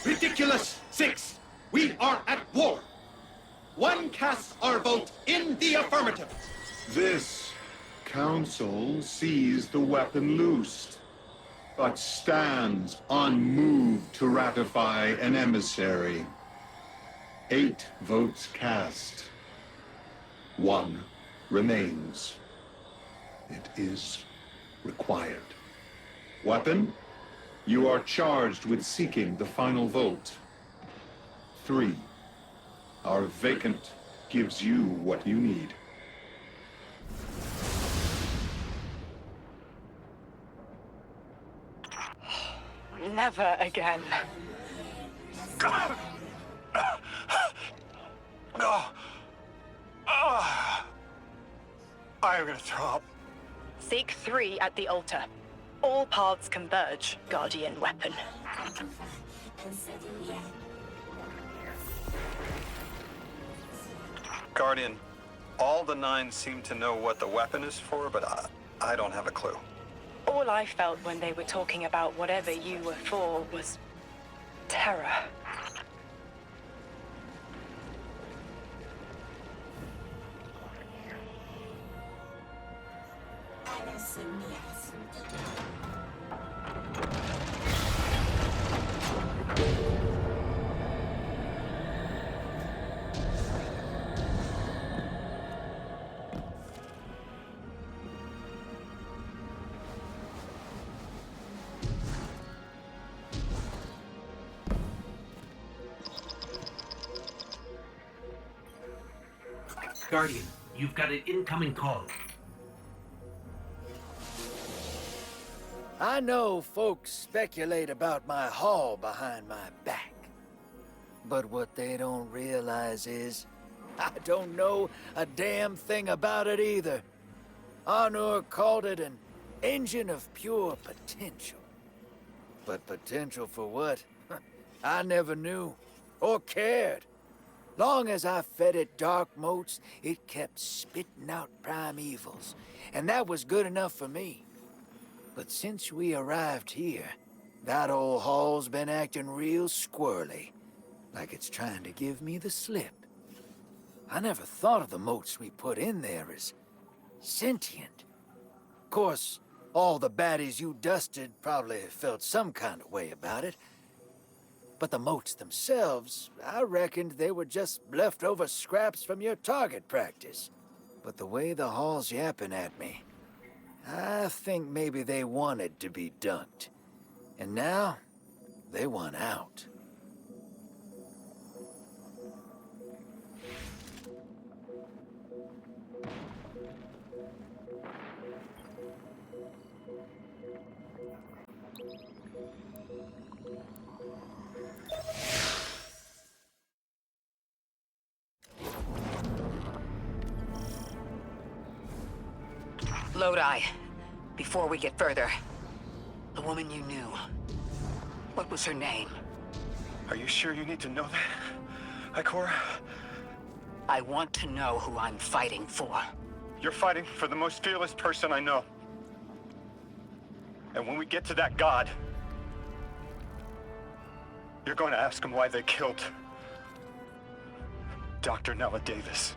Ridiculous! 6! We are at war! One casts our vote in the affirmative. This council sees the weapon loosed, but stands unmoved to ratify an emissary. 8 votes cast. 1 remains. It is required. Weapon, you are charged with seeking the final vote. 3. Our vacant gives you what you need. Never again. I am gonna throw up. Seek 3 at the altar. All paths converge, Guardian weapon. Guardian, all the 9 seem to know what the weapon is for, but I don't have a clue. All I felt when they were talking about whatever you were for was terror. Guardian, you've got an incoming call. I know folks speculate about my haul behind my back. But what they don't realize is, I don't know a damn thing about it either. Honor called it an engine of pure potential. But potential for what? I never knew, or cared. Long as I fed it dark motes, it kept spitting out primevals, and that was good enough for me. But since we arrived here, that old hall's been acting real squirrely, like it's trying to give me the slip. I never thought of the motes we put in there as sentient. Of course, all the baddies you dusted probably felt some kind of way about it. But the motes themselves, I reckoned they were just leftover scraps from your target practice. But the way the hall's yapping at me, I think maybe they wanted to be dunked. And now, they want out. Lodi, before we get further, the woman you knew, what was her name? Are you sure you need to know that, Ikora? I want to know who I'm fighting for. You're fighting for the most fearless person I know. And when we get to that god, you're going to ask him why they killed Dr. Nella Davis.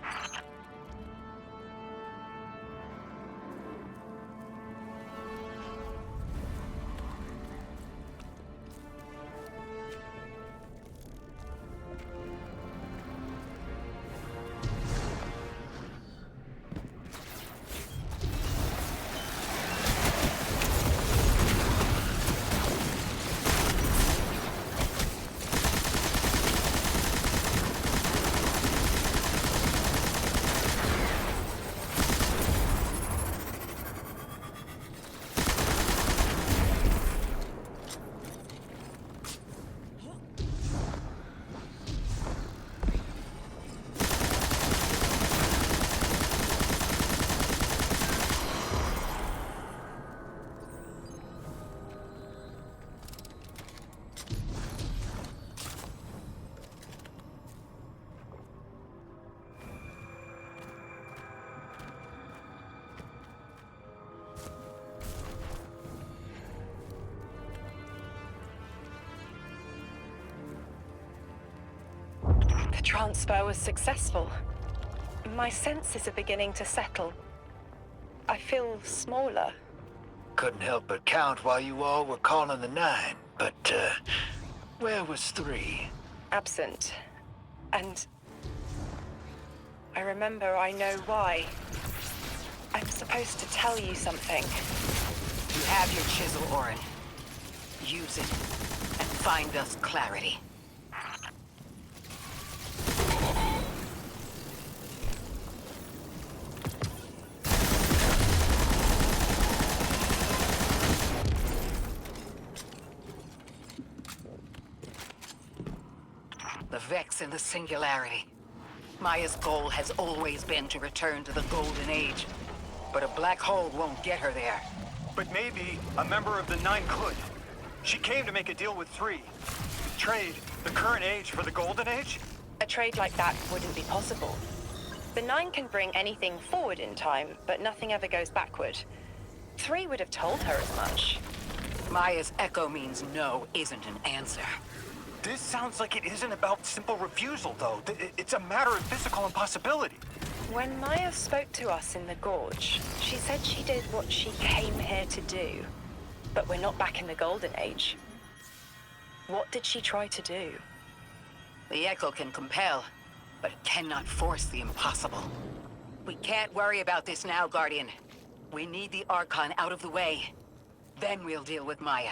transfer was successful. My senses are beginning to settle. I feel smaller. Couldn't help but count while you all were calling the 9, but, where was 3? Absent. And I remember I know why. I'm supposed to tell you something. You have your chisel, Orin. Use it, and find us clarity. The Vex in the Singularity. Maya's goal has always been to return to the Golden Age. But a black hole won't get her there. But maybe a member of the 9 could. She came to make a deal with 3. To trade the current age for the Golden Age? A trade like that wouldn't be possible. The 9 can bring anything forward in time, but nothing ever goes backward. 3 would have told her as much. Maya's echo means no isn't an answer. This sounds like it isn't about simple refusal, though. It's a matter of physical impossibility. When Maya spoke to us in the Gorge, she said she did what she came here to do. But we're not back in the Golden Age. What did she try to do? The echo can compel, but it cannot force the impossible. We can't worry about this now, Guardian. We need the Archon out of the way. Then we'll deal with Maya.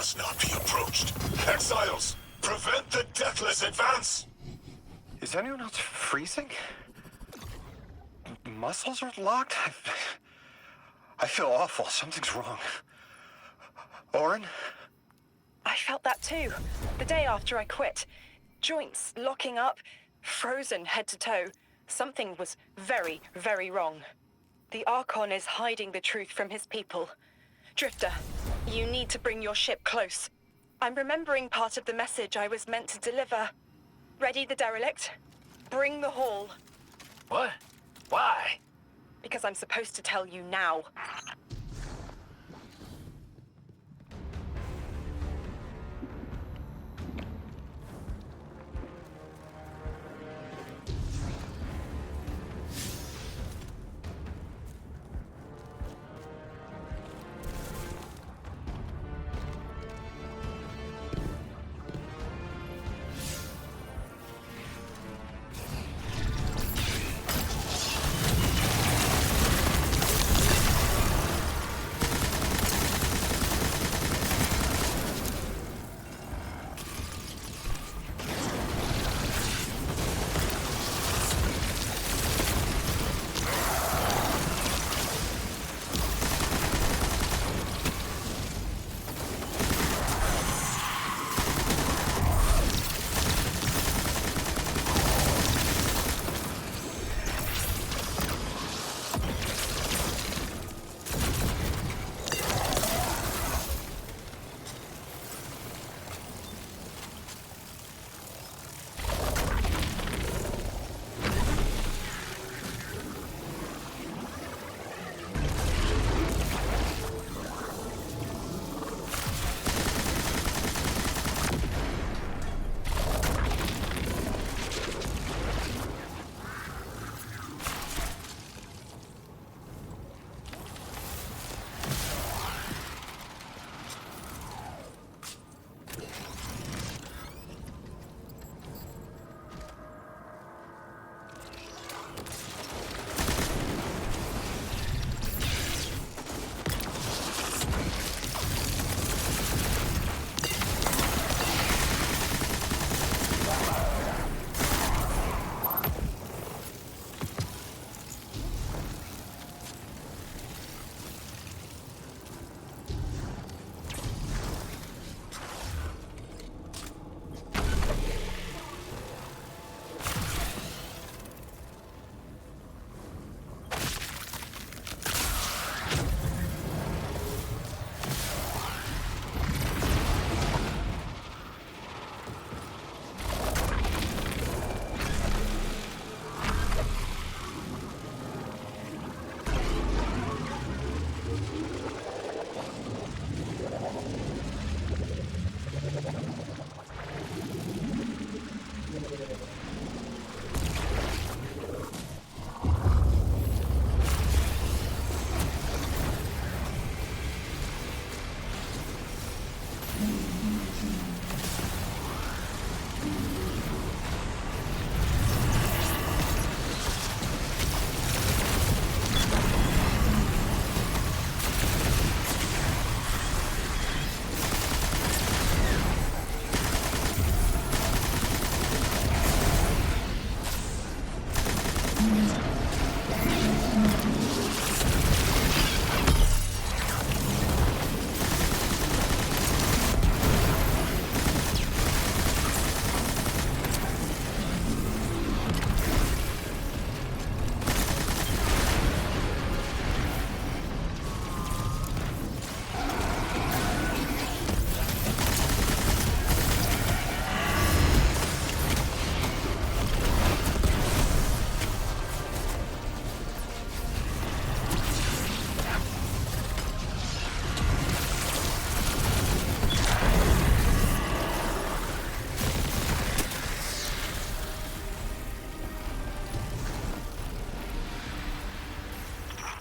must not be approached. Exiles, prevent the deathless advance! Is anyone else freezing? Muscles are locked? I feel awful. Something's wrong. Orin? I felt that too. The day after I quit. Joints locking up, frozen head to toe. Something was very, very wrong. The Archon is hiding the truth from his people. Drifter, you need to bring your ship close. I'm remembering part of the message I was meant to deliver. Ready the derelict? Bring the haul. What? Why? Because I'm supposed to tell you now.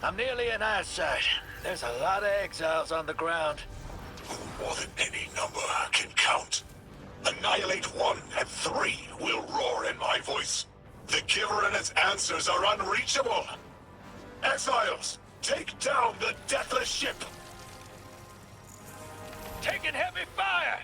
I'm nearly in eyesight. There's a lot of exiles on the ground. More than any number can count. Annihilate 1 and 3 will roar in my voice. The Giver and its answers are unreachable. Exiles, take down the deathless ship. taking heavy fire!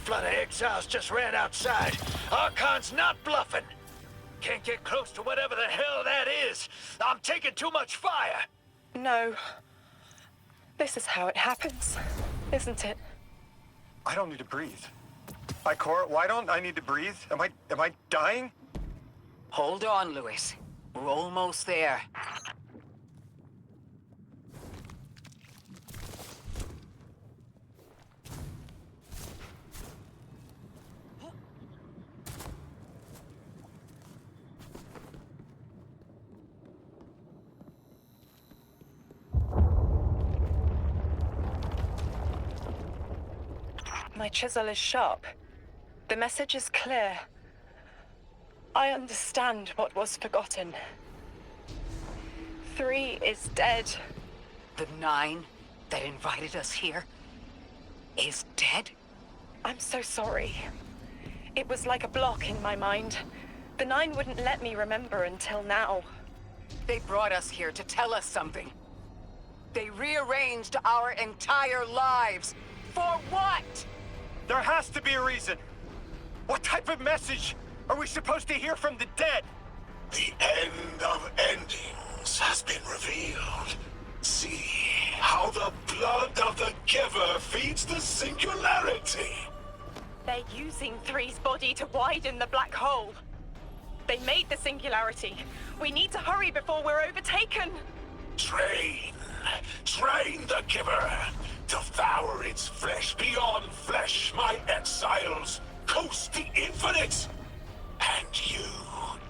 flood of exiles just ran outside. Archon's not bluffing. Can't get close to whatever the hell that is. I'm taking too much fire. No. This is how it happens, isn't it? I don't need to breathe. Ikora, why don't I need to breathe? Am I dying? Hold on, Lewis. We're almost there. My chisel is sharp. The message is clear. I understand what was forgotten. 3 is dead. The 9 that invited us here is dead? I'm so sorry. It was like a block in my mind. The 9 wouldn't let me remember until now. They brought us here to tell us something. They rearranged our entire lives. For what? There has to be a reason. What type of message are we supposed to hear from the dead? The end of endings has been revealed. See how the blood of the giver feeds the singularity. They're using 3's body to widen the black hole. They made the singularity. We need to hurry before we're overtaken. Train the giver. Devour its flesh beyond flesh, my exiles. Coast the infinite. And you,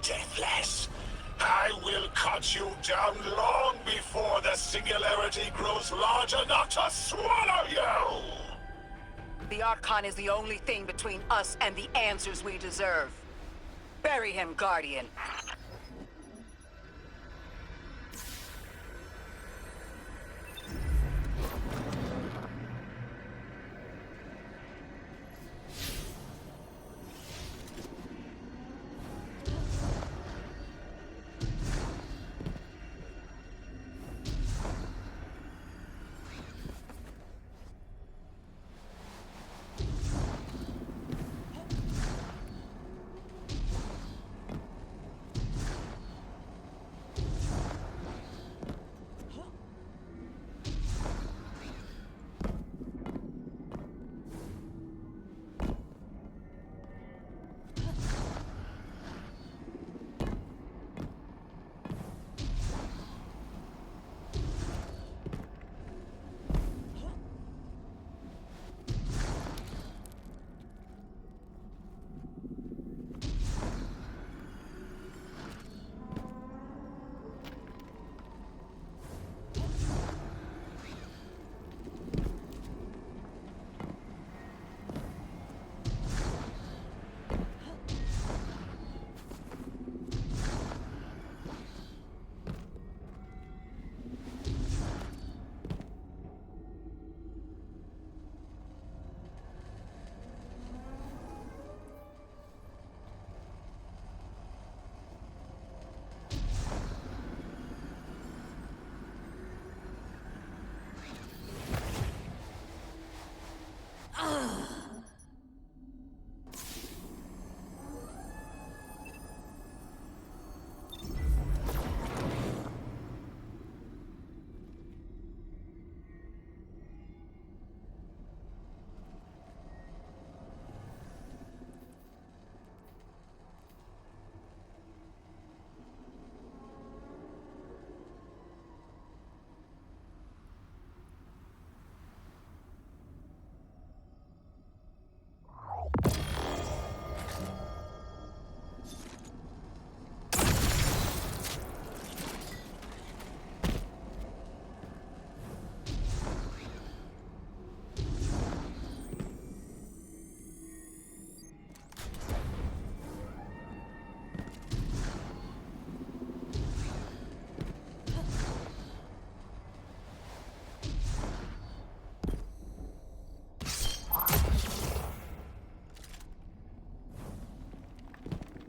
Deathless, I will cut you down long before the singularity grows large enough to swallow you. The Archon is the only thing between us and the answers we deserve. Bury him, Guardian.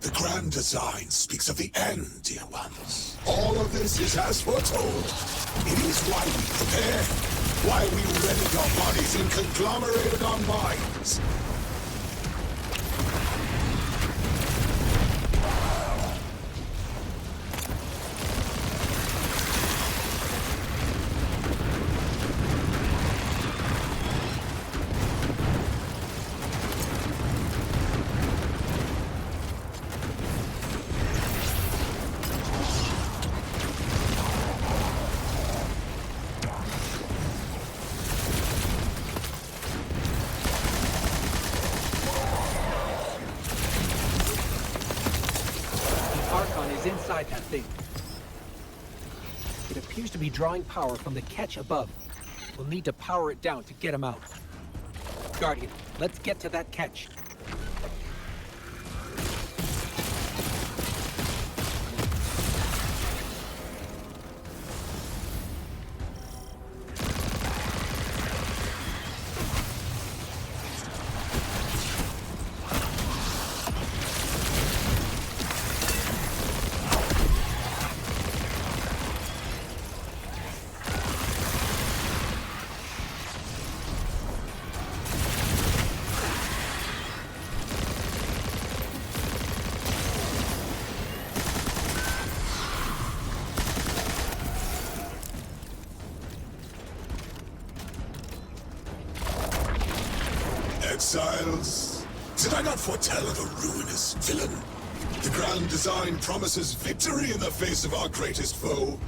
The grand design speaks of the end, dear ones. All of this is as foretold. It is why we prepare, why we ready our bodies and conglomerated our minds. inside that thing. It appears to be drawing power from the catch above. We'll need to power it down to get him out. Guardian, let's get to that catch. Exiles, did I not foretell of a ruinous villain? The grand design promises victory in the face of our greatest foe.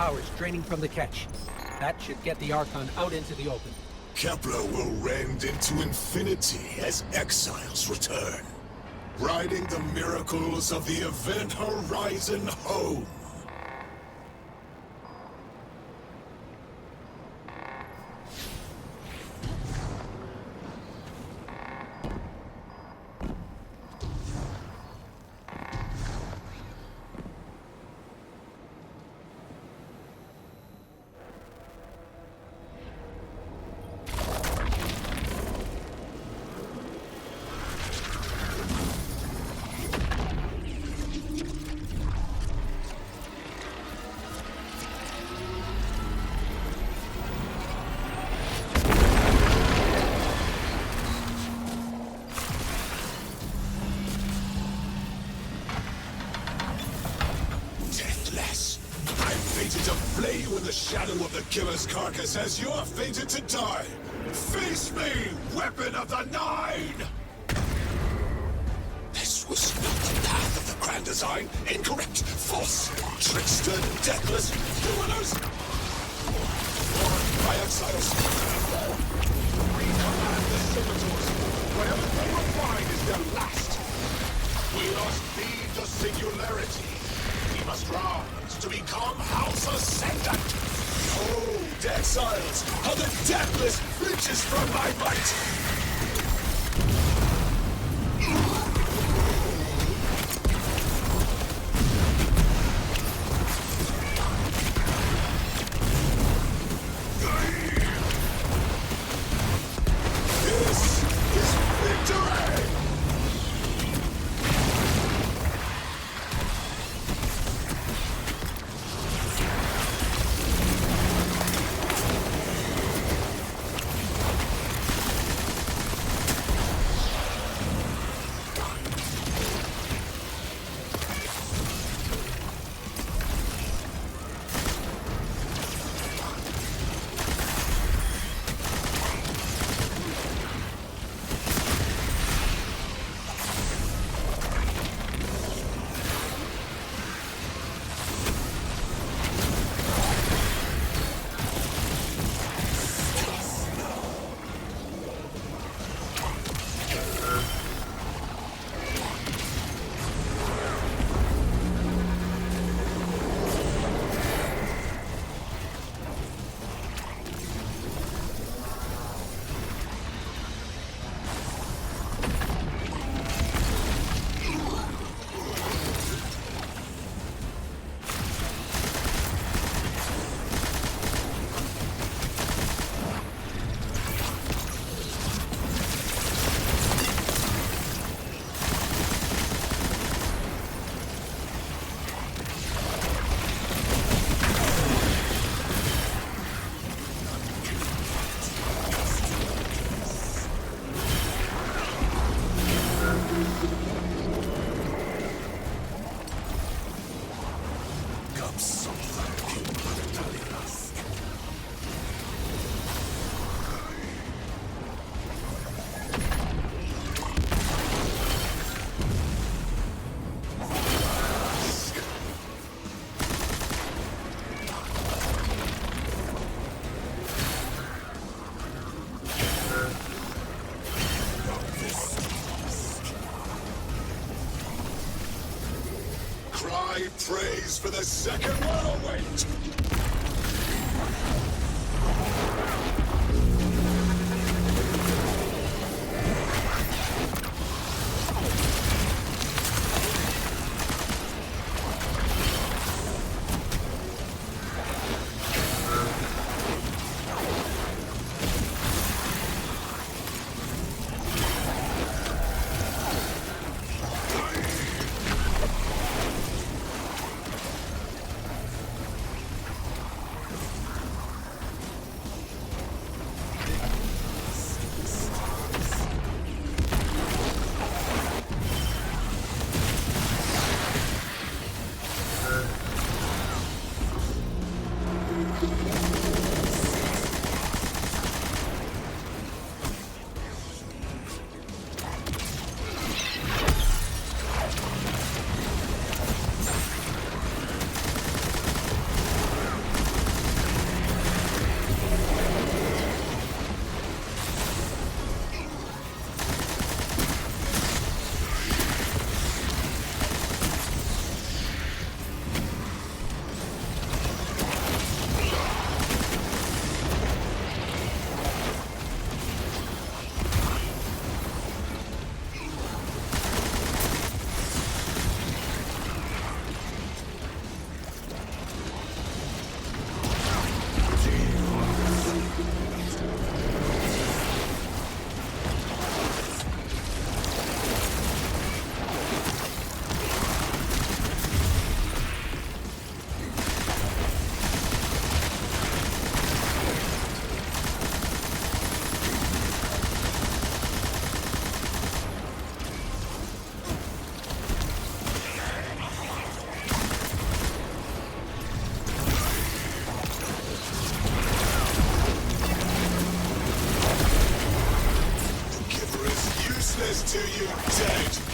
Power's draining from the catch. That should get the Archon out into the open. Kepler will rend into infinity as exiles return, riding the miracles of the event horizon home. lay you in the shadow of the killer's carcass as you are fated to die. Face me, weapon of the Nine! This was not the path of the grand design. Incorrect, false, trickster, deathless, ruiners. Warned by Exiles. Recommand the servitors. Whatever they will find is their last. We must leave the singularity. We must rise to become House Ascendant. Oh, Exiles, how the deathless flinches from my might. Praise for the second one await! to you dead!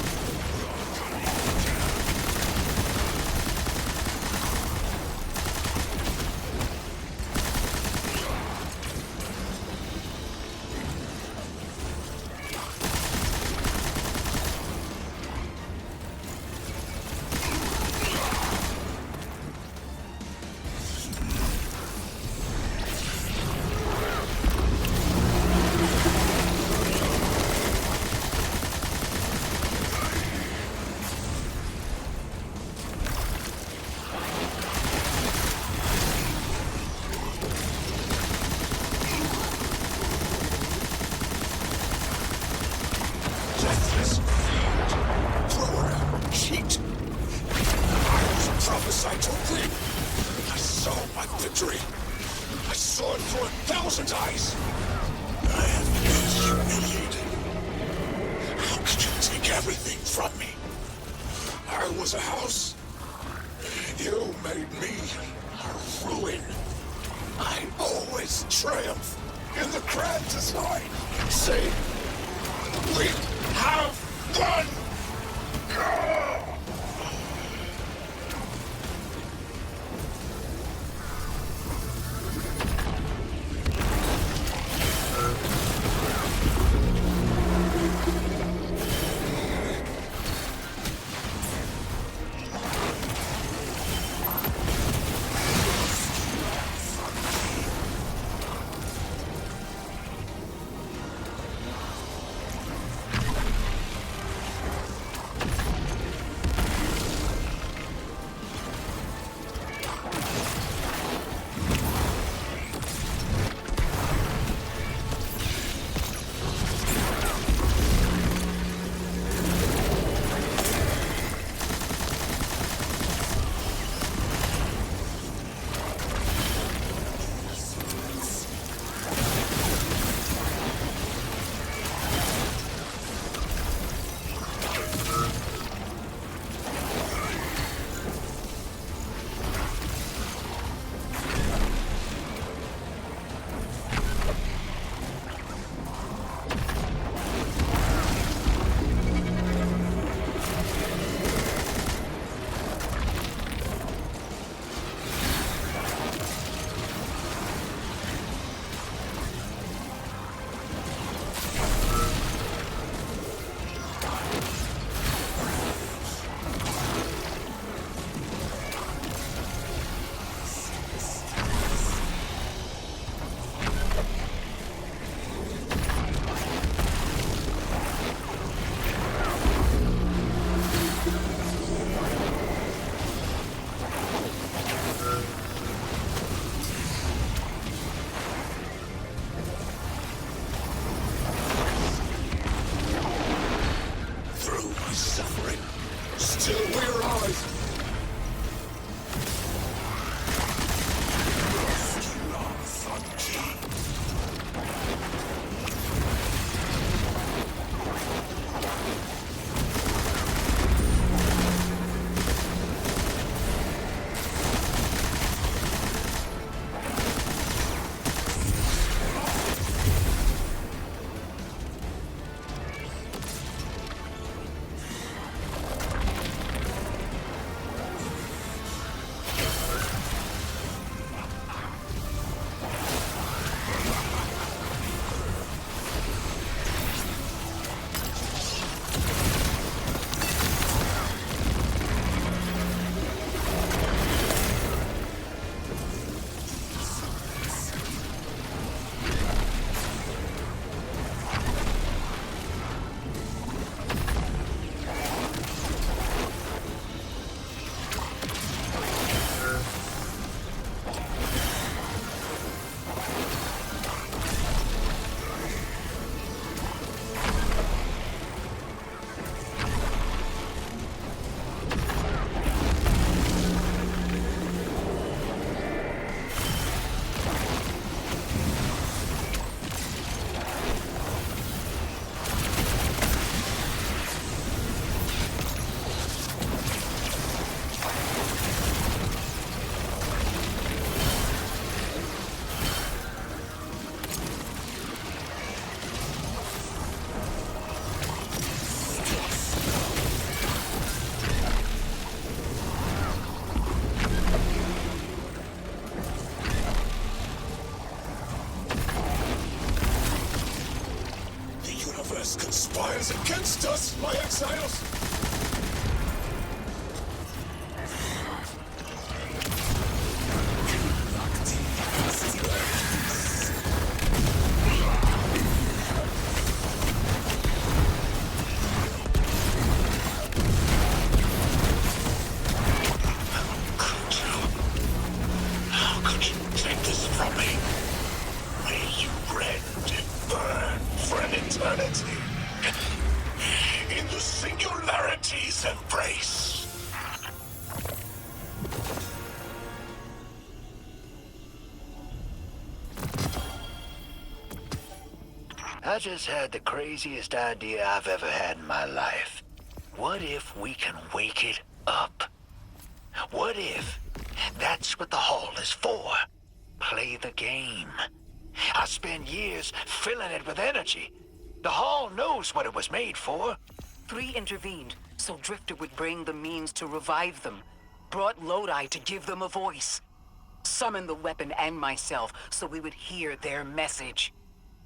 darkness conspires against us, my exiles! How could you take this from me? May you rend and burn for an eternity. In the singularity's embrace. I just had the craziest idea I've ever had in my life. What if we can wake it up? What if that's what the hall is for? Play the game. I spent years filling it with energy. The hall knows what it was made for. 3 intervened, so Drifter would bring the means to revive them. Brought Lodi to give them a voice. Summoned the weapon and myself, so we would hear their message.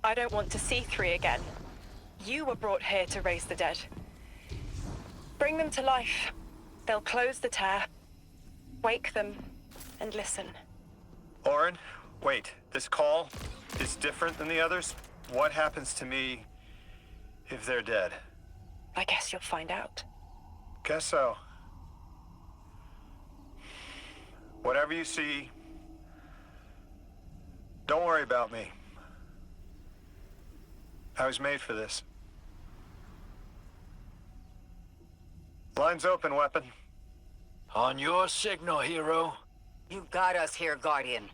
I don't want to see 3 again. You were brought here to raise the dead. Bring them to life. They'll close the tear. Wake them and listen. Orin, wait. This call is different than the others? What happens to me if they're dead? I guess you'll find out. Guess so. Whatever you see, don't worry about me. I was made for this. Line's open, weapon. On your signal, hero. You got us here, Guardian.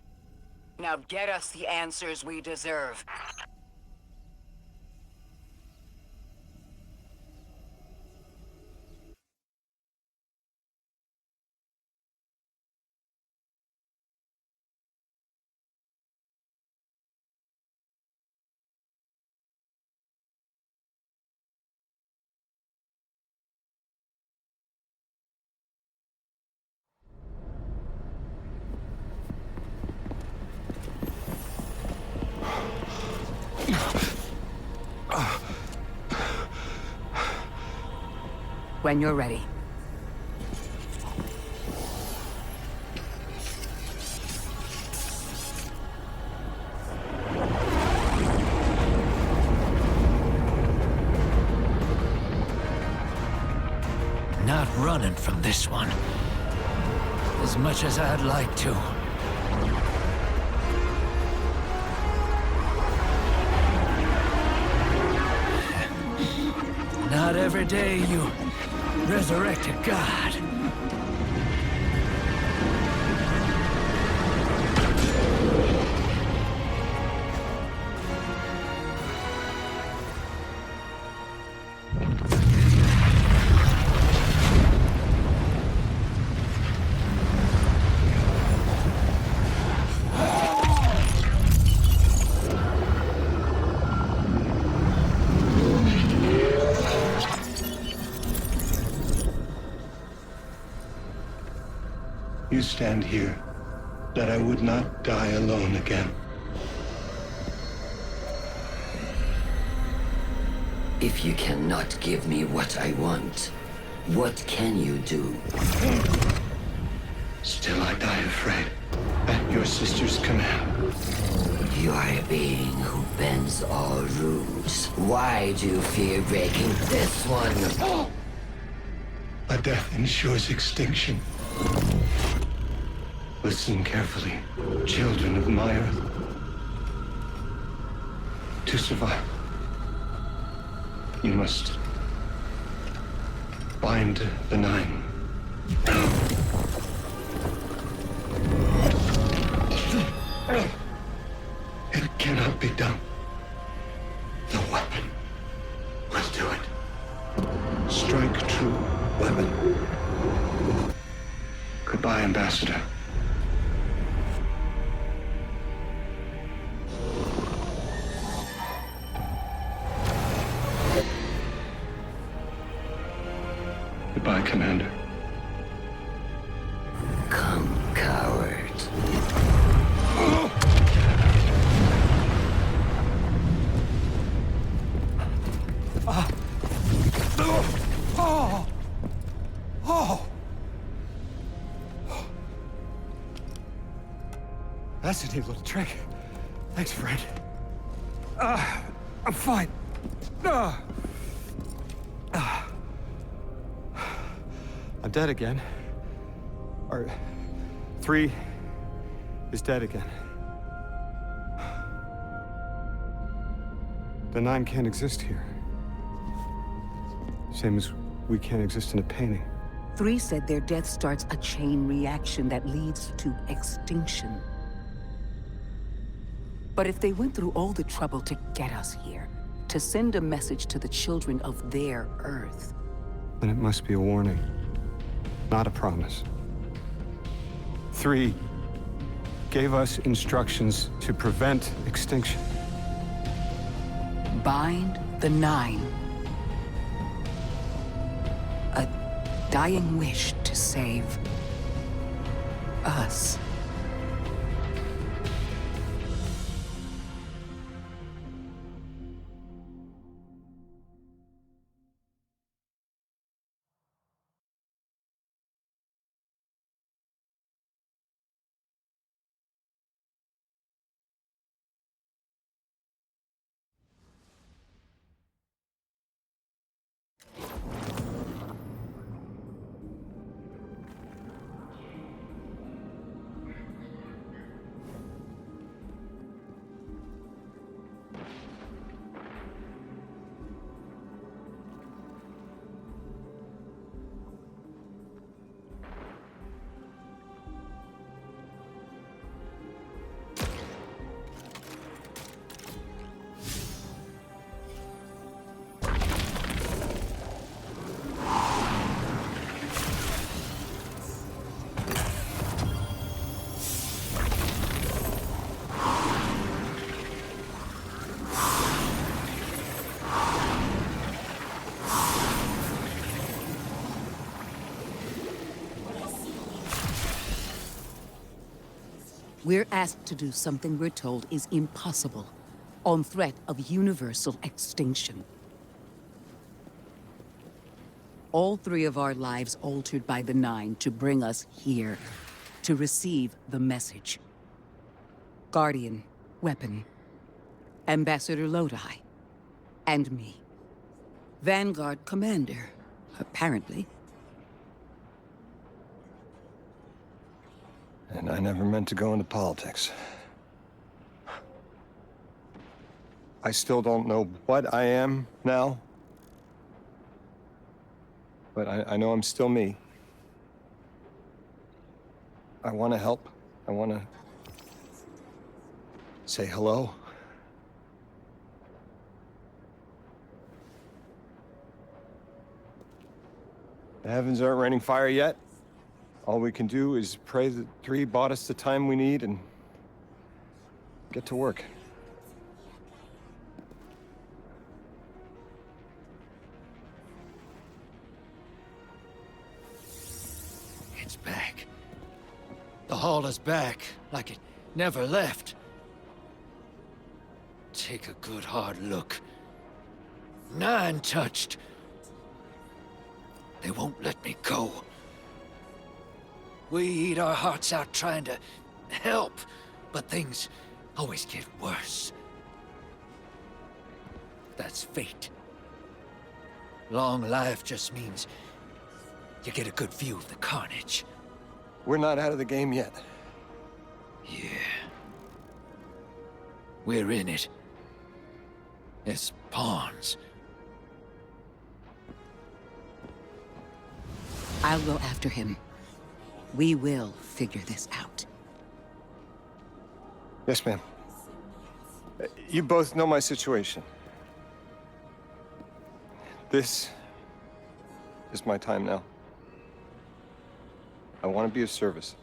Now get us the answers we deserve. When you're ready. Not running from this one. As much as I'd like to. Not every day you resurrect a god. You stand here, that I would not die alone again. If you cannot give me what I want, what can you do? Still I die afraid, at your sister's command. You are a being who bends all rules. Why do you fear breaking this one? A death ensures extinction. Listen carefully, children of my earth. To survive, you must bind the Nine. It cannot be done. The weapon will do it. Strike true, weapon. Goodbye, Ambassador. Goodbye, Commander. Come, coward. That's a neat little trick. Thanks, friend. I'm fine. I'm dead again. Or 3 is dead again. The 9 can't exist here. Same as we can't exist in a painting. 3 said their death starts a chain reaction that leads to extinction. But if they went through all the trouble to get us here, to send a message to the children of their Earth... then it must be a warning, not a promise. 3 gave us instructions to prevent extinction. Bind the 9. A dying wish to save us. We're asked to do something we're told is impossible, on threat of universal extinction. All 3 of our lives altered by the 9 to bring us here, to receive the message. Guardian, Weapon, Ambassador Lodi, and me. Vanguard Commander, apparently. And I never meant to go into politics. I still don't know what I am now. But I know I'm still me. I want to help. I want to say hello. The heavens aren't raining fire yet. All we can do is pray that 3 bought us the time we need and get to work. It's back. The hall is back, like it never left. Take a good hard look. 9 touched. They won't let me go. We eat our hearts out trying to help, but things always get worse. That's fate. Long life just means you get a good view of the carnage. We're not out of the game yet. Yeah. We're in it. As pawns. I'll go after him. We will figure this out. Yes, ma'am. You both know my situation. This is my time now. I want to be of service.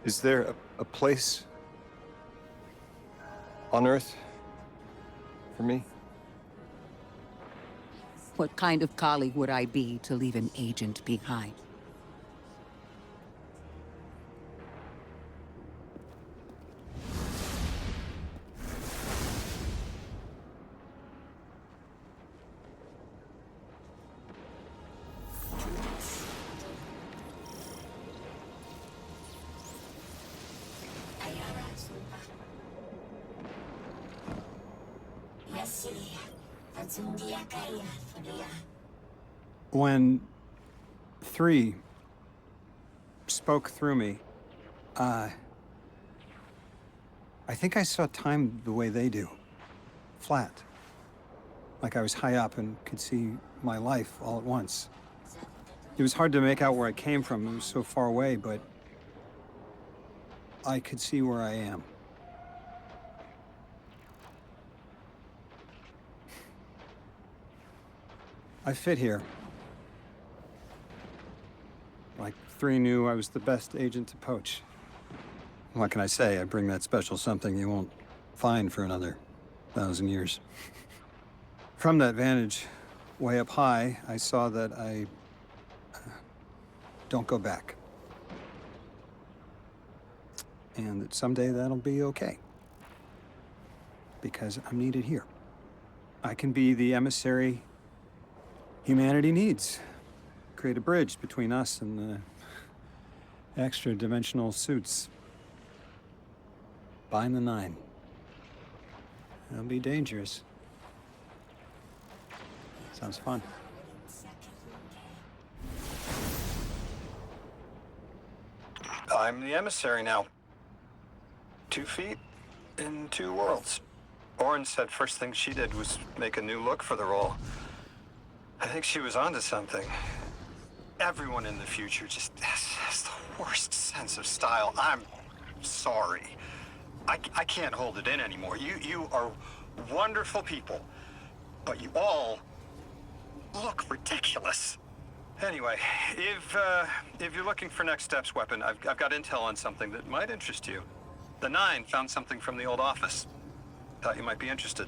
Is there a place on Earth for me? What kind of colleague would I be to leave an agent behind? When 3 spoke through me, I think I saw time the way they do. Flat. Like I was high up and could see my life all at once. It was hard to make out where I came from. It was so far away, but I could see where I am. I fit here. Like 3 knew I was the best agent to poach. What can I say? I bring that special something you won't find for another 1,000 years. From that vantage, way up high, I saw that I don't go back. And that someday that'll be okay. Because I'm needed here. I can be the emissary humanity needs. Create a bridge between us and the extra-dimensional suits. Bind the 9. It'll be dangerous. Sounds fun. I'm the emissary now. 2 feet in 2 worlds. Orin said first thing she did was make a new look for the role. I think she was onto something. Everyone in the future just has the worst sense of style. I'm sorry. I can't hold it in anymore. You are wonderful people, but you all look ridiculous. Anyway, if you're looking for next steps, Weapon, I've got intel on something that might interest you. The 9 found something from the old office. Thought you might be interested.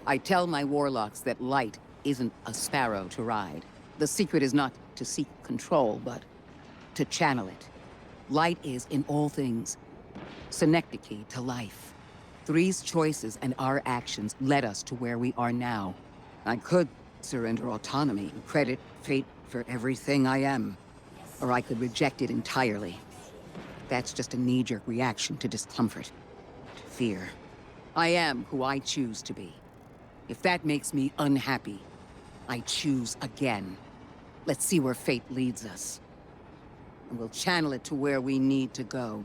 I tell my warlocks that light isn't a sparrow to ride. The secret is not to seek control, but to channel it. Light is, in all things, synecdoche to life. 3's choices and our actions led us to where we are now. I could surrender autonomy and credit fate for everything I am, or I could reject it entirely. That's just a knee-jerk reaction to discomfort, to fear. I am who I choose to be. If that makes me unhappy, I choose again. Let's see where fate leads us. And we'll channel it to where we need to go.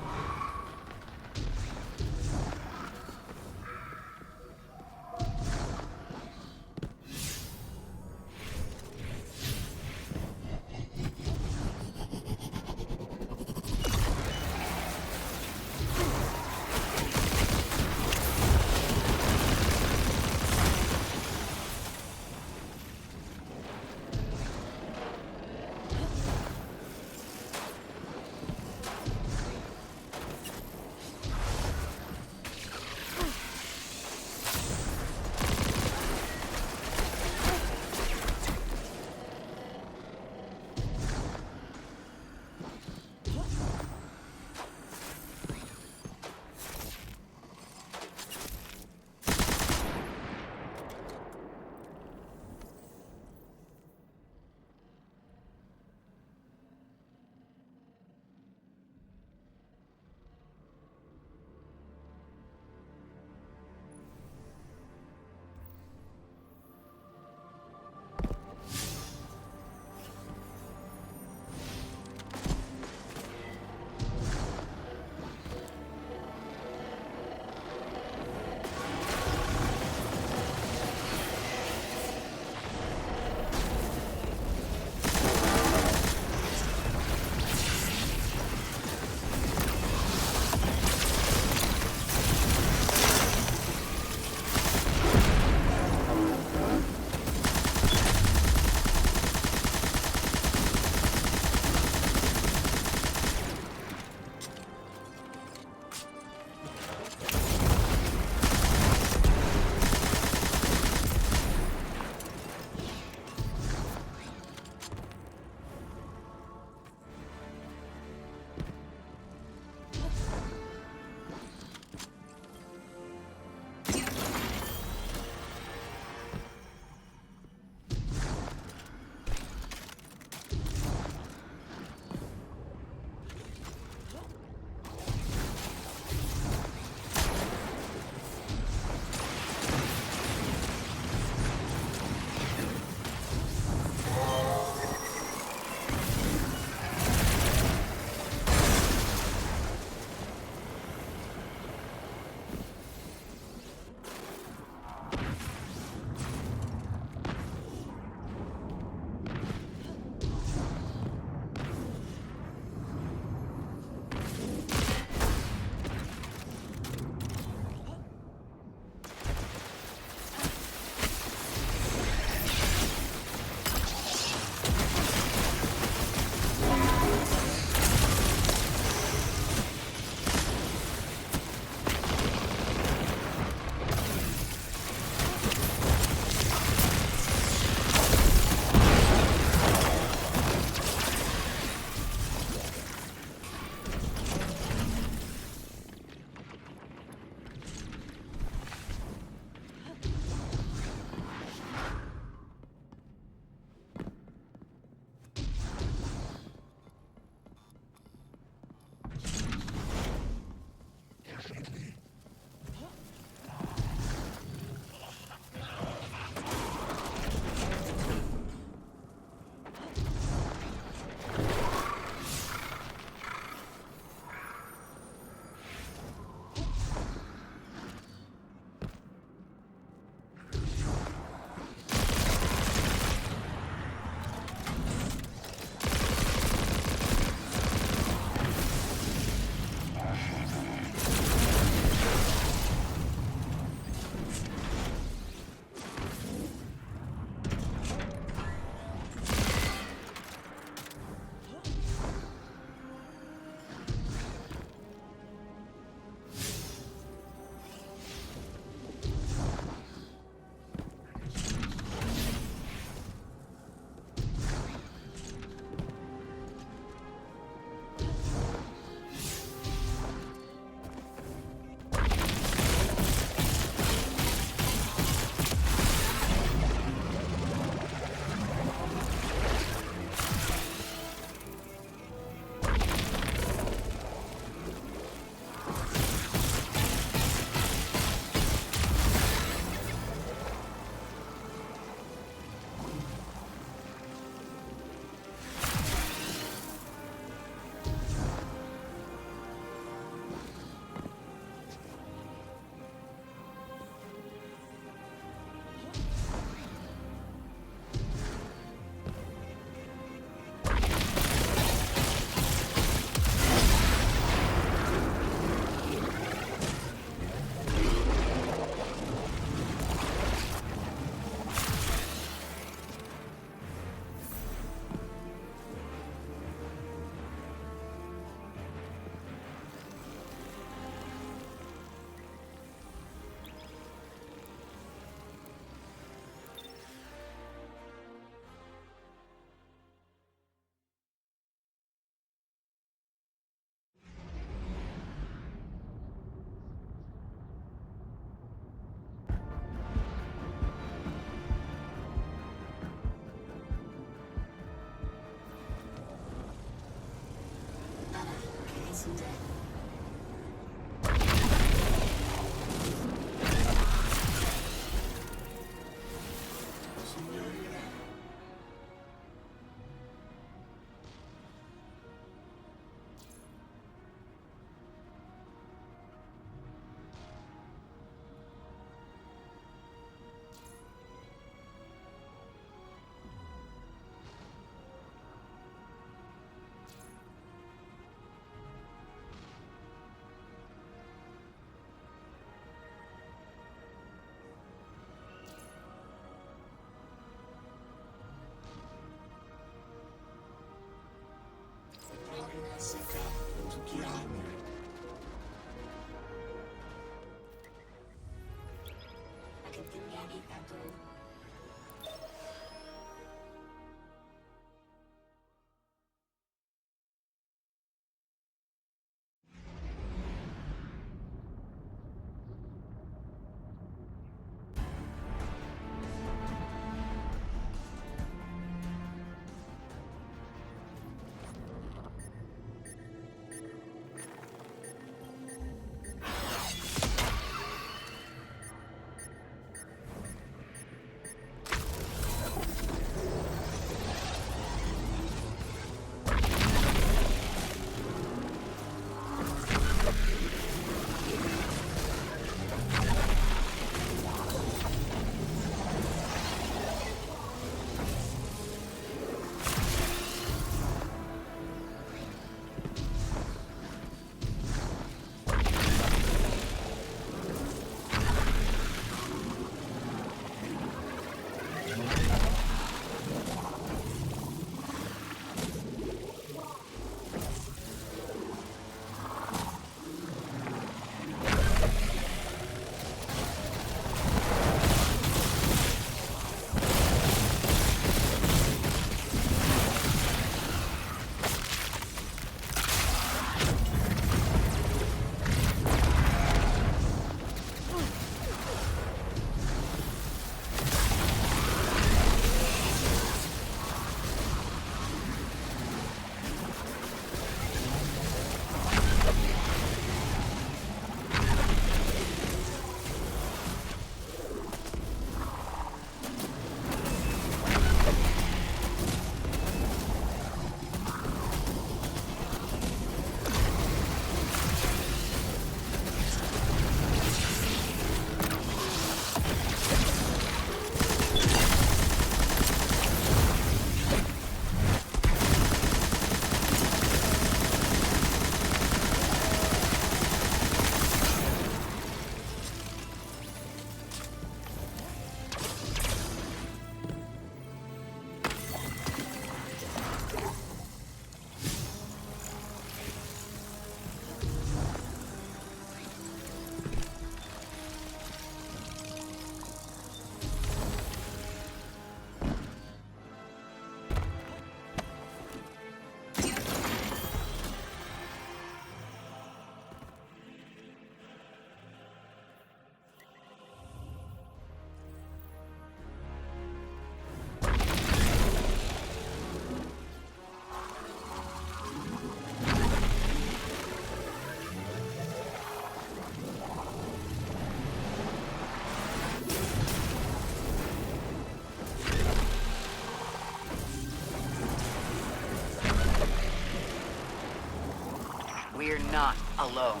We're not alone.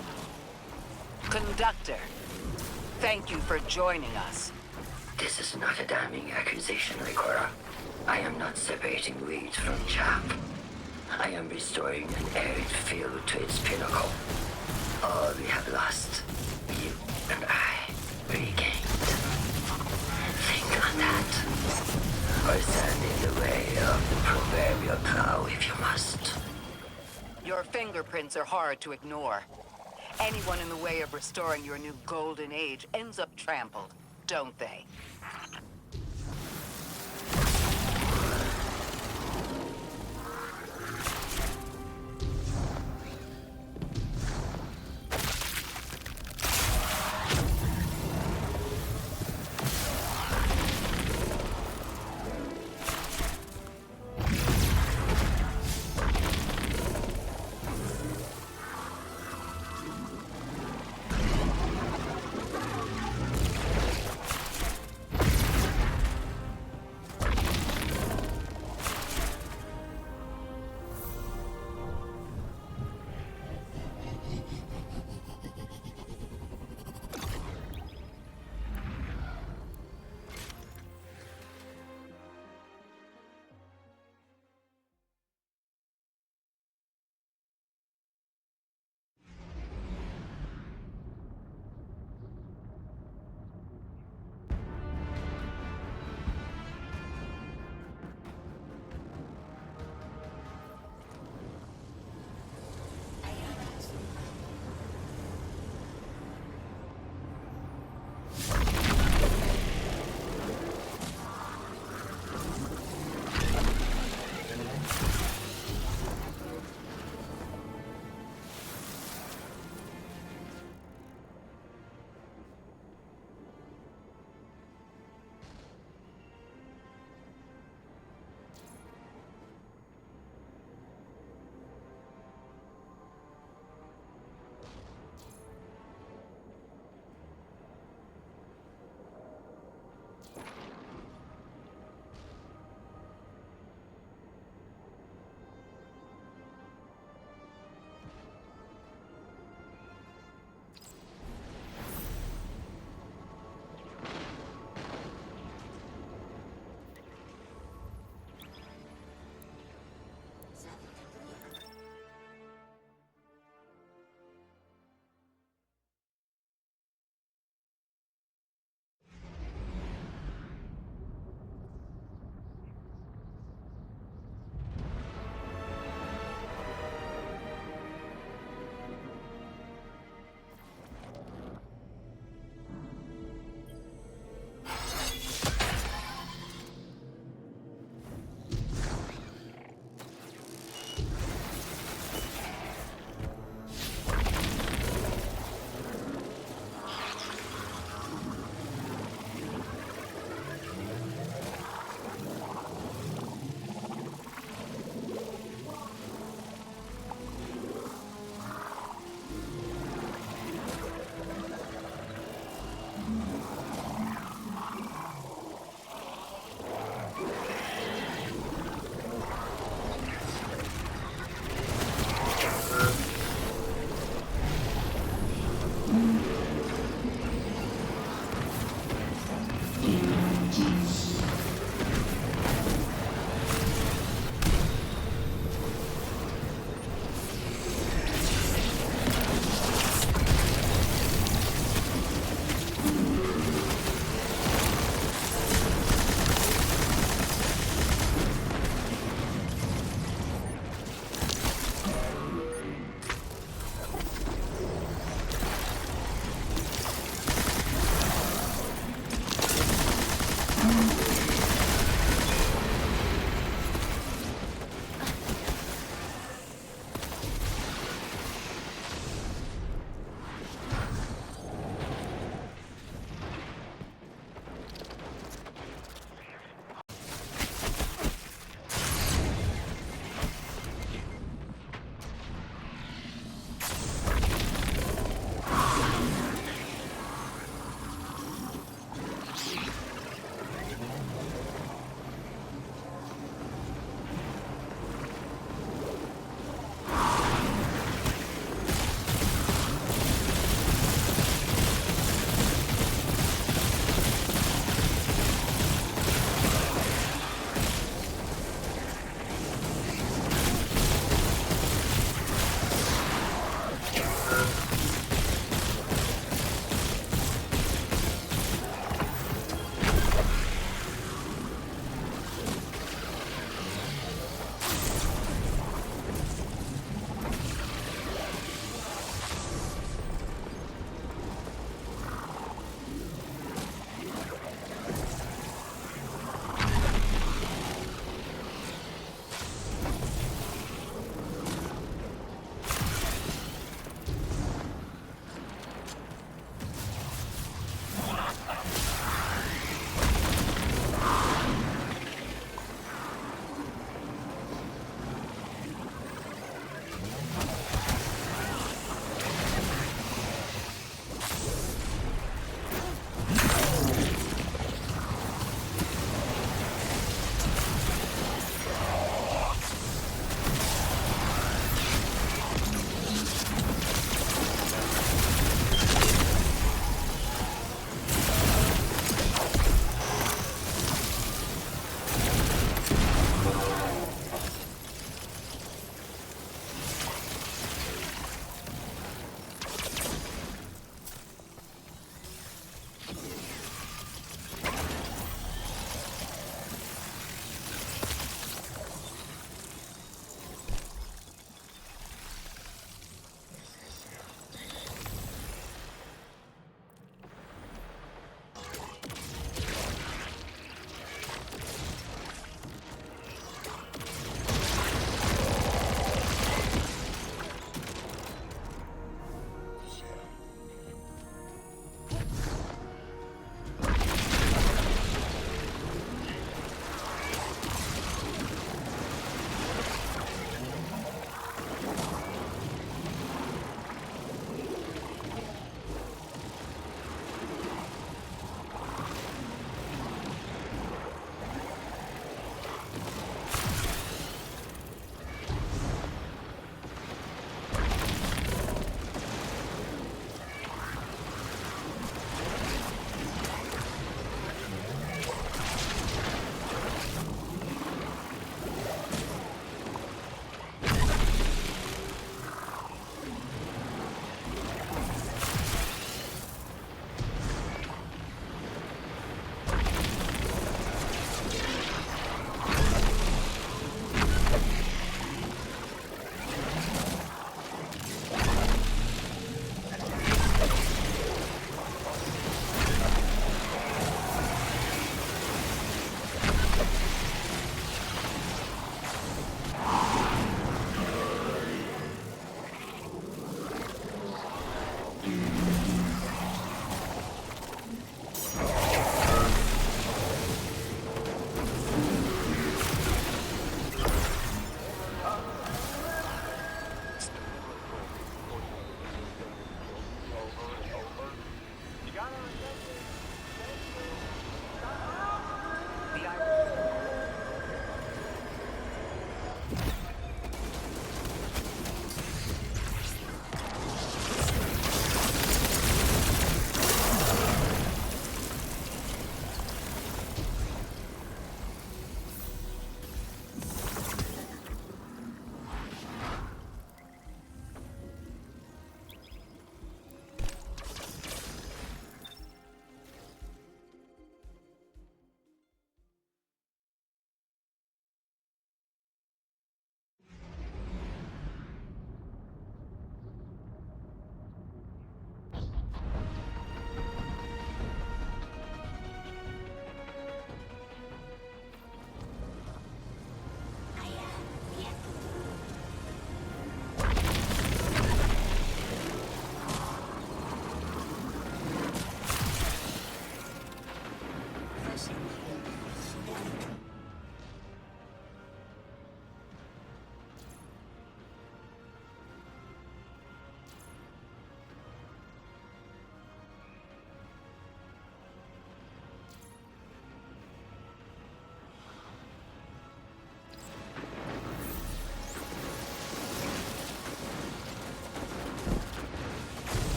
Conductor, thank you for joining us. This is not a damning accusation, Ricora. I am not separating weeds from chaff. I am restoring an arid field to its pinnacle. All we have lost, you and I regained. Think on that. Or stand in the way of the proverbial plow if you must. Your fingerprints are hard to ignore. Anyone in the way of restoring your new golden age ends up trampled, don't they?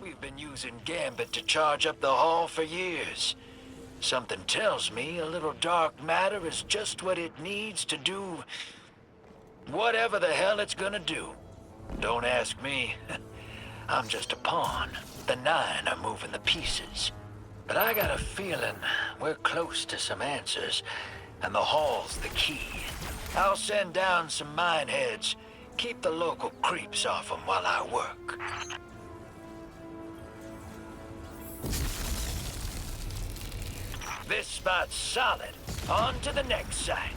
We've been using Gambit to charge up the hall for years. Something tells me a little dark matter is just what it needs to do whatever the hell it's gonna do. Don't ask me. I'm just a pawn. The 9 are moving the pieces. But I got a feeling we're close to some answers, and the hall's the key. I'll send down some mine heads. Keep the local creeps off them while I work. This spot's solid. On to the next site.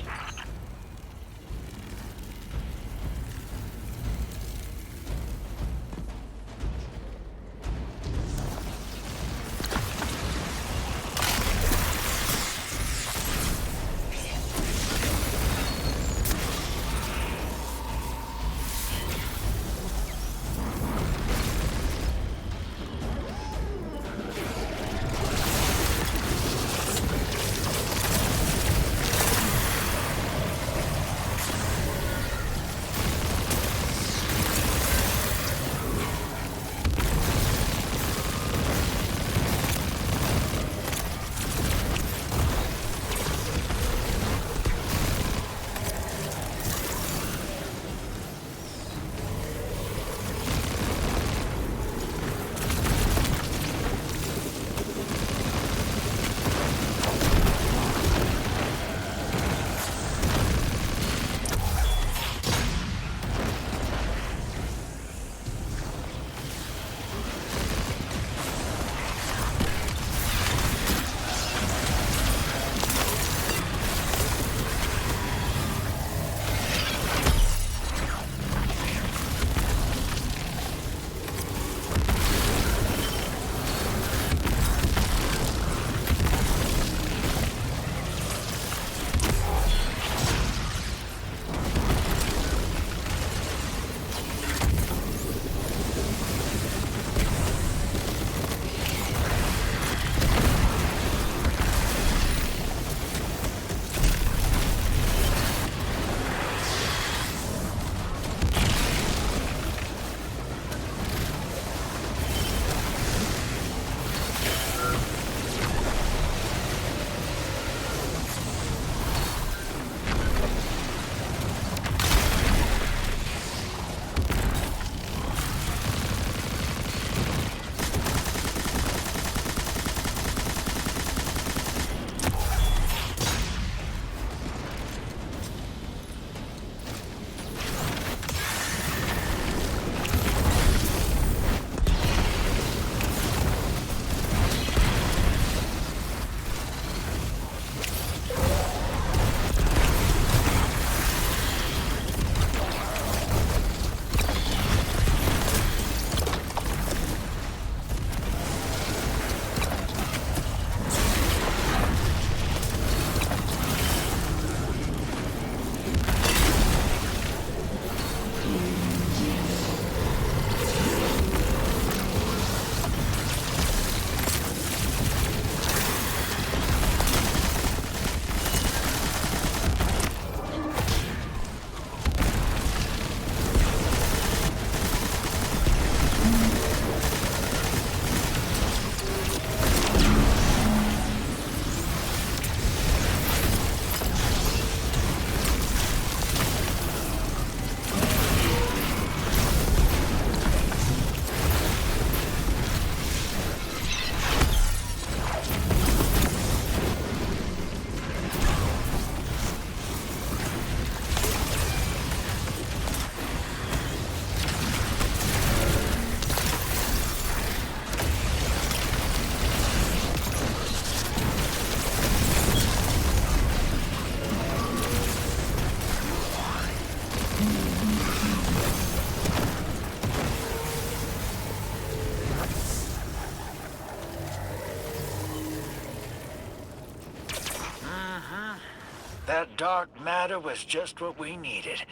That dark matter was just what we needed.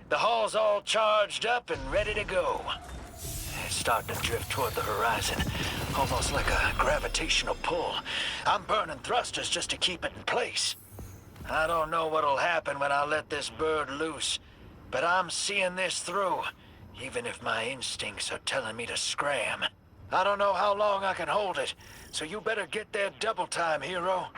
The hull's all charged up and ready to go. It's starting to drift toward the horizon, almost like a gravitational pull. I'm burning thrusters just to keep it in place. I don't know what'll happen when I let this bird loose, but I'm seeing this through, even if my instincts are telling me to scram. I don't know how long I can hold it, so you better get there double time, hero.